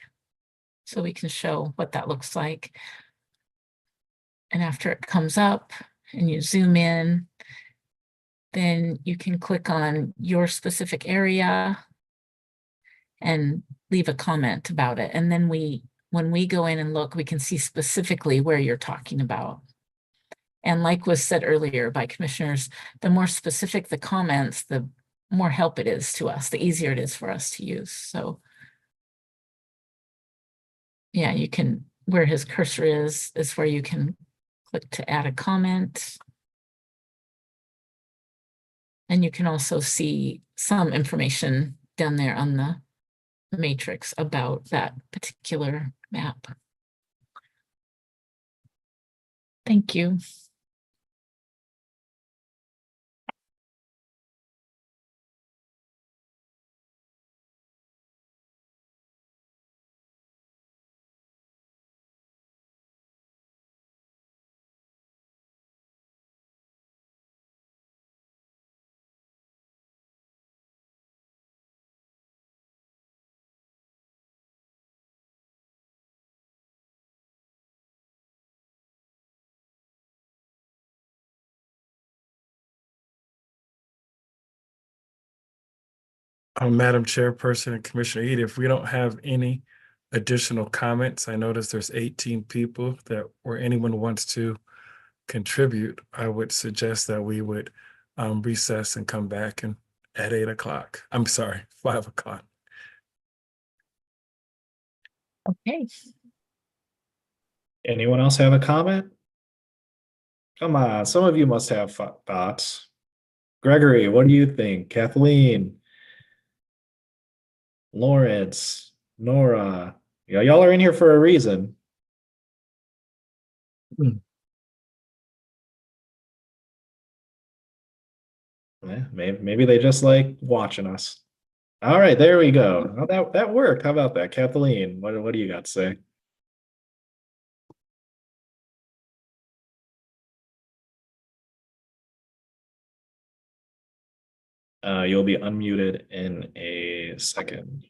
Speaker 1: so we can show what that looks like. And after it comes up and you zoom in, then you can click on your specific area and leave a comment about it. And then when we go in and look, we can see specifically where you're talking about. And like was said earlier by commissioners, the more specific the comments, the more help it is to us, the easier it is for us to use. So yeah, you can, where his cursor is where you can click to add a comment. And you can also see some information down there on the matrix about that particular map. Thank you.
Speaker 15: Madam Chairperson and Commissioner Ede, if we don't have any additional comments, I notice there's 18 people that, or anyone wants to contribute, I would suggest that we would recess and come back and at 8 o'clock. I'm sorry, 5 o'clock.
Speaker 1: Okay.
Speaker 5: Anyone else have a comment? Come on, some of you must have thoughts. Gregory, what do you think? Kathleen? Lawrence, Nora, yeah, y'all are in here for a reason. Yeah, maybe they just like watching us. All right, there we go. Oh, that worked. How about that, Kathleen? What do you got to say? You'll be unmuted in a second.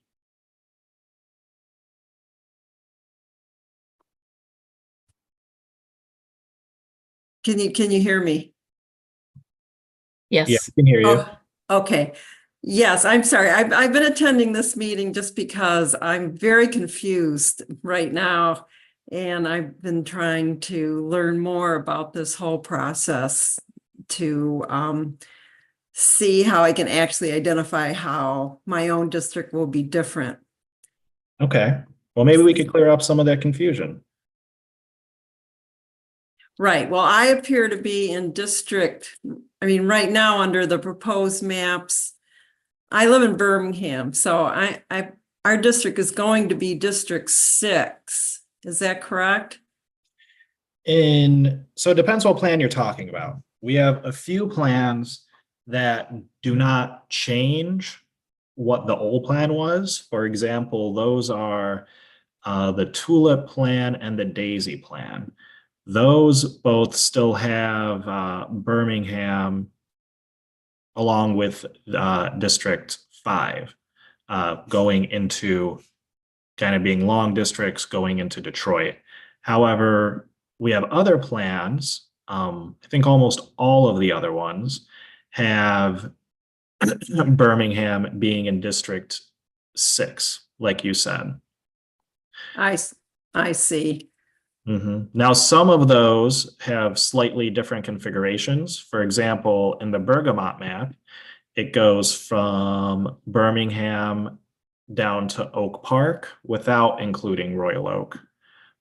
Speaker 12: Can you hear me?
Speaker 1: Yes.
Speaker 5: Yeah, I can hear you.
Speaker 12: Oh, okay. Yes, I'm sorry. I've been attending this meeting just because I'm very confused right now. And I've been trying to learn more about this whole process to see how I can actually identify how my own district will be different.
Speaker 5: Okay. Well, maybe we could clear up some of that confusion.
Speaker 12: Right. Well, I appear to be in district, I mean, right now under the proposed maps, I live in Birmingham, so our district is going to be District 6. Is that correct?
Speaker 5: So it depends what plan you're talking about. We have a few plans that do not change what the old plan was. For example, those are the Tulip plan and the Daisy plan. Those both still have Birmingham along with District 5 going into kind of being long districts going into Detroit. However, we have other plans. I think almost all of the other ones have Birmingham being in District 6, like you said.
Speaker 12: I see.
Speaker 5: Now, some of those have slightly different configurations. For example, in the Bergamot map, it goes from Birmingham down to Oak Park without including Royal Oak.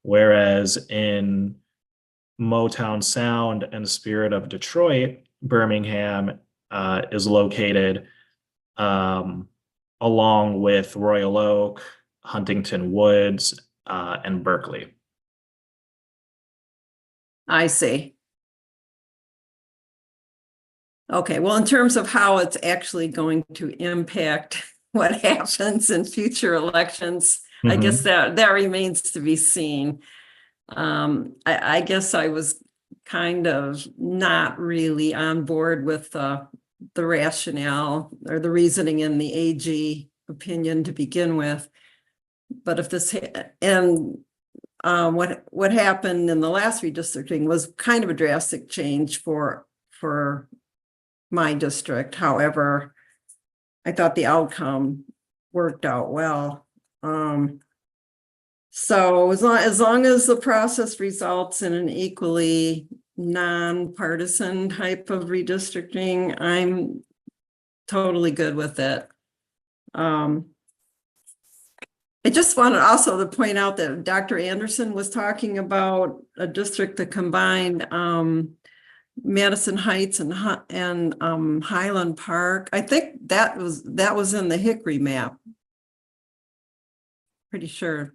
Speaker 5: Whereas in Motown Sound and Spirit of Detroit, Birmingham is located along with Royal Oak, Huntington Woods, and Berkeley.
Speaker 12: I see. Okay, well, in terms of how it's actually going to impact what happens in future elections, I guess that remains to be seen. I guess I was kind of not really on board with the rationale or the reasoning in the AG opinion to begin with. But if this what happened in the last redistricting was kind of a drastic change for my district. However, I thought the outcome worked out well. So as long as the process results in an equally nonpartisan type of redistricting, I'm totally good with it. I just wanted also to point out that Dr. Anderson was talking about a district that combined Madison Heights and Highland Park. I think that was in the Hickory map. Pretty sure.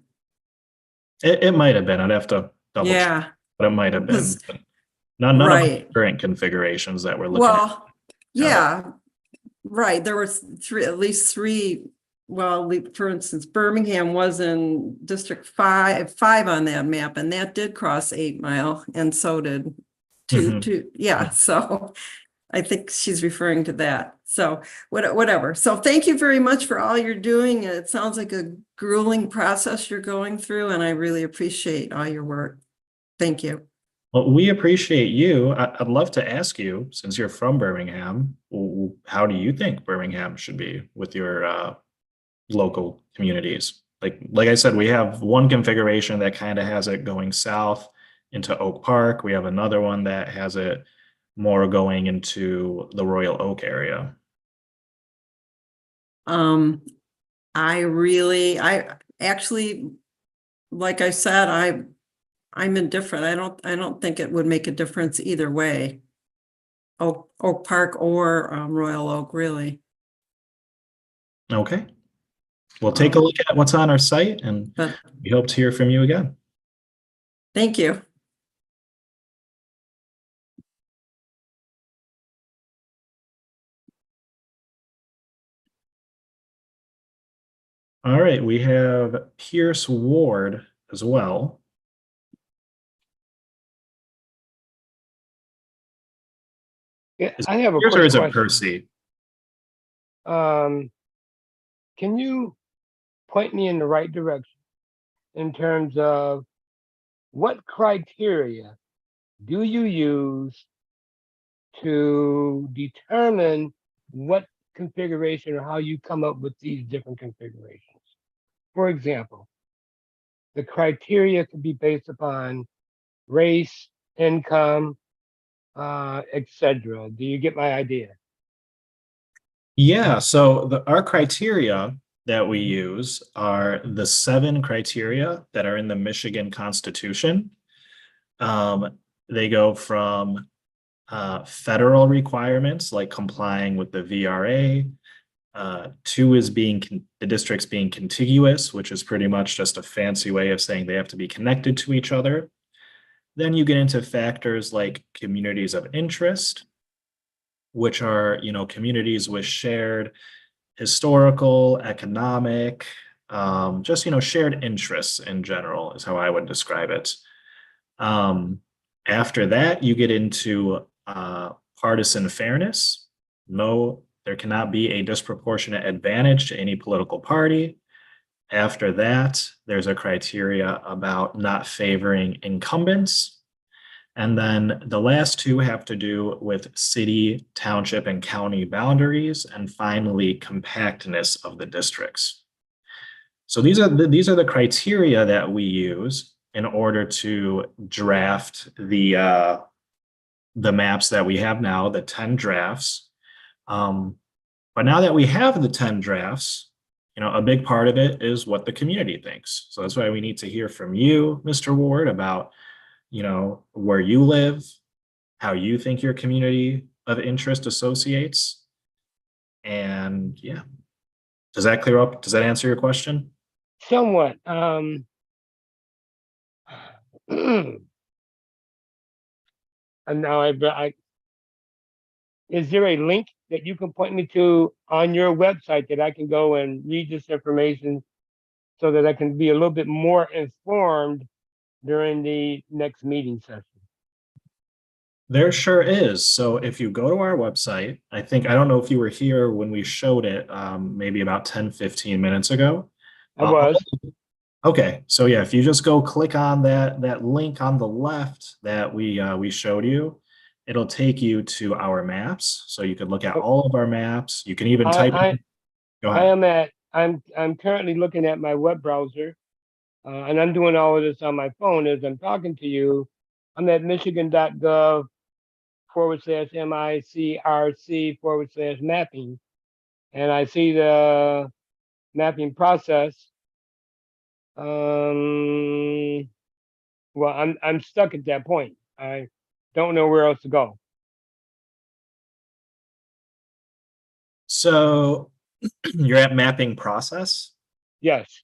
Speaker 5: It might have been. I'd have to double check, but it might have been. But none of the current configurations that we're looking at.
Speaker 12: Yeah, right. There were at least three. Well, for instance, Birmingham was in District 5 on that map, and that did cross 8 Mile, and so did two. Yeah, so I think she's referring to that. So whatever. So thank you very much for all you're doing. It sounds like a grueling process you're going through, and I really appreciate all your work. Thank you.
Speaker 5: Well, we appreciate you. I'd love to ask you, since you're from Birmingham, how do you think Birmingham should be with your local communities? Like I said, we have one configuration that kind of has it going south into Oak Park. We have another one that has it more going into the Royal Oak area.
Speaker 12: I actually, like I said, I'm indifferent. I don't think it would make a difference either way. Oak Park or Royal Oak, really.
Speaker 5: Okay. We'll take a look at what's on our site, and we hope to hear from you again.
Speaker 12: Thank you.
Speaker 5: All right, we have Pierce Ward as well.
Speaker 3: Yeah, I have a
Speaker 5: Pierce, or is it
Speaker 3: question.
Speaker 5: Percy?
Speaker 3: Can you point me in the right direction in terms of what criteria do you use to determine what configuration or how you come up with these different configurations? For example, the criteria could be based upon race, income, etc. Do you get my idea?
Speaker 5: Yeah, so our criteria that we use are the 7 criteria that are in the Michigan Constitution. They go from federal requirements like complying with the VRA. 2 is the districts being contiguous, which is pretty much just a fancy way of saying they have to be connected to each other. Then you get into factors like communities of interest, which are, communities with shared historical, economic, just, shared interests in general is how I would describe it. After that, you get into partisan fairness. No, there cannot be a disproportionate advantage to any political party. After that, there's a criteria about not favoring incumbents. And then the last two have to do with city, township, and county boundaries, and finally, compactness of the districts. So these are the criteria that we use in order to draft the maps that we have now, the 10 drafts. But now that we have the 10 drafts, a big part of it is what the community thinks. So that's why we need to hear from you, Mr. Ward, about, where you live, how you think your community of interest associates. And yeah, does that clear up? Does that answer your question?
Speaker 3: Somewhat. And now is there a link that you can point me to on your website that I can go and read this information so that I can be a little bit more informed during the next meeting session?
Speaker 5: There sure is. So if you go to our website, I don't know if you were here when we showed it, maybe about 10, 15 minutes ago.
Speaker 3: I was.
Speaker 5: Okay, so yeah, if you just go click on that link on the left that we showed you, it'll take you to our maps. So you could look at all of our maps. You can even type in. Go ahead.
Speaker 3: I'm currently looking at my web browser, and I'm doing all of this on my phone as I'm talking to you. I'm at michigan.gov/MICRC/mapping, and I see the mapping process. Well, I'm stuck at that point. I don't know where else to go.
Speaker 5: So you're at mapping process?
Speaker 3: Yes.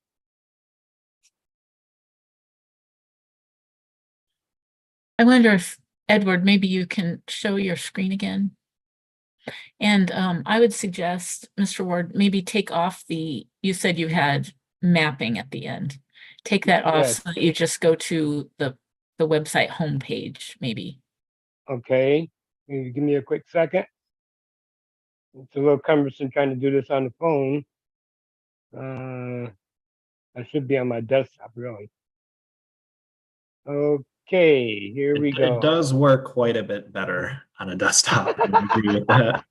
Speaker 1: I wonder if, Edward, maybe you can show your screen again. And I would suggest, Mr. Ward, maybe take off you said you had mapping at the end. Take that off
Speaker 3: Yes.
Speaker 1: so that you just go to the website homepage, maybe.
Speaker 3: Okay. Can you give me a quick second? It's a little cumbersome trying to do this on the phone. I should be on my desktop, really. Okay, here we go.
Speaker 5: It does work quite a bit better on a desktop. I agree with that.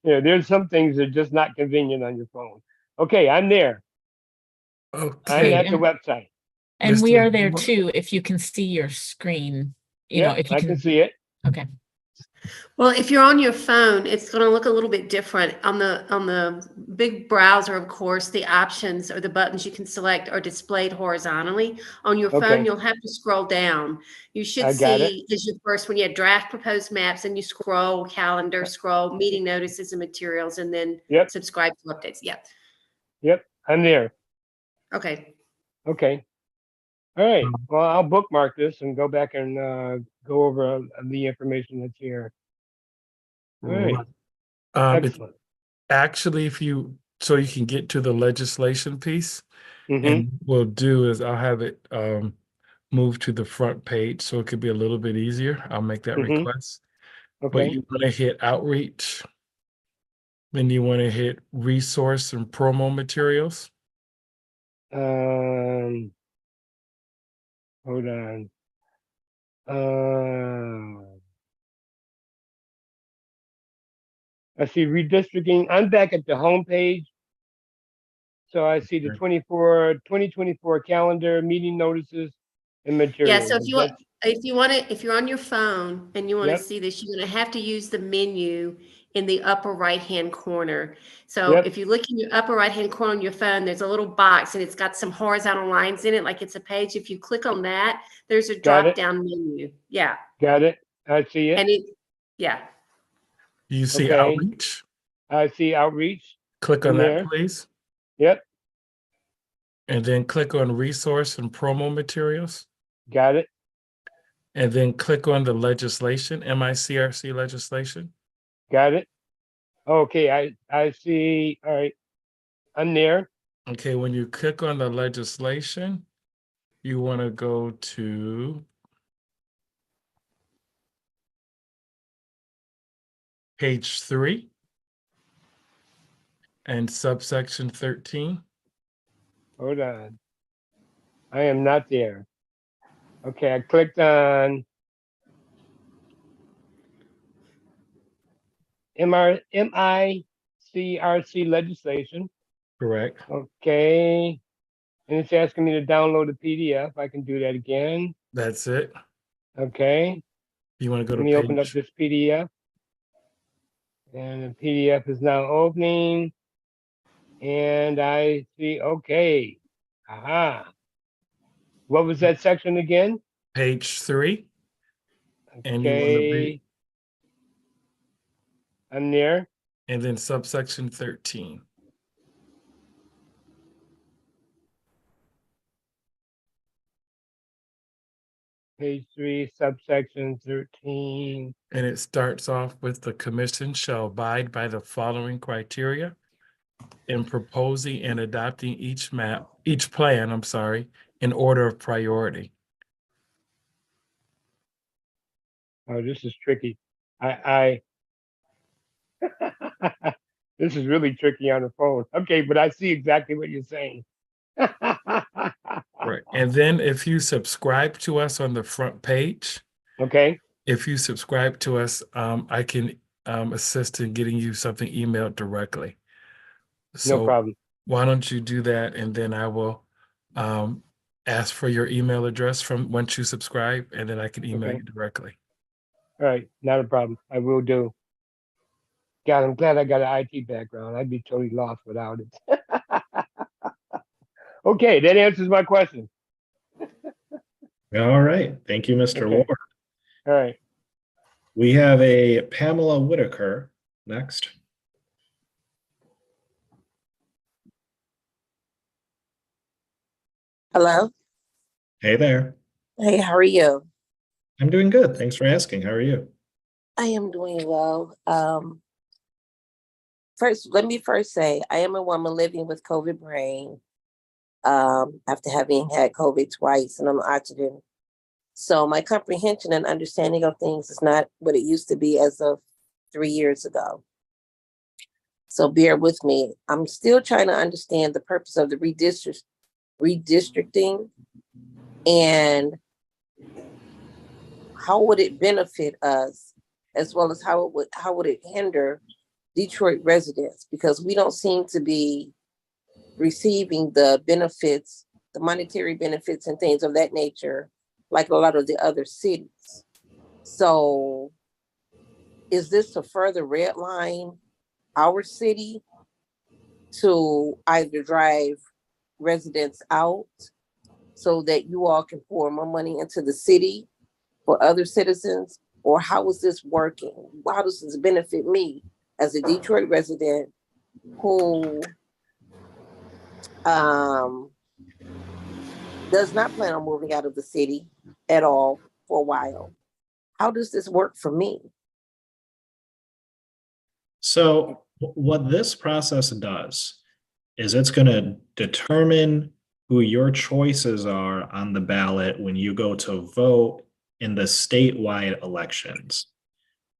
Speaker 3: Yeah, there's some things that are just not convenient on your phone. Okay, I'm there.
Speaker 15: Okay.
Speaker 3: I'm at the website.
Speaker 1: And we are there too, if you can see your screen.
Speaker 3: Yeah,
Speaker 1: if you
Speaker 3: I can see it.
Speaker 1: Okay.
Speaker 20: Well, if you're on your phone, it's going to look a little bit different. On the big browser, of course, the options or the buttons you can select are displayed horizontally. On your phone,
Speaker 3: Okay.
Speaker 20: you'll have to scroll down. You should
Speaker 3: I got it.
Speaker 20: see as your first when you have draft proposed maps, and you scroll calendar, scroll meeting notices and materials, and then
Speaker 3: Yep.
Speaker 20: subscribe to updates. Yeah.
Speaker 3: Yep, I'm there.
Speaker 20: Okay.
Speaker 3: Okay. All right. Well, I'll bookmark this and go back and go over the information that's here. All right. Excellent.
Speaker 15: Actually, so you can get to the legislation piece,
Speaker 3: Mhm.
Speaker 15: and what we'll do is I'll have it move to the front page so it could be a little bit easier. I'll make that
Speaker 3: Mhm.
Speaker 15: request. But
Speaker 3: Okay.
Speaker 15: you want to hit outreach, then you want to hit resource and promo materials.
Speaker 3: Hold on. I see redistricting. I'm back at the home page. So I see the 2024 calendar, meeting notices, and
Speaker 20: Yeah,
Speaker 3: materials.
Speaker 20: so if you're on your phone and you want to
Speaker 3: Yep.
Speaker 20: see this, you're going to have to use the menu in the upper right-hand corner. So
Speaker 3: Yep.
Speaker 20: if you look in your upper right-hand corner on your phone, there's a little box and it's got some horizontal lines in it, like it's a page. If you click on that, there's a
Speaker 3: Got it.
Speaker 20: drop-down menu. Yeah.
Speaker 3: Got it. I see it.
Speaker 20: And yeah.
Speaker 15: You see
Speaker 3: Okay.
Speaker 15: outreach?
Speaker 3: I see outreach.
Speaker 15: Click
Speaker 3: in
Speaker 15: on that,
Speaker 3: there.
Speaker 15: please.
Speaker 3: Yep.
Speaker 15: And then click on resource and promo materials.
Speaker 3: Got it.
Speaker 15: And then click on the legislation, MICRC legislation.
Speaker 3: Got it. Okay, I see. All right. I'm there.
Speaker 15: Okay, when you click on the legislation, you want to go to page 3 and subsection 13.
Speaker 3: Hold on. I am not there. Okay, I clicked on MICRC legislation.
Speaker 15: Correct.
Speaker 3: Okay. And it's asking me to download a PDF. I can do that again.
Speaker 15: That's it.
Speaker 3: Okay.
Speaker 15: You want to go
Speaker 3: Let
Speaker 15: to
Speaker 3: me open up
Speaker 15: page,
Speaker 3: this PDF. And the PDF is now opening. And I see, okay. Aha. What was that section again?
Speaker 15: page 3. And you want to
Speaker 3: Okay.
Speaker 15: be,
Speaker 3: I'm there.
Speaker 15: and then subsection 13.
Speaker 3: Page 3, subsection 13.
Speaker 15: And it starts off with the commission shall abide by the following criteria in proposing and adopting each plan, in order of priority.
Speaker 3: Oh, this is tricky. I this is really tricky on the phone. Okay, but I see exactly what you're saying.
Speaker 15: Right. And then if you subscribe to us on the front page,
Speaker 3: Okay,
Speaker 15: if you subscribe to us, I can assist in getting you something emailed directly.
Speaker 3: no
Speaker 15: So
Speaker 3: problem.
Speaker 15: why don't you do that, and then I will ask for your email address from once you subscribe, and then I can email
Speaker 3: Okay.
Speaker 15: you directly.
Speaker 3: All right, not a problem. I will do. God, I'm glad I got an IT background. I'd be totally lost without it. Okay, that answers my question.
Speaker 5: All right. Thank you, Mr.
Speaker 3: Okay.
Speaker 5: Ward.
Speaker 3: All right.
Speaker 5: We have a Pamela Whitaker next.
Speaker 9: Hello.
Speaker 5: Hey there.
Speaker 9: Hey, how are you?
Speaker 5: I'm doing good. Thanks for asking. How are you?
Speaker 9: I am doing well. First, let me first say I am a woman living with COVID brain. After having had COVID twice and I'm oxygen. So my comprehension and understanding of things is not what it used to be as of 3 years ago. So bear with me. I'm still trying to understand the purpose of the redistricting and how would it benefit us, as well as how would it hinder Detroit residents, because we don't seem to be receiving the benefits, the monetary benefits and things of that nature, like a lot of the other cities. So is this to further redline our city to either drive residents out so that you all can pour more money into the city for other citizens? Or how is this working? How does this benefit me as a Detroit resident who does not plan on moving out of the city at all for a while? How does this work for me?
Speaker 5: So what this process does is it's going to determine who your choices are on the ballot when you go to vote in the statewide elections.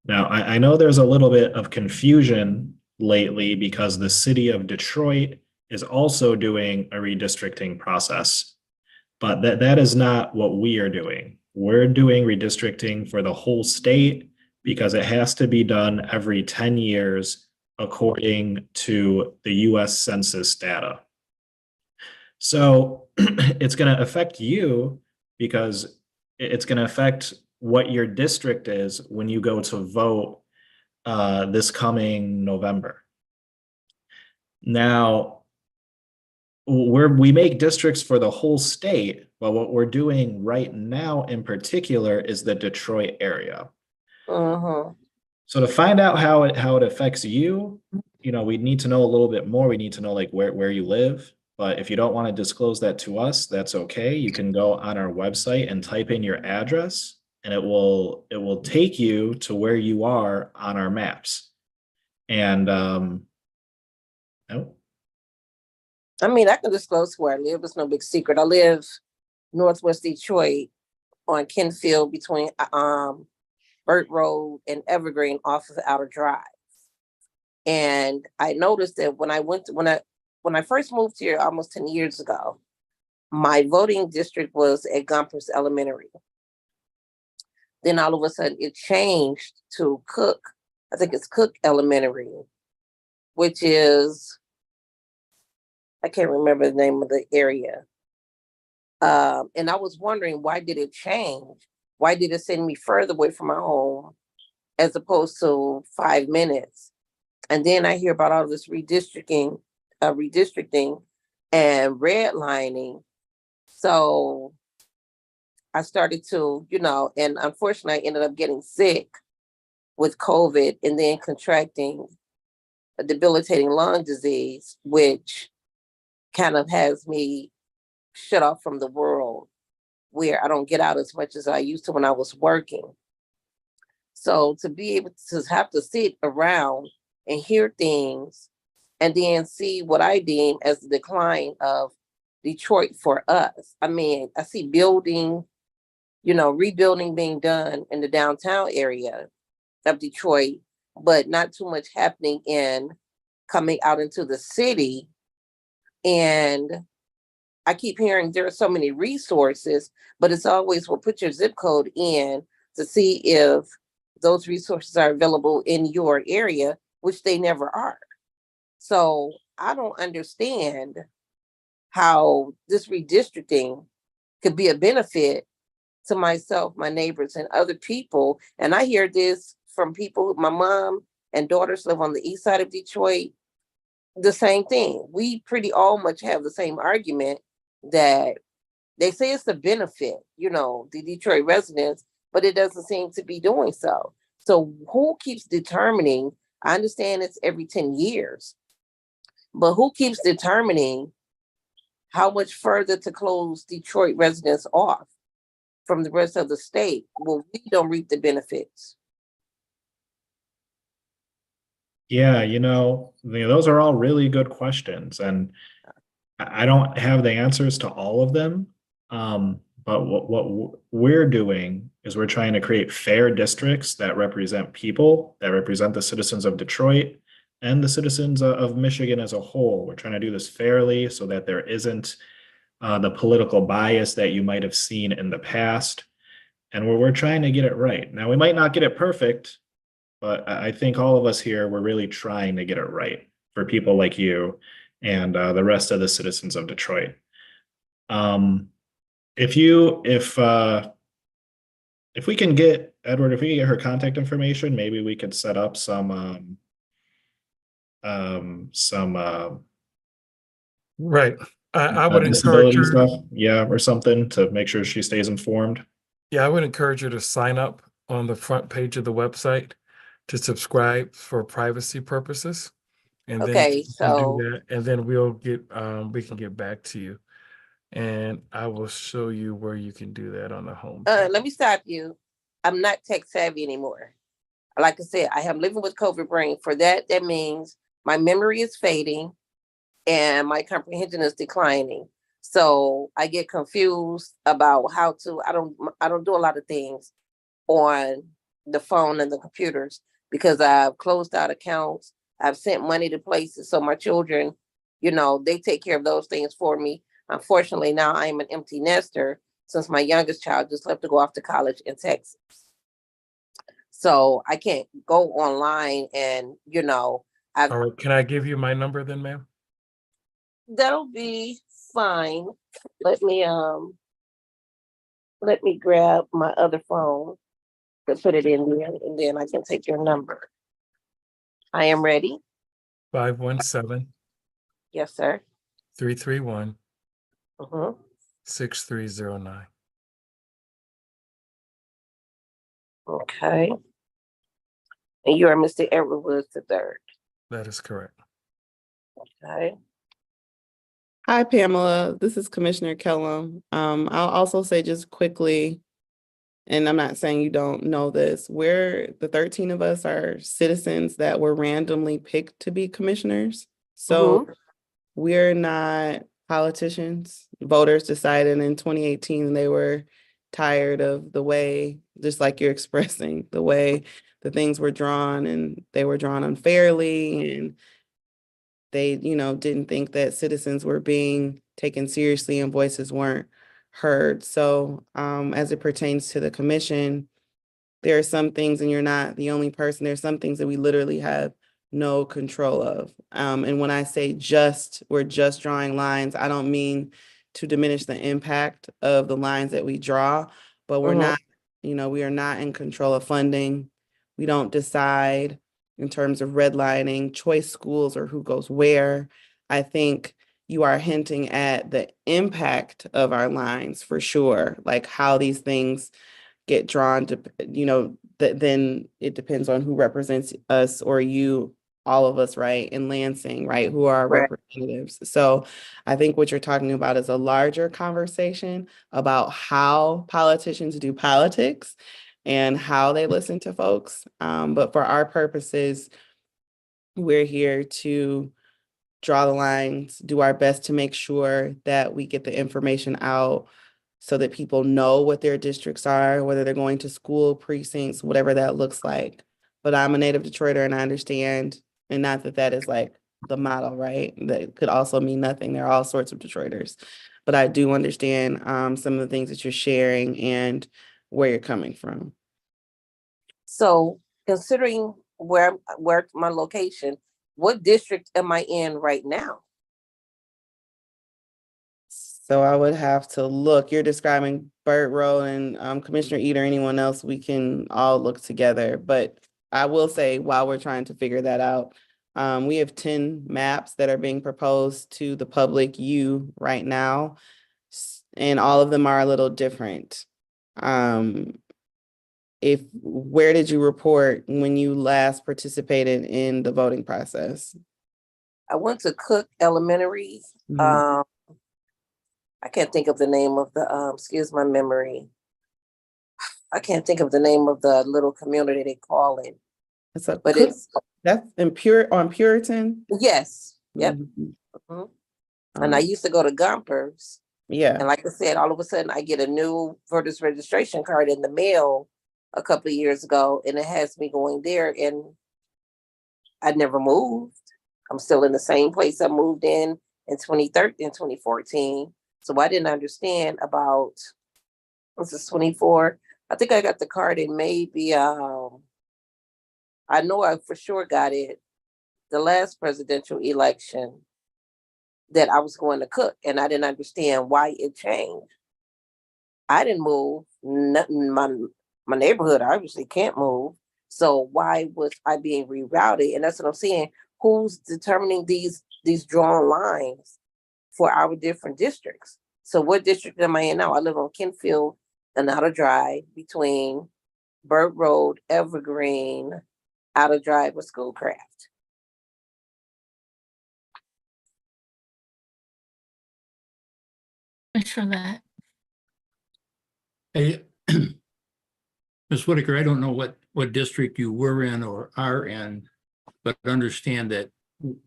Speaker 5: Now, I know there's a little bit of confusion lately because the city of Detroit is also doing a redistricting process, but that is not what we are doing. We're doing redistricting for the whole state because it has to be done every 10 years according to the US Census data. So it's going to affect you because it's going to affect what your district is when you go to vote this coming November. Now, we make districts for the whole state, but what we're doing right now in particular is the Detroit area. So to find out how it affects you, we need to know a little bit more. We need to know like where you live. But if you don't want to disclose that to us, that's okay. You can go on our website and type in your address, and it will take you to where you are on our maps. And
Speaker 9: I mean, I can disclose where I live. It's no big secret. I live Northwest Detroit on Kenfield between Burt Road and Evergreen off of Outer Drive. And I noticed that when when I first moved here almost 10 years ago, my voting district was at Gompers Elementary. Then all of a sudden it changed to Cook. I think it's Cook Elementary, which is, I can't remember the name of the area. And I was wondering, why did it change? Why did it send me further away from my home as opposed to 5 minutes? And then I hear about all this redistricting and redlining. So I started to, and unfortunately I ended up getting sick with COVID and then contracting a debilitating lung disease, which kind of has me shut off from the world, where I don't get out as much as I used to when I was working. So to be able to have to sit around and hear things and then see what I deem as the decline of Detroit for us. I mean, I see rebuilding being done in the downtown area of Detroit, but not too much happening in coming out into the city. And I keep hearing there are so many resources, but it's always, well, put your zip code in to see if those resources are available in your area, which they never are. So I don't understand how this redistricting could be a benefit to myself, my neighbors, and other people. And I hear this from people, my mom and daughters live on the east side of Detroit, the same thing. We pretty all much have the same argument that they say it's the benefit, the Detroit residents, but it doesn't seem to be doing so. So who keeps determining? I understand it's every 10 years, but who keeps determining how much further to close Detroit residents off from the rest of the state? Well, we don't reap the benefits.
Speaker 5: Yeah, those are all really good questions, and I don't have the answers to all of them. But what we're doing is we're trying to create fair districts that represent people, that represent the citizens of Detroit and the citizens of Michigan as a whole. We're trying to do this fairly so that there isn't the political bias that you might have seen in the past. And we're trying to get it right. Now, we might not get it perfect, but I think all of us here, we're really trying to get it right for people like you and the rest of the citizens of Detroit. If we can get Edward, if we can get her contact information, maybe we could set up some
Speaker 15: Right. I would encourage
Speaker 5: disability
Speaker 15: her.
Speaker 5: stuff, yeah, or something to make sure she stays informed.
Speaker 15: Yeah, I would encourage her to sign up on the front page of the website to subscribe for privacy purposes. And then
Speaker 9: Okay,
Speaker 15: you can
Speaker 9: so
Speaker 15: do that, and then we can get back to you. And I will show you where you can do that on the home.
Speaker 9: let me stop you. I'm not tech savvy anymore. Like I said, I am living with COVID brain. For that means my memory is fading and my comprehension is declining. So I get confused about how to, I don't do a lot of things on the phone and the computers because I've closed out accounts. I've sent money to places. So my children, they take care of those things for me. Unfortunately, now I am an empty nester since my youngest child just left to go off to college in Texas. So I can't go online and,
Speaker 15: All right, can I give you my number then, ma'am?
Speaker 9: That'll be fine. Let me grab my other phone to put it in there, and then I can take your number. I am ready.
Speaker 15: 517
Speaker 9: Yes, sir.
Speaker 15: 331
Speaker 9: Mm-hmm.
Speaker 15: 6309.
Speaker 9: Okay. And you are Mr. Edward Woods III.
Speaker 15: That is correct.
Speaker 9: Okay.
Speaker 17: Hi, Pamela. This is Commissioner Kellum. I'll also say just quickly, and I'm not saying you don't know this, the 13 of us are citizens that were randomly picked to be commissioners. So we're not politicians. Voters decided in 2018 they were tired of the way, just like you're expressing, the way the things were drawn, and they were drawn unfairly, and they, didn't think that citizens were being taken seriously and voices weren't heard. So as it pertains to the commission, there are some things, and you're not the only person, there's some things that we literally have no control of. And when I say we're just drawing lines, I don't mean to diminish the impact of the lines that we draw, but we're not, we are not in control of funding. We don't decide in terms of redlining, choice schools, or who goes where. I think you are hinting at the impact of our lines for sure, like how these things get drawn to, then it depends on who represents us or you, all of us, right, in Lansing, right, who are our
Speaker 9: Right.
Speaker 17: representatives. So I think what you're talking about is a larger conversation about how politicians do politics and how they listen to folks. But for our purposes, we're here to draw the lines, do our best to make sure that we get the information out so that people know what their districts are, whether they're going to school, precincts, whatever that looks like. But I'm a native Detroiter and I understand, and not that that is like the model, right? That could also mean nothing. There are all sorts of Detroiters. But I do understand some of the things that you're sharing and where you're coming from.
Speaker 9: So considering where my location, what district am I in right now?
Speaker 17: So I would have to look. You're describing Bird Road, and Commissioner Eder, anyone else, we can all look together. But I will say, while we're trying to figure that out, we have 10 maps that are being proposed to the public right now, and all of them are a little different. Where did you report when you last participated in the voting process?
Speaker 9: I went to Cook Elementary.
Speaker 17: Mhm.
Speaker 9: I can't think of the name of the, excuse my memory. I can't think of the name of the little community they call it. But it's
Speaker 17: That's on Puritan.
Speaker 9: Yes. Yep.
Speaker 17: Mhm.
Speaker 9: Mhm. And I used to go to Gompers.
Speaker 17: Yeah.
Speaker 9: And like I said, all of a sudden I get a new voters registration card in the mail a couple of years ago, and it has me going there, and I never moved. I'm still in the same place I moved in 2013, 2014. So I didn't understand about, this is 24. I think I got the card in maybe, I know I for sure got it the last presidential election that I was going to Cook, and I didn't understand why it changed. I didn't move. Nothing, my neighborhood obviously can't move. So why was I being rerouted? And that's what I'm saying. Who's determining these drawn lines for our different districts? So what district am I in now? I live on Kenfield and Outer Drive between Bird Road, Evergreen, Outer Drive with Schoolcraft.
Speaker 1: Commissioner that.
Speaker 16: Hey, Ms. Whitaker, I don't know what district you were in or are in, but understand that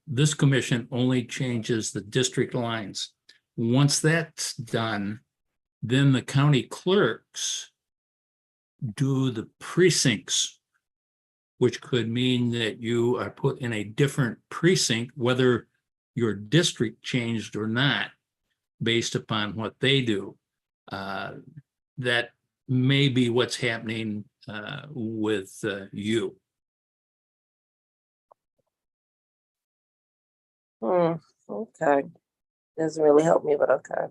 Speaker 16: this commission only changes the district lines. Once that's done, then the county clerks do the precincts, which could mean that you are put in a different precinct, whether your district changed or not, based upon what they do. That may be what's happening with you.
Speaker 9: Okay. Doesn't really help me, but okay.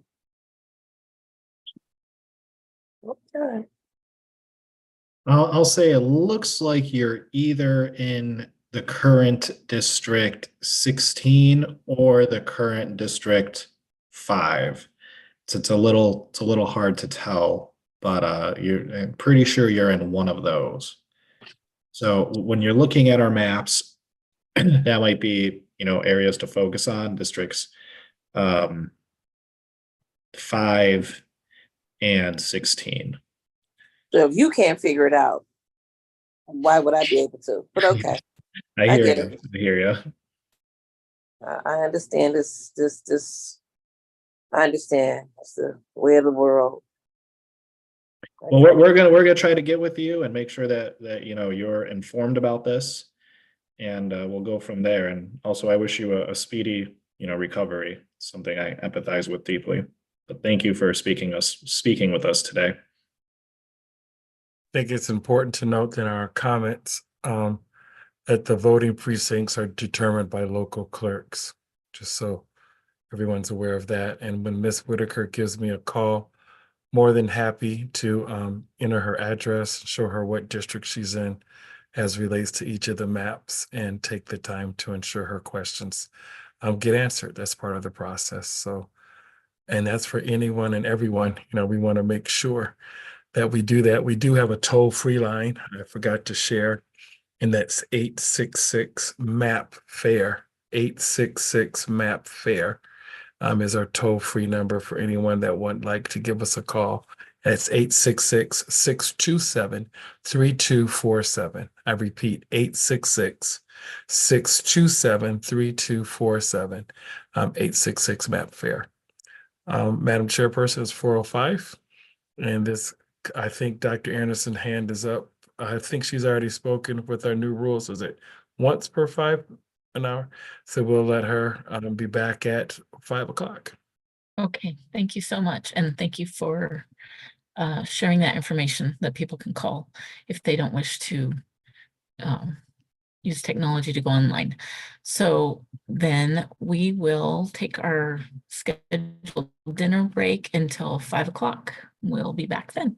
Speaker 9: Okay.
Speaker 5: I'll say it looks like you're either in the current District 16 or the current District 5. It's a little hard to tell, but I'm pretty sure you're in one of those. So when you're looking at our maps, that might be, areas to focus on, districts 5 and 16.
Speaker 9: So if you can't figure it out, why would I be able to? But okay.
Speaker 5: I hear
Speaker 9: get
Speaker 5: you.
Speaker 9: it.
Speaker 5: I hear you.
Speaker 9: I understand this. I understand. It's the way of the world.
Speaker 5: Well, we're gonna try to get with you and make sure that you're informed about this. and we'll go from there. And also, I wish you a speedy, recovery. Something I empathize with deeply. But thank you for speaking with us today.
Speaker 15: I think it's important to note in our comments that the voting precincts are determined by local clerks, just so everyone's aware of that. And when Ms. Whitaker gives me a call, more than happy to enter her address, show her what district she's in as relates to each of the maps, and take the time to ensure her questions get answered. That's part of the process. So, and that's for anyone and everyone. We want to make sure that we do that. We do have a toll-free line. I forgot to share, and that's 866 MAP FAIR. 866 MAP FAIR is our toll-free number for anyone that would like to give us a call. That's 866-627-3247. I repeat, 866-627-3247. 866 MAP FAIR. Madam Chairperson, it's 4:05, and this, I think Dr. Anderson's hand is up. I think she's already spoken with our new rules. Is it once per 5 an hour? So we'll let her be back at 5 o'clock.
Speaker 1: Okay, thank you so much. And thank you for sharing that information that people can call if they don't wish to use technology to go online. So then we will take our scheduled dinner break until 5 o'clock. We'll be back then.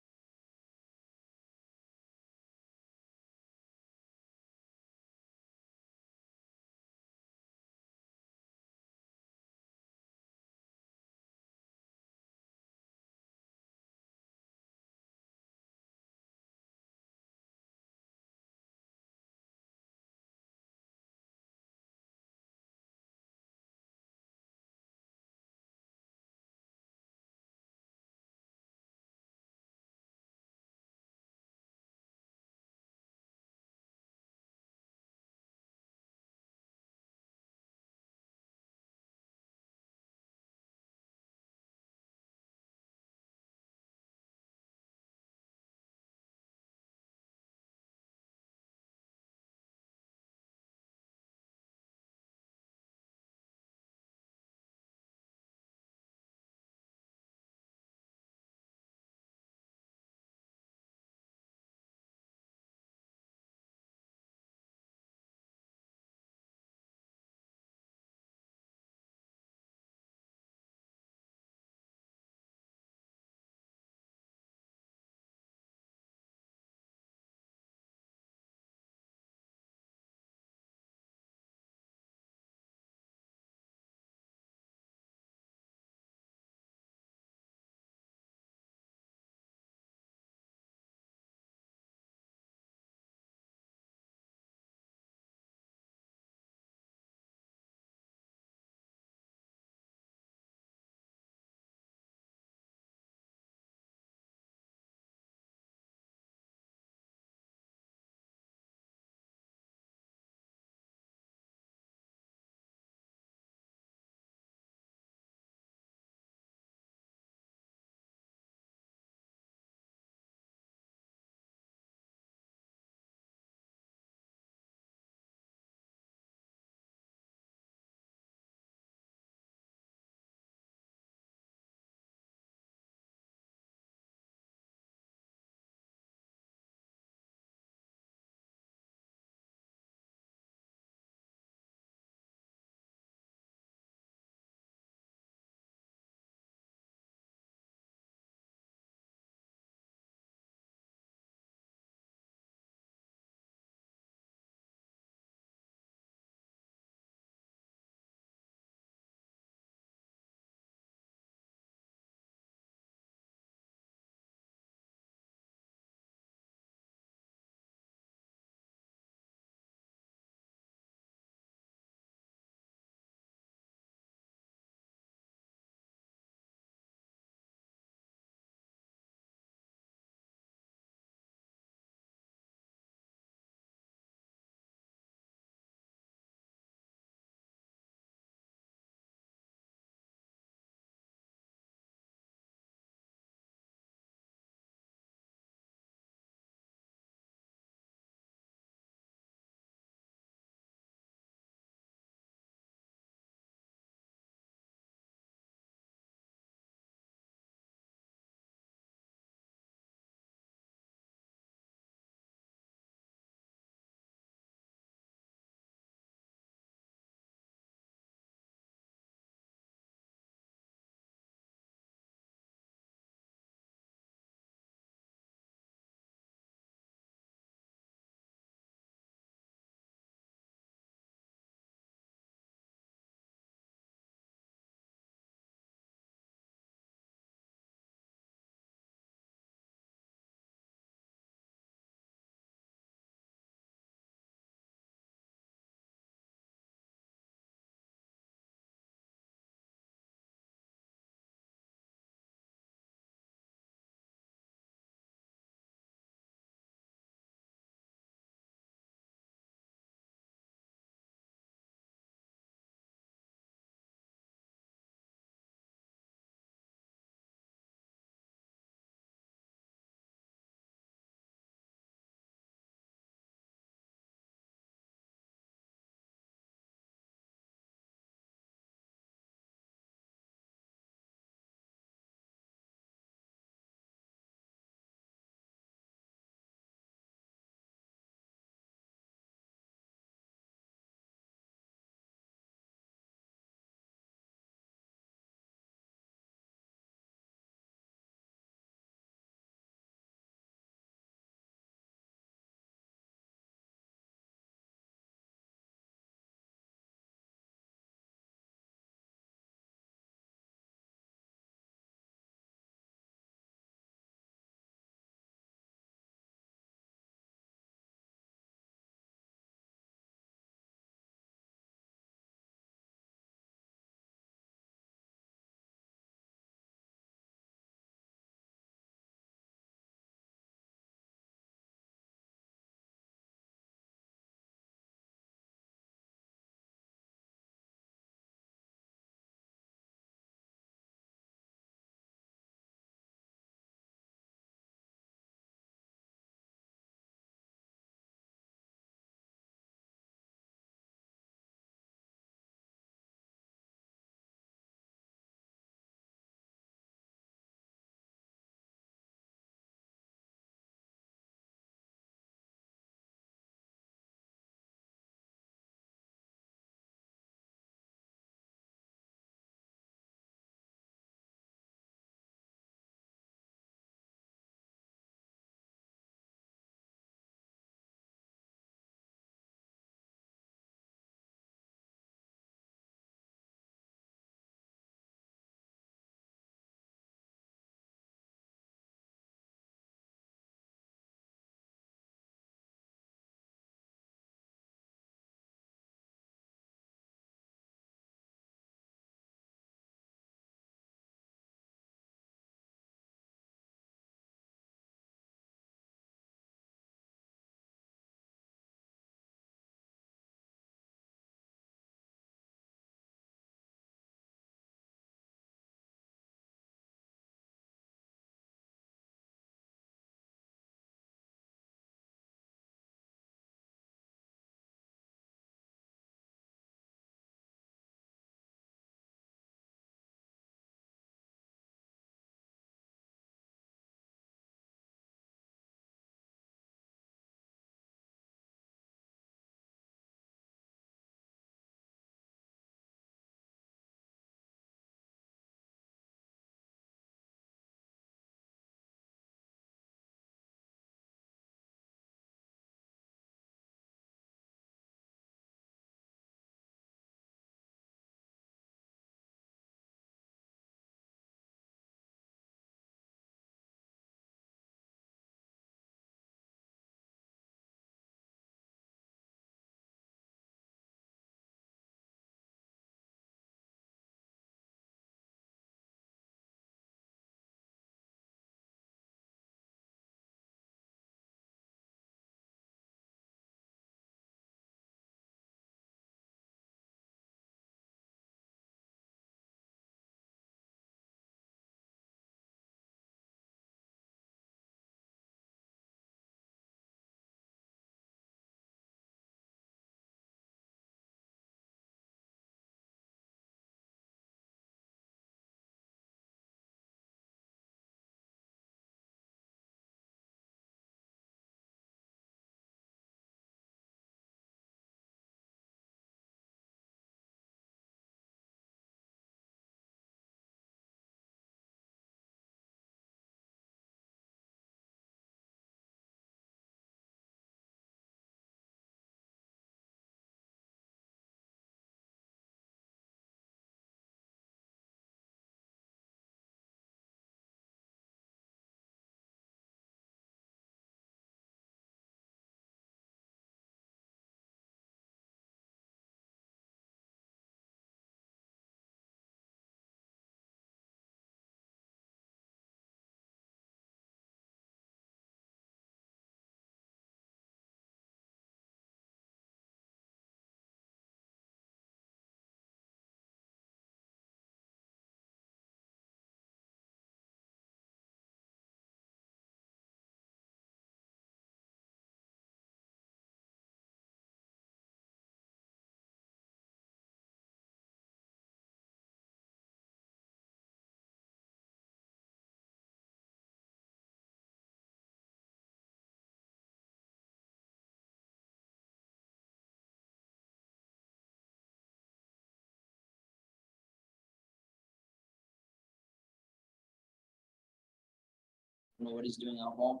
Speaker 6: know what he's doing at home.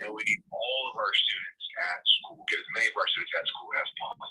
Speaker 11: and we need all of our students at school, get as many of our students at school as possible.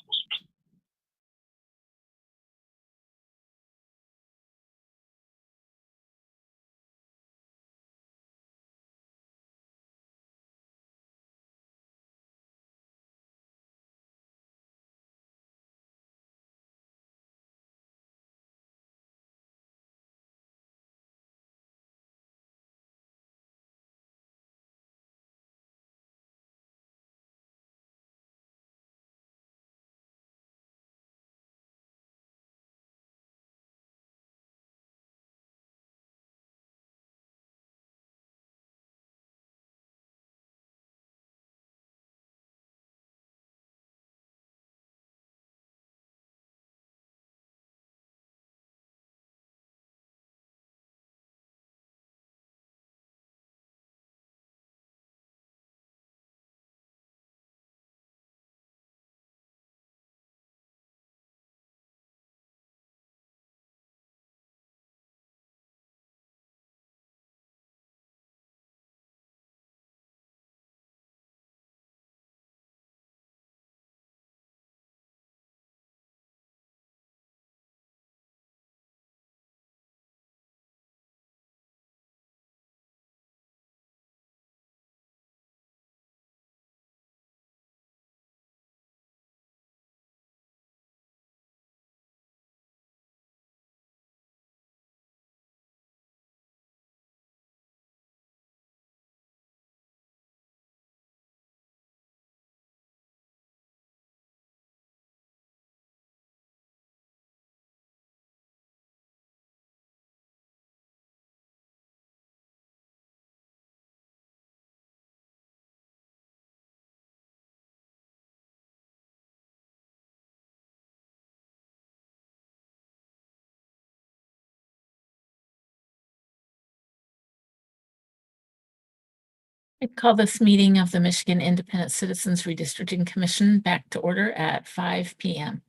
Speaker 1: I call this meeting of the Michigan Independent Citizens Redistricting Commission back to order at 5 p.m.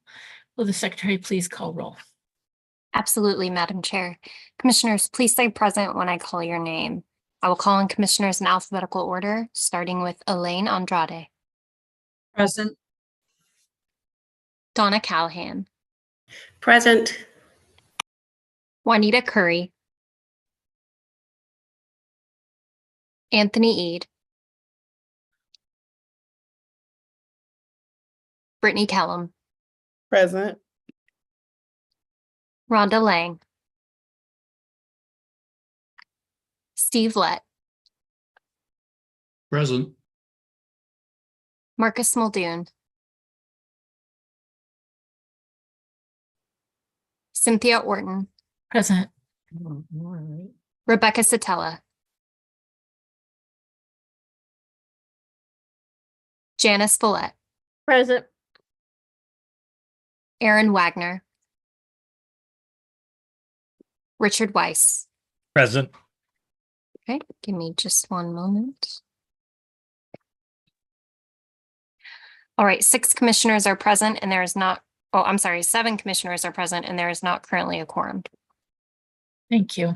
Speaker 1: Will the secretary please call roll?
Speaker 2: Absolutely, Madam Chair. Commissioners, please say present when I call your name. I will call on commissioners in alphabetical order, starting with Elaine Andrade.
Speaker 20: Present.
Speaker 2: Donna Callahan.
Speaker 20: Present.
Speaker 2: Juanita Curry. Anthony Eade. Brittany Kellum.
Speaker 17: Present.
Speaker 2: Rhonda Lang. Steve Lett.
Speaker 16: Present.
Speaker 2: Marcus Muldoon. Cynthia Orton.
Speaker 1: Present.
Speaker 2: Rebecca Satella. Janice Follett.
Speaker 10: Present.
Speaker 2: Aaron Wagner. Richard Weiss.
Speaker 25: Present.
Speaker 2: Okay, give me just one moment. All right, 6 commissioners are present and there is not, oh, I'm sorry, 7 commissioners are present and there is not currently a quorum.
Speaker 1: Thank you.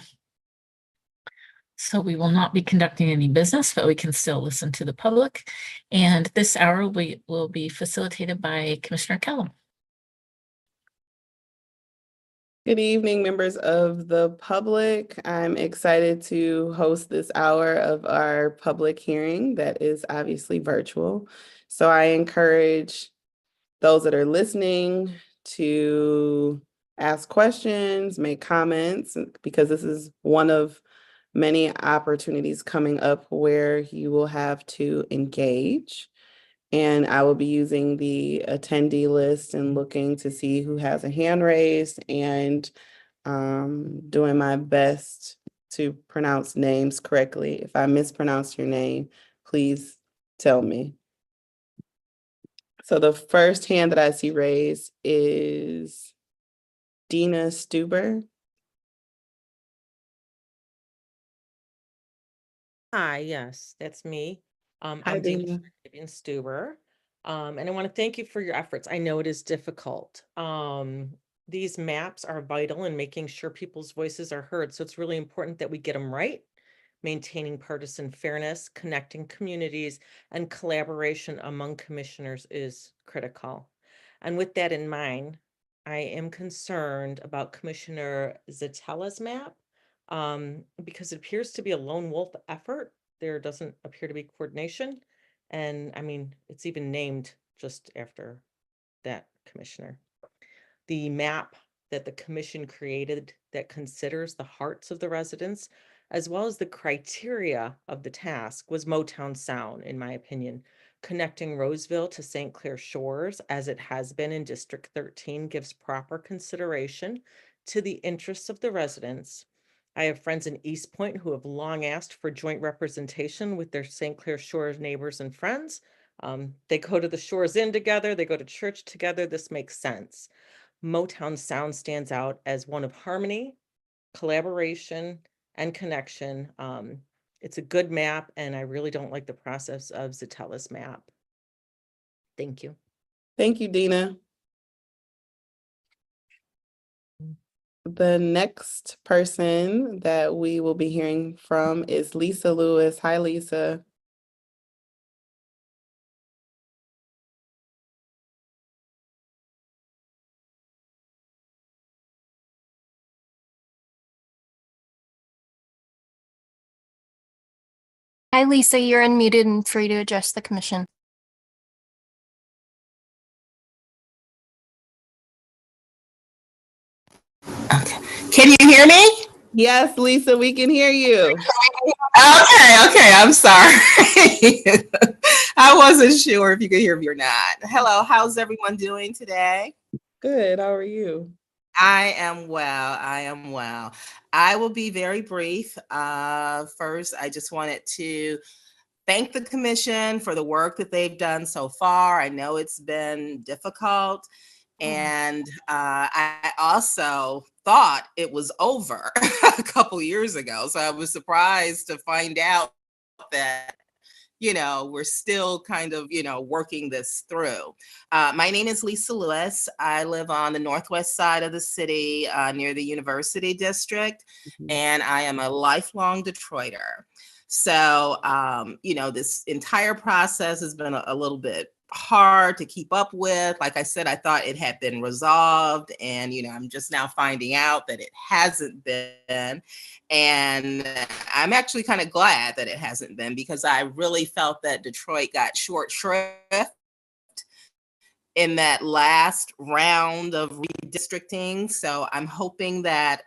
Speaker 1: So we will not be conducting any business, but we can still listen to the public. And this hour we will be facilitated by Commissioner Kellum.
Speaker 17: Good evening, members of the public. I'm excited to host this hour of our public hearing that is obviously virtual. So I encourage those that are listening to ask questions, make comments, because this is one of many opportunities coming up where you will have to engage. And I will be using the attendee list and looking to see who has a hand raised and doing my best to pronounce names correctly. If I mispronounce your name, please tell me. So the first hand that I see raised is Dina Stuber.
Speaker 6: Hi, yes, that's me.
Speaker 17: Hi,
Speaker 6: I'm Dina
Speaker 17: Dina.
Speaker 6: Stuber. And I want to thank you for your efforts. I know it is difficult. These maps are vital in making sure people's voices are heard. So it's really important that we get them right. maintaining partisan fairness, connecting communities, and collaboration among commissioners is critical. And with that in mind, I am concerned about Commissioner Zatella's map because it appears to be a lone wolf effort. There doesn't appear to be coordination. And I mean, it's even named just after that commissioner. The map that the commission created that considers the hearts of the residents, as well as the criteria of the task, was Motown Sound, in my opinion. Connecting Roseville to St. Clair Shores, as it has been in District 13, gives proper consideration to the interests of the residents. I have friends in East Point who have long asked for joint representation with their St. Clair Shores neighbors and friends. They go to the Shores Inn together, they go to church together. This makes sense. Motown Sound stands out as one of harmony, collaboration, and connection. It's a good map, and I really don't like the process of Zatella's map. Thank you.
Speaker 17: Thank you, Dina. The next person that we will be hearing from is Lisa Lewis. Hi, Lisa.
Speaker 2: Hi, Lisa, you're unmuted and free to address the commission.
Speaker 14: Can you hear me?
Speaker 17: Yes, Lisa, we can hear you.
Speaker 14: Okay, I'm sorry. I wasn't sure if you could hear me or not. Hello, how's everyone doing today?
Speaker 17: Good, how are you?
Speaker 14: I am well. I will be very brief. First, I just wanted to thank the commission for the work that they've done so far. I know it's been difficult. And I also thought it was over a couple years ago. So I was surprised to find out that, we're still kind of, working this through. My name is Lisa Lewis. I live on the northwest side of the city near the University District, and I am a lifelong Detroiter. So, this entire process has been a little bit hard to keep up with. Like I said, I thought it had been resolved, and I'm just now finding out that it hasn't been. And I'm actually kind of glad that it hasn't been, because I really felt that Detroit got short shrift in that last round of redistricting. So I'm hoping that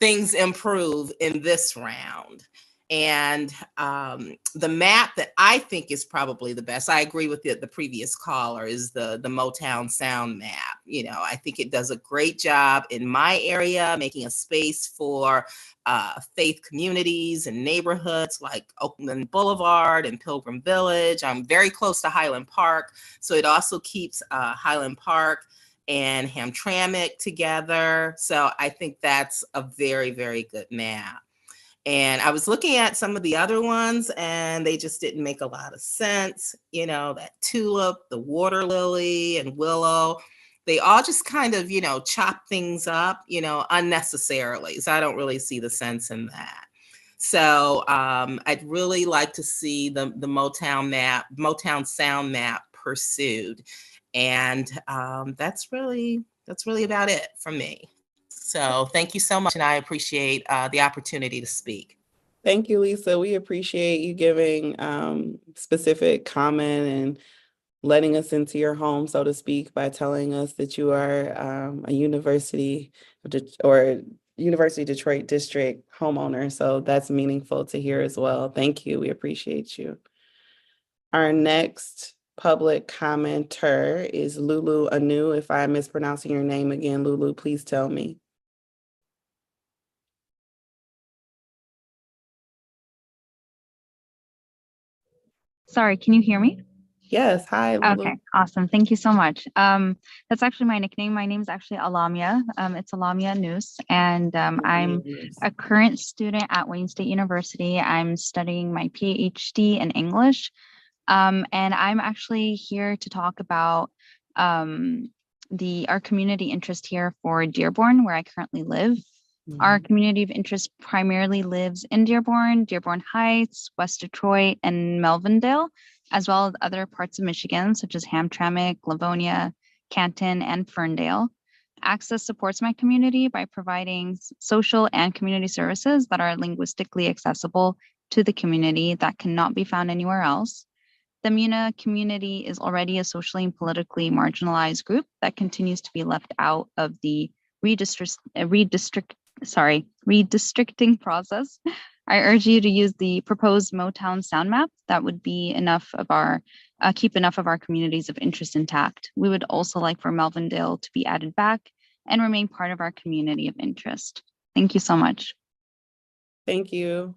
Speaker 14: things improve in this round. And the map that I think is probably the best, I agree with the previous caller, is the Motown Sound map. I think it does a great job in my area, making a space for faith communities and neighborhoods like Oakland Boulevard and Pilgrim Village. I'm very close to Highland Park, so it also keeps Highland Park and Hamtramck together. So I think that's a very, very good map. And I was looking at some of the other ones, and they just didn't make a lot of sense. That tulip, the water lily, and willow, they all just kind of, chop things up, unnecessarily. So I don't really see the sense in that. So I'd really like to see the Motown Sound map pursued. And that's really about it from me. So thank you so much, and I appreciate the opportunity to speak.
Speaker 17: Thank you, Lisa. We appreciate you giving specific comment and letting us into your home, so to speak, by telling us that you are a University Detroit District homeowner. So that's meaningful to hear as well. Thank you. We appreciate you. Our next public commenter is Lulu Anu. If I'm mispronouncing your name again, Lulu, please tell me.
Speaker 21: Sorry, can you hear me?
Speaker 17: Yes, hi, Lulu.
Speaker 21: Okay, awesome. Thank you so much. That's actually my nickname. My name is actually Alamia. It's Alamia Noose, and I'm a current student at Wayne State University. I'm studying my PhD in English, and I'm actually here to talk about our community interest here for Dearborn, where I currently live. Our community of interest primarily lives in Dearborn, Dearborn Heights, West Detroit, and Melvindale, as well as other parts of Michigan, such as Hamtramck, Livonia, Canton, and Ferndale. Access supports my community by providing social and community services that are linguistically accessible to the community that cannot be found anywhere else. The MUNA community is already a socially and politically marginalized group that continues to be left out of the redistricting process. I urge you to use the proposed Motown sound map. That would be enough of our keep enough of our communities of interest intact. We would also like for Melvindale to be added back and remain part of our community of interest. Thank you so much.
Speaker 17: Thank you.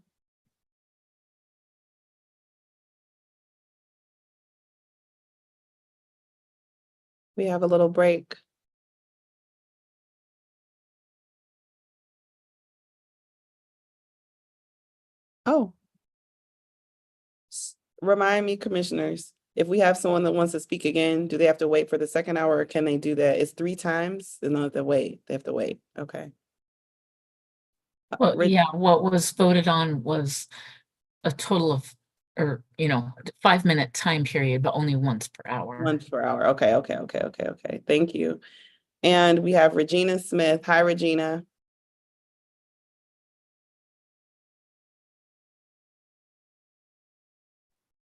Speaker 17: We have a little break. Oh. Remind me, commissioners, if we have someone that wants to speak again, do they have to wait for the second hour or can they do that? It's 3 times? They don't have to wait. They have to wait. Okay.
Speaker 1: Well, yeah, what was voted on was a total of, or, 5-minute time period, but only once per hour.
Speaker 17: Once per hour. Okay. Thank you. And we have Regina Smith. Hi, Regina.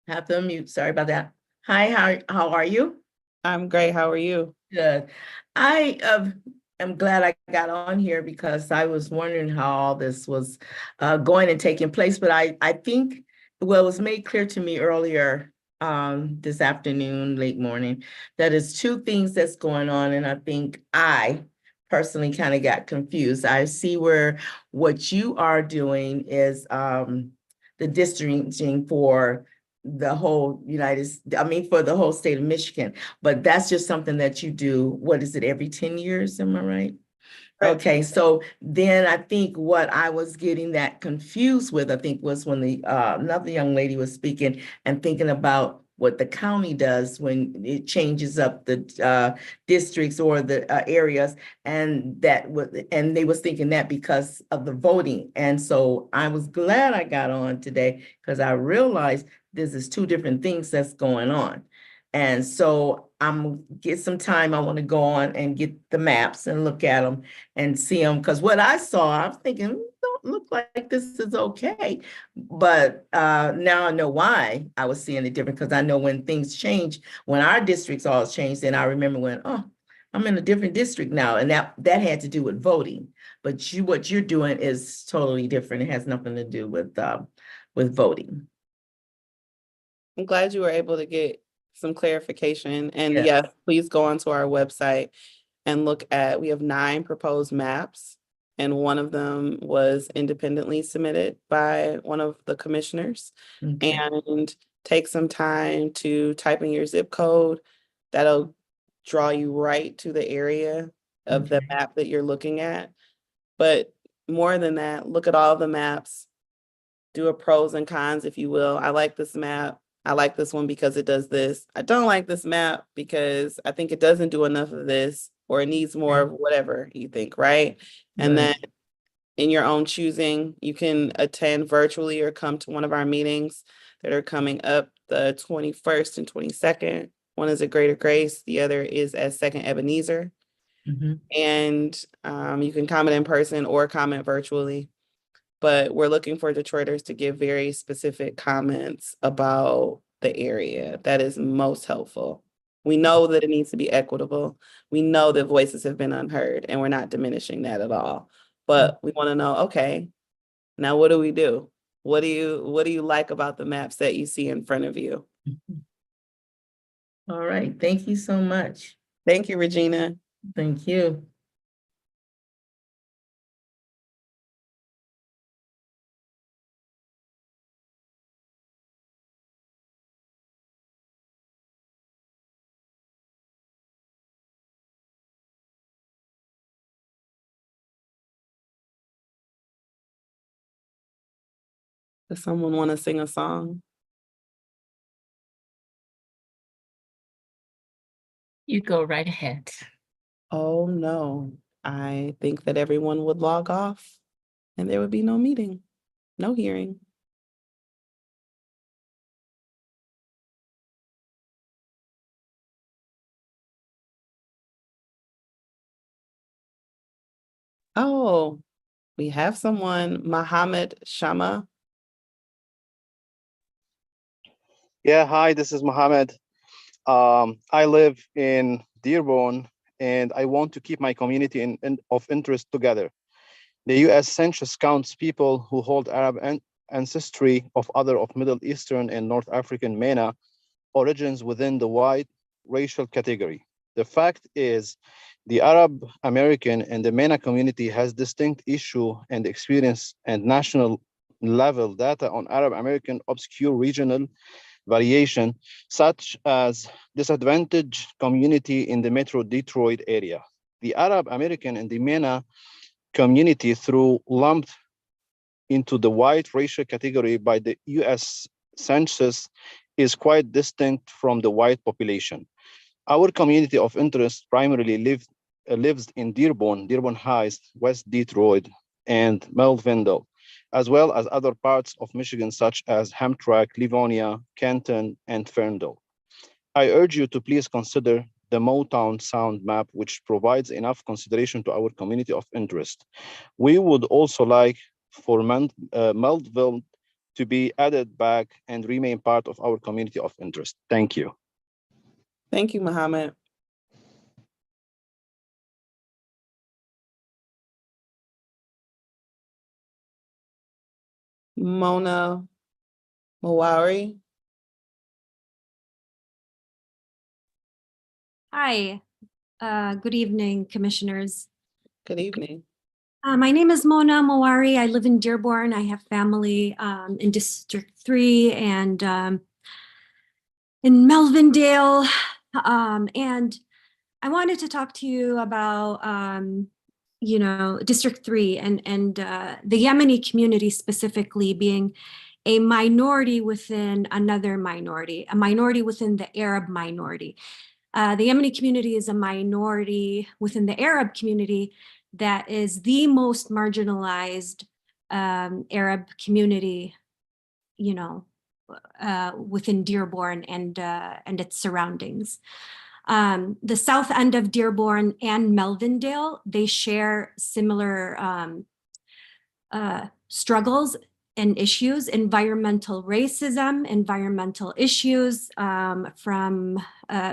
Speaker 8: Have to unmute. Sorry about that. Hi, how are you?
Speaker 17: I'm great. How are you?
Speaker 8: Good. I am glad I got on here because I was wondering how all this was going and taking place. But I think, well, it was made clear to me earlier this afternoon, late morning, that it's 2 things that's going on. And I think I personally kind of got confused. I see where what you are doing is the districting for the whole for the whole state of Michigan, but that's just something that you do, what is it, every 10 years, am I right? Okay, so then I think what I was getting that confused with, I think, was when the another young lady was speaking and thinking about what the county does when it changes up the districts or the areas, and they was thinking that because of the voting. And so I was glad I got on today because I realized this is 2 different things that's going on. And so I'm get some time. I want to go on and get the maps and look at them and see them. Because what I saw, I was thinking, don't look like this is okay. But now I know why I was seeing it different, because I know when things change, when our districts all changed, then I remember when, oh, I'm in a different district now. And that had to do with voting. But what you're doing is totally different. It has nothing to do with voting.
Speaker 17: I'm glad you were able to get some clarification. And yes, please go onto our website and look at, we have 9 proposed maps, and one of them was independently submitted by one of the commissioners.
Speaker 8: Okay.
Speaker 17: And take some time to type in your zip code. That'll draw you right to the area of the map that you're looking at. But more than that, look at all the maps, do a pros and cons, if you will. I like this map. I like this one because it does this. I don't like this map because I think it doesn't do enough of this, or it needs more of whatever you think, right? And then in your own choosing, you can attend virtually or come to one of our meetings that are coming up the 21st and 22nd. One is at Greater Grace, the other is at Second Ebenezer. And you can comment in person or comment virtually. But we're looking for Detroiters to give very specific comments about the area. That is most helpful. We know that it needs to be equitable. We know that voices have been unheard, and we're not diminishing that at all. But we want to know, okay, now what do we do? What do you like about the maps that you see in front of you?
Speaker 8: All right. Thank you so much.
Speaker 17: Thank you, Regina.
Speaker 8: Thank you.
Speaker 17: Does someone want to sing a song?
Speaker 1: You go right ahead.
Speaker 17: Oh, no. I think that everyone would log off and there would be no meeting, no hearing. Oh, we have someone, Mohammed Shama.
Speaker 18: Yeah, hi, this is Mohammed. I live in Dearborn and I want to keep my community of interest together. The US Census counts people who hold Arab ancestry of other of Middle Eastern and North African MENA origins within the wide racial category. The fact is, the Arab American and the MENA community has distinct issue and experience and national level data on Arab American obscure regional variation, such as disadvantaged community in the Metro Detroit area. The Arab American and the MENA community through lumped into the white racial category by the US Census is quite distinct from the white population. Our community of interest primarily lives in Dearborn, Dearborn Heights, West Detroit, and Melvindale, as well as other parts of Michigan, such as Hamtramck, Livonia, Canton, and Ferndale. I urge you to please consider the Motown Sound map, which provides enough consideration to our community of interest. We would also like for Melville to be added back and remain part of our community of interest. Thank you.
Speaker 17: Thank you, Mohammed. Mona Mawari.
Speaker 19: Hi, good evening, commissioners.
Speaker 17: Good evening.
Speaker 19: My name is Mona Mawari. I live in Dearborn. I have family in District 3 and in Melvindale. And I wanted to talk to you about, District 3 and the Yemeni community specifically being a minority within another minority, a minority within the Arab minority. The Yemeni community is a minority within the Arab community that is the most marginalized Arab community, within Dearborn and its surroundings. The south end of Dearborn and Melvindale, they share similar struggles and issues, environmental racism, environmental issues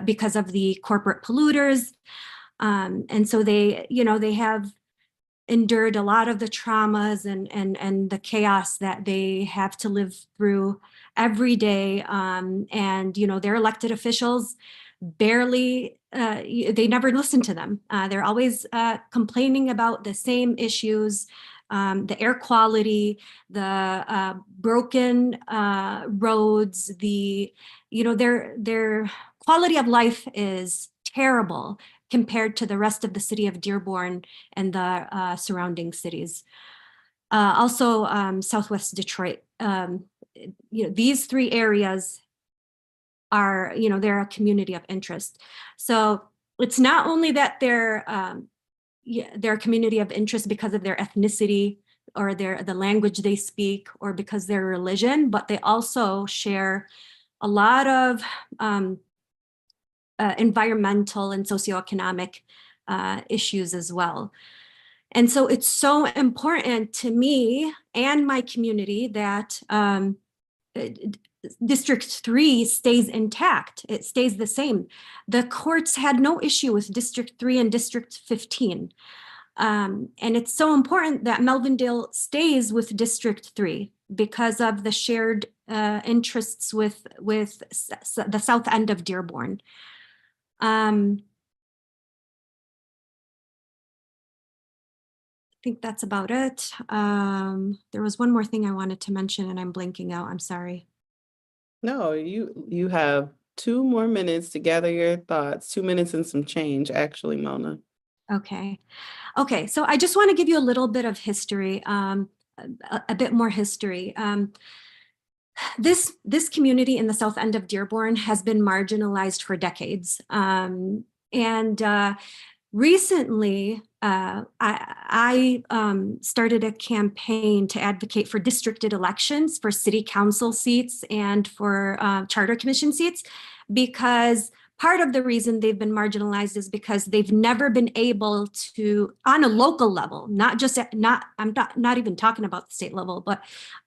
Speaker 19: because of the corporate polluters. And so they have endured a lot of the traumas and the chaos that they have to live through every day. And, their elected officials barely, they never listen to them. They're always complaining about the same issues, the air quality, the broken roads, their quality of life is terrible compared to the rest of the city of Dearborn and the surrounding cities. Also, Southwest Detroit. These three areas are, they're a community of interest. So it's not only that they're a community of interest because of their ethnicity or the language they speak or because their religion, but they also share a lot of environmental and socioeconomic issues as well. And so it's so important to me and my community that District 3 stays intact. It stays the same. The courts had no issue with District 3 and District 15. And it's so important that Melvindale stays with District 3 because of the shared interests with the south end of Dearborn. I think that's about it. There was one more thing I wanted to mention and I'm blanking out. I'm sorry.
Speaker 17: No, you have 2 more minutes to gather your thoughts. 2 minutes and some change, actually, Mona.
Speaker 19: Okay. So I just want to give you a little bit of history, a bit more history. This community in the south end of Dearborn has been marginalized for decades. Recently, I started a campaign to advocate for districted elections for city council seats and for charter commission seats, because part of the reason they've been marginalized is because they've never been able to, on a local level, not just I'm not even talking about the state level, but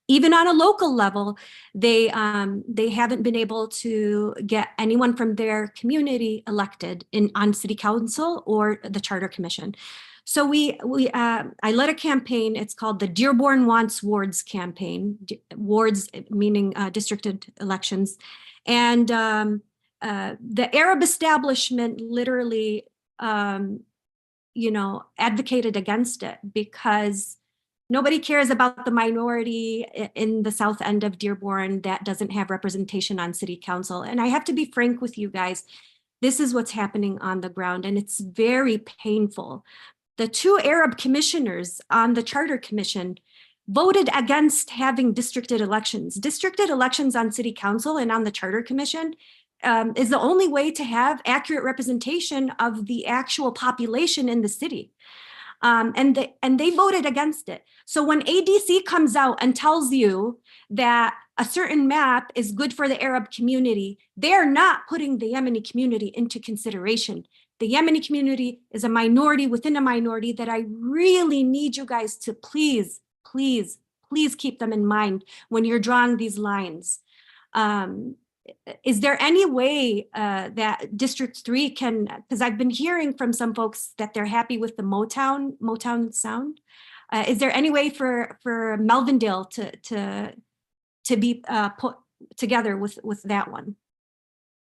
Speaker 19: even on a local level, they haven't been able to get anyone from their community elected on city council or the charter commission. So I led a campaign. It's called the Dearborn Wants Wards campaign. Wards meaning districted elections, and the Arab establishment literally, advocated against it because nobody cares about the minority in the south end of Dearborn that doesn't have representation on city council. And I have to be frank with you guys, this is what's happening on the ground, and it's very painful. The 2 Arab commissioners on the Charter Commission voted against having districted elections. Districted elections on city council and on the Charter Commission is the only way to have accurate representation of the actual population in the city. And they voted against it. So when ADC comes out and tells you that a certain map is good for the Arab community, they're not putting the Yemeni community into consideration. The Yemeni community is a minority within a minority that I really need you guys to please, please, please keep them in mind when you're drawing these lines. Is there any way that District 3 can, because I've been hearing from some folks that they're happy with the Motown sound. Is there any way for Melvindale to be put together with that one?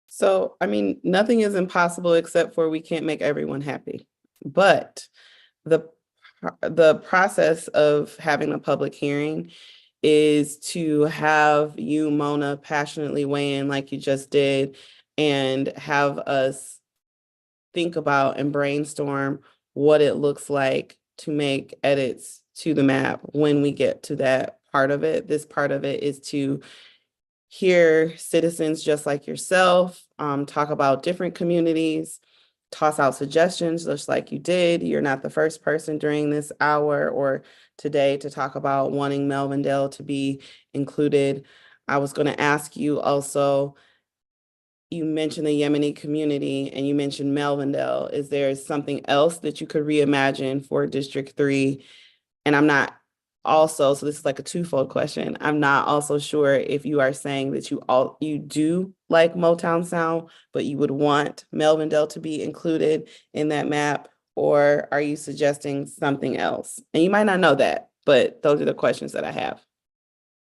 Speaker 17: So, I mean, nothing is impossible except for we can't make everyone happy. But the process of having a public hearing is to have you, Mona, passionately weigh in like you just did, and have us think about and brainstorm what it looks like to make edits to the map when we get to that part of it. This part of it is to hear citizens just like yourself talk about different communities, toss out suggestions just like you did. You're not the first person during this hour or today to talk about wanting Melvindale to be included. I was going to ask you also, you mentioned the Yemeni community and you mentioned Melvindale. Is there something else that you could reimagine for District 3? And I'm not also, so this is like a twofold question. I'm not also sure if you are saying that you do like Motown sound, but you would want Melvindale to be included in that map, or are you suggesting something else? And you might not know that, but those are the questions that I have.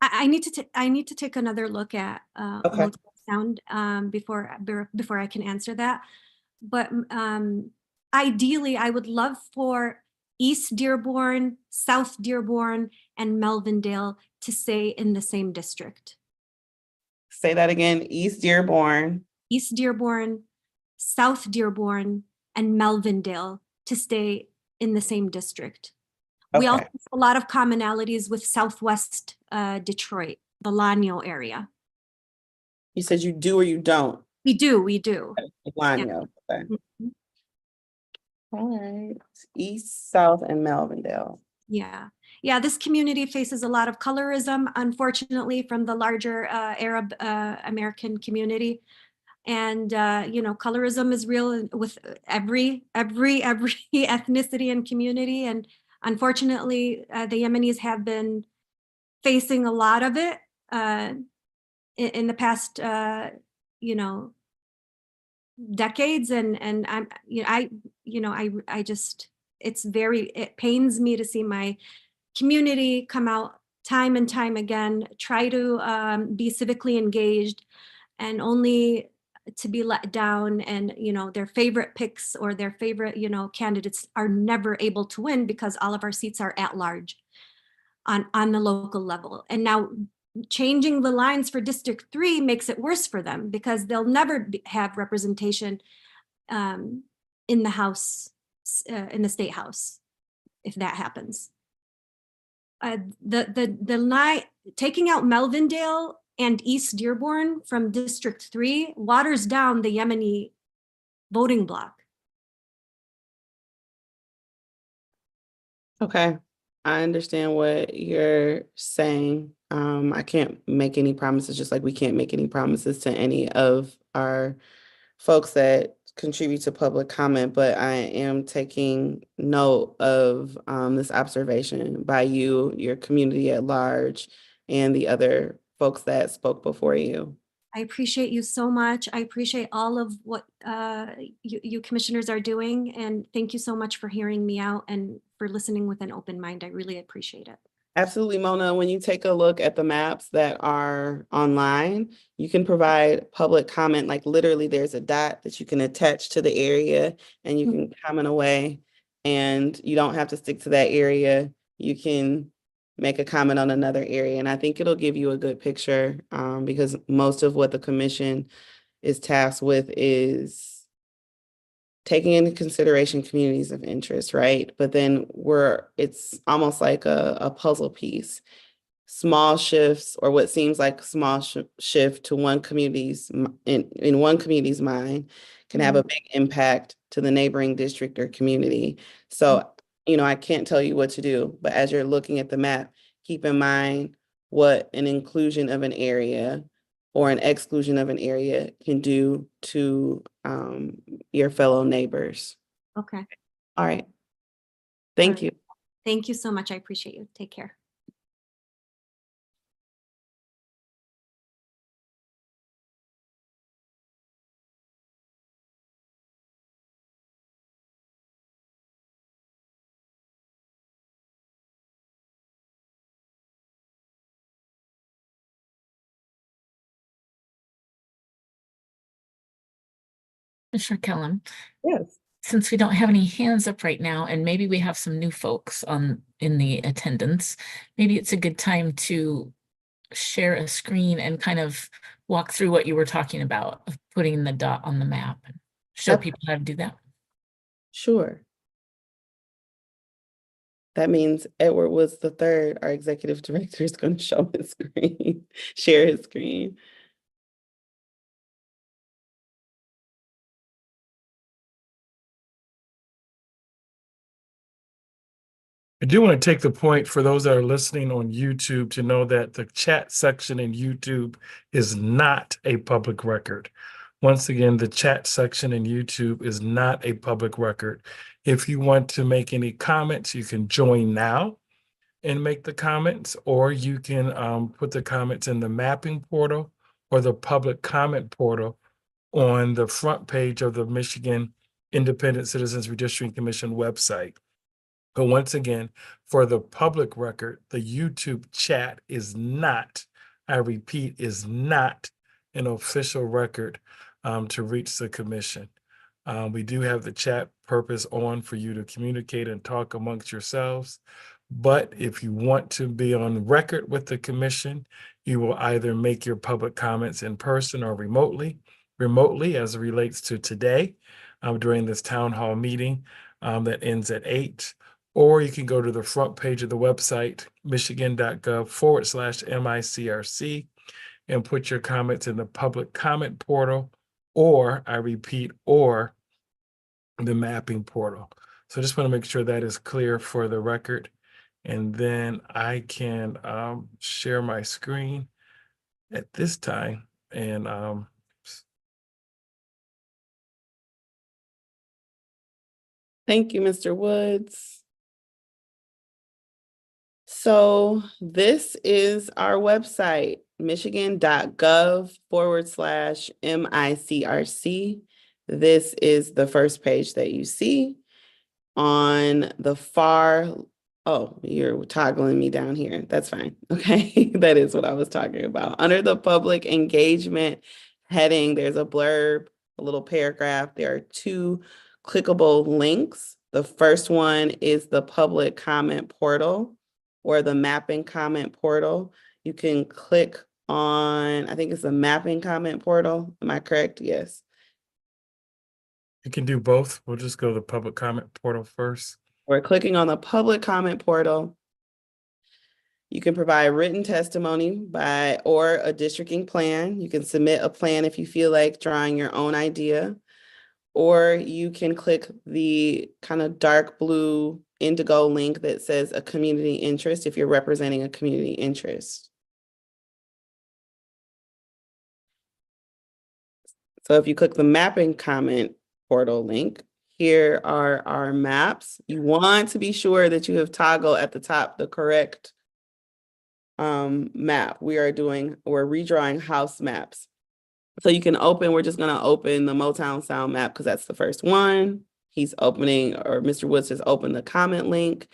Speaker 19: I need to take another look at
Speaker 17: Okay.
Speaker 19: Motown sound before I can answer that. But ideally, I would love for East Dearborn, South Dearborn, and Melvindale to stay in the same district.
Speaker 17: Say that again, East Dearborn.
Speaker 19: East Dearborn, South Dearborn, and Melvindale to stay in the same district.
Speaker 17: Okay.
Speaker 19: We also have a lot of commonalities with Southwest Detroit, the Lanyo area.
Speaker 17: You said you do or you don't?
Speaker 19: We do.
Speaker 17: Lanyo,
Speaker 19: Yeah.
Speaker 17: okay.
Speaker 19: Mhm.
Speaker 17: All right, East, South, and Melvindale.
Speaker 19: Yeah, this community faces a lot of colorism, unfortunately, from the larger Arab American community. And, colorism is real with every ethnicity and community. And unfortunately, the Yemenis have been facing a lot of it in the past, decades. And I just, it pains me to see my community come out time and time again, try to be civically engaged, and only to be let down. And their favorite picks or their favorite candidates are never able to win because all of our seats are at large on the local level. And now changing the lines for District 3 makes it worse for them because they'll never have representation in the House, in the State House, if that happens. The line, taking out Melvindale and East Dearborn from District 3 waters down the Yemeni voting bloc.
Speaker 17: Okay, I understand what you're saying. I can't make any promises, just like we can't make any promises to any of our folks that contribute to public comment, but I am taking note of this observation by you, your community at large, and the other folks that spoke before you.
Speaker 19: I appreciate you so much. I appreciate all of what you commissioners are doing. And thank you so much for hearing me out and for listening with an open mind. I really appreciate it.
Speaker 17: Absolutely, Mona. When you take a look at the maps that are online, you can provide public comment, like literally there's a dot that you can attach to the area and you can comment away, and you don't have to stick to that area. You can make a comment on another area. And I think it'll give you a good picture because most of what the commission is tasked with is taking into consideration communities of interest, right? But then it's almost like a puzzle piece. Small shifts, or what seems like a small shift to one community's in one community's mind, can have a big impact to the neighboring district or community. So, I can't tell you what to do, but as you're looking at the map, keep in mind what an inclusion of an area or an exclusion of an area can do to your fellow neighbors.
Speaker 19: Okay.
Speaker 17: All right. Thank you.
Speaker 19: Thank you so much. I appreciate you. Take care.
Speaker 1: Commissioner Kellum,
Speaker 17: Yes.
Speaker 1: since we don't have any hands up right now, and maybe we have some new folks in the attendance, maybe it's a good time to share a screen and kind of walk through what you were talking about, of putting the dot on the map and show
Speaker 17: Okay.
Speaker 1: people how to do that.
Speaker 17: Sure. That means Edward Woods III, our executive director, is going to show his screen, share his screen.
Speaker 15: I do want to take the point for those that are listening on YouTube to know that the chat section in YouTube is not a public record. Once again, the chat section in YouTube is not a public record. If you want to make any comments, you can join now and make the comments, or you can put the comments in the mapping portal or the public comment portal on the front page of the Michigan Independent Citizens Redistricting Commission website. But once again, for the public record, the YouTube chat is not, I repeat, is not an official record to reach the commission. We do have the chat purpose on for you to communicate and talk amongst yourselves. But if you want to be on record with the commission, you will either make your public comments in person or remotely as it relates to today during this town hall meeting that ends at 8. Or you can go to the front page of the website, michigan.gov/MICRC, and put your comments in the public comment portal, or I repeat, or the mapping portal. So I just want to make sure that is clear for the record. And then I can share my screen at this time. And
Speaker 17: Thank you, Mr. Woods. So this is our website, michigan.gov/MICRC. This is the first page that you see. On the far, oh, you're toggling me down here. That's fine. Okay, that is what I was talking about. Under the public engagement heading, there's a blurb, a little paragraph. There are 2 clickable links. The first one is the public comment portal or the mapping comment portal. You can click on, I think it's the mapping comment portal. Am I correct? Yes.
Speaker 15: you can do both. We'll just go to the public comment portal first.
Speaker 17: We're clicking on the public comment portal. You can provide written testimony or a districting plan. You can submit a plan if you feel like drawing your own idea, or you can click the kind of dark blue indigo link that says a community interest if you're representing a community interest. So if you click the mapping comment portal link, here are our maps. You want to be sure that you have toggled at the top the correct map. We're redrawing house maps. So you can open, we're just gonna open the Motown Sound map because that's the first one. He's opening, or Mr. Woods has opened the comment link.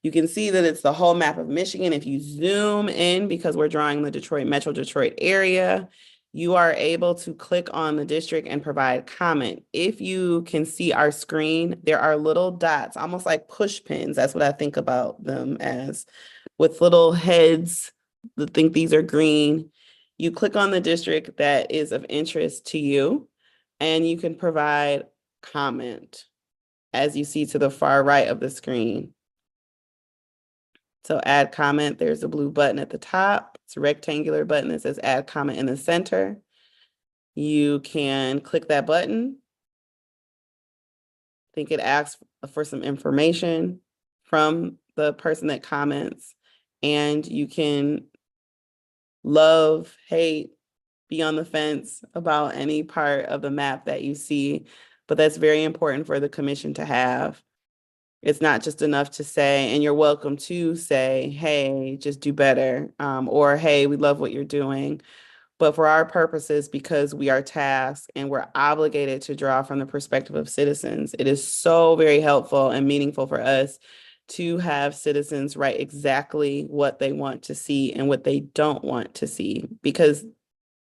Speaker 17: You can see that it's the whole map of Michigan. If you zoom in, because we're drawing the Metro Detroit area, you are able to click on the district and provide comment. If you can see our screen, there are little dots, almost like push pins. That's what I think about them as, with little heads that think these are green. You click on the district that is of interest to you, and you can provide comment, as you see to the far right of the screen. So add comment, there's a blue button at the top. It's a rectangular button that says add comment in the center. You can click that button. I think it asks for some information from the person that comments, and you can love, hate, be on the fence about any part of the map that you see, but that's very important for the commission to have. It's not just enough to say, and you're welcome to say, hey, just do better, or hey, we love what you're doing. But for our purposes, because we are tasked and we're obligated to draw from the perspective of citizens, it is so very helpful and meaningful for us to have citizens write exactly what they want to see and what they don't want to see, because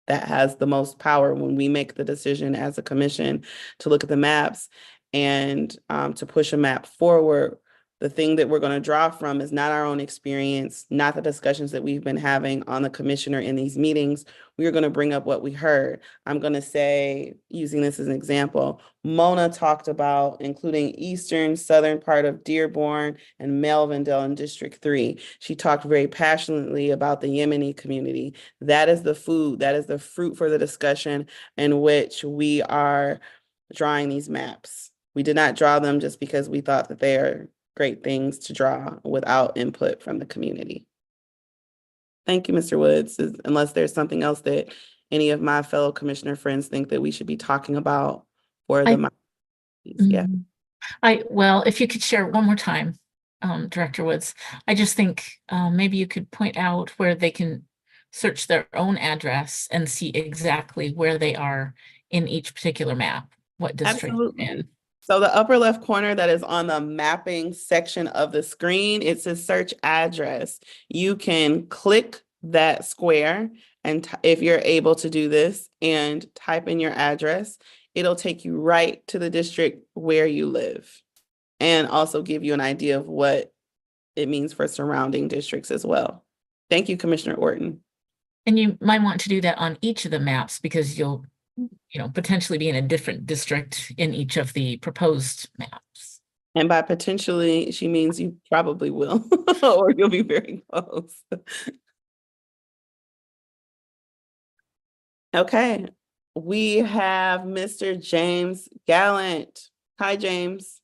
Speaker 17: that has the most power when we make the decision as a commission to look at the maps and to push a map forward. The thing that we're going to draw from is not our own experience, not the discussions that we've been having on the commissioner in these meetings. We are going to bring up what we heard. I'm going to say, using this as an example, Mona talked about including eastern, southern part of Dearborn and Melvindale in District 3. She talked very passionately about the Yemeni community. That is the food, that is the fruit for the discussion in which we are drawing these maps. We did not draw them just because we thought that they are great things to draw without input from the community. Thank you, Mr. Woods. Unless there's something else that any of my fellow commissioner friends think that we should be talking about for the yeah.
Speaker 1: Well, if you could share one more time, Director Woods, I just think maybe you could point out where they can search their own address and see exactly where they are in each particular map, what district they're in.
Speaker 17: So the upper left corner that is on the mapping section of the screen, it says search address. You can click that square, and if you're able to do this and type in your address, it'll take you right to the district where you live, and also give you an idea of what it means for surrounding districts as well. Thank you, Commissioner Orton.
Speaker 1: And you might want to do that on each of the maps because you'll potentially be in a different district in each of the proposed maps.
Speaker 17: And by potentially, she means you probably will, or you'll be very close. Okay, we have Mr. James Gallant. Hi, James.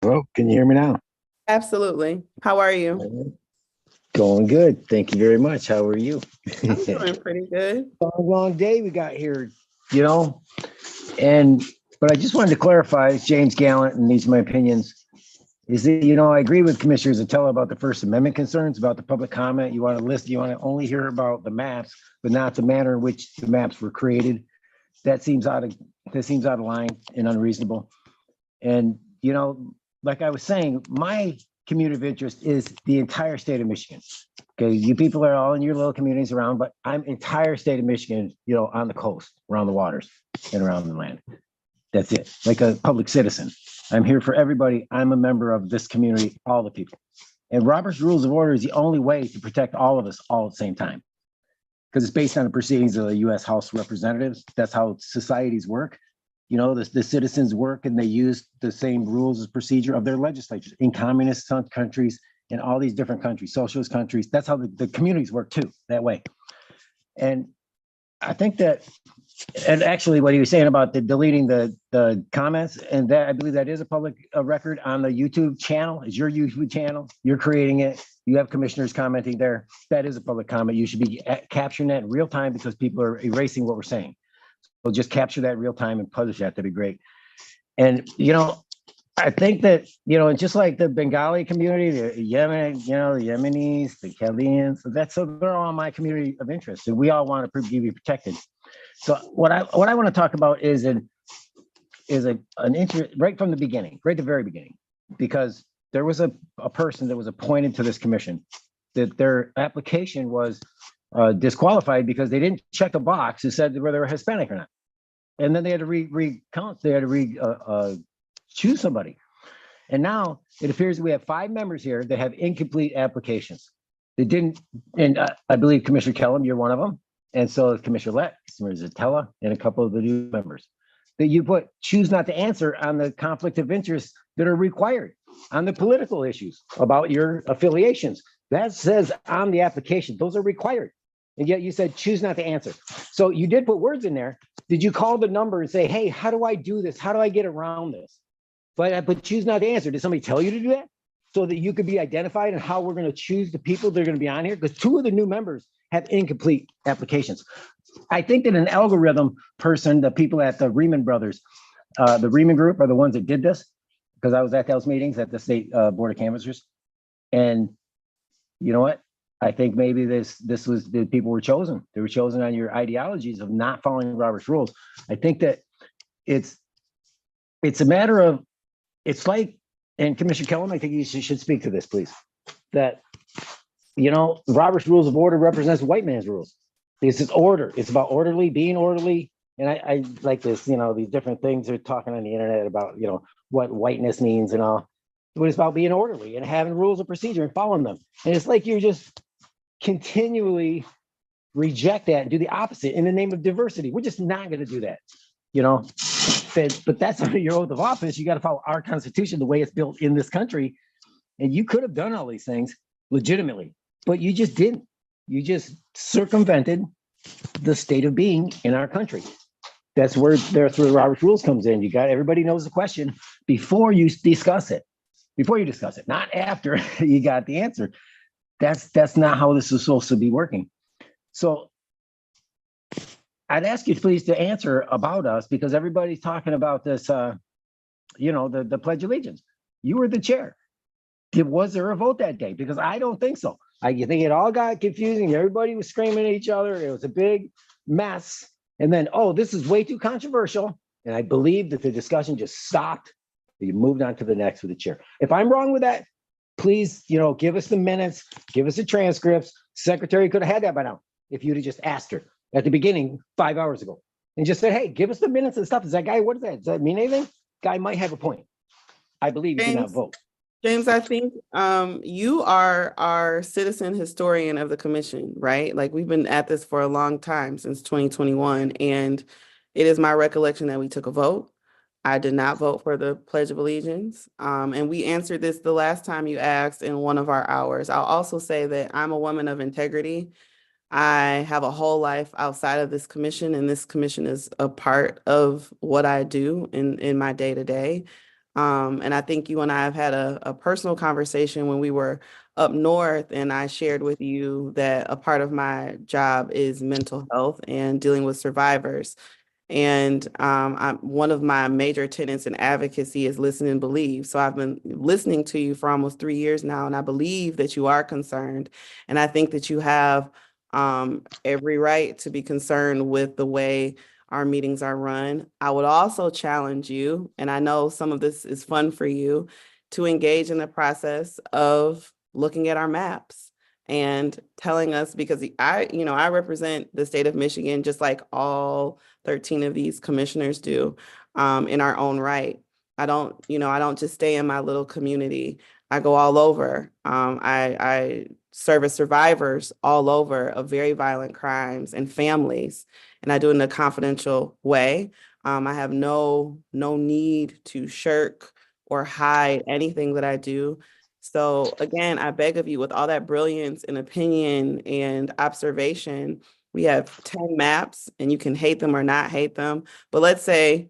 Speaker 7: Well, can you hear me now?
Speaker 17: Absolutely. How are you?
Speaker 7: Going good. Thank you very much. How are you?
Speaker 17: I'm doing pretty good.
Speaker 7: Long day we got here, but I just wanted to clarify, it's James Gallant, and these are my opinions, is that, I agree with Commissioner Zatella about the First Amendment concerns, about the public comment. You want to only hear about the maps, but not the manner in which the maps were created. That seems out of line and unreasonable. And, like I was saying, my community of interest is the entire state of Michigan. Okay, you people are all in your little communities around, but I'm entire state of Michigan, on the coast, around the waters and around the land. That's it, like a public citizen. I'm here for everybody. I'm a member of this community, all the people. And Robert's Rules of Order is the only way to protect all of us all at the same time, because it's based on the proceedings of the U.S. House of Representatives. That's how societies work. you know, the citizens work and they use the same rules as procedure of their legislatures in communist countries, in all these different countries, socialist countries. That's how the communities work too, that way. And I think that, and actually what he was saying about the deleting the comments, and that I believe that is a public record on the YouTube channel. It's your YouTube channel. You're creating it. You have commissioners commenting there. That is a public comment. You should be capturing that in real time because people are erasing what we're saying. So just capture that in real time and publish that. That'd be great. And, you know, I think that, you know, just like the Bengali community, the Yemen, you know, the Yemenis, the Chaldeans, so they're all my community of interest, and we all want to be protected. So what I want to talk about is an interest right from the beginning, right at the very beginning, because there was a person that was appointed to this commission that their application was disqualified because they didn't check a box that said whether they were Hispanic or not, and then they had to recount. They had to choose somebody. And now it appears we have 5 members here that have incomplete applications. They didn't, and I believe Commissioner Kellum, you're one of them. And so is Commissioner Lett, Commissioner Zatella, and a couple of the new members. That you put choose not to answer on the conflict of interest that are required on the political issues about your affiliations. That says on the application, those are required. And yet you said choose not to answer. So you did put words in there. Did you call the number and say, hey, how do I do this? How do I get around this? But choose not to answer. Did somebody tell you to do that so that you could be identified and how we're going to choose the people that are going to be on here? Because 2 of the new members have incomplete applications. I think that an algorithm person, the people at the Riemann Brothers, the Riemann Group are the ones that did this, because I was at those meetings at the state board of canvassers. And you know what? I think maybe this was the people were chosen. They were chosen on your ideologies of not following Robert's rules. I think that it's a matter of, it's like, and Commissioner Kellum, I think you should speak to this, please, that, you know, Robert's Rules of Order represents white man's rules. This is order. It's about being orderly. And I like this, you know, these different things they're talking on the internet about, you know, what whiteness means and all. But it's about being orderly and having rules of procedure and following them. And it's like you're just continually reject that and do the opposite in the name of diversity. We're just not going to do that, you know. But that's under your oath of office. You got to follow our Constitution the way it's built in this country. And you could have done all these things legitimately, but you just didn't. You just circumvented the state of being in our country. That's where Robert's Rules comes in. Everybody knows the question before you discuss it. Before you discuss it, not after you got the answer. That's not how this is supposed to be working. So I'd ask you please to answer about us, because everybody's talking about this, you know, the Pledge of Allegiance. You were the chair. Was there a vote that day? Because I don't think so. I think it all got confusing. Everybody was screaming at each other. It was a big mess. And then, oh, this is way too controversial. And I believe that the discussion just stopped. You moved on to the next with the chair. If I'm wrong with that, please, you know, give us the minutes, give us the transcripts. Secretary could have had that by now if you'd have just asked her at the beginning 5 hours ago and just said, hey, give us the minutes and stuff. Is that guy, what is that? Does that mean anything? Guy might have a point. I believe he did not vote.
Speaker 17: James, I think you are our citizen historian of the commission, right? Like, we've been at this for a long time, since 2021. And it is my recollection that we took a vote. I did not vote for the Pledge of Allegiance. And we answered this the last time you asked in one of our hours. I'll also say that I'm a woman of integrity. I have a whole life outside of this commission, and this commission is a part of what I do in my day-to-day. And I think you and I have had a personal conversation when we were up north, and I shared with you that a part of my job is mental health and dealing with survivors. And one of my major tenets in advocacy is listen and believe. So I've been listening to you for almost 3 years now, and I believe that you are concerned. And I think that you have every right to be concerned with the way our meetings are run. I would also challenge you, and I know some of this is fun for you, to engage in the process of looking at our maps and telling us, because I represent the state of Michigan, just like all 13 of these commissioners do, in our own right. I don't just stay in my little community. I go all over. I service survivors all over of very violent crimes and families, and I do it in a confidential way. I have no need to shirk or hide anything that I do. So again, I beg of you, with all that brilliance and opinion and observation, we have 10 maps and you can hate them or not hate them. But let's say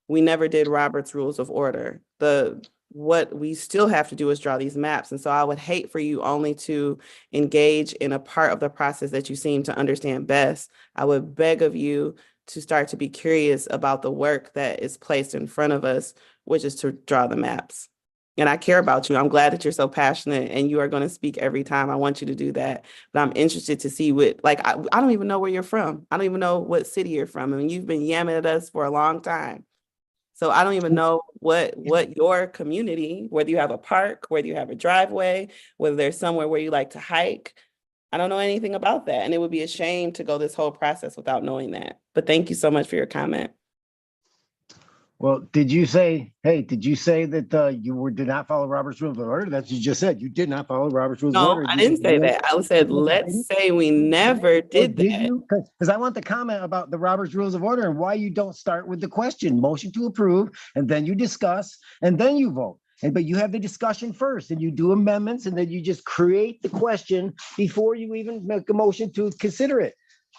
Speaker 17: we never did Robert's Rules of Order. What we still have to do is draw these maps. And so I would hate for you only to engage in a part of the process that you seem to understand best. I would beg of you to start to be curious about the work that is placed in front of us, which is to draw the maps. And I care about you. I'm glad that you're so passionate and you are going to speak every time. I want you to do that. But I'm interested to see what, like, I don't even know where you're from. I don't even know what city you're from. I mean, you've been yamming at us for a long time. So I don't even know what your community, whether you have a park, whether you have a driveway, whether there's somewhere where you like to hike. I don't know anything about that. And it would be a shame to go this whole process without knowing that. But thank you so much for your comment.
Speaker 7: Well, did you say that you did not follow Robert's Rules of Order? That's what you just said. You did not follow Robert's Rules of
Speaker 17: No,
Speaker 7: Order.
Speaker 17: I didn't say that. I said, let's say we never did that.
Speaker 7: Did you? Because I want the comment about the Robert's Rules of Order and why you don't start with the question, motion to approve, and then you discuss, and then you vote. But you have the discussion first, and you do amendments, and then you just create the question before you even make a motion to consider it.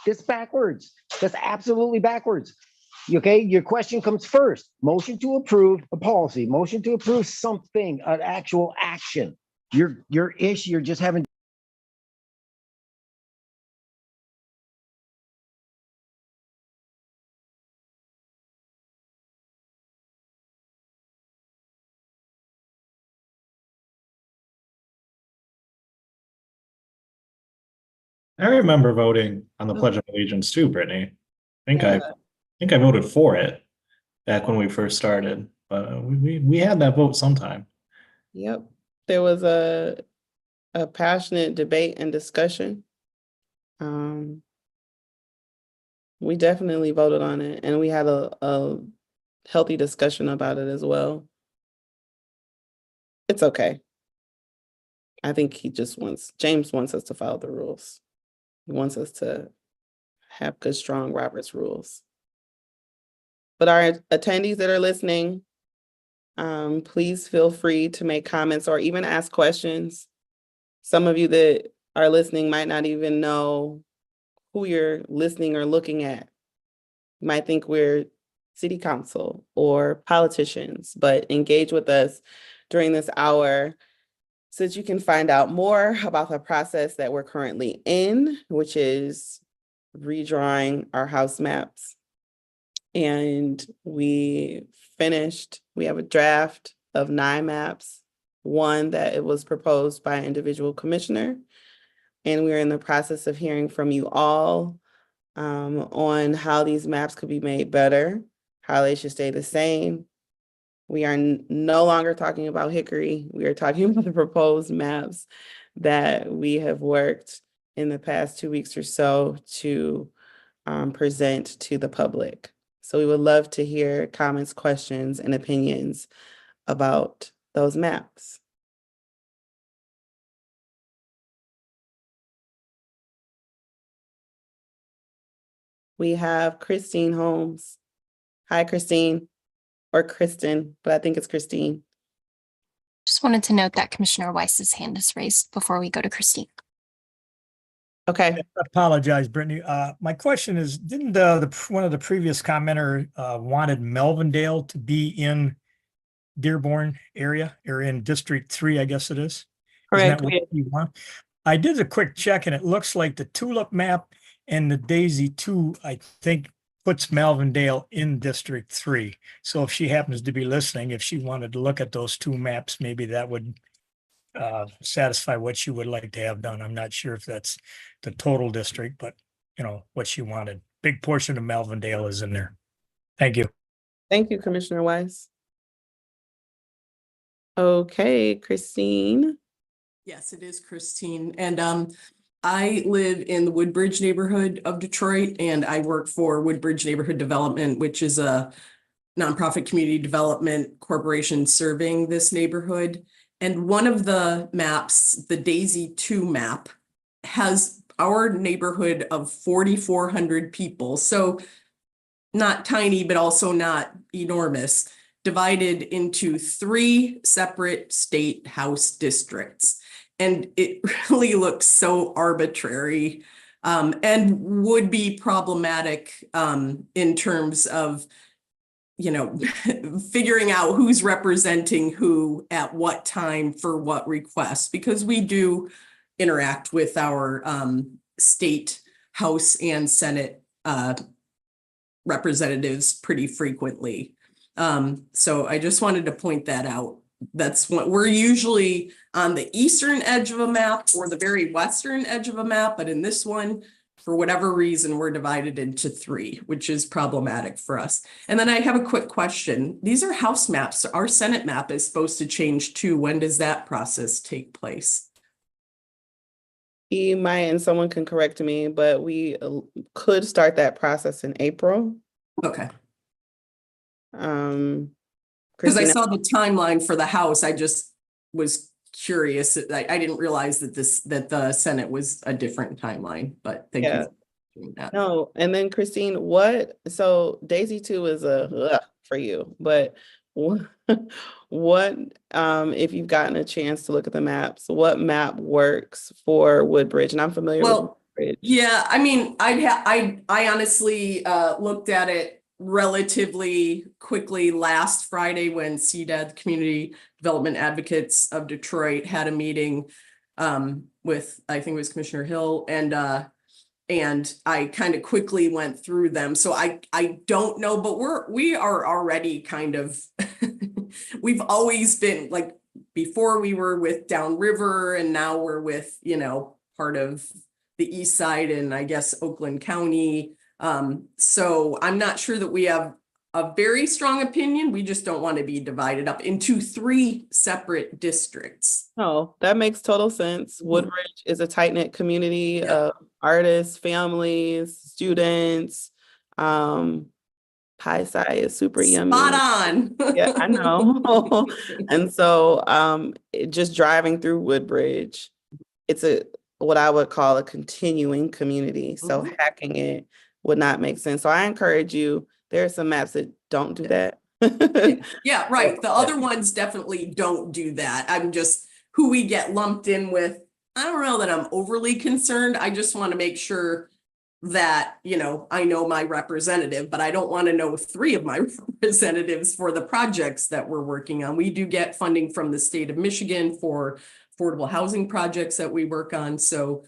Speaker 7: That's backwards. That's absolutely backwards. Okay, your question comes first. Motion to approve a policy, motion to approve something, an actual action. Your issue, you're just having.
Speaker 5: I remember voting on the Pledge of Allegiance too, Brittany. I think I voted for it back when we first started, but we had that vote sometime.
Speaker 17: Yep. There was a passionate debate and discussion. We definitely voted on it, and we had a healthy discussion about it as well. It's okay. I think James wants us to follow the rules. He wants us to have good, strong Robert's rules. But our attendees that are listening, please feel free to make comments or even ask questions. Some of you that are listening might not even know who you're listening or looking at. You might think we're city council or politicians, but engage with us during this hour so that you can find out more about the process that we're currently in, which is redrawing our house maps. And we have a draft of 9 maps, one that it was proposed by an individual commissioner. And we're in the process of hearing from you all on how these maps could be made better, how they should stay the same. We are no longer talking about Hickory. We are talking about the proposed maps that we have worked in the past 2 weeks or so to present to the public. So we would love to hear comments, questions, and opinions about those maps. We have Christine Holmes. Hi, Christine, or Kristen, but I think it's Christine.
Speaker 2: Just wanted to note that Commissioner Weiss's hand is raised before we go to Christine.
Speaker 17: Okay.
Speaker 25: I apologize, Brittany. My question is, didn't one of the previous commenter wanted Melvindale to be in Dearborn area or in District 3, I guess it is?
Speaker 17: Correct.
Speaker 25: Isn't that what you want? I did a quick check and it looks like the Tulip map and the Daisy 2, I think, puts Melvindale in District 3. So if she happens to be listening, if she wanted to look at those 2 maps, maybe that would satisfy what you would like to have done. I'm not sure if that's the total district, but what she wanted. Big portion of Melvindale is in there. Thank you.
Speaker 17: Thank you, Commissioner Weiss. Okay, Christine.
Speaker 4: Yes, it is Christine. And I live in the Woodbridge neighborhood of Detroit, and I work for Woodbridge Neighborhood Development, which is a nonprofit community development corporation serving this neighborhood. And one of the maps, the Daisy 2 map, has our neighborhood of 4,400 people. So not tiny, but also not enormous, divided into 3 separate state house districts. And it really looks so arbitrary, and would be problematic in terms of, you know, figuring out who's representing who at what time for what requests, because we do interact with our state House and Senate representatives pretty frequently. So I just wanted to point that out. That's what we're usually on the eastern edge of a map or the very western edge of a map, but in this one, for whatever reason, we're divided into 3, which is problematic for us. And then I have a quick question. These are House maps. Our Senate map is supposed to change too. When does that process take place?
Speaker 17: He might, and someone can correct me, but we could start that process in April.
Speaker 4: Okay.
Speaker 17: Um,
Speaker 4: Because I
Speaker 17: Christina?
Speaker 4: saw the timeline for the House. I just was curious. I didn't realize that the Senate was a different timeline, but thank you
Speaker 17: Yeah.
Speaker 4: for doing that.
Speaker 17: No, and then Christine, so Daisy 2 is a for you, but what, if you've gotten a chance to look at the maps, what map works for Woodbridge? And I'm familiar with
Speaker 4: Well,
Speaker 17: Woodbridge.
Speaker 4: yeah, I mean, I honestly looked at it relatively quickly last Friday when CDAD, Community Development Advocates of Detroit, had a meeting with, I think it was Commissioner Hill, and I kind of quickly went through them. So I don't know, but we are already kind of we've always been like, before we were with Downriver, and now we're with, you know, part of the east side and I guess Oakland County. So I'm not sure that we have a very strong opinion. We just don't want to be divided up into 3 separate districts.
Speaker 17: Oh, that makes total sense. Woodbridge is a tight-knit community of artists, families, students. Pie Sci is super yummy.
Speaker 4: Spot on.
Speaker 17: Yeah, I know. And so just driving through Woodbridge, it's what I would call a continuing community. So hacking it would not make sense. So I encourage you, there are some maps that don't do that.
Speaker 4: Yeah, right. The other ones definitely don't do that. I'm just, who we get lumped in with, I don't know that I'm overly concerned. I just want to make sure that, you know, I know my representative, but I don't want to know 3 of my representatives for the projects that we're working on. We do get funding from the state of Michigan for affordable housing projects that we work on. So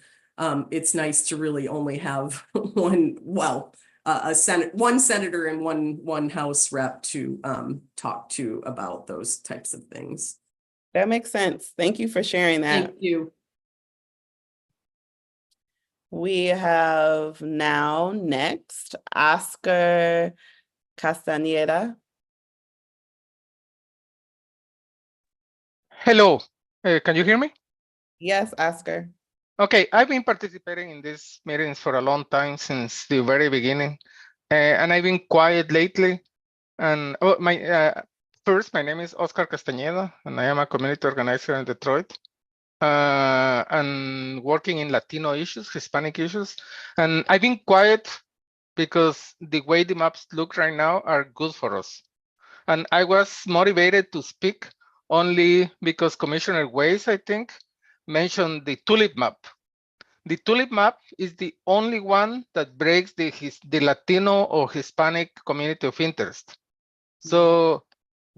Speaker 4: it's nice to really only have one senator and one House rep to talk to about those types of things.
Speaker 17: That makes sense. Thank you for sharing that.
Speaker 4: Thank you.
Speaker 17: We have now next Oscar Castañeda.
Speaker 12: Hello, can you hear me?
Speaker 17: Yes, Oscar.
Speaker 12: Okay, I've been participating in these meetings for a long time, since the very beginning, and I've been quiet lately. And first, my name is Oscar Castañeda, and I am a community organizer in Detroit, and working in Latino issues, Hispanic issues. And I've been quiet because the way the maps look right now are good for us. And I was motivated to speak only because Commissioner Weiss, I think, mentioned the tulip map. The tulip map is the only one that breaks the Latino or Hispanic community of interest. So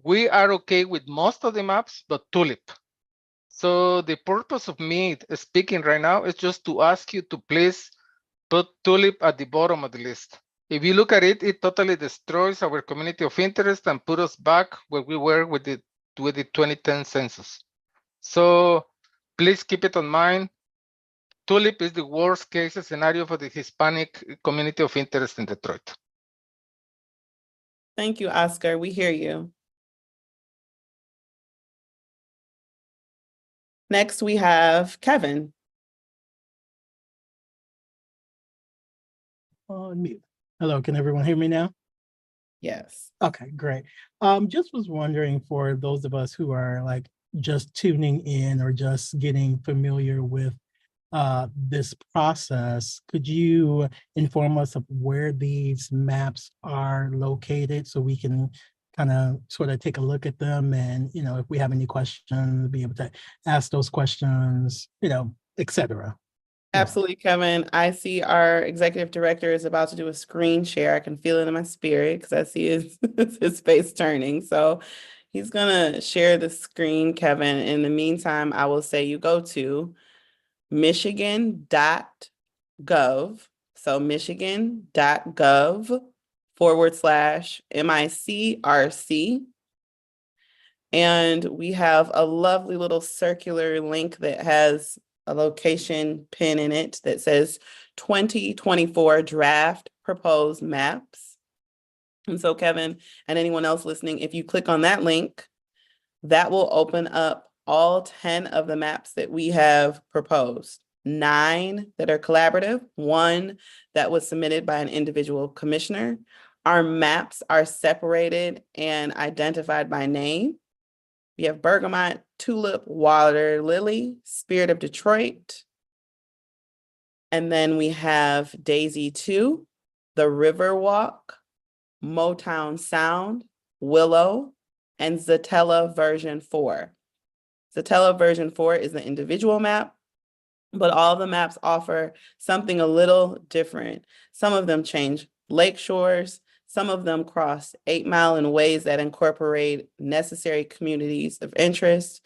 Speaker 12: we are okay with most of the maps, but tulip. So the purpose of me speaking right now is just to ask you to please put tulip at the bottom of the list. If you look at it, it totally destroys our community of interest and put us back where we were with the 2010 census. So please keep it in mind. Tulip is the worst case scenario for the Hispanic community of interest in Detroit.
Speaker 17: Thank you, Oscar. We hear you. Next, we have Kevin.
Speaker 13: On mute. Hello, can everyone hear me now?
Speaker 17: Yes.
Speaker 13: Okay, great. Just was wondering, for those of us who are like just tuning in or just getting familiar with this process, could you inform us of where these maps are located so we can kind of sort of take a look at them, and, you know, if we have any questions, be able to ask those questions, you know, et cetera.
Speaker 17: Absolutely, Kevin. I see our executive director is about to do a screen share. I can feel it in my spirit because I see his, his face turning. So he's gonna share the screen, Kevin. In the meantime, I will say you go to michigan.gov. So michigan.gov/MICRC. And we have a lovely little circular link that has a location pin in it that says 2024 draft proposed maps. And so Kevin and anyone else listening, if you click on that link, that will open up all 10 of the maps that we have proposed. 9 that are collaborative, 1 that was submitted by an individual commissioner. Our maps are separated and identified by name. We have Bergamot, Tulip, Water Lily, Spirit of Detroit. And then we have Daisy 2, The Riverwalk, Motown Sound, Willow, and Zatella version 4. Zatella version 4 is the individual map, but all the maps offer something a little different. Some of them change lake shores. Some of them cross 8 Mile in ways that incorporate necessary communities of interest.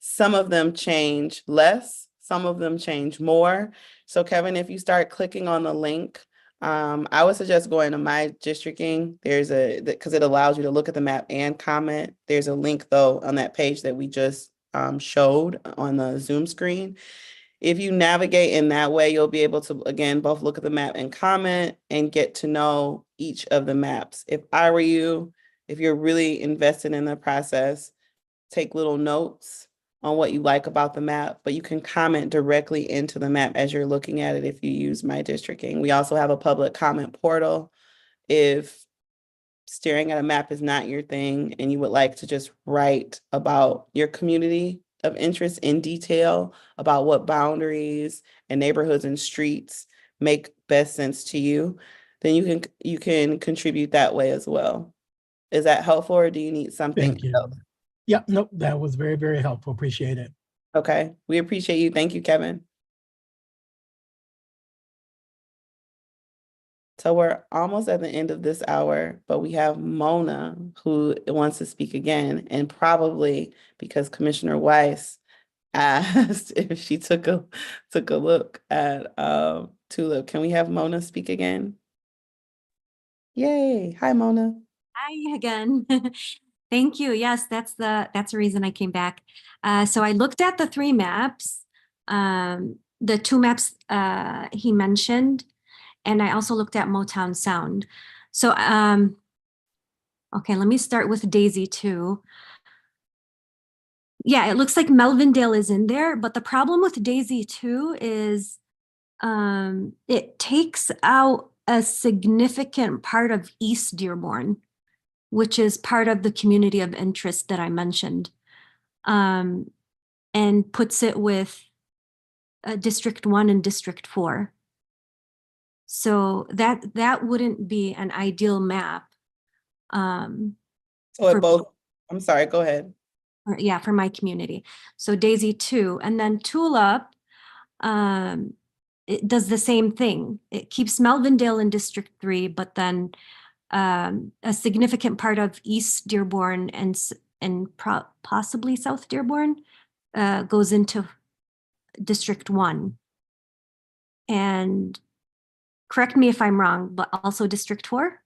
Speaker 17: Some of them change less. Some of them change more. So Kevin, if you start clicking on the link, I would suggest going to My Districting. There's because it allows you to look at the map and comment. There's a link though on that page that we just showed on the Zoom screen. If you navigate in that way, you'll be able to, again, both look at the map and comment and get to know each of the maps. If I were you, if you're really invested in the process, take little notes on what you like about the map, but you can comment directly into the map as you're looking at it if you use My Districting. We also have a public comment portal. If staring at a map is not your thing and you would like to just write about your community of interest in detail, about what boundaries and neighborhoods and streets make best sense to you, then you can contribute that way as well. Is that helpful, or do you need something
Speaker 13: Thank you.
Speaker 17: else?
Speaker 13: Yeah, nope, that was very, very helpful. Appreciate it.
Speaker 17: Okay, we appreciate you. Thank you, Kevin. So we're almost at the end of this hour, but we have Mona who wants to speak again, and probably because Commissioner Weiss asked if she took a look at Tulip. Can we have Mona speak again? Yay. Hi, Mona.
Speaker 19: Hi again. Thank you. Yes, that's the reason I came back. So I looked at the 3 maps, the 2 maps he mentioned, and I also looked at Motown Sound. So, okay, let me start with Daisy 2. Yeah, it looks like Melvindale is in there, but the problem with Daisy 2 is it takes out a significant part of East Dearborn, which is part of the community of interest that I mentioned, and puts it with District 1 and District 4. So that wouldn't be an ideal map.
Speaker 17: So at both, I'm sorry, go ahead.
Speaker 19: Yeah, for my community. So Daisy 2, and then Tulip, it does the same thing. It keeps Melvindale in District 3, but then a significant part of East Dearborn and possibly South Dearborn goes into District 1. And correct me if I'm wrong, but also District 4?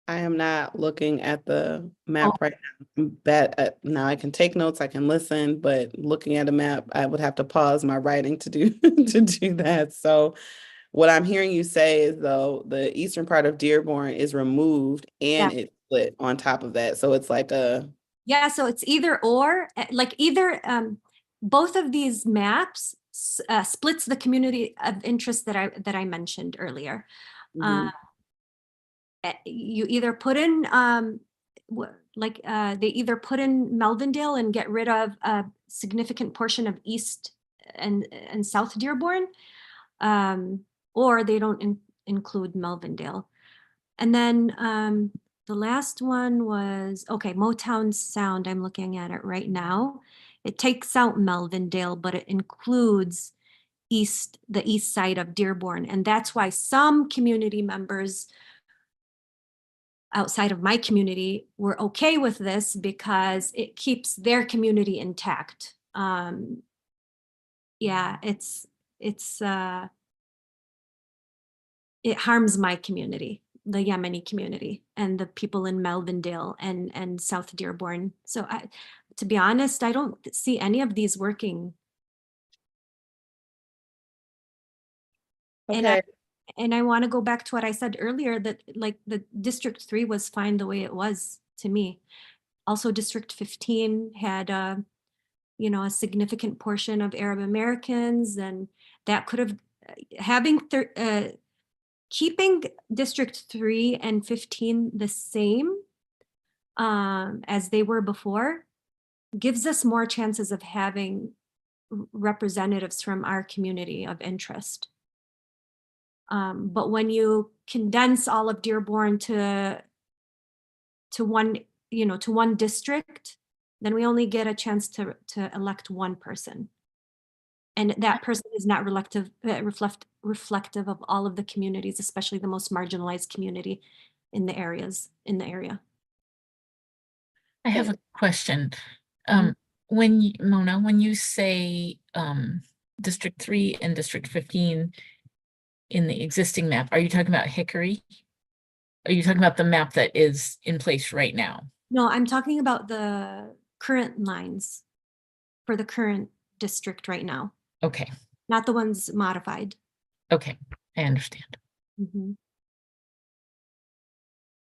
Speaker 17: I am not looking at the map right now. Now I can take notes, I can listen, but looking at a map, I would have to pause my writing to do to do that. So what I'm hearing you say is, though, the eastern part of Dearborn is removed and it's split on top of that. So it's like a...
Speaker 19: Yeah, so it's either or, like either both of these maps splits the community of interest that I mentioned earlier. You either put in they either put in Melvindale and get rid of a significant portion of East and South Dearborn, or they don't include Melvindale. And then the last one was, okay, Motown Sound, I'm looking at it right now. It takes out Melvindale, but it includes the east side of Dearborn. And that's why some community members outside of my community were okay with this, because it keeps their community intact. Yeah, it harms my community, the Yemeni community, and the people in Melvindale and South Dearborn. So to be honest, I don't see any of these working.
Speaker 17: Okay.
Speaker 19: And I want to go back to what I said earlier, that like the District 3 was fine the way it was to me. Also, District 15 had a significant portion of Arab Americans, and that could have keeping District 3 and 15 the same as they were before gives us more chances of having representatives from our community of interest. But when you condense all of Dearborn to one district, then we only get a chance to elect one person. And that person is not reflective of all of the communities, especially the most marginalized community in the area.
Speaker 1: I have a question.
Speaker 19: Mhm.
Speaker 1: Mona, when you say District 3 and District 15 in the existing map, are you talking about Hickory? Are you talking about the map that is in place right now?
Speaker 19: No, I'm talking about the current lines for the current district right now,
Speaker 1: Okay,
Speaker 19: not the ones modified.
Speaker 1: okay, I understand.
Speaker 19: Mhm.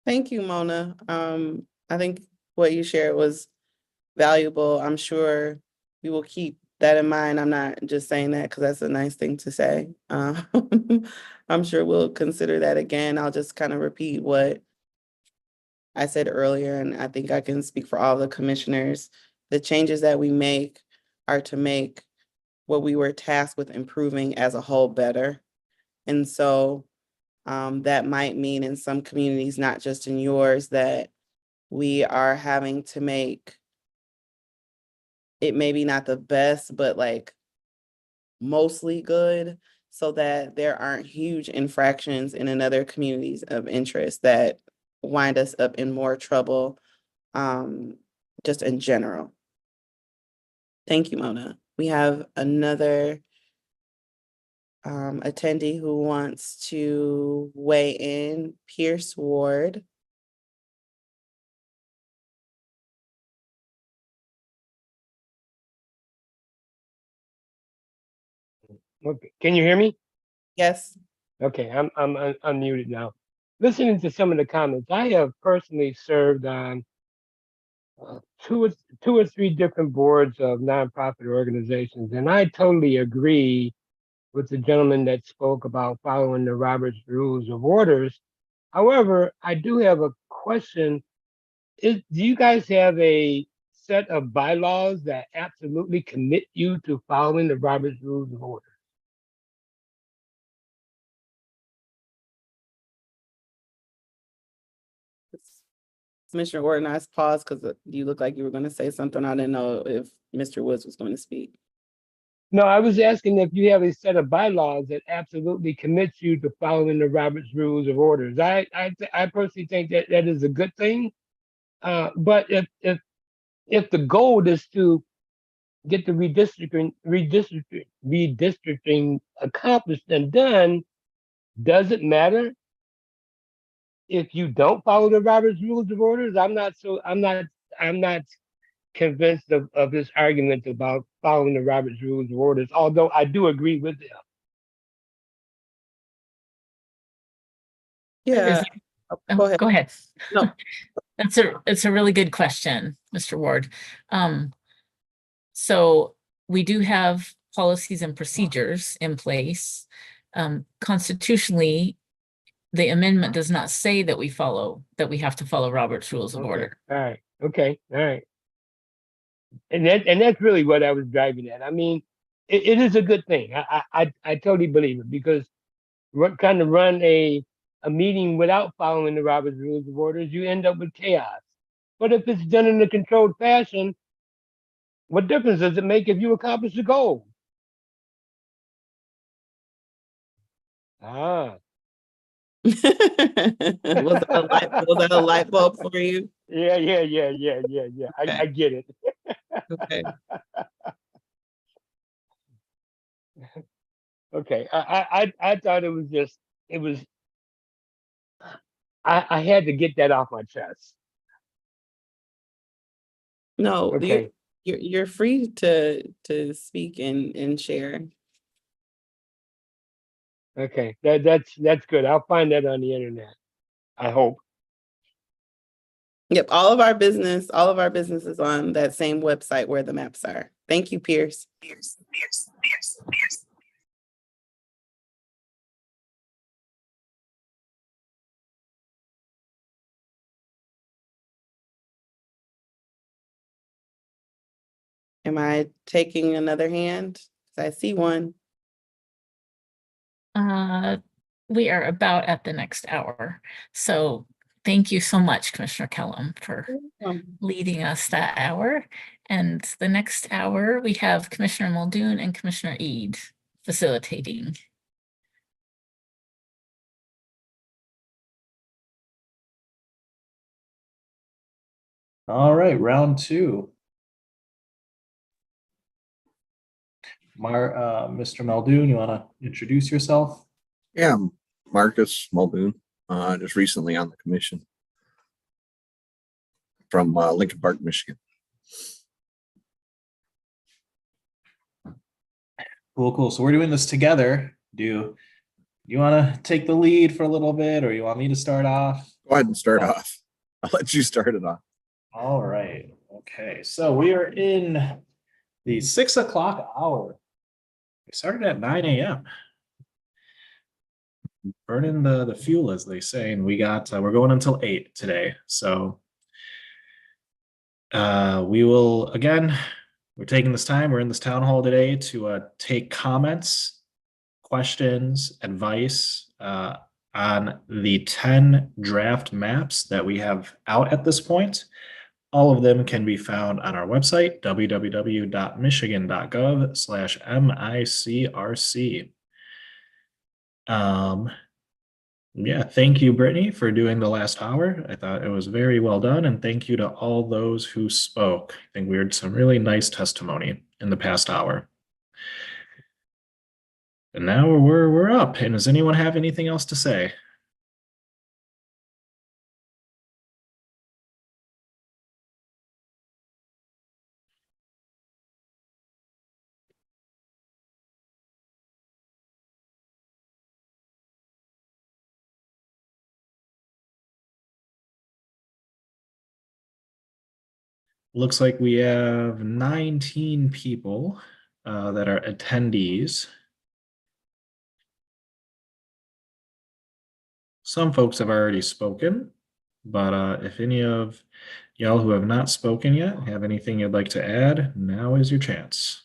Speaker 17: Thank you, Mona. I think what you shared was valuable. I'm sure we will keep that in mind. I'm not just saying that because that's a nice thing to say. I'm sure we'll consider that again. I'll just kind of repeat what I said earlier, and I think I can speak for all the commissioners. The changes that we make are to make what we were tasked with improving as a whole better. And so that might mean in some communities, not just in yours, that we are having to make it maybe not the best, but like mostly good, so that there aren't huge infractions in another communities of interest that wind us up in more trouble, just in general. Thank you, Mona. We have another attendee who wants to weigh in, Pierce Ward.
Speaker 3: Okay, can you hear me?
Speaker 17: Yes.
Speaker 3: Okay, I'm unmuted now. Listening to some of the comments, I have personally served on two or three different boards of nonprofit organizations, and I totally agree with the gentleman that spoke about following the Robert's Rules of Orders. However, I do have a question. Do you guys have a set of bylaws that absolutely commit you to following the Robert's Rules of Order?
Speaker 17: Commissioner Ward, I paused because you look like you were going to say something. I didn't know if Mr. Woods was going to speak.
Speaker 3: No, I was asking if you have a set of bylaws that absolutely commits you to following the Robert's Rules of Orders. I personally think that that is a good thing. But if the goal is to get the redistricting accomplished and done, does it matter if you don't follow the Robert's Rules of Orders? I'm not convinced of this argument about following the Robert's Rules of Orders, although I do agree with them.
Speaker 17: Yeah.
Speaker 1: Go ahead.
Speaker 17: No.
Speaker 1: It's a really good question, Mr. Ward. So we do have policies and procedures in place. Constitutionally, the amendment does not say that we have to follow Robert's Rules of
Speaker 3: Okay.
Speaker 1: Order.
Speaker 3: All right. Okay. All right. And that's really what I was driving at. I mean, it is a good thing. I totally believe it, because kind of run a meeting without following the Robert's Rules of Orders, you end up with chaos. But if it's done in a controlled fashion, what difference does it make if you accomplish the goal? Ah.
Speaker 17: Was that a light bulb for you?
Speaker 3: Yeah. I get it.
Speaker 17: Okay.
Speaker 3: Okay. I thought it was I had to get that off my chest.
Speaker 17: No,
Speaker 3: Okay.
Speaker 17: you're free to speak and share.
Speaker 3: Okay. That's good. I'll find that on the internet, I hope.
Speaker 17: Yep, all of our business is on that same website where the maps are. Thank you, Pierce. Am I taking another hand? 'Cause I see one.
Speaker 1: We are about at the next hour. So thank you so much, Commissioner Kellum, for leading us that hour. And the next hour, we have Commissioner Muldoon and Commissioner Eade facilitating.
Speaker 5: All right, round two. Mr. Muldoon, you want to introduce yourself?
Speaker 9: Yeah, I'm Marcus Muldoon, just recently on the commission from Lincoln Park, Michigan.
Speaker 5: Cool. So we're doing this together. Do you want to take the lead for a little bit, or you want me to start off?
Speaker 9: Go ahead and start off. I'll let you start it off.
Speaker 5: All right. Okay. So we are in the 6 o'clock hour. We started at 9 a.m. Burning the fuel, as they say, and we're going until 8 today. So we will, again, we're taking this time, we're in this town hall today to take comments, questions, advice on the 10 draft maps that we have out at this point. All of them can be found on our website, www.michigan.gov/MICRC. Yeah, thank you, Brittany, for doing the last hour. I thought it was very well done, and thank you to all those who spoke. I think we heard some really nice testimony in the past hour. And now we're up. And does anyone have anything else to say? Looks like we have 19 people that are attendees. Some folks have already spoken, but if any of y'all who have not spoken yet have anything you'd like to add, now is your chance.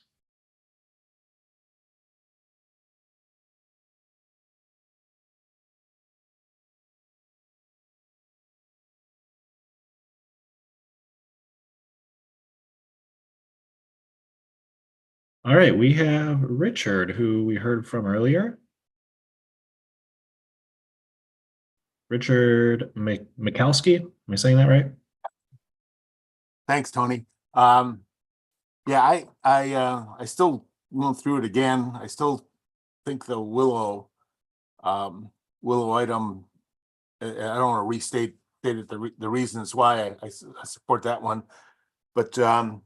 Speaker 5: All right, we have Richard, who we heard from earlier. Richard Mikowski, am I saying that right?
Speaker 11: Thanks, Tony. Yeah, I still went through it again. I still think the Willow item, I don't want to restate the reasons why I support that one. But I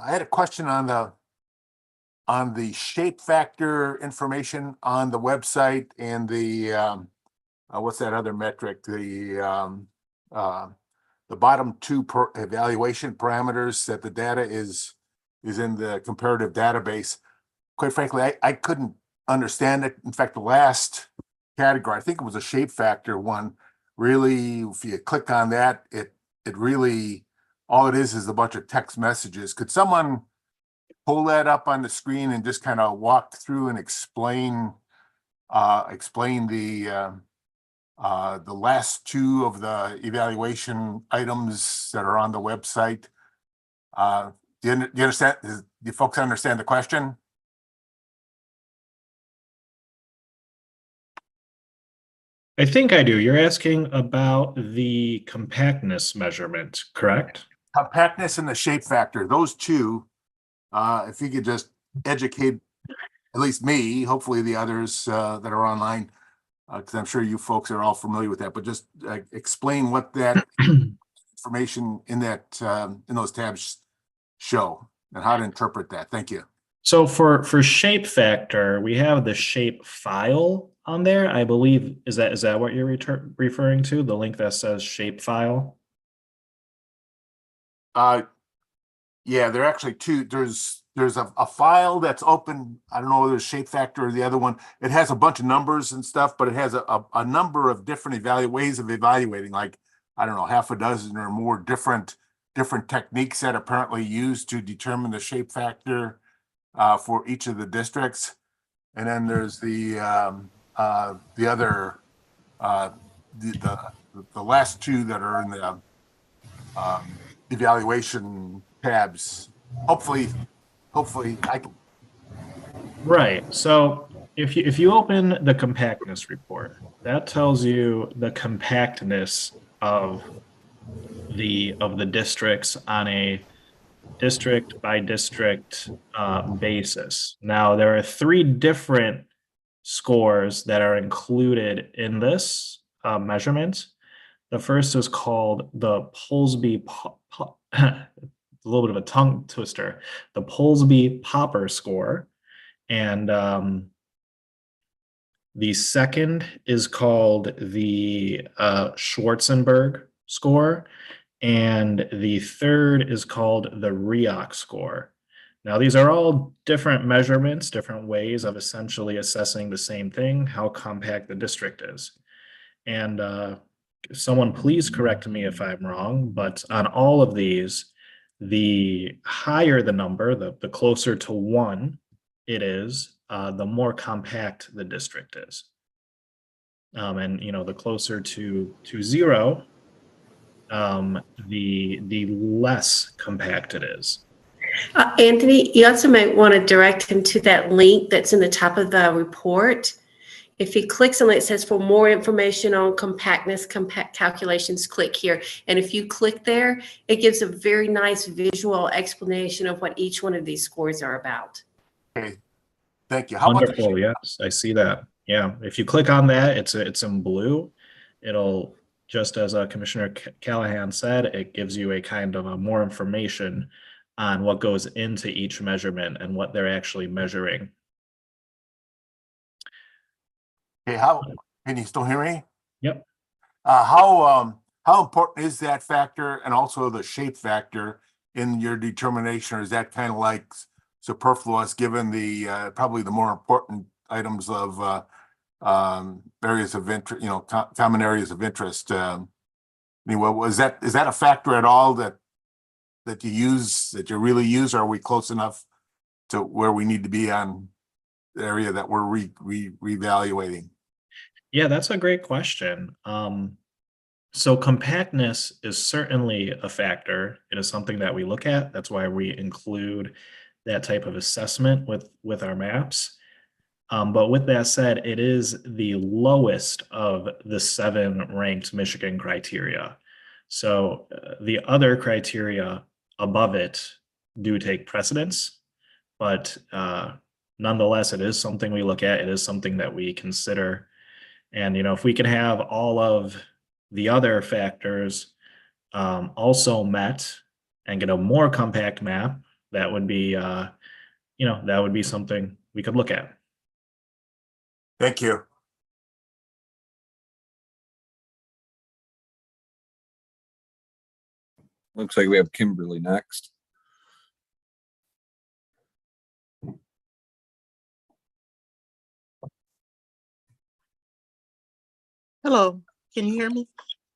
Speaker 11: had a question on the shape factor information on the website and the what's that other metric? The bottom two evaluation parameters that the data is in the comparative database. Quite frankly, I couldn't understand it. In fact, the last category. I think it was a shape factor one. Really, if you click on that, it really, all it is a bunch of text messages. Could someone pull that up on the screen and just kind of walk through and explain the last two of the evaluation items that are on the website? Do you understand? Do you folks understand the question?
Speaker 5: I think I do. You're asking about the compactness measurement, correct?
Speaker 11: Compactness and the shape factor, those two, if you could just educate at least me, hopefully the others that are online, because I'm sure you folks are all familiar with that, but just explain what that information in that in those tabs show and how to interpret that. Thank you.
Speaker 5: So for shape factor, we have the shape file on there. I believe, is that what you're referring to? The link that says shape file?
Speaker 11: Yeah, there are actually two. There's a file that's open. I don't know whether it's shape factor or the other one. It has a bunch of numbers and stuff, but it has a number of different ways of evaluating, like, I don't know, half a dozen or more different techniques that are apparently used to determine the shape factor for each of the districts. And then there's the other the last two that are in the evaluation tabs. Hopefully I can.
Speaker 5: Right. So if you open the compactness report, that tells you the compactness of the districts on a district by district basis. Now there are 3 different scores that are included in this measurement. The first is called the Polsby, a little bit of a tongue twister, the Polsby Popper score. And the second is called the Schwarzenberg score. And the third is called the REOC score. Now, these are all different measurements, different ways of essentially assessing the same thing, how compact the district is. And someone please correct me if I'm wrong, but on all of these, the higher the number, the closer to 1 it is, the more compact the district is. And the closer to 0, the less compact it is.
Speaker 16: Anthony, you also might want to direct him to that link that's in the top of the report. If he clicks on it, it says for more information on compactness, compact calculations, click here. And if you click there, it gives a very nice visual explanation of what each one of these scores are about.
Speaker 11: Okay, thank you.
Speaker 5: Wonderful. Yes, I see that. Yeah, if you click on that, it's in blue. It'll, just as Commissioner Callahan said, it gives you a kind of more information on what goes into each measurement and what they're actually measuring.
Speaker 11: Okay, how can you still hear me?
Speaker 5: Yep.
Speaker 11: How important is that factor and also the shape factor in your determination, or is that kind of like superfluous given the probably the more important items of areas of interest, common areas of interest? Anyway, is that a factor at all that you really use? Or are we close enough to where we need to be on the area that we're reevaluating?
Speaker 5: Yeah, that's a great question. So compactness is certainly a factor. It is something that we look at. That's why we include that type of assessment with our maps. But with that said, it is the lowest of the 7 ranked Michigan criteria. So the other criteria above it do take precedence, but nonetheless, it is something we look at. It is something that we consider. And, if we can have all of the other factors also met and get a more compact map, that would be, that would be something we could look at.
Speaker 11: Thank you.
Speaker 9: Looks like we have Kimberly next.
Speaker 10: Hello, can you hear me?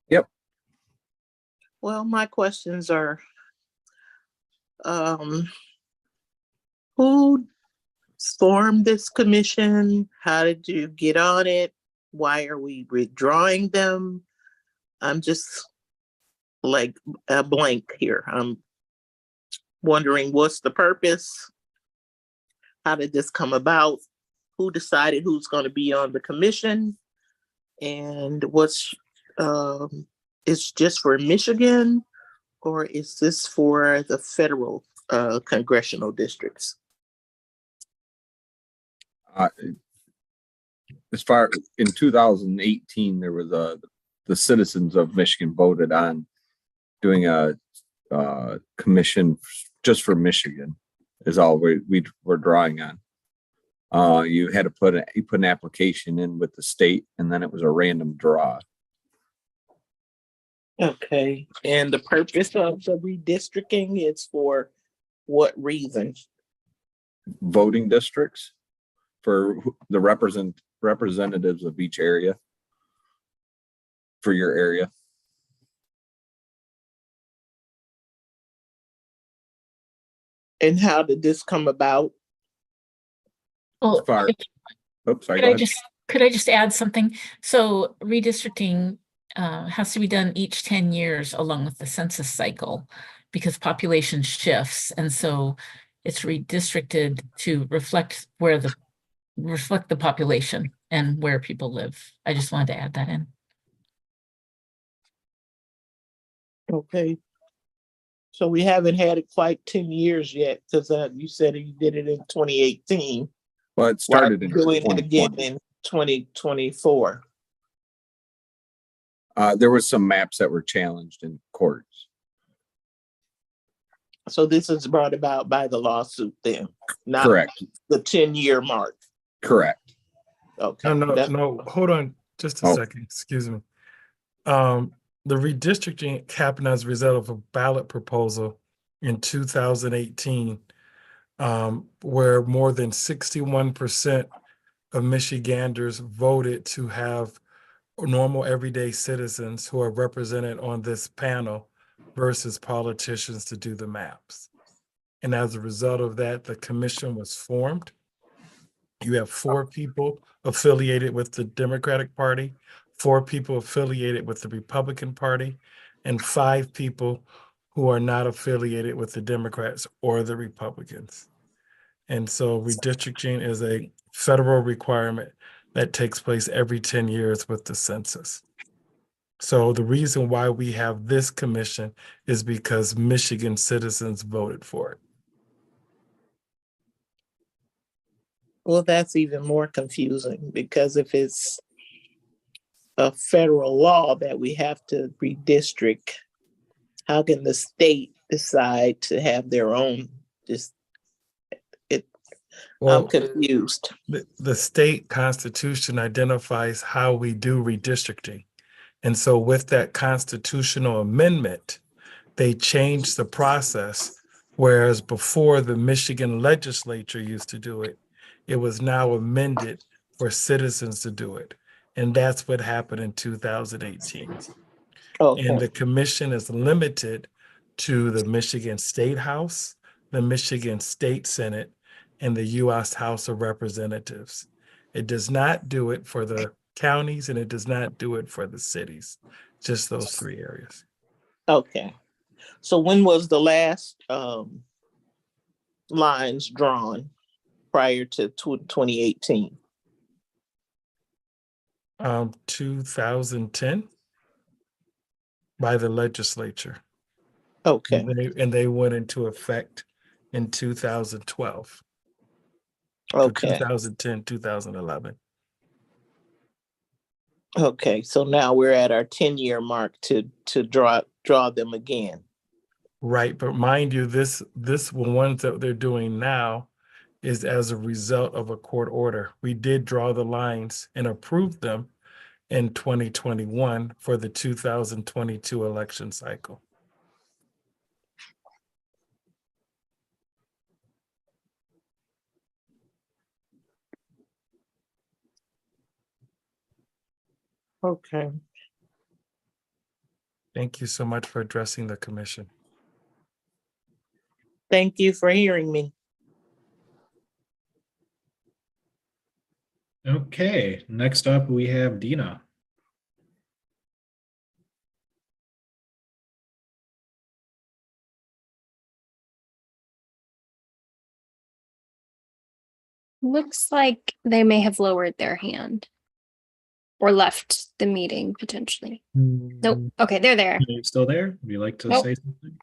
Speaker 9: Yep.
Speaker 10: Well, my questions are, who formed this commission? How did you get on it? Why are we withdrawing them? I'm just like a blank here. I'm wondering what's the purpose? How did this come about? Who decided who's going to be on the commission? And what's, it's just for Michigan, or is this for the federal congressional districts?
Speaker 9: As far in 2018, there was the citizens of Michigan voted on doing a commission just for Michigan is all we were drawing on. You had to put an application in with the state, and then it was a random draw.
Speaker 10: Okay, and the purpose of the redistricting is for what reason?
Speaker 9: Voting districts for the representatives of each area for your area.
Speaker 10: And how did this come about?
Speaker 1: Well,
Speaker 9: sorry, go ahead.
Speaker 1: Could I just add something? So redistricting has to be done each 10 years along with the census cycle because population shifts. And so it's redistricted to reflect the population and where people live. I just wanted to add that in.
Speaker 10: Okay. So we haven't had it quite 10 years yet, because you said you did it in 2018.
Speaker 9: Well, it started in
Speaker 10: doing it again
Speaker 9: 2020.
Speaker 10: in 2024.
Speaker 9: There was some maps that were challenged in courts.
Speaker 10: So this is brought about by the lawsuit then, not
Speaker 9: Correct.
Speaker 10: the 10-year mark.
Speaker 9: Correct.
Speaker 10: Okay.
Speaker 15: No, hold on just a second, excuse me. The redistricting happened as a result of a ballot proposal in 2018, where more than 61% of Michiganders voted to have normal everyday citizens who are represented on this panel versus politicians to do the maps. And as a result of that, the commission was formed. You have 4 people affiliated with the Democratic Party, 4 people affiliated with the Republican Party, and 5 people who are not affiliated with the Democrats or the Republicans. And so redistricting is a federal requirement that takes place every 10 years with the census. So the reason why we have this commission is because Michigan citizens voted for it.
Speaker 10: Well, that's even more confusing, because if it's a federal law that we have to redistrict, how can the state decide to have their own? I'm confused.
Speaker 15: The state constitution identifies how we do redistricting. And so with that constitutional amendment, they changed the process, whereas before the Michigan legislature used to do it, it was now amended for citizens to do it. And that's what happened in 2018.
Speaker 10: Okay.
Speaker 15: And the commission is limited to the Michigan State House, the Michigan State Senate, and the U.S. House of Representatives. It does not do it for the counties, and it does not do it for the cities, just those 3 areas.
Speaker 10: Okay. So when was the last lines drawn prior to 2018?
Speaker 15: 2010 by the legislature.
Speaker 10: Okay.
Speaker 15: And they went into effect in 2012.
Speaker 10: Okay.
Speaker 15: 2010, 2011.
Speaker 10: Okay, so now we're at our 10-year mark to draw them again.
Speaker 15: Right, but mind you, this ones that they're doing now is as a result of a court order. We did draw the lines and approve them in 2021 for the 2022 election cycle.
Speaker 10: Okay.
Speaker 15: Thank you so much for addressing the commission.
Speaker 10: Thank you for hearing me.
Speaker 5: Okay, next up we have Dina.
Speaker 2: Looks like they may have lowered their hand or left the meeting potentially. Nope. Okay, they're there.
Speaker 5: Are you still there? Would you like to
Speaker 2: Nope.
Speaker 5: say something?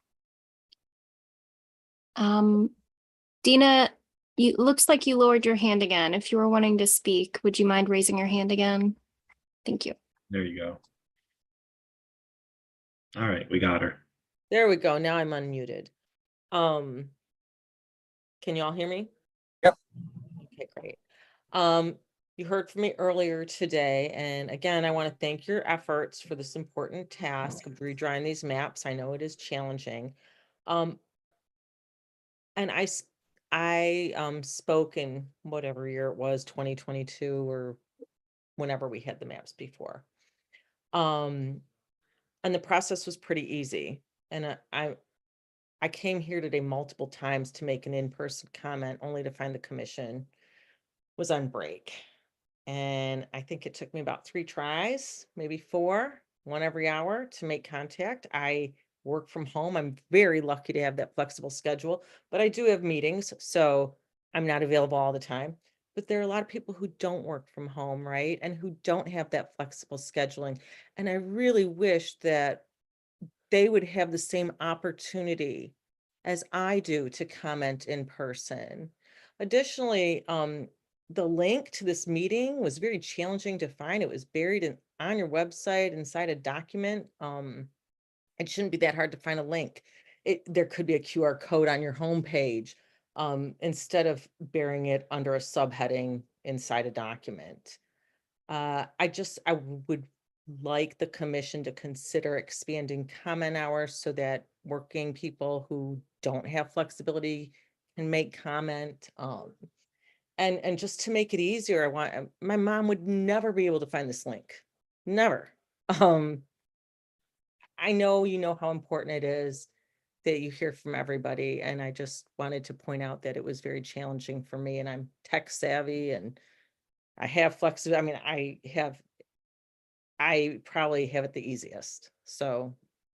Speaker 2: Dina, you looks like you lowered your hand again. If you were wanting to speak, would you mind raising your hand again? Thank you.
Speaker 5: There you go. All right, we got her.
Speaker 6: There we go. Now I'm unmuted. Can you all hear me?
Speaker 9: Yep.
Speaker 6: Okay, great. You heard from me earlier today, and again, I want to thank your efforts for this important task of redrawing these maps. I know it is challenging. And I spoke in whatever year it was, 2022 or whenever we had the maps before. And the process was pretty easy. And I came here today multiple times to make an in-person comment, only to find the commission was on break. And I think it took me about 3 tries, maybe 4, 1 every hour to make contact. I work from home. I'm very lucky to have that flexible schedule, but I do have meetings, so I'm not available all the time. But there are a lot of people who don't work from home, right? And who don't have that flexible scheduling. And I really wish that they would have the same opportunity as I do to comment in person. Additionally, the link to this meeting was very challenging to find. It was buried on your website inside a document. It shouldn't be that hard to find a link. There could be a QR code on your homepage instead of burying it under a subheading inside a document. I would like the commission to consider expanding comment hours so that working people who don't have flexibility can make comment. And just to make it easier, my mom would never be able to find this link. Never. I know you know how important it is that you hear from everybody. And I just wanted to point out that it was very challenging for me, and I'm tech savvy and I have flexibility. I mean, I probably have it the easiest. So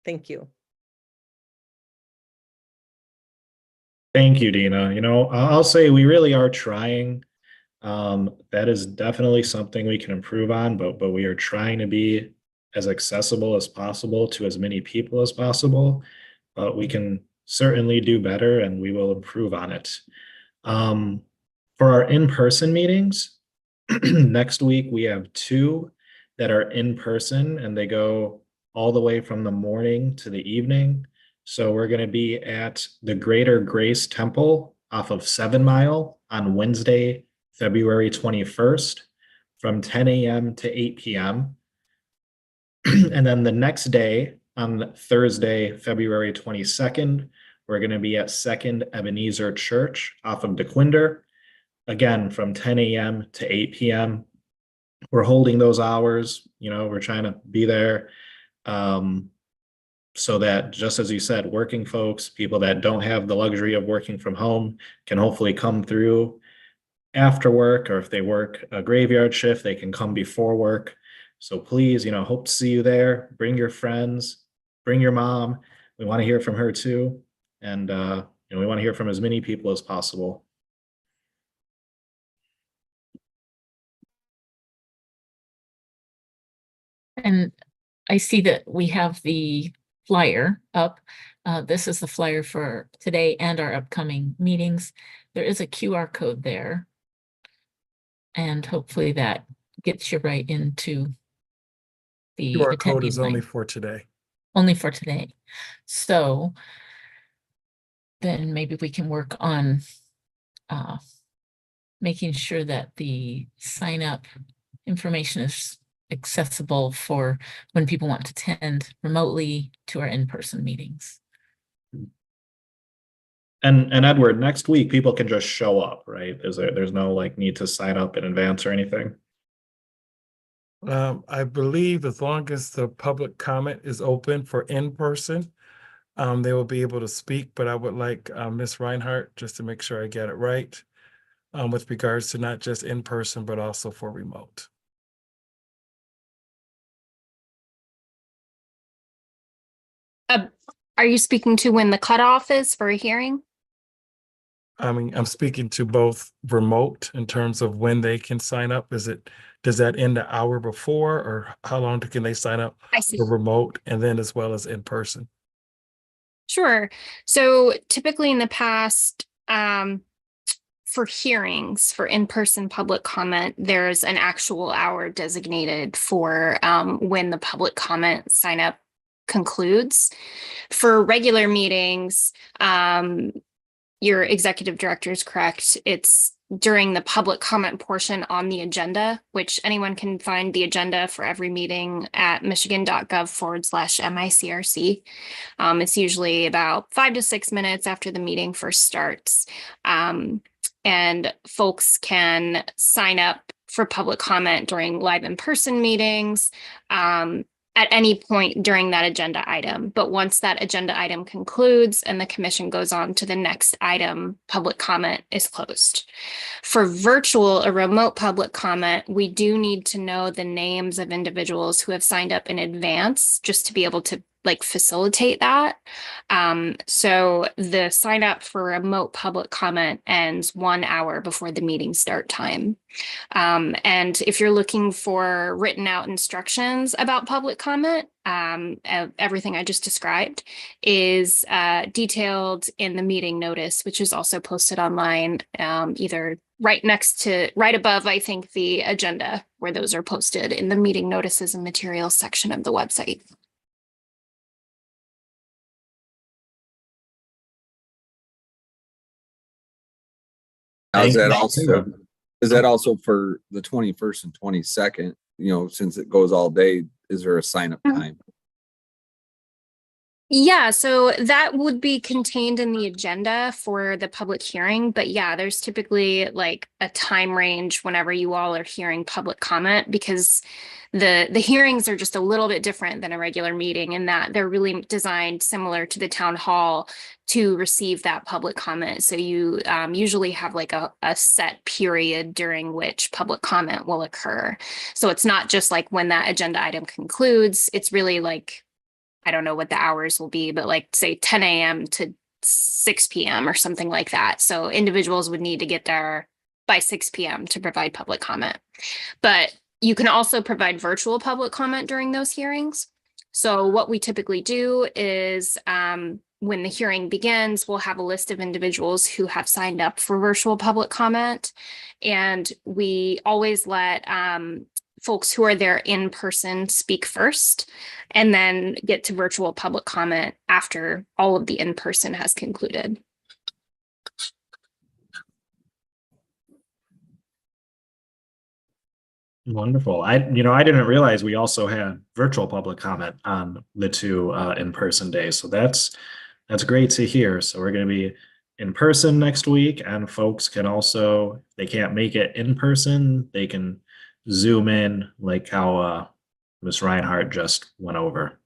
Speaker 6: thank you.
Speaker 5: Thank you, Dina. You know, I'll say we really are trying. That is definitely something we can improve on, but we are trying to be as accessible as possible to as many people as possible. But we can certainly do better, and we will improve on it. For our in-person meetings, next week we have 2 that are in person, and they go all the way from the morning to the evening. So we're going to be at the Greater Grace Temple off of 7 Mile on Wednesday, February 21st from 10 a.m. to 8 p.m. And then the next day, on Thursday, February 22nd, we're going to be at Second Ebenezer Church off of DeQuinder, again, from 10 a.m. to 8 p.m. We're holding those hours, you know, we're trying to be there. So that, just as you said, working folks, people that don't have the luxury of working from home can hopefully come through after work, or if they work a graveyard shift, they can come before work. So please, you know, hope to see you there. Bring your friends, bring your mom. We want to hear from her too. And, you know, we want to hear from as many people as possible.
Speaker 1: And I see that we have the flyer up. This is the flyer for today and our upcoming meetings. There is a QR code there. And hopefully that gets you right into the
Speaker 15: QR code
Speaker 1: attendee
Speaker 15: is only
Speaker 1: line.
Speaker 15: for today.
Speaker 1: Only for today. So then maybe we can work on making sure that the sign up information is accessible for when people want to attend remotely to our in-person meetings.
Speaker 5: And Edward, next week people can just show up, right? There's no like need to sign up in advance or anything.
Speaker 15: I believe as long as the public comment is open for in-person, they will be able to speak, but I would like Ms. Reinhardt, just to make sure I get it right, with regards to not just in-person, but also for remote.
Speaker 2: Are you speaking to when the cutoff is for a hearing?
Speaker 15: I mean, I'm speaking to both remote in terms of when they can sign up. Does that end the hour before, or how long can they sign up
Speaker 2: I see.
Speaker 15: for remote and then as well as in person?
Speaker 2: Sure. So typically in the past, for hearings, for in-person public comment, there's an actual hour designated for when the public comment sign up concludes. For regular meetings, your executive director is correct. It's during the public comment portion on the agenda, which anyone can find the agenda for every meeting at michigan.gov/MICRC. It's usually about 5 to 6 minutes after the meeting first starts. And folks can sign up for public comment during live in-person meetings, at any point during that agenda item. But once that agenda item concludes and the commission goes on to the next item, public comment is closed. For virtual or remote public comment, we do need to know the names of individuals who have signed up in advance just to be able to facilitate that. So the sign up for remote public comment ends 1 hour before the meeting start time. And if you're looking for written out instructions about public comment, everything I just described is detailed in the meeting notice, which is also posted online, either right above, I think, the agenda, where those are posted in the meeting notices and materials section of the website.
Speaker 9: Is that also for the 21st and 22nd? You know, since it goes all day, is there a sign up time?
Speaker 2: Yeah, so that would be contained in the agenda for the public hearing. But yeah, there's typically like a time range whenever you all are hearing public comment, because the hearings are just a little bit different than a regular meeting in that they're really designed similar to the town hall to receive that public comment. So you usually have like a set period during which public comment will occur. So it's not just like when that agenda item concludes, it's really like, I don't know what the hours will be, but like say 10 a.m. to 6 p.m. or something like that. So individuals would need to get there by 6 p.m. to provide public comment. But you can also provide virtual public comment during those hearings. So what we typically do is when the hearing begins, we'll have a list of individuals who have signed up for virtual public comment. And we always let folks who are there in person speak first, and then get to virtual public comment after all of the in-person has concluded.
Speaker 5: Wonderful. I didn't realize we also had virtual public comment on the two in-person days. So that's great to hear. So we're going to be in person next week, and folks can also, if they can't make it in person, they can Zoom in, like how Ms. Reinhardt just went over.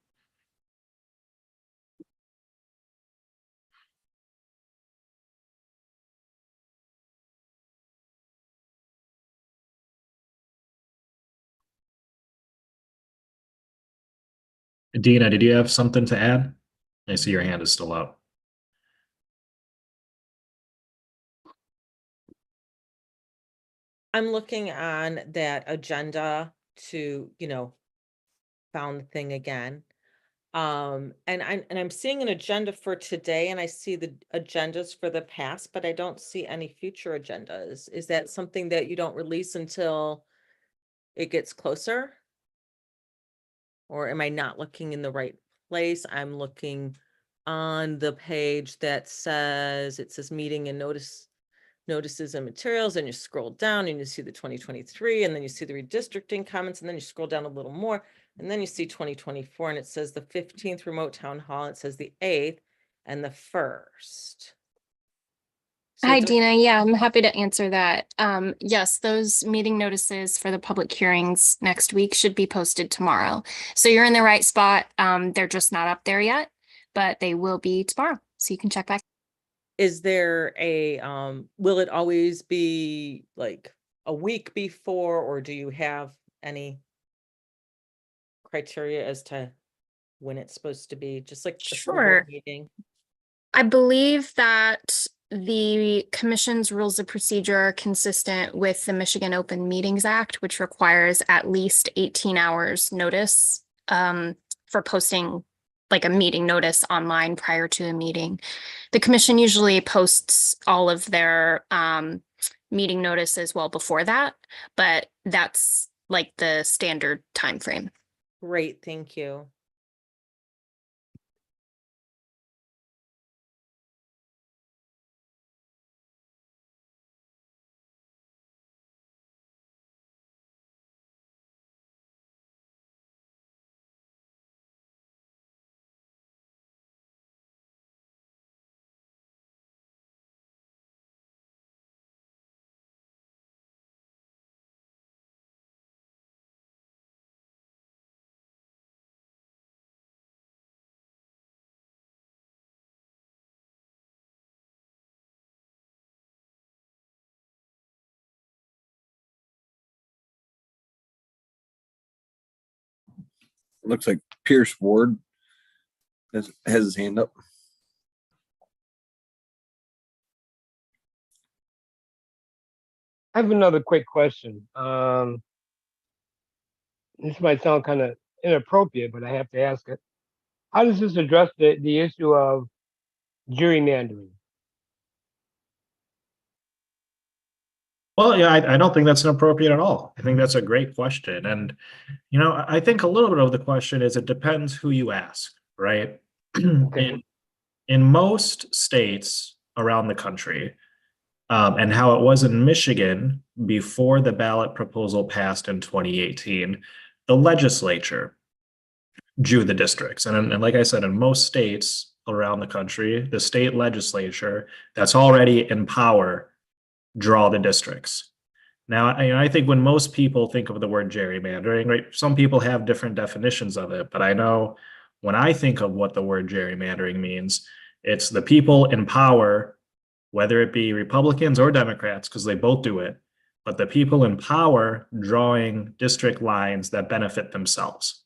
Speaker 5: Dina, did you have something to add? I see your hand is still up.
Speaker 6: I'm looking on that agenda to, found the thing again. And I'm seeing an agenda for today, and I see the agendas for the past, but I don't see any future agendas. Is that something that you don't release until it gets closer? Or am I not looking in the right place? I'm looking on the page that says, it says meeting and notices and materials, and you scroll down and you see the 2023, and then you see the redistricting comments, and then you scroll down a little more, and then you see 2024, and it says the 15th remote town hall, it says the 8th and the 1st.
Speaker 2: Hi, Dina. Yeah, I'm happy to answer that. Yes, those meeting notices for the public hearings next week should be posted tomorrow. So you're in the right spot. They're just not up there yet, but they will be tomorrow. So you can check back.
Speaker 6: Is there a, will it always be like a week before, or do you have any criteria as to when it's supposed to be, just like a school board
Speaker 2: Sure.
Speaker 6: meeting?
Speaker 2: I believe that the commission's rules of procedure are consistent with the Michigan Open Meetings Act, which requires at least 18 hours notice for posting like a meeting notice online prior to a meeting. The commission usually posts all of their meeting notices well before that, but that's like the standard time frame.
Speaker 6: Great, thank you.
Speaker 9: Looks like Pierce Ward has his hand up.
Speaker 3: I have another quick question. This might sound kind of inappropriate, but I have to ask it. How does this address the issue of gerrymandering?
Speaker 5: Well, yeah, I don't think that's inappropriate at all. I think that's a great question. And, I think a little bit of the question is it depends who you ask, right?
Speaker 3: Okay.
Speaker 5: In most states around the country, and how it was in Michigan before the ballot proposal passed in 2018, the legislature drew the districts. And like I said, in most states around the country, the state legislature that's already in power draw the districts. Now, I think when most people think of the word gerrymandering, right, some people have different definitions of it, but I know when I think of what the word gerrymandering means, it's the people in power, whether it be Republicans or Democrats, because they both do it, but the people in power drawing district lines that benefit themselves.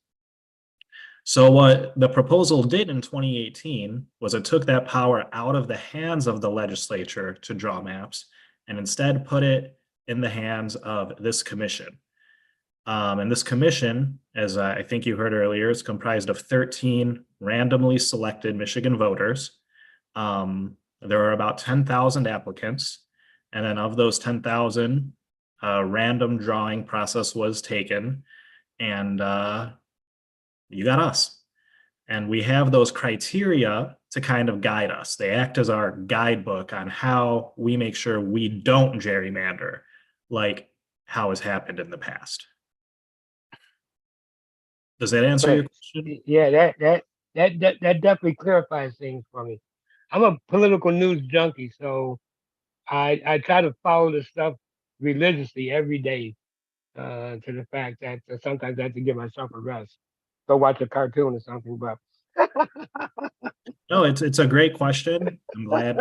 Speaker 5: So what the proposal did in 2018 was it took that power out of the hands of the legislature to draw maps and instead put it in the hands of this commission. And this commission, as I think you heard earlier, is comprised of 13 randomly selected Michigan voters. There are about 10,000 applicants. And then of those 10,000, a random drawing process was taken. And you got us. And we have those criteria to kind of guide us. They act as our guidebook on how we make sure we don't gerrymander, like how has happened in the past. Does that answer your question?
Speaker 3: Yeah, that definitely clarifies things for me. I'm a political news junkie, so I try to follow this stuff religiously every day. To the fact that sometimes I have to give myself a rest, go watch a cartoon or something. But
Speaker 5: No, it's a great question. I'm glad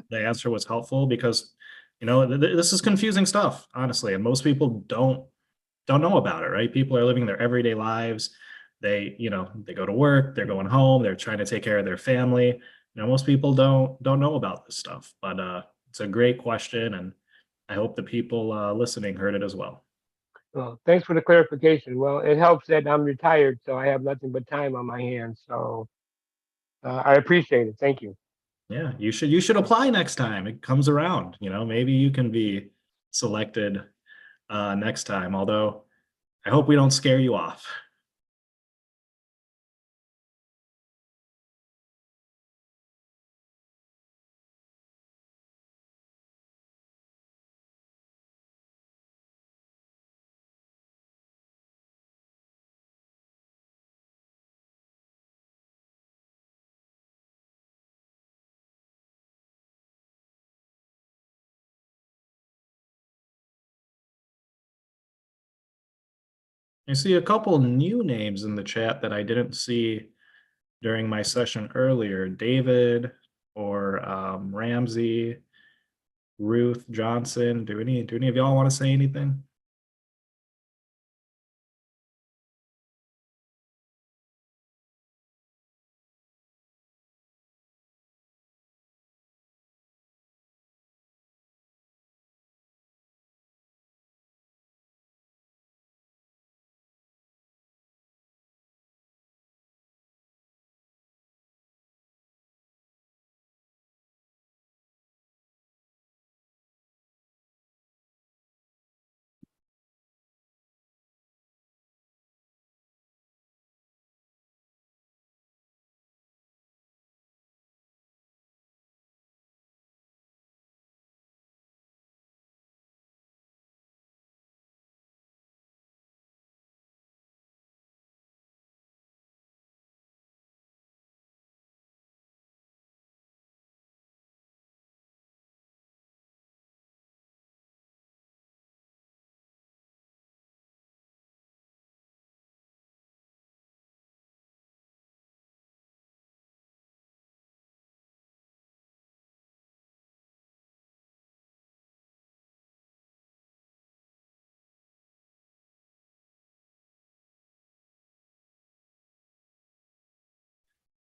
Speaker 5: the answer was helpful because this is confusing stuff, honestly, and most people don't know about it, right? People are living their everyday lives. They go to work, they're going home, they're trying to take care of their family. Most people don't know about this stuff, but it's a great question, and I hope the people listening heard it as well.
Speaker 3: well, thanks for the clarification. Well, it helps that I'm retired, so I have nothing but time on my hands. So I appreciate it. Thank you.
Speaker 5: Yeah, you should apply next time it comes around. Maybe you can be selected next time, although I hope we don't scare you off. I see a couple new names in the chat that I didn't see during my session earlier. David or Ramsey, Ruth Johnson. Do any of y'all want to say anything?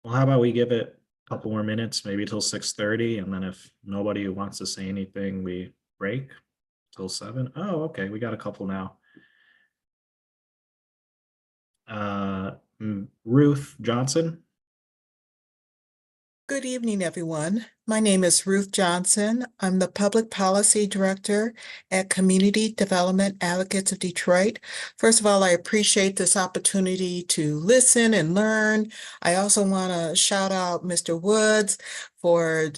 Speaker 5: Well, how about we give it a couple more minutes, maybe till 6:30, and then if nobody wants to say anything, we break till 7. Oh, okay, we got a couple now. Ruth Johnson.
Speaker 14: Good evening, everyone. My name is Ruth Johnson. I'm the Public Policy Director at Community Development Advocates of Detroit. First of all, I appreciate this opportunity to listen and learn. I also want to shout out Mr. Woods for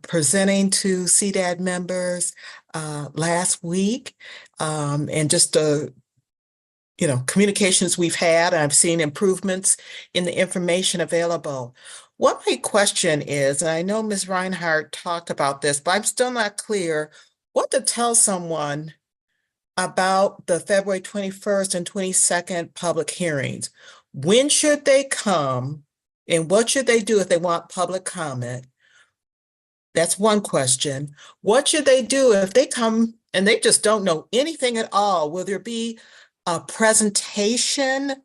Speaker 14: presenting to CDAD members last week, and just communications we've had. I've seen improvements in the information available. What my question is, and I know Ms. Reinhardt talked about this, but I'm still not clear what to tell someone about the February 21st and 22nd public hearings. When should they come and what should they do if they want public comment? That's one question. What should they do if they come and they just don't know anything at all? Will there be a presentation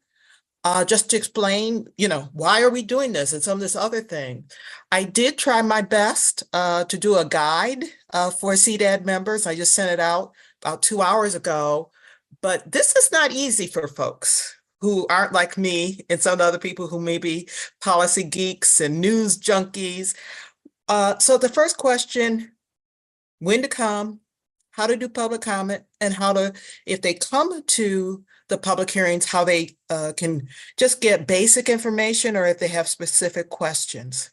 Speaker 14: just to explain, why are we doing this and some of this other thing? I did try my best to do a guide for CDAD members. I just sent it out about 2 hours ago, but this is not easy for folks who aren't like me and some other people who may be policy geeks and news junkies. So the first question, when to come, how to do public comment, and if they come to the public hearings, how they can just get basic information or if they have specific questions.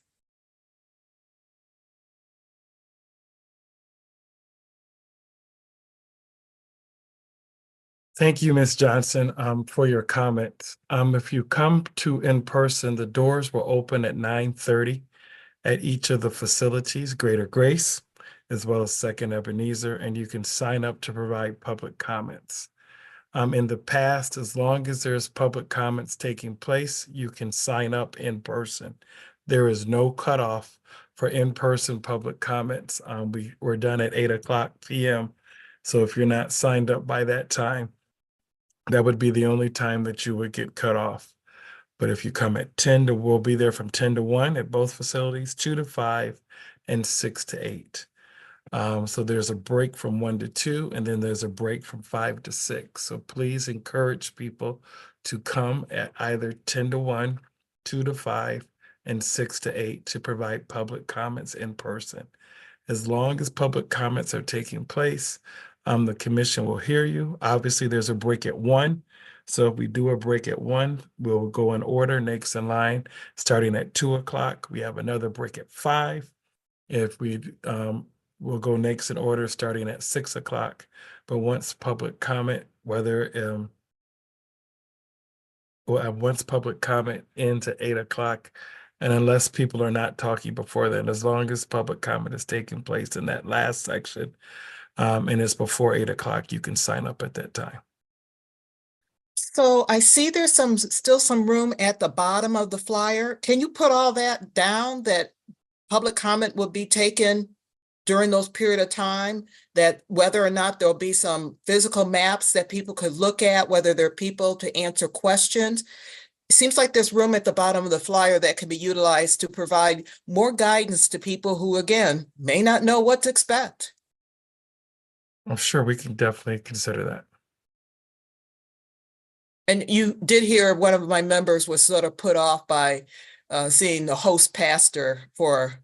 Speaker 15: Thank you, Ms. Johnson, for your comments. If you come to in person, the doors will open at 9:30 at each of the facilities, Greater Grace, as well as Second Ebenezer, and you can sign up to provide public comments. In the past, as long as there's public comments taking place, you can sign up in person. There is no cutoff for in-person public comments. We're done at 8:00 p.m. So if you're not signed up by that time, that would be the only time that you would get cut off. But if you come at 10 to, we'll be there from 10 to 1 at both facilities, 2 to 5, and 6 to 8. So there's a break from 1 to 2, and then there's a break from 5 to 6. So please encourage people to come at either 10 to 1, 2 to 5, and 6 to 8 to provide public comments in person. As long as public comments are taking place, the commission will hear you. Obviously, there's a break at 1. So if we do a break at 1, we'll go in order, next in line, starting at 2:00. We have another break at 5. If we'll go next in order, starting at 6:00. But once public comment, once public comment ends at 8:00, and unless people are not talking before then, as long as public comment is taking place in that last section, and it's before 8:00, you can sign up at that time.
Speaker 14: So I see there's still some room at the bottom of the flyer. Can you put all that down, that public comment will be taken during those period of time, that whether or not there'll be some physical maps that people could look at, whether there are people to answer questions? It seems like there's room at the bottom of the flyer that can be utilized to provide more guidance to people who, again, may not know what to expect.
Speaker 15: I'm sure we can definitely consider that.
Speaker 14: And you did hear one of my members was sort of put off by seeing the host pastor for,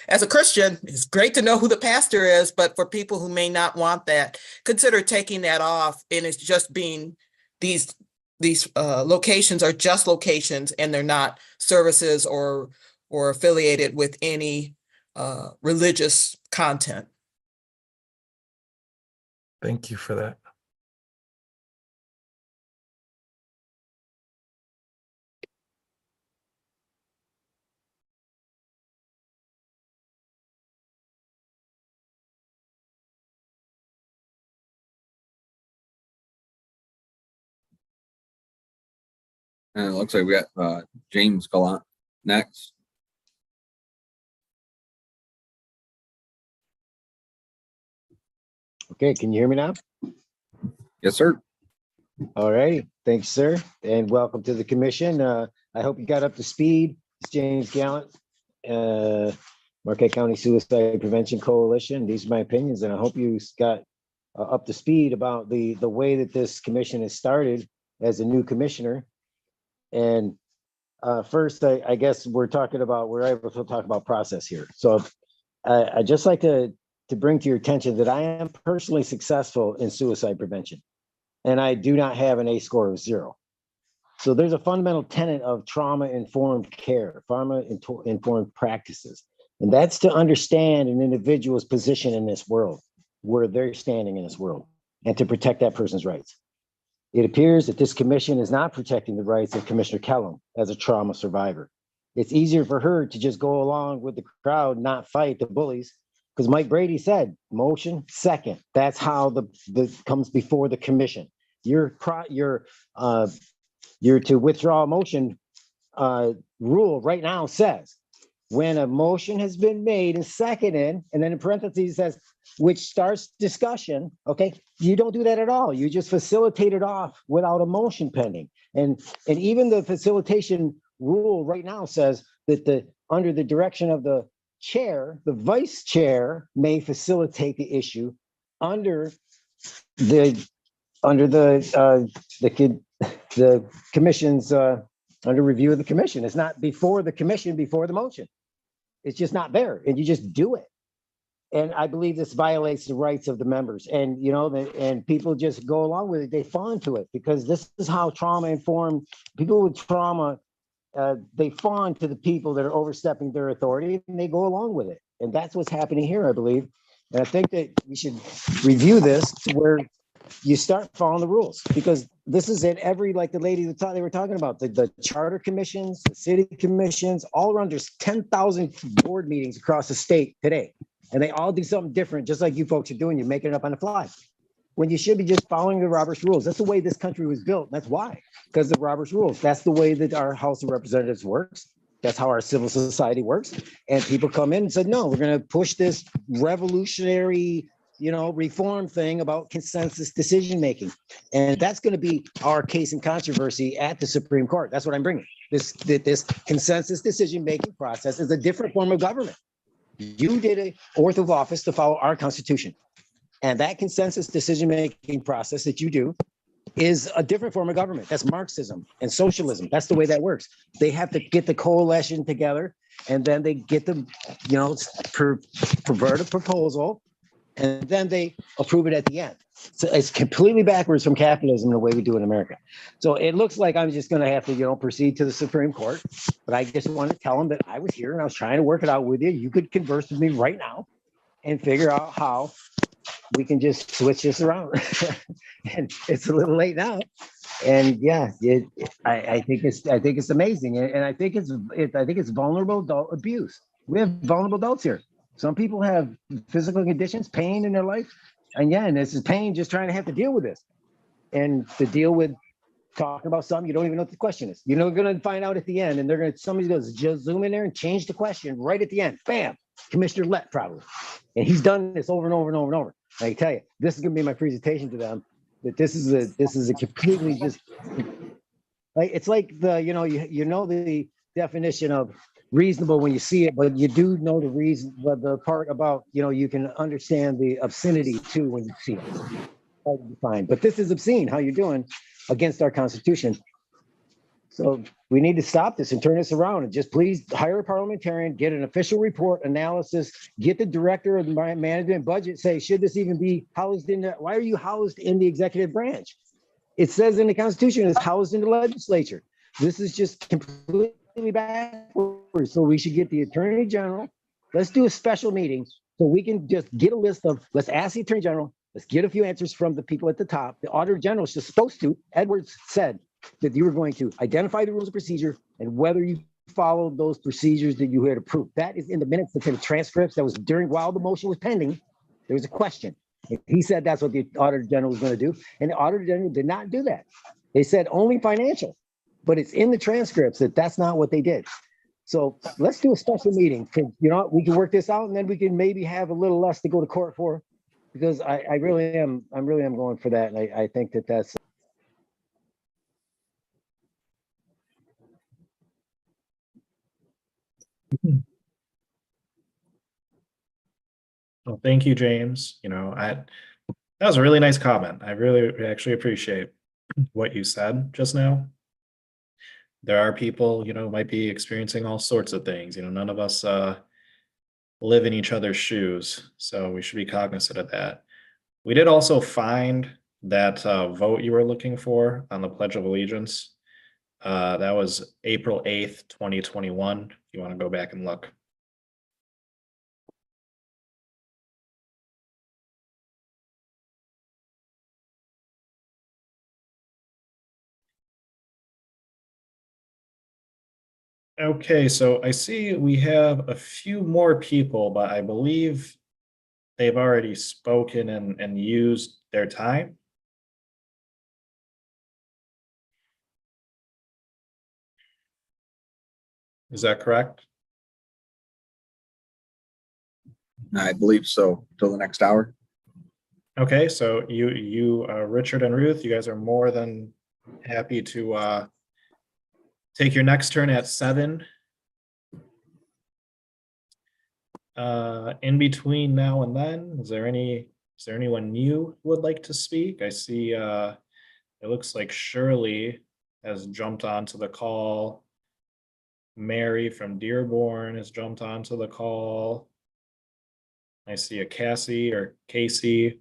Speaker 14: as a Christian, it's great to know who the pastor is, but for people who may not want that, consider taking that off, and it's just being these locations are just locations, and they're not services or affiliated with any religious content.
Speaker 15: Thank you for that.
Speaker 9: And it looks like we got James Gallant next.
Speaker 7: Okay, can you hear me now?
Speaker 9: Yes, sir.
Speaker 7: All right, thanks, sir, and welcome to the commission. I hope you got up to speed. It's James Gallant, Marquette County Suicide Prevention Coalition. These are my opinions, and I hope you got up to speed about the way that this commission has started as a new commissioner. And first, I guess we're able to talk about process here. So I just like to bring to your attention that I am personally successful in suicide prevention, and I do not have an ACE score of 0. So there's a fundamental tenet of trauma-informed care, trauma-informed practices, and that's to understand an individual's position in this world, where they're standing in this world, and to protect that person's rights. It appears that this commission is not protecting the rights of Commissioner Kellum as a trauma survivor. It's easier for her to just go along with the crowd, not fight the bullies, because Mike Brady said, motion second. That's how the comes before the commission. You're to withdraw a motion rule right now says, when a motion has been made and seconded, and then in parentheses says, which starts discussion, okay, you don't do that at all. You just facilitate it off without a motion pending. And even the facilitation rule right now says that under the direction of the chair, the vice chair may facilitate the issue under the commission's under review of the commission. It's not before the commission, before the motion. It's just not there, and you just do it. And I believe this violates the rights of the members, and and people just go along with it. They fall into it because this is how trauma-informed people with trauma, they fawn to the people that are overstepping their authority, and they go along with it. And that's what's happening here, I believe. And I think that we should review this to where you start following the rules, because this is at every, like the lady that they were talking about, the charter commissions, the city commissions, all around. There's 10,000 board meetings across the state today, and they all do something different, just like you folks are doing. You're making it up on the fly, when you should be just following the Robert's rules. That's the way this country was built. That's why, because of Robert's rules. That's the way that our House of Representatives works. That's how our civil society works. And people come in and said, no, we're going to push this revolutionary reform thing about consensus decision-making. And that's going to be our case in controversy at the Supreme Court. That's what I'm bringing. This consensus decision-making process is a different form of government. You did an oath of office to follow our Constitution. And that consensus decision-making process that you do is a different form of government. That's Marxism and socialism. That's the way that works. They have to get the coalition together, and then they get them, pervert a proposal, and then they approve it at the end. So it's completely backwards from capitalism the way we do in America. So it looks like I'm just going to have to, proceed to the Supreme Court. But I just want to tell them that I was here and I was trying to work it out with you. You could converse with me right now and figure out how we can just switch this around. And it's a little late now. And yeah, I think it's amazing, and I think it's vulnerable adult abuse. We have vulnerable adults here. Some people have physical conditions, pain in their life, and this is pain just trying to have to deal with this, and to deal with talking about something, you don't even know what the question is. You're going to find out at the end, and somebody's going to just zoom in there and change the question right at the end. Bam, Commissioner Lett probably. And he's done this over and over and over and over. I can tell you, this is going to be my presentation to them, that this is a completely just, like, it's like the definition of reasonable when you see it, but you do know the reason, but the part about, you can understand the obscenity too when you see it. Fine, but this is obscene how you're doing against our Constitution. So we need to stop this and turn this around, and just please hire a parliamentarian, get an official report analysis, get the director of the management and budget, say, should this even be housed in why are you housed in the executive branch? It says in the Constitution it's housed in the legislature. This is just completely backwards. So we should get the Attorney General. Let's do a special meeting so we can just get a list of, let's ask the Attorney General, let's get a few answers from the people at the top. The Auditor General is just supposed to, Edwards said that you were going to identify the rules of procedure and whether you followed those procedures that you had approved. That is in the minutes, that's in the transcripts. That was while the motion was pending, there was a question. He said that's what the Auditor General was going to do. And the Auditor General did not do that. They said only financial, but it's in the transcripts that that's not what they did. So let's do a special meeting. We can work this out, and then we can maybe have a little less to go to court for, because I really am going for that. And I think that's.
Speaker 5: Well, thank you, James. That was a really nice comment. I really actually appreciate what you said just now. There are people, might be experiencing all sorts of things. None of us live in each other's shoes, so we should be cognizant of that. We did also find that vote you were looking for on the Pledge of Allegiance. That was April 8th, 2021. If you want to go back and look. Okay, so I see we have a few more people, but I believe they've already spoken and used their time. Is that correct?
Speaker 9: I believe so, till the next hour.
Speaker 5: Okay, so you Richard and Ruth, you guys are more than happy to take your next turn at 7. In between now and then, is there anyone new who would like to speak? I see it looks like Shirley has jumped onto the call. Mary from Dearborn has jumped onto the call. I see a Cassie or Casey.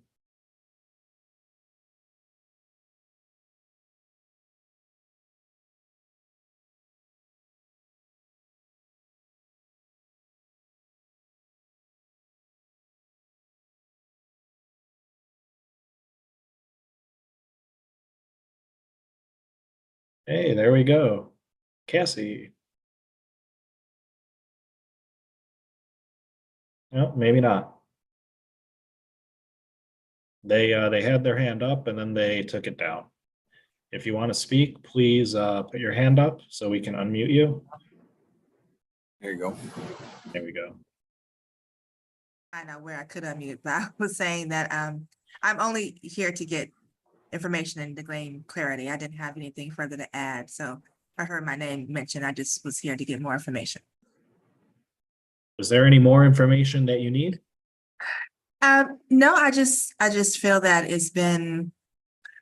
Speaker 5: Hey, there we go. Cassie. No, maybe not. They had their hand up and then they took it down. If you want to speak, please put your hand up so we can unmute you.
Speaker 9: There you go.
Speaker 5: There we go.
Speaker 20: I know where I could unmute, but I was saying that I'm only here to get information and to gain clarity. I didn't have anything further to add. So I heard my name mentioned. I just was here to get more information.
Speaker 5: Was there any more information that you need?
Speaker 20: No, I just feel that it's been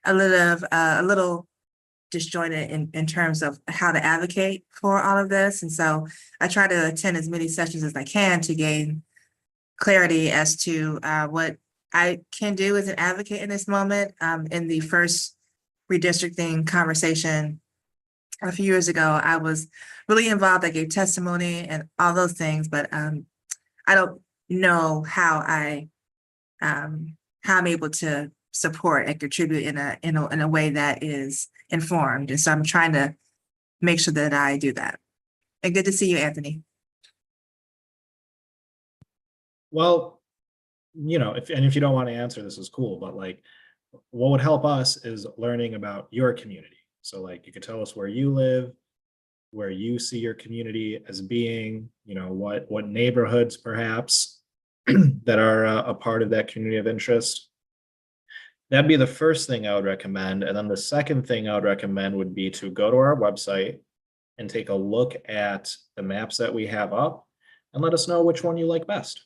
Speaker 20: a little disjointed in terms of how to advocate for all of this. And so I try to attend as many sessions as I can to gain clarity as to what I can do as an advocate in this moment. In the first redistricting conversation a few years ago, I was really involved. I gave testimony and all those things, but I don't know how I'm able to support and contribute in a way that is informed. And so I'm trying to make sure that I do that. And good to see you, Anthony.
Speaker 5: Well, if you don't want to answer, this is cool, but like what would help us is learning about your community. So like you could tell us where you live, where you see your community as being, what neighborhoods perhaps that are a part of that community of interest. That'd be the first thing I would recommend. And then the second thing I would recommend would be to go to our website and take a look at the maps that we have up and let us know which one you like best.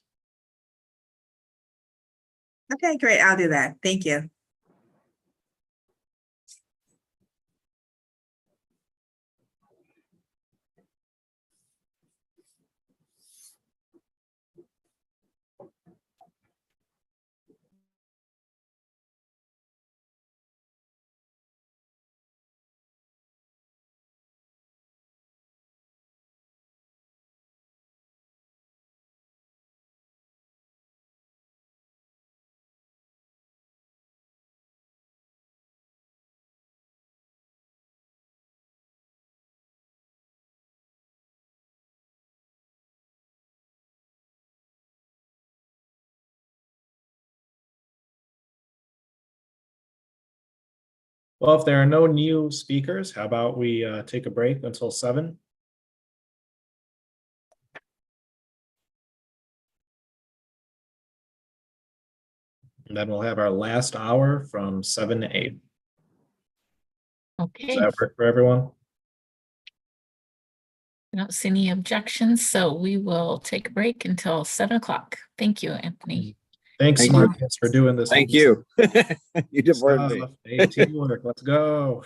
Speaker 20: Okay, great. I'll do that. Thank you.
Speaker 5: Well, if there are no new speakers, how about we take a break until 7? And then we'll have our last hour from 7 to 8. Does
Speaker 1: Okay,
Speaker 5: that work for everyone?
Speaker 1: I don't see any objections, so we will take a break until 7 o'clock. Thank you, Anthony.
Speaker 5: Thanks,
Speaker 9: Thank you.
Speaker 5: Marcus, for doing this.
Speaker 9: Thank you. You did more than me.
Speaker 5: Stuff. Hey, teamwork. Let's go.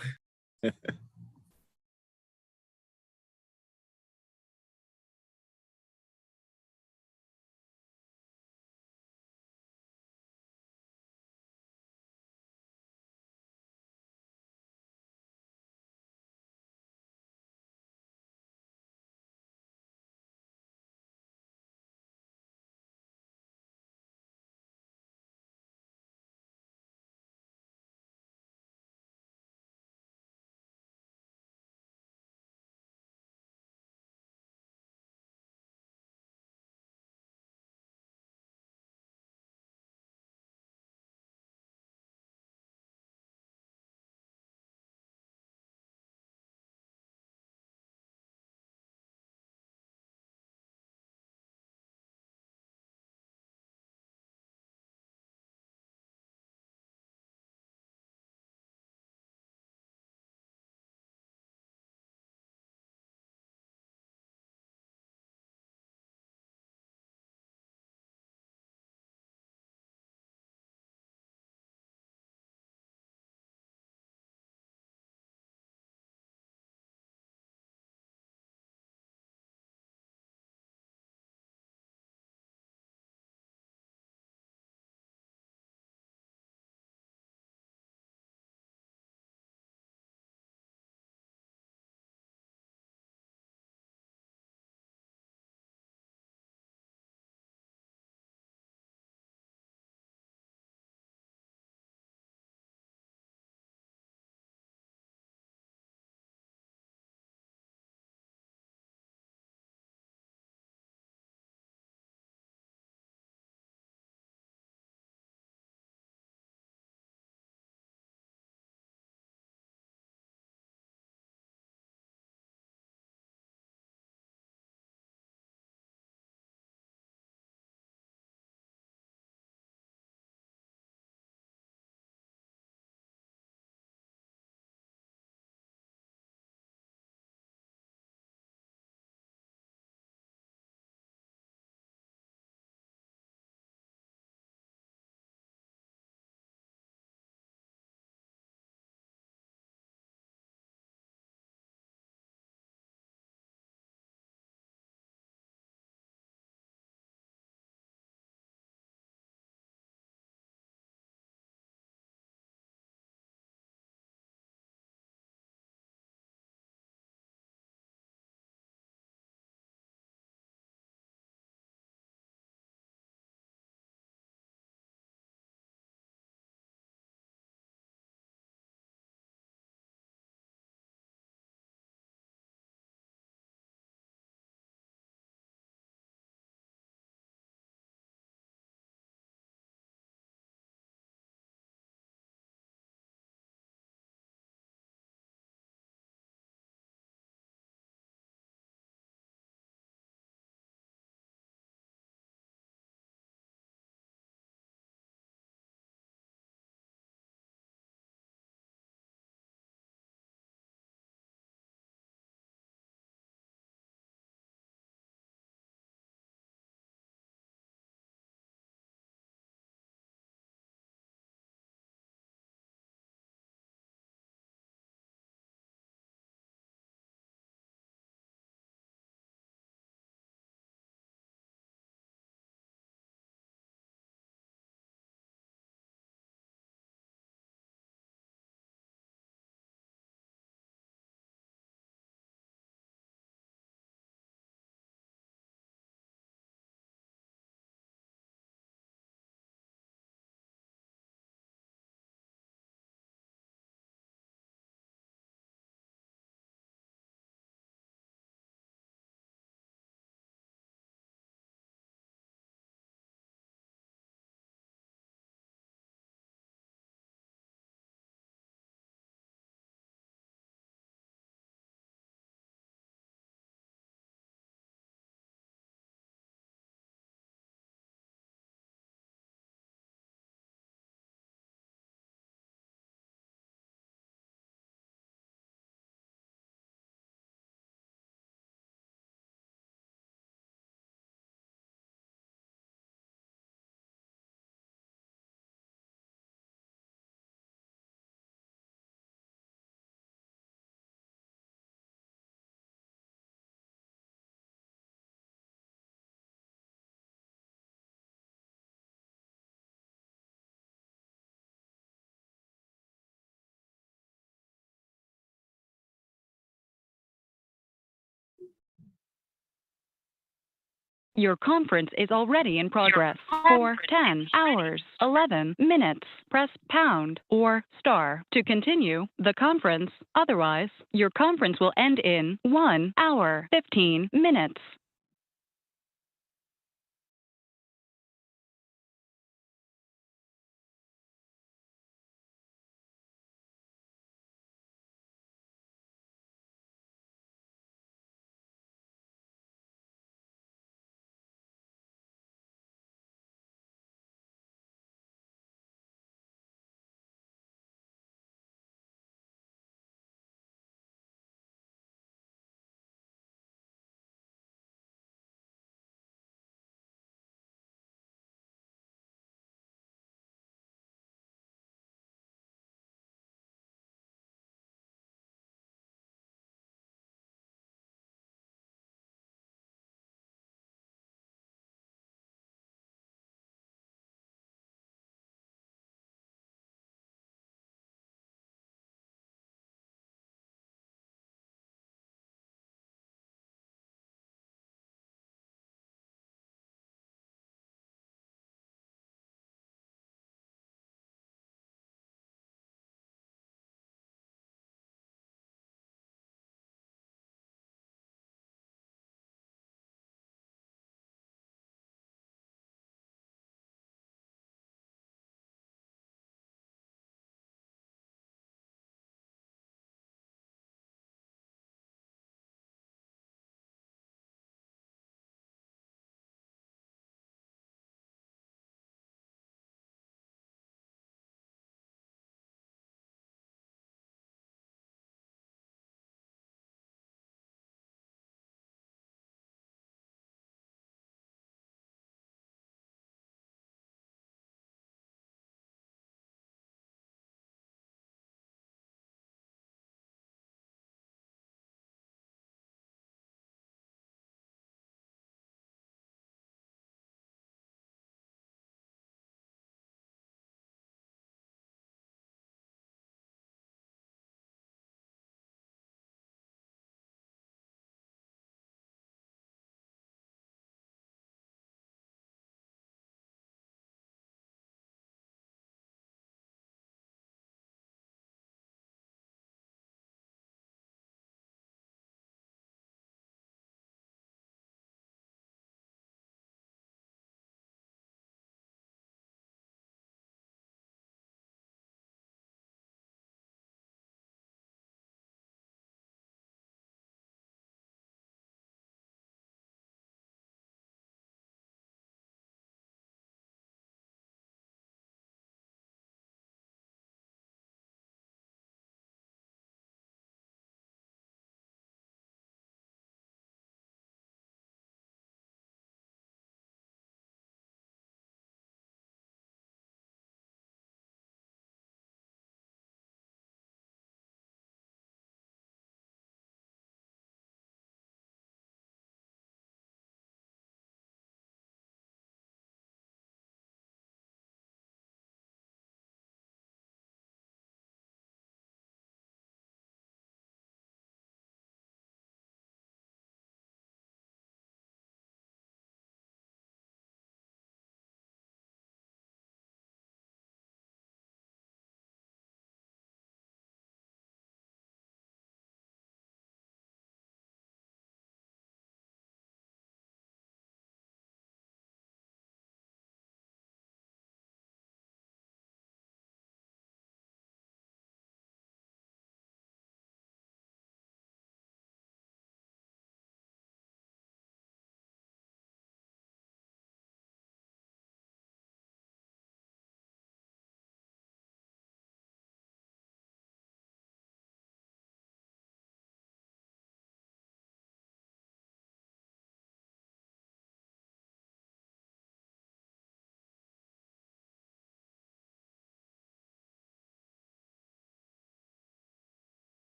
Speaker 8: Your conference is already in progress. For 10 hours, 11 minutes, press pound or star to continue the conference. Otherwise, your conference will end in 1 hour, 15 minutes.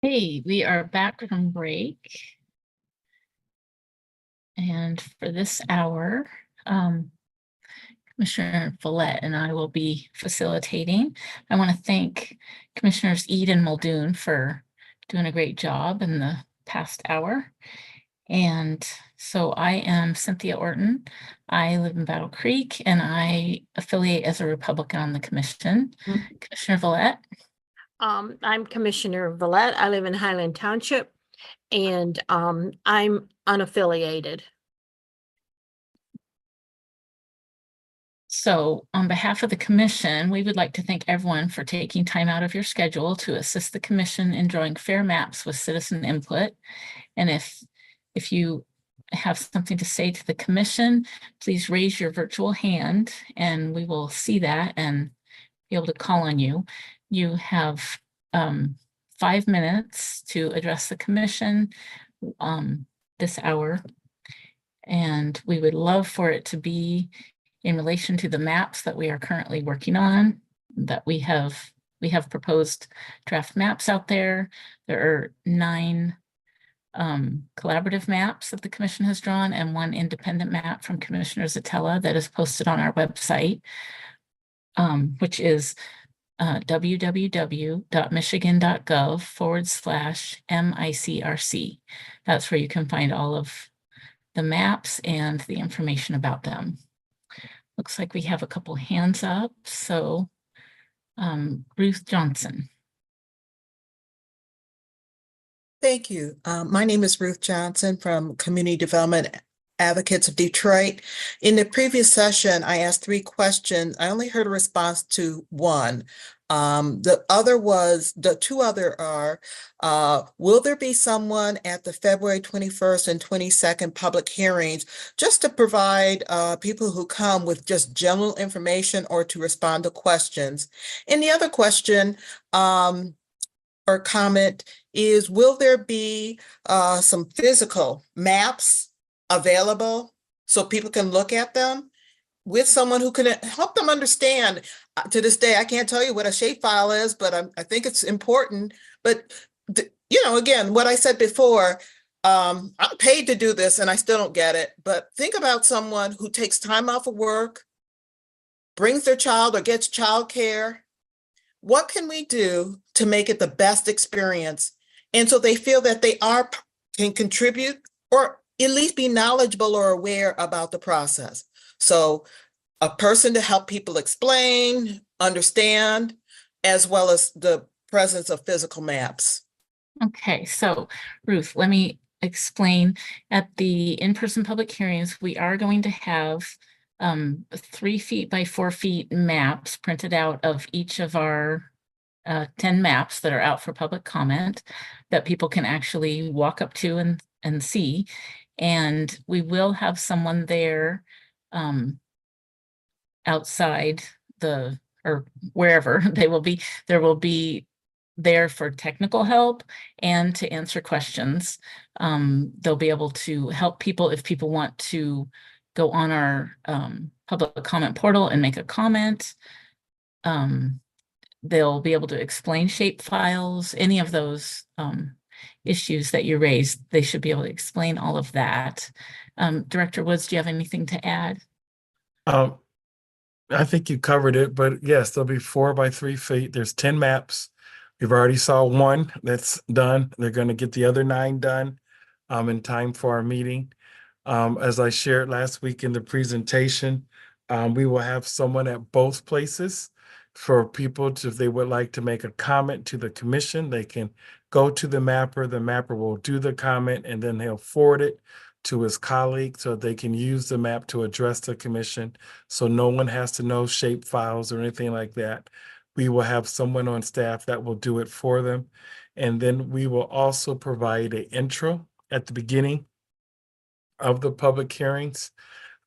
Speaker 1: Hey, we are back from break. And for this hour, Commissioner Follett and I will be facilitating. I want to thank Commissioners Ede and Muldoon for doing a great job in the past hour. And so I am Cynthia Orton. I live in Battle Creek and I affiliate as a Republican on the commission. Commissioner Follett.
Speaker 18: I'm Commissioner Vallette. I live in Highland Township and I'm unaffiliated.
Speaker 1: So on behalf of the commission, we would like to thank everyone for taking time out of your schedule to assist the commission in drawing fair maps with citizen input. And if you have something to say to the commission, please raise your virtual hand and we will see that and be able to call on you. You have 5 minutes to address the commission this hour. And we would love for it to be in relation to the maps that we are currently working on, that we have proposed draft maps out there. There are 9 collaborative maps that the commission has drawn and 1 independent map from Commissioner Zatella that is posted on our website, which is www.michigan.gov/MICRC. That's where you can find all of the maps and the information about them. Looks like we have a couple hands up. So Ruth Johnson.
Speaker 14: Thank you. My name is Ruth Johnson from Community Development Advocates of Detroit. In the previous session, I asked 3 questions. I only heard a response to 1. The 2 other are, will there be someone at the February 21st and 22nd public hearings just to provide people who come with just general information or to respond to questions? And the other question or comment is, will there be some physical maps available so people can look at them with someone who can help them understand? To this day, I can't tell you what a shapefile is, but I think it's important. But again, what I said before, I'm paid to do this and I still don't get it. But think about someone who takes time off of work, brings their child or gets childcare. What can we do to make it the best experience? And so they feel that they can contribute or at least be knowledgeable or aware about the process. So a person to help people explain, understand, as well as the presence of physical maps.
Speaker 1: Okay, so Ruth, let me explain. At the in-person public hearings, we are going to have 3 feet by 4 feet maps printed out of each of our 10 maps that are out for public comment that people can actually walk up to and see. And we will have someone there outside or wherever there will be there for technical help and to answer questions. They'll be able to help people if people want to go on our public comment portal and make a comment. They'll be able to explain shape files, any of those issues that you raised. They should be able to explain all of that. Director Woods, do you have anything to add?
Speaker 15: I think you covered it, but yes, there'll be 4 by 3 feet. There's 10 maps. We've already saw 1 that's done. They're going to get the other 9 done in time for our meeting. As I shared last week in the presentation, we will have someone at both places for people to, if they would like to make a comment to the commission, they can go to the mapper will do the comment, and then he'll forward it to his colleague so they can use the map to address the commission. So no one has to know shape files or anything like that. We will have someone on staff that will do it for them. And then we will also provide an intro at the beginning of the public hearings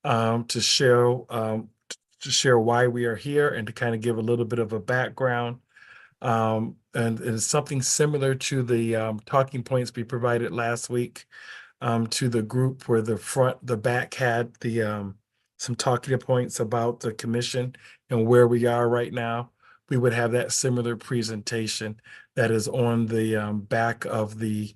Speaker 15: to share why we are here and to kind of give a little bit of a background. And it's something similar to the talking points we provided last week to the group, where the back had the some talking points about the commission and where we are right now. we would have that similar presentation that is on the back of the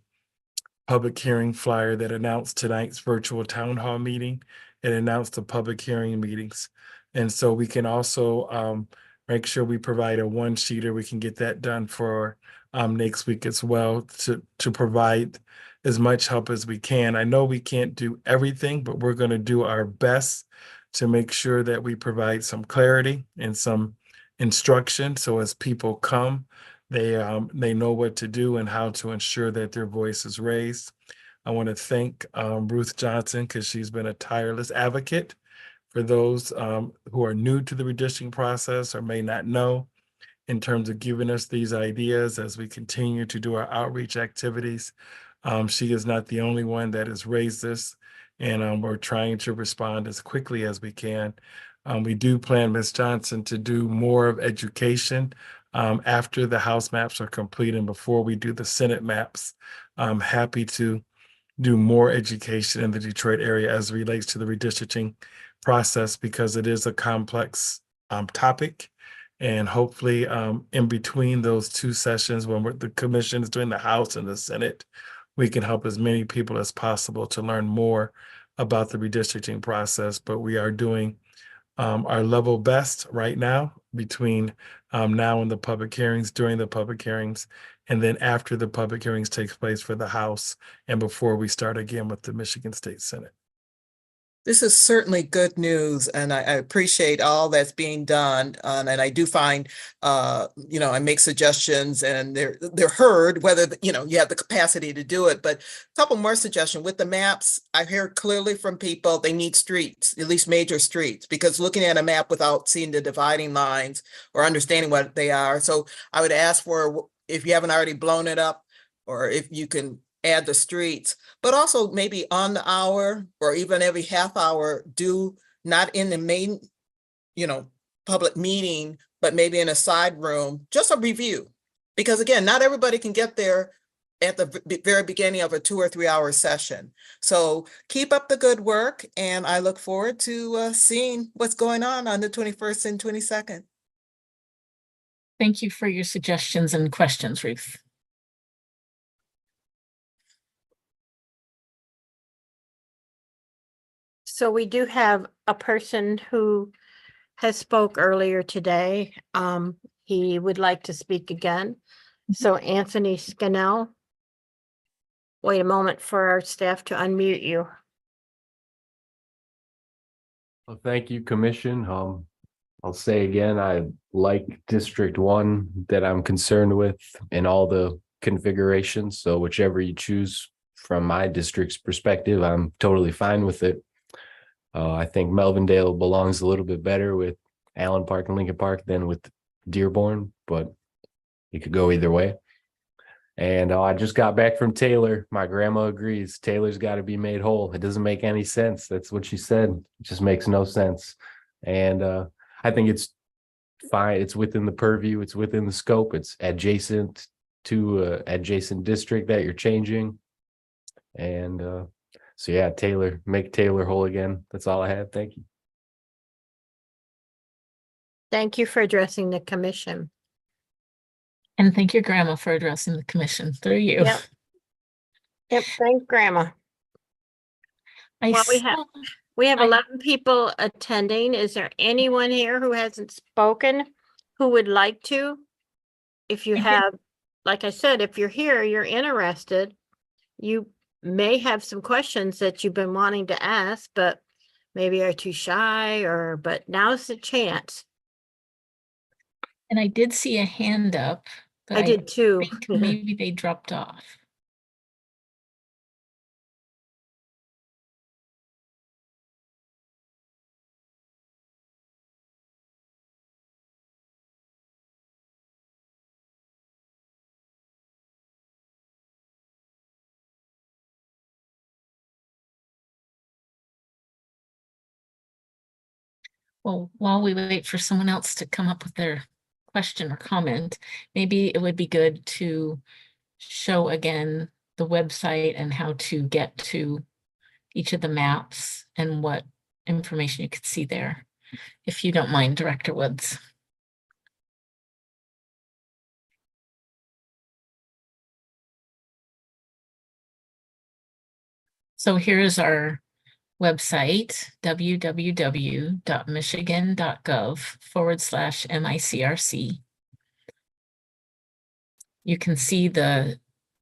Speaker 15: public hearing flyer that announced tonight's virtual town hall meeting and announced the public hearing meetings. And so we can also make sure we provide a one-sheeter. We can get that done for next week as well to provide as much help as we can. I know we can't do everything, but we're going to do our best to make sure that we provide some clarity and some instruction. So as people come, they know what to do and how to ensure that their voice is raised. I want to thank Ruth Johnson because she's been a tireless advocate for those who are new to the redistricting process or may not know, in terms of giving us these ideas as we continue to do our outreach activities. She is not the only one that has raised this, and we're trying to respond as quickly as we can. We do plan, Ms. Johnson, to do more of education after the House maps are complete and before we do the Senate maps. I'm happy to do more education in the Detroit area as it relates to the redistricting process because it is a complex topic. And hopefully in between those two sessions when the commission is doing the House and the Senate, we can help as many people as possible to learn more about the redistricting process. But we are doing our level best right now between now and the public hearings, during the public hearings, and then after the public hearings takes place for the House and before we start again with the Michigan State Senate.
Speaker 14: This is certainly good news, and I appreciate all that's being done. And I do find, I make suggestions and they're heard, whether, you have the capacity to do it. But a couple more suggestions with the maps. I hear clearly from people they need streets, at least major streets, because looking at a map without seeing the dividing lines or understanding what they are. So I would ask for, if you haven't already blown it up, or if you can add the streets, but also maybe on the hour or even every half hour, do not in the main, public meeting, but maybe in a side room, just a review. Because again, not everybody can get there at the very beginning of a 2 or 3 hour session. So keep up the good work. And I look forward to seeing what's going on the 21st and 22nd.
Speaker 1: Thank you for your suggestions and questions, Ruth.
Speaker 18: So we do have a person who has spoke earlier today. He would like to speak again. So Anthony Scannell. Wait a moment for our staff to unmute you.
Speaker 21: Well, thank you, Commission. I'll say again, I like District 1 that I'm concerned with in all the configurations. So whichever you choose from my district's perspective, I'm totally fine with it. I think Melvindale belongs a little bit better with Allen Park and Lincoln Park than with Dearborn, but it could go either way. And I just got back from Taylor. My grandma agrees. Taylor's got to be made whole. It doesn't make any sense. That's what she said. It just makes no sense. And I think it's fine. It's within the purview. It's within the scope. It's adjacent to adjacent district that you're changing. And so yeah, Taylor, make Taylor whole again. That's all I have. Thank you.
Speaker 18: Thank you for addressing the commission.
Speaker 1: And thank your grandma for addressing the commission through you.
Speaker 18: Yep, thanks, Grandma. Well, we have 11 people attending. Is there anyone here who hasn't spoken who would like to? If you have, like I said, if you're here, you're interested, you may have some questions that you've been wanting to ask, but maybe are too shy, but now's the chance.
Speaker 1: And I did see a hand up. But
Speaker 18: I did too.
Speaker 1: Think maybe they dropped off. Well, while we wait for someone else to come up with their question or comment, maybe it would be good to show again the website and how to get to each of the maps and what information you could see there, if you don't mind, Director Woods. So here is our website, www.michigan.gov/MICRC. You can see the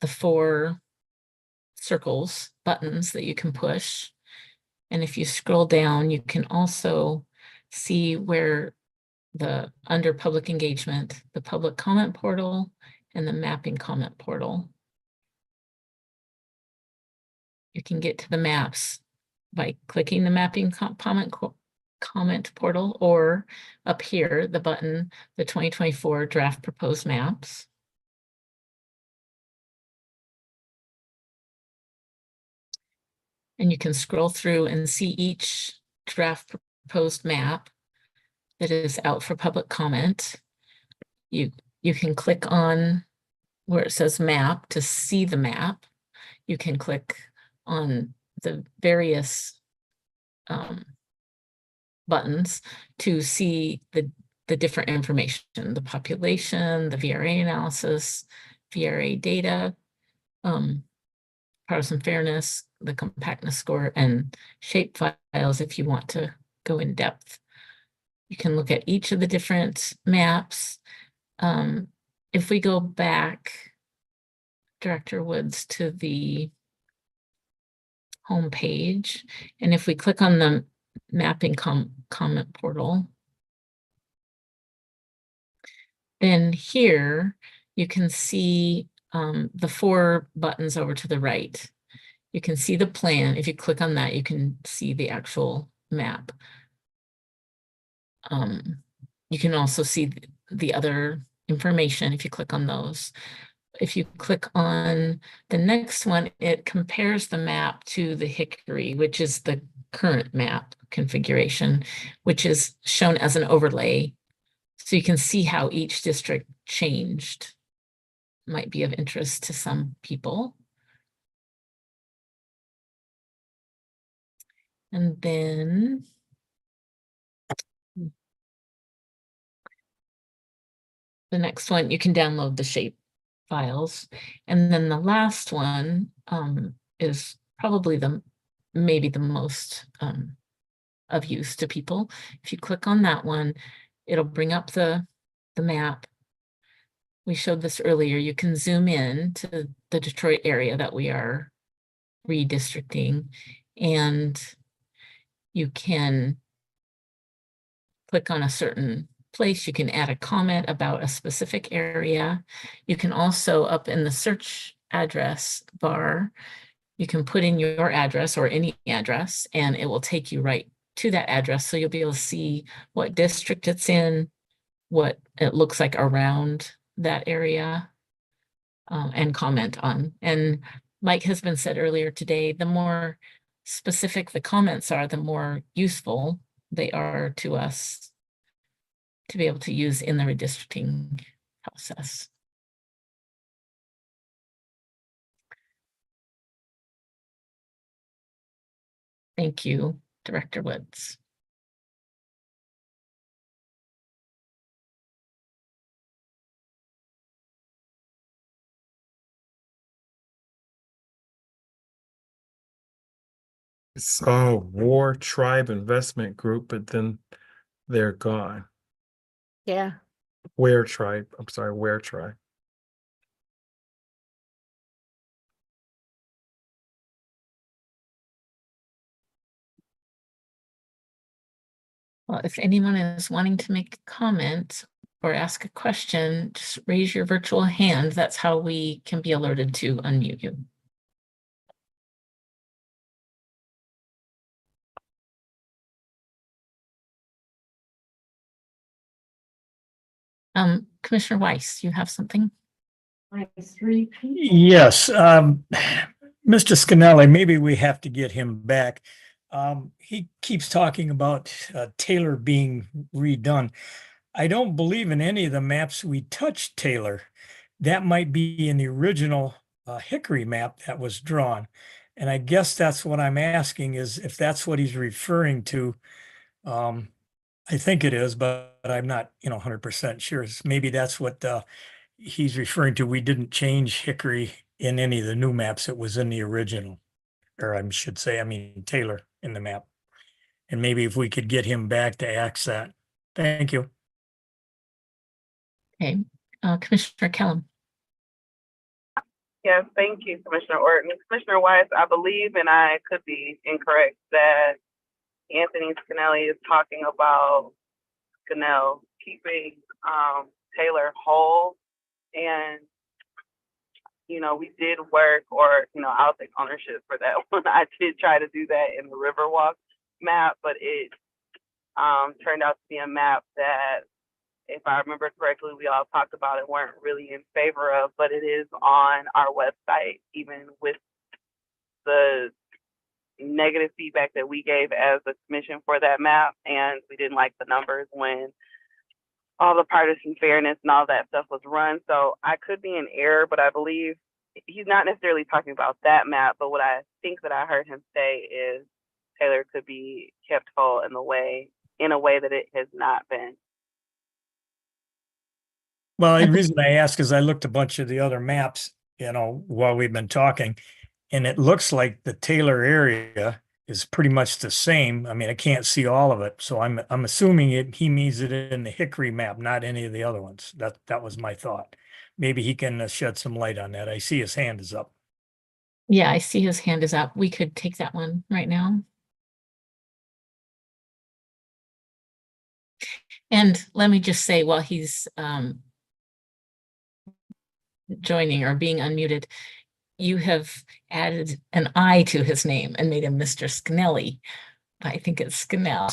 Speaker 1: 4 circles, buttons that you can push. And if you scroll down, you can also see where under public engagement, the public comment portal and the mapping comment portal. You can get to the maps by clicking the mapping comment portal, or up here, the button, the 2024 draft proposed maps. And you can scroll through and see each draft proposed map that is out for public comment. You can click on where it says map to see the map. You can click on the various buttons to see the different information, the population, the VRA analysis, VRA data, partisan fairness, the compactness score, and shape files if you want to go in depth. You can look at each of the different maps. If we go back, Director Woods, to the home page, and if we click on the mapping comment portal, then here you can see the 4 buttons over to the right. You can see the plan. If you click on that, you can see the actual map. You can also see the other information if you click on those. If you click on the next one, it compares the map to the Hickory, which is the current map configuration, which is shown as an overlay. So you can see how each district changed. Might be of interest to some people. And then the next one, you can download the shape files. And then the last one is probably maybe the most of use to people. If you click on that one, it'll bring up the map. We showed this earlier. You can zoom in to the Detroit area that we are redistricting, and you can click on a certain place. You can add a comment about a specific area. You can also, up in the search address bar, you can put in your address or any address, and it will take you right to that address. So you'll be able to see what district it's in, what it looks like around that area, and comment on. And like has been said earlier today, the more specific the comments are, the more useful they are to us to be able to use in the redistricting process. Thank you, Director Woods.
Speaker 15: Saw War Tribe Investment Group, but then they're gone.
Speaker 18: Yeah.
Speaker 15: Ware Tribe. I'm sorry, Ware Tribe.
Speaker 1: Well, if anyone is wanting to make a comment or ask a question, just raise your virtual hand. That's how we can be alerted to unmute you. Commissioner Weiss, you have something?
Speaker 4: Yes, Mr. Scanelli, maybe we have to get him back. He keeps talking about Taylor being redone. I don't believe in any of the maps we touched Taylor. That might be in the original Hickory map that was drawn. And I guess that's what I'm asking, is if that's what he's referring to. I think it is, but I'm not, 100% sure. Maybe that's what he's referring to. We didn't change Hickory in any of the new maps. It was in the original. or I should say, I mean, Taylor in the map. And maybe if we could get him back to axe that. Thank you.
Speaker 1: Okay, Commissioner Kellum.
Speaker 12: Yes, thank you, Commissioner Orton. Commissioner Weiss, I believe, and I could be incorrect, that Anthony Scanelli is talking about Scannell keeping Taylor whole. And, you know, we did work, or, you know, I'll take ownership for that one. I did try to do that in the Riverwalk map, but it turned out to be a map that, if I remember correctly, we all talked about it, weren't really in favor of, but it is on our website, even with the negative feedback that we gave as a commission for that map. And we didn't like the numbers when all the partisan fairness and all that stuff was run. So I could be in error, but I believe he's not necessarily talking about that map, but what I think that I heard him say is Taylor could be kept whole in a way that it has not been.
Speaker 4: Well, the reason I ask is I looked a bunch of the other maps, you know, while we've been talking, and it looks like the Taylor area is pretty much the same. I mean, I can't see all of it, so I'm assuming he means it in the Hickory map, not any of the other ones. That was my thought. Maybe he can shed some light on that. I see his hand is up.
Speaker 1: Yeah, I see his hand is up. We could take that one right now. And let me just say, while he's joining or being unmuted, you have added an I to his name and made him Mr. Scannelli. I think it's Scannell.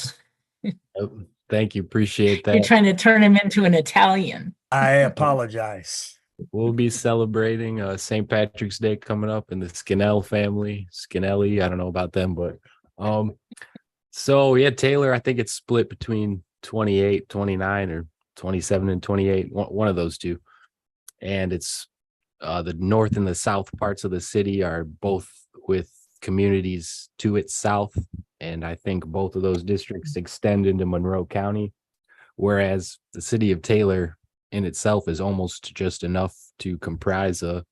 Speaker 21: Oh, thank you. Appreciate
Speaker 1: You're
Speaker 21: that.
Speaker 1: trying to turn him into an Italian.
Speaker 4: I apologize.
Speaker 21: We'll be celebrating St. Patrick's Day coming up in the Scannell family. Scannelli, I don't know about them, but so yeah, Taylor, I think it's split between 28, 29 or 27 and 28, one of those two. And it's the north and the south parts of the city are both with communities to its south. And I think both of those districts extend into Monroe County, whereas the city of Taylor in itself is almost just enough to comprise a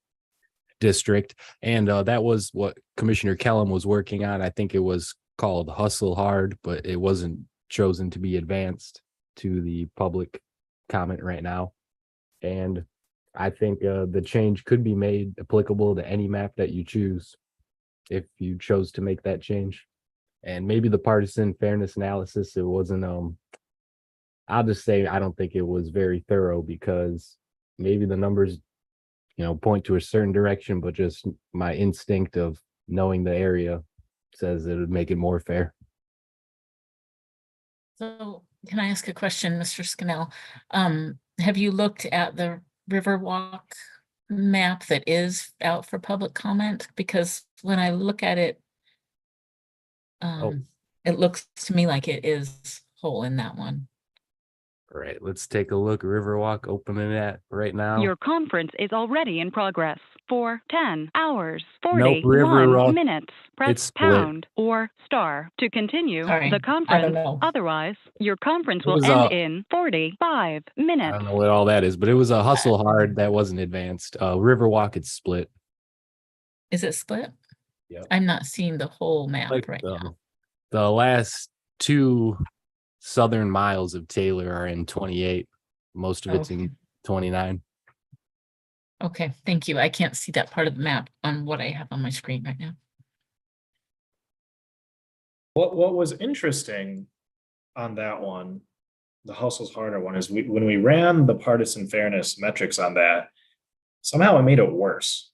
Speaker 21: district. And that was what Commissioner Kellum was working on. I think it was called Hustle Hard, but it wasn't chosen to be advanced to the public comment right now. And I think the change could be made applicable to any map that you choose if you chose to make that change. And maybe the partisan fairness analysis, it wasn't, I'll just say I don't think it was very thorough, because maybe the numbers, you know, point to a certain direction, but just my instinct of knowing the area says it would make it more fair.
Speaker 1: So can I ask a question, Mr. Scannell? Have you looked at the Riverwalk map that is out for public comment? Because when I look at it, it looks to me like it is whole in that one.
Speaker 21: All right, let's take a look. Riverwalk, opening that right now.
Speaker 8: Your conference is already in progress. For 10 hours,
Speaker 21: Nope,
Speaker 8: 41
Speaker 21: Riverwalk.
Speaker 8: minutes.
Speaker 21: It's
Speaker 8: Press
Speaker 21: split.
Speaker 8: pound or star to continue
Speaker 1: Sorry,
Speaker 8: the
Speaker 1: I don't
Speaker 8: conference.
Speaker 1: know.
Speaker 8: Otherwise, your conference
Speaker 21: It
Speaker 8: will
Speaker 21: was,
Speaker 8: end in 45
Speaker 21: I
Speaker 8: minutes.
Speaker 21: don't know what all that is, but it was a Hustle Hard that wasn't advanced. Riverwalk, it's split.
Speaker 1: Is it split?
Speaker 21: Yep.
Speaker 1: I'm not seeing the whole map
Speaker 21: Like
Speaker 1: right now.
Speaker 21: the last 2 southern miles of Taylor are in 28. Most of it's in 29.
Speaker 1: Okay, thank you. I can't see that part of the map on what I have on my screen right now.
Speaker 5: What was interesting on that one, the Hustle's Harder one, is when we ran the partisan fairness metrics on that, somehow it made it worse,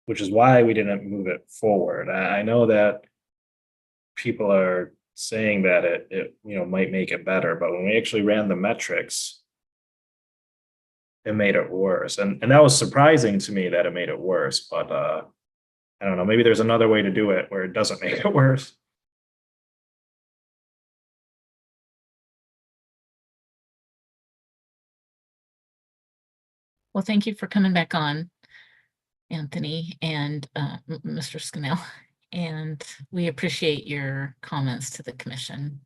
Speaker 5: which is why we didn't move it forward. I know that people are saying that it you know might make it better, but when we actually ran the metrics, it made it worse. And that was surprising to me that it made it worse, but I don't know, maybe there's another way to do it where it doesn't make it worse.
Speaker 1: Well, thank you for coming back on, Anthony and Mr. Scannell, and we appreciate your comments to the commission.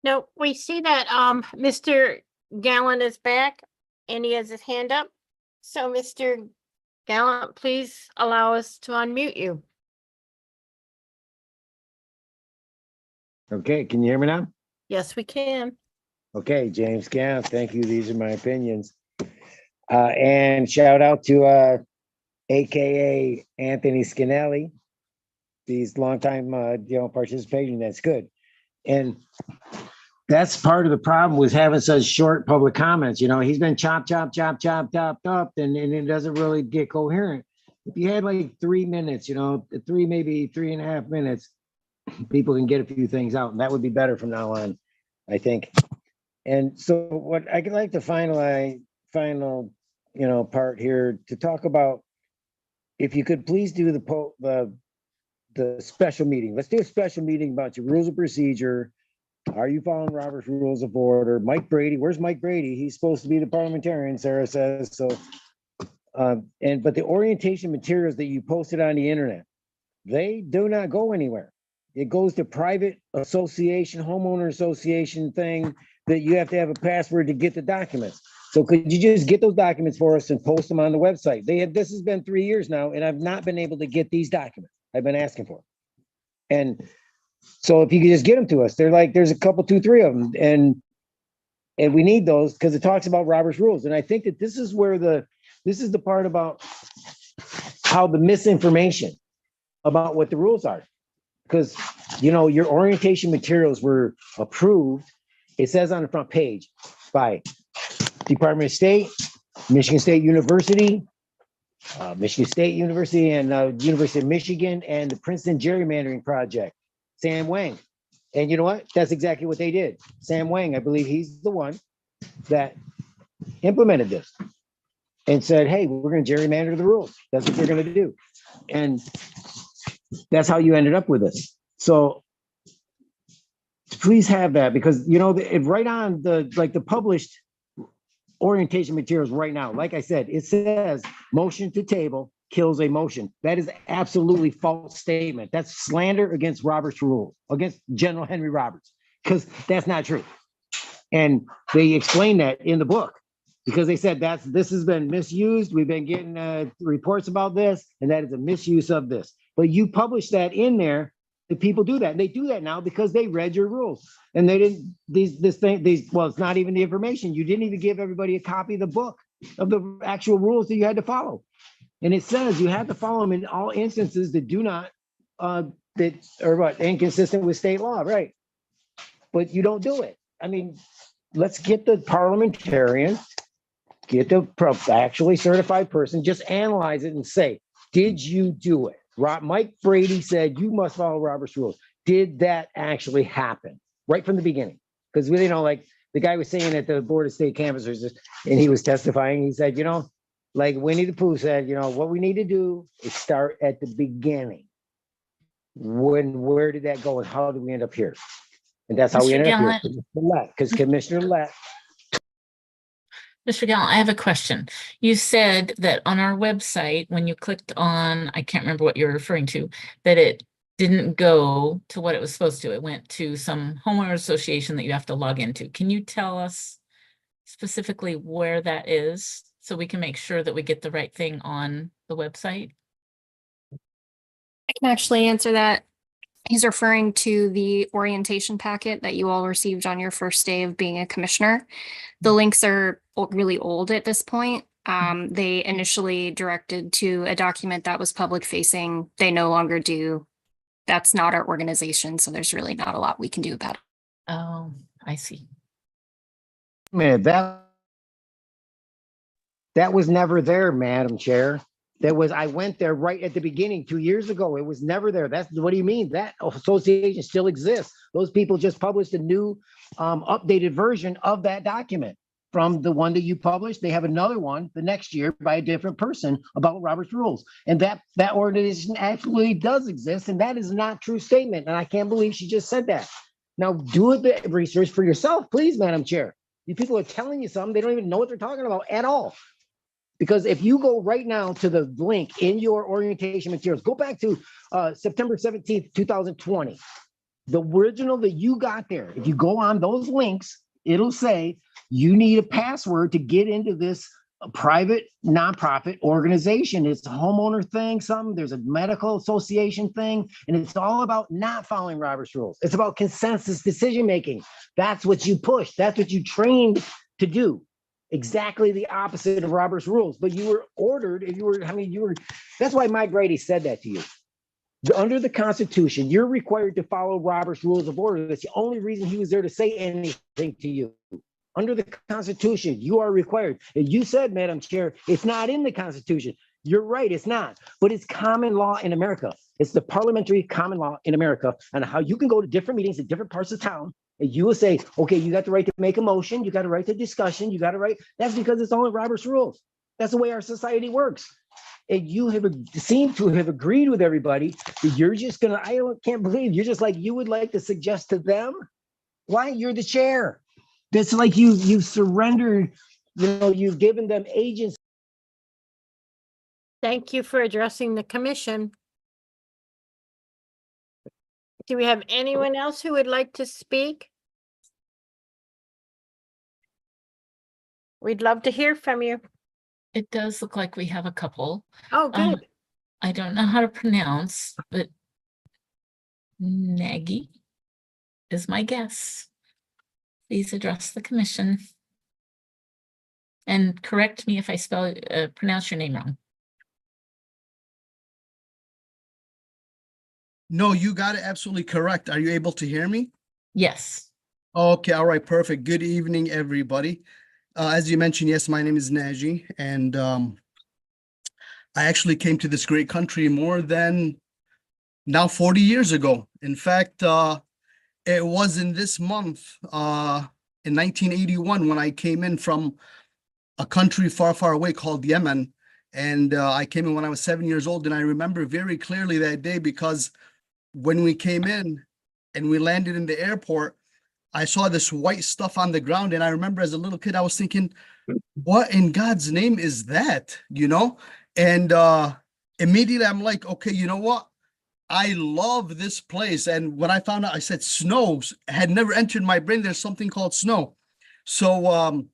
Speaker 18: No, we see that Mr. Gallant is back and he has his hand up. So Mr. Gallant, please allow us to unmute you.
Speaker 7: Okay, can you hear me now?
Speaker 18: Yes, we can.
Speaker 7: Okay, James Gallant, thank you. These are my opinions. And shout out to AKA Anthony Scanelli. He's longtime participating. That's good. And that's part of the problem with having such short public comments. He's been chopped up, and it doesn't really get coherent. If you had like 3 minutes, maybe 3.5 minutes, people can get a few things out, and that would be better from now on, I think. And so what I'd like to final part here to talk about, if you could please do the special meeting. Let's do a special meeting about your rules of procedure. Are you following Robert's Rules of Order? Mike Brady, where's Mike Brady? He's supposed to be the parliamentarian, Sarah says. So, but the orientation materials that you posted on the internet, they do not go anywhere. It goes to private association, homeowner association thing that you have to have a password to get the documents. So could you just get those documents for us and post them on the website? This has been 3 years now, and I've not been able to get these documents. I've been asking for. And so if you could just get them to us, they're like, there's a couple, 2, 3 of them. And we need those because it talks about Robert's Rules. And I think that this is the part about how the misinformation about what the rules are. Because, your orientation materials were approved. It says on the front page by Department of State, Michigan State University, and University of Michigan, and the Princeton Gerrymandering Project, Sam Wang. And you know what? That's exactly what they did. Sam Wang, I believe he's the one that implemented this and said, hey, we're going to gerrymander the rules. That's what they're going to do. And that's how you ended up with this. So please have that, because right on the published orientation materials right now, like I said, it says motion to table kills a motion. That is absolutely false statement. That's slander against Robert's Rules, against General Henry Roberts, because that's not true. And they explain that in the book, because they said this has been misused. We've been getting reports about this, and that is a misuse of this. But you publish that in there, the people do that. And they do that now because they read your rules. And they didn't, well, it's not even the information. You didn't even give everybody a copy of the book, of the actual rules that you had to follow. And it says you have to follow them in all instances that do not, inconsistent with state law, right? But you don't do it. I mean, let's get the parliamentarian, get the actually certified person, just analyze it and say, did you do it? Mike Brady said you must follow Robert's Rules. Did that actually happen right from the beginning? Because we like the guy was saying at the Board of State Canvassers, and he was testifying. He said, like Winnie the Pooh said, what we need to do is start at the beginning. Where did that go, and how did we end up here? And that's how we ended up here. Because Commissioner Lett.
Speaker 1: Mr. Gallant, I have a question. You said that on our website, when you clicked on, I can't remember what you're referring to, that it didn't go to what it was supposed to. It went to some homeowner association that you have to log into. Can you tell us specifically where that is so we can make sure that we get the right thing on the website?
Speaker 2: I can actually answer that. He's referring to the orientation packet that you all received on your first day of being a commissioner. The links are really old at this point. They initially directed to a document that was public facing. They no longer do. That's not our organization, so there's really not a lot we can do about it.
Speaker 1: Oh, I see.
Speaker 7: Man, that was never there, Madam Chair. I went there right at the beginning 2 years ago. It was never there. What do you mean? That association still exists. Those people just published a new updated version of that document from the one that you published. They have another one the next year by a different person about Robert's Rules. And that organization actually does exist. And that is not a true statement. And I can't believe she just said that. Now do the research for yourself, please, Madam Chair. These people are telling you something. They don't even know what they're talking about at all. Because if you go right now to the link in your orientation materials, go back to September 17th, 2020. The original that you got there, if you go on those links, it'll say you need a password to get into this private nonprofit organization. It's a homeowner thing, there's a medical association thing, and it's all about not following Robert's rules. It's about consensus decision making. That's what you push. That's what you trained to do. Exactly the opposite of Robert's rules. But you were ordered, that's why Mike Grady said that to you. Under the Constitution, you're required to follow Robert's rules of order. That's the only reason he was there to say anything to you. Under the Constitution, you are required. And you said, Madam Chair, it's not in the Constitution. You're right, it's not. But it's common law in America. It's the parliamentary common law in America on how you can go to different meetings in different parts of town. And you will say, okay, you got the right to make a motion. You got the right to discussion. You got the right. That's because it's all in Robert's rules. That's the way our society works. And you seem to have agreed with everybody that you're just gonna, can't believe you're just like, you would like to suggest to them, why? You're the chair. That's like you've surrendered, you've given them agency.
Speaker 18: Thank you for addressing the commission. Do we have anyone else who would like to speak? We'd love to hear from you.
Speaker 1: It does look like we have a couple.
Speaker 18: Oh, good.
Speaker 1: I don't know how to pronounce, but Nagy is my guess. Please address the commission. And correct me if I pronounce your name wrong.
Speaker 13: No, you got it absolutely correct. Are you able to hear me?
Speaker 1: Yes.
Speaker 13: Okay, all right, perfect. Good evening, everybody. As you mentioned, yes, my name is Nagy, and I actually came to this great country more than now 40 years ago. In fact, it was in this month, in 1981, when I came in from a country far, far away called Yemen. And I came in when I was 7 years old, and I remember very clearly that day because when we came in and we landed in the airport, I saw this white stuff on the ground, and I remember as a little kid, I was thinking, what in God's name is that, And immediately I'm like, okay, you know what? I love this place. And when I found out, I said snow had never entered my brain. There's something called snow. So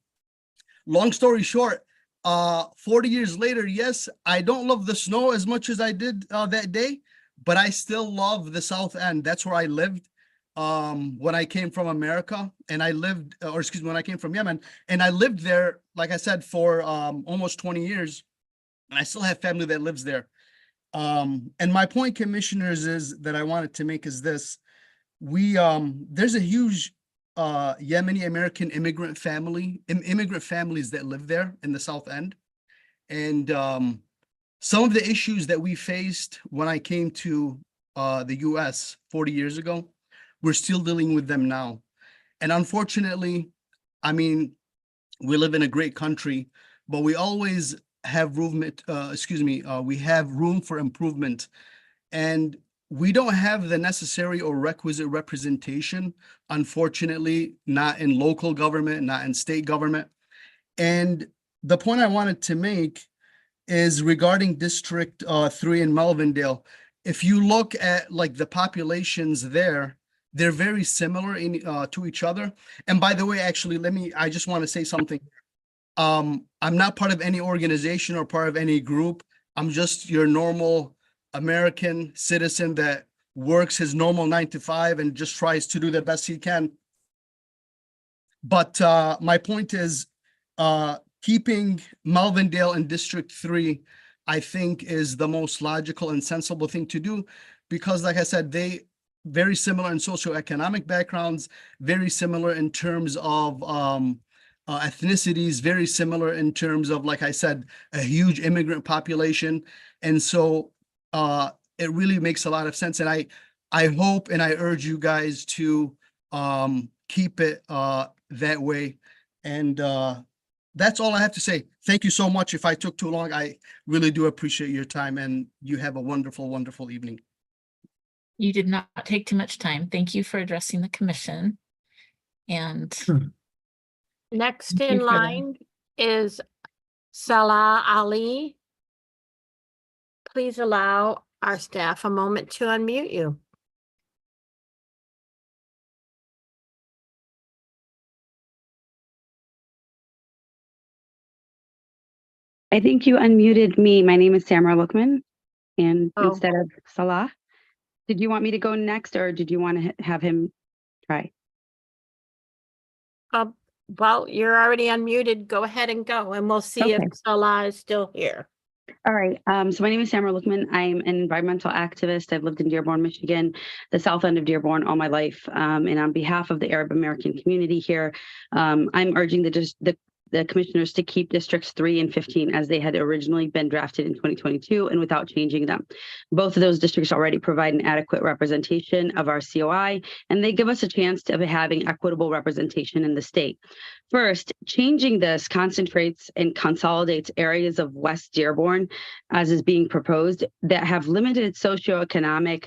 Speaker 13: long story short, 40 years later, yes, I don't love the snow as much as I did that day, but I still love the South End. That's where I lived. When I came from America, and when I came from Yemen, and I lived there, like I said, for almost 20 years, and I still have family that lives there. And my point, commissioners, is that I wanted to make is this: there's a huge Yemeni American immigrant families that live there in the South End, and some of the issues that we faced when I came to the U.S. 40 years ago. We're still dealing with them now. And unfortunately, I mean, we live in a great country, but we always have we have room for improvement. And we don't have the necessary or requisite representation, unfortunately, not in local government, not in state government. And the point I wanted to make is regarding District 3 in Melvindale. If you look at like the populations there, they're very similar to each other. And by the way, actually, I just want to say something. I'm not part of any organization or part of any group. I'm just your normal American citizen that works his normal 9 to 5 and just tries to do the best he can. But my point is, keeping Melvindale in District 3, I think, is the most logical and sensible thing to do, because like I said, they very similar in socioeconomic backgrounds, very similar in terms of ethnicities, very similar in terms of, like I said, a huge immigrant population. And so it really makes a lot of sense. And I hope and I urge you guys to keep it that way. And that's all I have to say. Thank you so much. If I took too long, I really do appreciate your time, and you have a wonderful, wonderful evening.
Speaker 1: You did not take too much time. Thank you for addressing the commission. And
Speaker 18: next in line is Salah Ali. Please allow our staff a moment to unmute you.
Speaker 19: I think you unmuted me. My name is Samara Lookman, and
Speaker 18: Oh.
Speaker 19: instead of Salah, did you want me to go next, or did you want to have him try?
Speaker 18: Well, you're already unmuted. Go ahead and go, and we'll see if
Speaker 19: Okay.
Speaker 18: Salah is still here.
Speaker 19: All right. So my name is Samara Lookman. I'm an environmental activist. I've lived in Dearborn, Michigan, the south end of Dearborn all my life. And on behalf of the Arab American community here, I'm urging the commissioners to keep districts 3 and 15 as they had originally been drafted in 2022 and without changing them. Both of those districts already provide an adequate representation of our COI, and they give us a chance of having equitable representation in the state. First, changing this concentrates and consolidates areas of West Dearborn, as is being proposed, that have limited socioeconomic,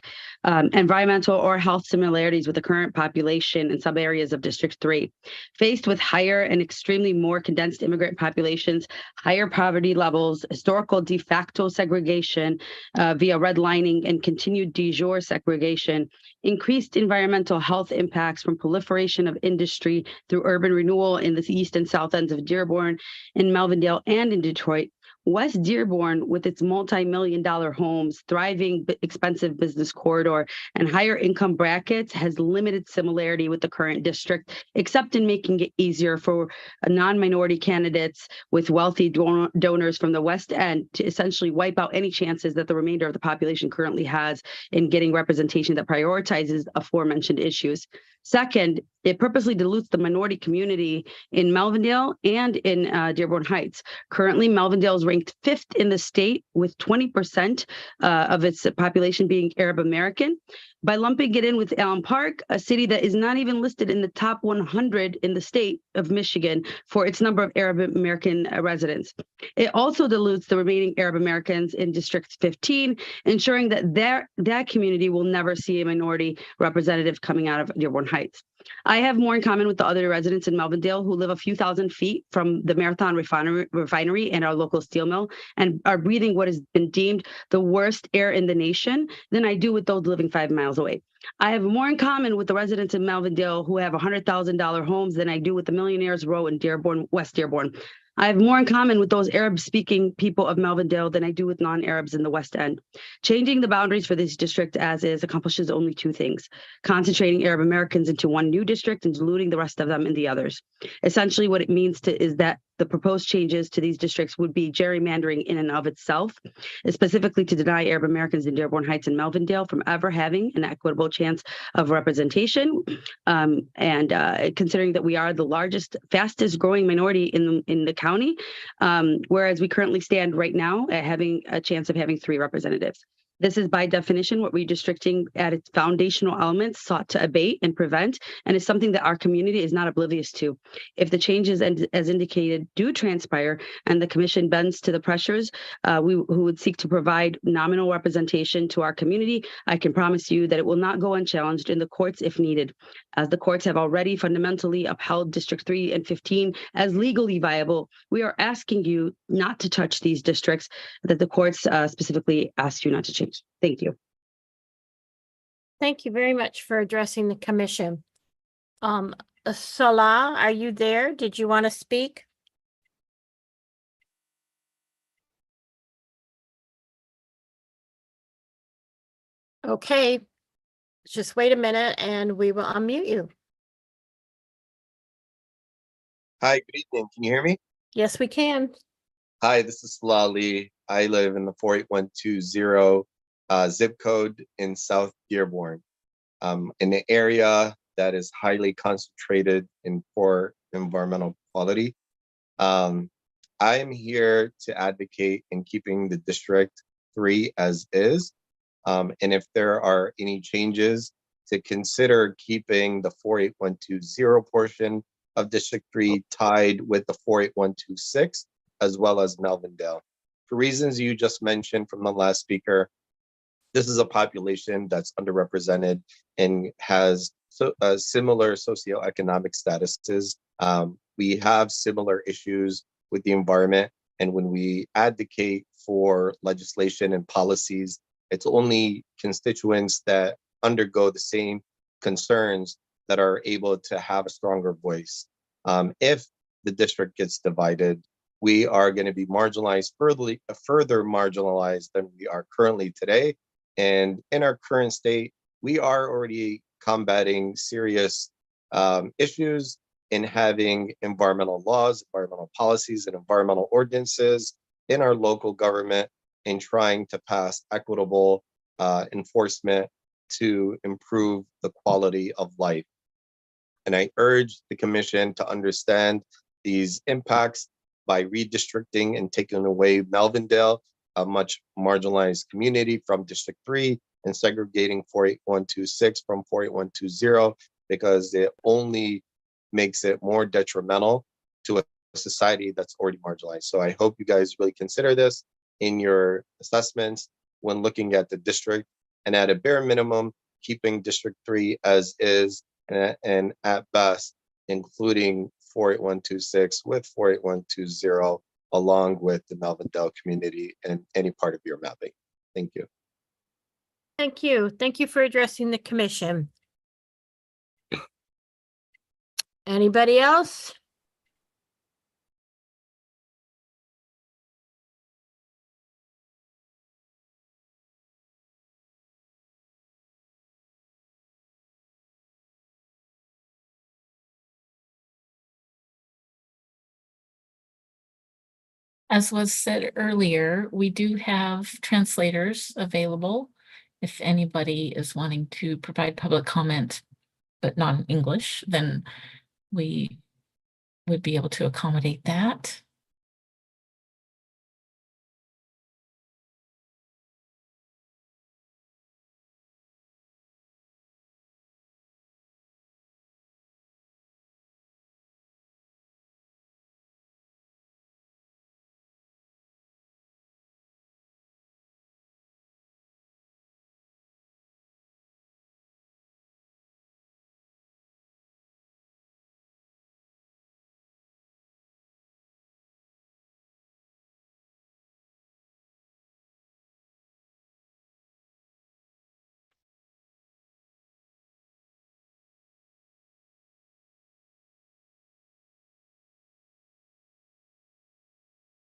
Speaker 19: environmental, or health similarities with the current population in some areas of District 3. Faced with higher and extremely more condensed immigrant populations, higher poverty levels, historical de facto segregation via redlining, and continued de jure segregation, increased environmental health impacts from proliferation of industry through urban renewal in the east and south ends of Dearborn, in Melvindale, and in Detroit, West Dearborn, with its multi-million-dollar homes, thriving, expensive business corridor, and higher income brackets, has limited similarity with the current district, except in making it easier for non-minority candidates with wealthy donors from the West End to essentially wipe out any chances that the remainder of the population currently has in getting representation that prioritizes aforementioned issues. Second, it purposely dilutes the minority community in Melvindale and in Dearborn Heights. Currently, Melvindale is ranked 5th in the state with 20% of its population being Arab American. By lumping it in with Allen Park, a city that is not even listed in the top 100 in the state of Michigan for its number of Arab American residents. It also dilutes the remaining Arab Americans in District 15, ensuring that that community will never see a minority representative coming out of Dearborn Heights. I have more in common with the other residents in Melvindale who live a few thousand feet from the Marathon refinery and our local steel mill and are breathing what has been deemed the worst air in the nation than I do with those living 5 miles away. I have more in common with the residents in Melvindale who have $100,000 homes than I do with the Millionaires Row in Dearborn, West Dearborn. I have more in common with those Arab-speaking people of Melvindale than I do with non-Arabs in the West End. Changing the boundaries for this district as is accomplishes only 2 things: concentrating Arab Americans into one new district and diluting the rest of them in the others. Essentially, what it means is that the proposed changes to these districts would be gerrymandering in and of itself, specifically to deny Arab Americans in Dearborn Heights and Melvindale from ever having an equitable chance of representation. Considering that we are the largest, fastest growing minority in the county, whereas we currently stand right now at having a chance of having 3 representatives. This is by definition what redistricting at its foundational elements sought to abate and prevent, and is something that our community is not oblivious to. If the changes as indicated do transpire and the commission bends to the pressures who would seek to provide nominal representation to our community, I can promise you that it will not go unchallenged in the courts if needed, as the courts have already fundamentally upheld District 3 and 15 as legally viable. We are asking you not to touch these districts that the courts specifically asked you not to change. Thank you.
Speaker 18: Thank you very much for addressing the commission. Salah, are you there? Did you want to speak? Okay, just wait a minute and we will unmute you.
Speaker 22: Hi, good evening. Can you hear me?
Speaker 18: Yes, we can.
Speaker 22: Hi, this is Salah Ali. I live in the 48120 zip code in South Dearborn, in an area that is highly concentrated in poor environmental quality. I am here to advocate in keeping the District 3 as is. And if there are any changes, to consider keeping the 48120 portion of District 3 tied with the 48126, as well as Melvindale. For reasons you just mentioned from the last speaker, this is a population that's underrepresented and has similar socioeconomic statuses. We have similar issues with the environment, and when we advocate for legislation and policies, it's only constituents that undergo the same concerns that are able to have a stronger voice. If the district gets divided, we are going to be marginalized, further marginalized than we are currently today. And in our current state, we are already combating serious issues in having environmental laws, environmental policies, and environmental ordinances in our local government, and trying to pass equitable enforcement to improve the quality of life. And I urge the commission to understand these impacts by redistricting and taking away Melvindale, a much marginalized community, from District 3, and segregating 48126 from 48120, because it only makes it more detrimental to a society that's already marginalized. So I hope you guys really consider this in your assessments when looking at the district, and at a bare minimum, keeping District 3 as is, and at best, including 48126 with 48120, along with the Melvindale community and any part of your mapping. Thank you.
Speaker 18: Thank you. Thank you for addressing the commission. Anybody else?
Speaker 1: As was said earlier, we do have translators available if anybody is wanting to provide public comment, but not in English, then we would be able to accommodate that.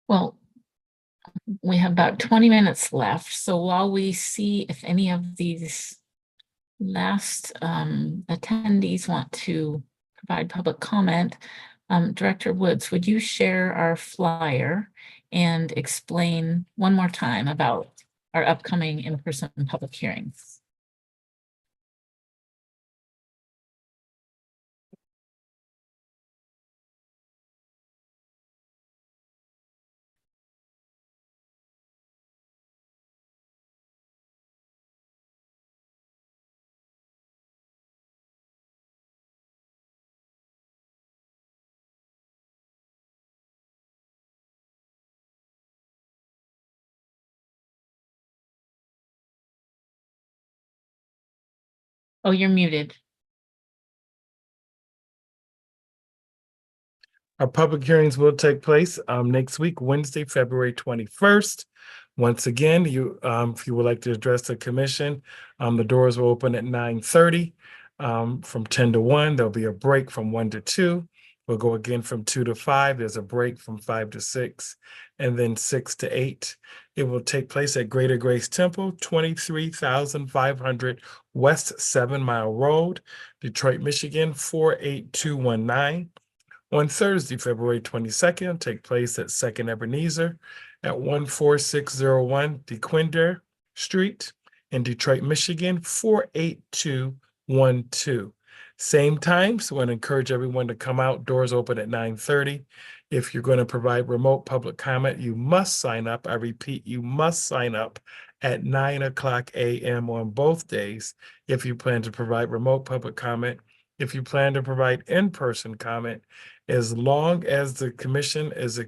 Speaker 1: Well, we have about 20 minutes left. So while we see if any of these last attendees want to provide public comment, Director Woods, would you share our flyer and explain one more time about our upcoming in-person public hearings? Oh, you're muted.
Speaker 15: Our public hearings will take place next week, Wednesday, February 21st. Once again, if you would like to address the commission, the doors will open at 9:30 from 10 to 1. There'll be a break from 1 to 2. We'll go again from 2 to 5. There's a break from 5 to 6, and then 6 to 8. It will take place at Greater Grace Temple, 23,500 West 7 Mile Road, Detroit, Michigan, 48219. On Thursday, February 22nd, take place at 2nd Ebenezer at 14601 DeQuinder Street in Detroit, Michigan, 48212. Same time, so I want to encourage everyone to come out. Doors open at 9:30. If you're going to provide remote public comment, you must sign up. I repeat, you must sign up at 9:00 a.m. on both days if you plan to provide remote public comment. If you plan to provide in-person comment, as long as the commission is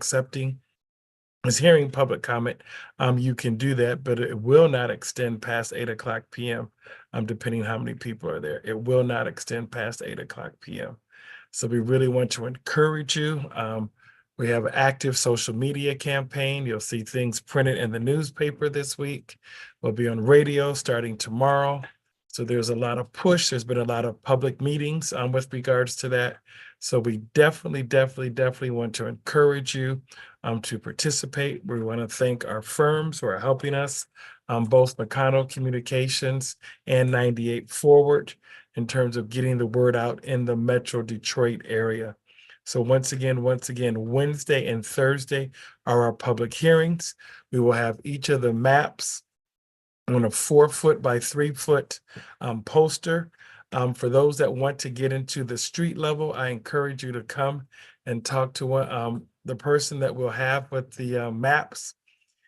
Speaker 15: hearing public comment, you can do that, but it will not extend past 8:00 p.m. Depending how many people are there. It will not extend past 8:00 p.m. So we really want to encourage you. We have an active social media campaign. You'll see things printed in the newspaper this week. We'll be on radio starting tomorrow. So there's a lot of push. There's been a lot of public meetings with regards to that. So we definitely want to encourage you to participate. We want to thank our firms who are helping us, both McConnell Communications and 98 Forward, in terms of getting the word out in the Metro Detroit area. So once again, Wednesday and Thursday are our public hearings. We will have each of the maps on a 4-foot by 3-foot poster. For those that want to get into the street level, I encourage you to come and talk to the person that will have with the maps,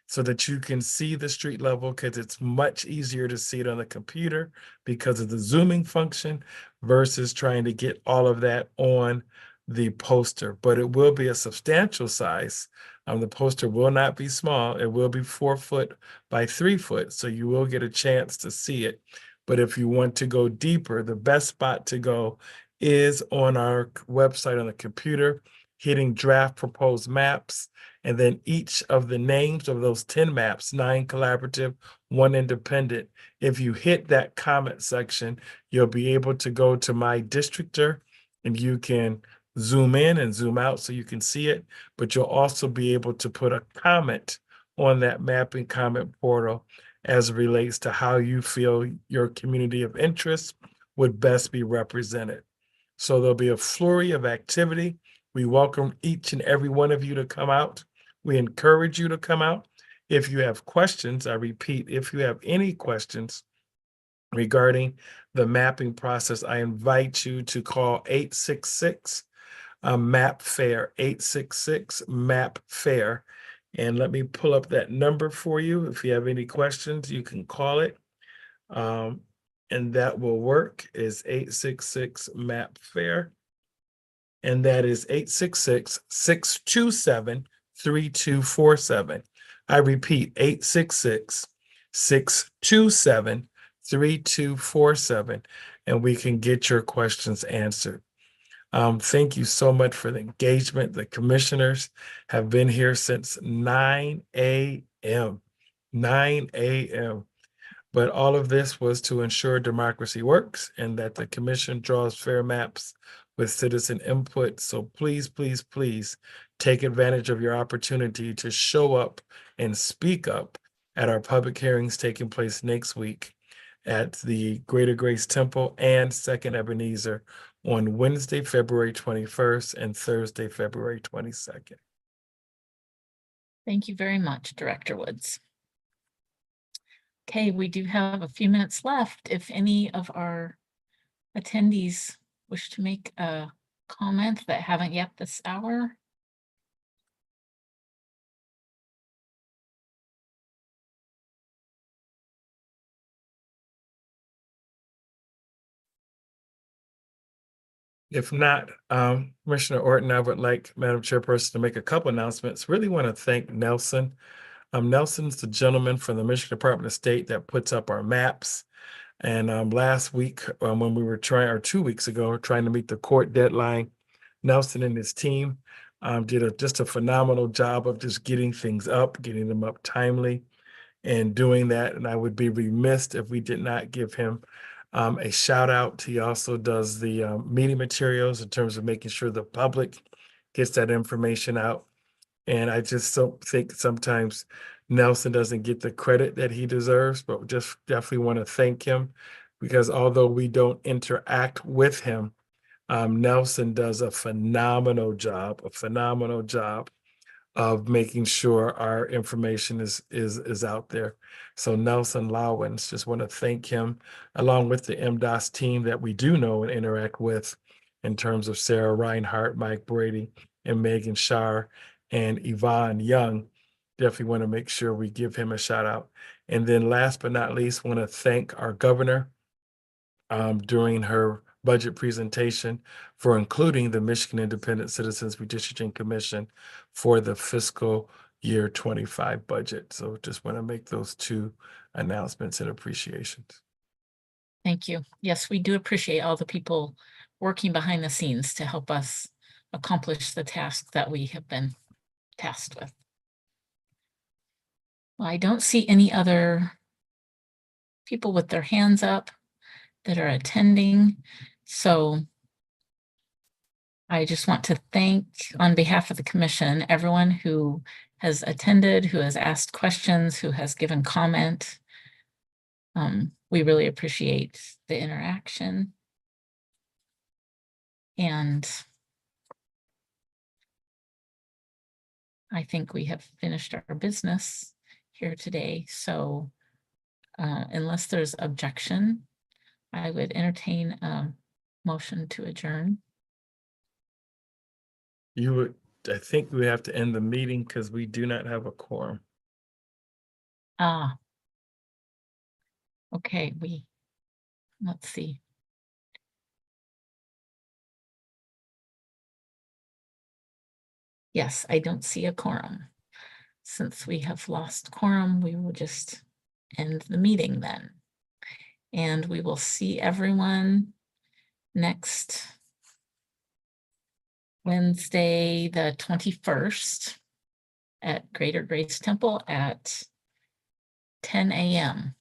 Speaker 15: so that you can see the street level, because it's much easier to see it on the computer because of the zooming function versus trying to get all of that on the poster. But it will be a substantial size. The poster will not be small. It will be 4 foot by 3 foot, so you will get a chance to see it. But if you want to go deeper, the best spot to go is on our website on the computer, hitting draft proposed maps, and then each of the names of those 10 maps, 9 collaborative, 1 independent. If you hit that comment section, you'll be able to go to my districtor, and you can zoom in and zoom out so you can see it, but you'll also be able to put a comment on that mapping comment portal as it relates to how you feel your community of interest would best be represented. So there'll be a flurry of activity. We welcome each and every one of you to come out. We encourage you to come out. If you have questions, I repeat, if you have any questions regarding the mapping process, I invite you to call 866 MAP FAIR, 866 MAP FAIR. And let me pull up that number for you. If you have any questions, you can call it. And that will work, is 866 MAP FAIR. And that is 866-627-3247. I repeat, 866-627-3247, and we can get your questions answered. Thank you so much for the engagement. The commissioners have been here since 9 a.m. 9 a.m. But all of this was to ensure democracy works and that the commission draws fair maps with citizen input. So please, please, please take advantage of your opportunity to show up and speak up at our public hearings taking place next week at the Greater Grace Temple and Second Ebenezer on Wednesday, February 21st and Thursday, February 22nd.
Speaker 1: Thank you very much, Director Woods. Okay, we do have a few minutes left. If any of our attendees wish to make a comment that haven't yet this hour.
Speaker 15: If not, Commissioner Orton, I would like Madam Chairperson to make a couple announcements. Really want to thank Nelson. Nelson's the gentleman from the Michigan Department of State that puts up our maps. And last week, when we were trying, or 2 weeks ago, trying to meet the court deadline, Nelson and his team did just a phenomenal job of just getting things up, getting them up timely, and doing that. And I would be remiss if we did not give him a shout out. He also does the meeting materials in terms of making sure the public gets that information out. And I just don't think sometimes Nelson doesn't get the credit that he deserves, but just definitely want to thank him, because although we don't interact with him, Nelson does a phenomenal job of making sure our information is out there. So Nelson Lowens, just want to thank him, along with the MDOS team that we do know and interact with, in terms of Sarah Reinhart, Mike Brady, and Megan Shar, and Yvonne Young. Definitely want to make sure we give him a shout out. And then last but not least, want to thank our governor during her budget presentation for including the Michigan Independent Citizens Redistricting Commission for the fiscal year 25 budget. So just want to make those two announcements and appreciations.
Speaker 1: Thank you. Yes, we do appreciate all the people working behind the scenes to help us accomplish the task that we have been tasked with. Well, I don't see any other people with their hands up that are attending. So I just want to thank, on behalf of the commission, everyone who has attended, who has asked questions, who has given comment. We really appreciate the interaction. And I think we have finished our business here today. So unless there's objection, I would entertain a motion to adjourn.
Speaker 15: You would, I think we have to end the meeting because we do not have a quorum.
Speaker 1: Ah. Okay, let's see. Yes, I don't see a quorum. Since we have lost quorum, we will just end the meeting then. And we will see everyone next Wednesday, the 21st at Greater Grace Temple at 10 a.m.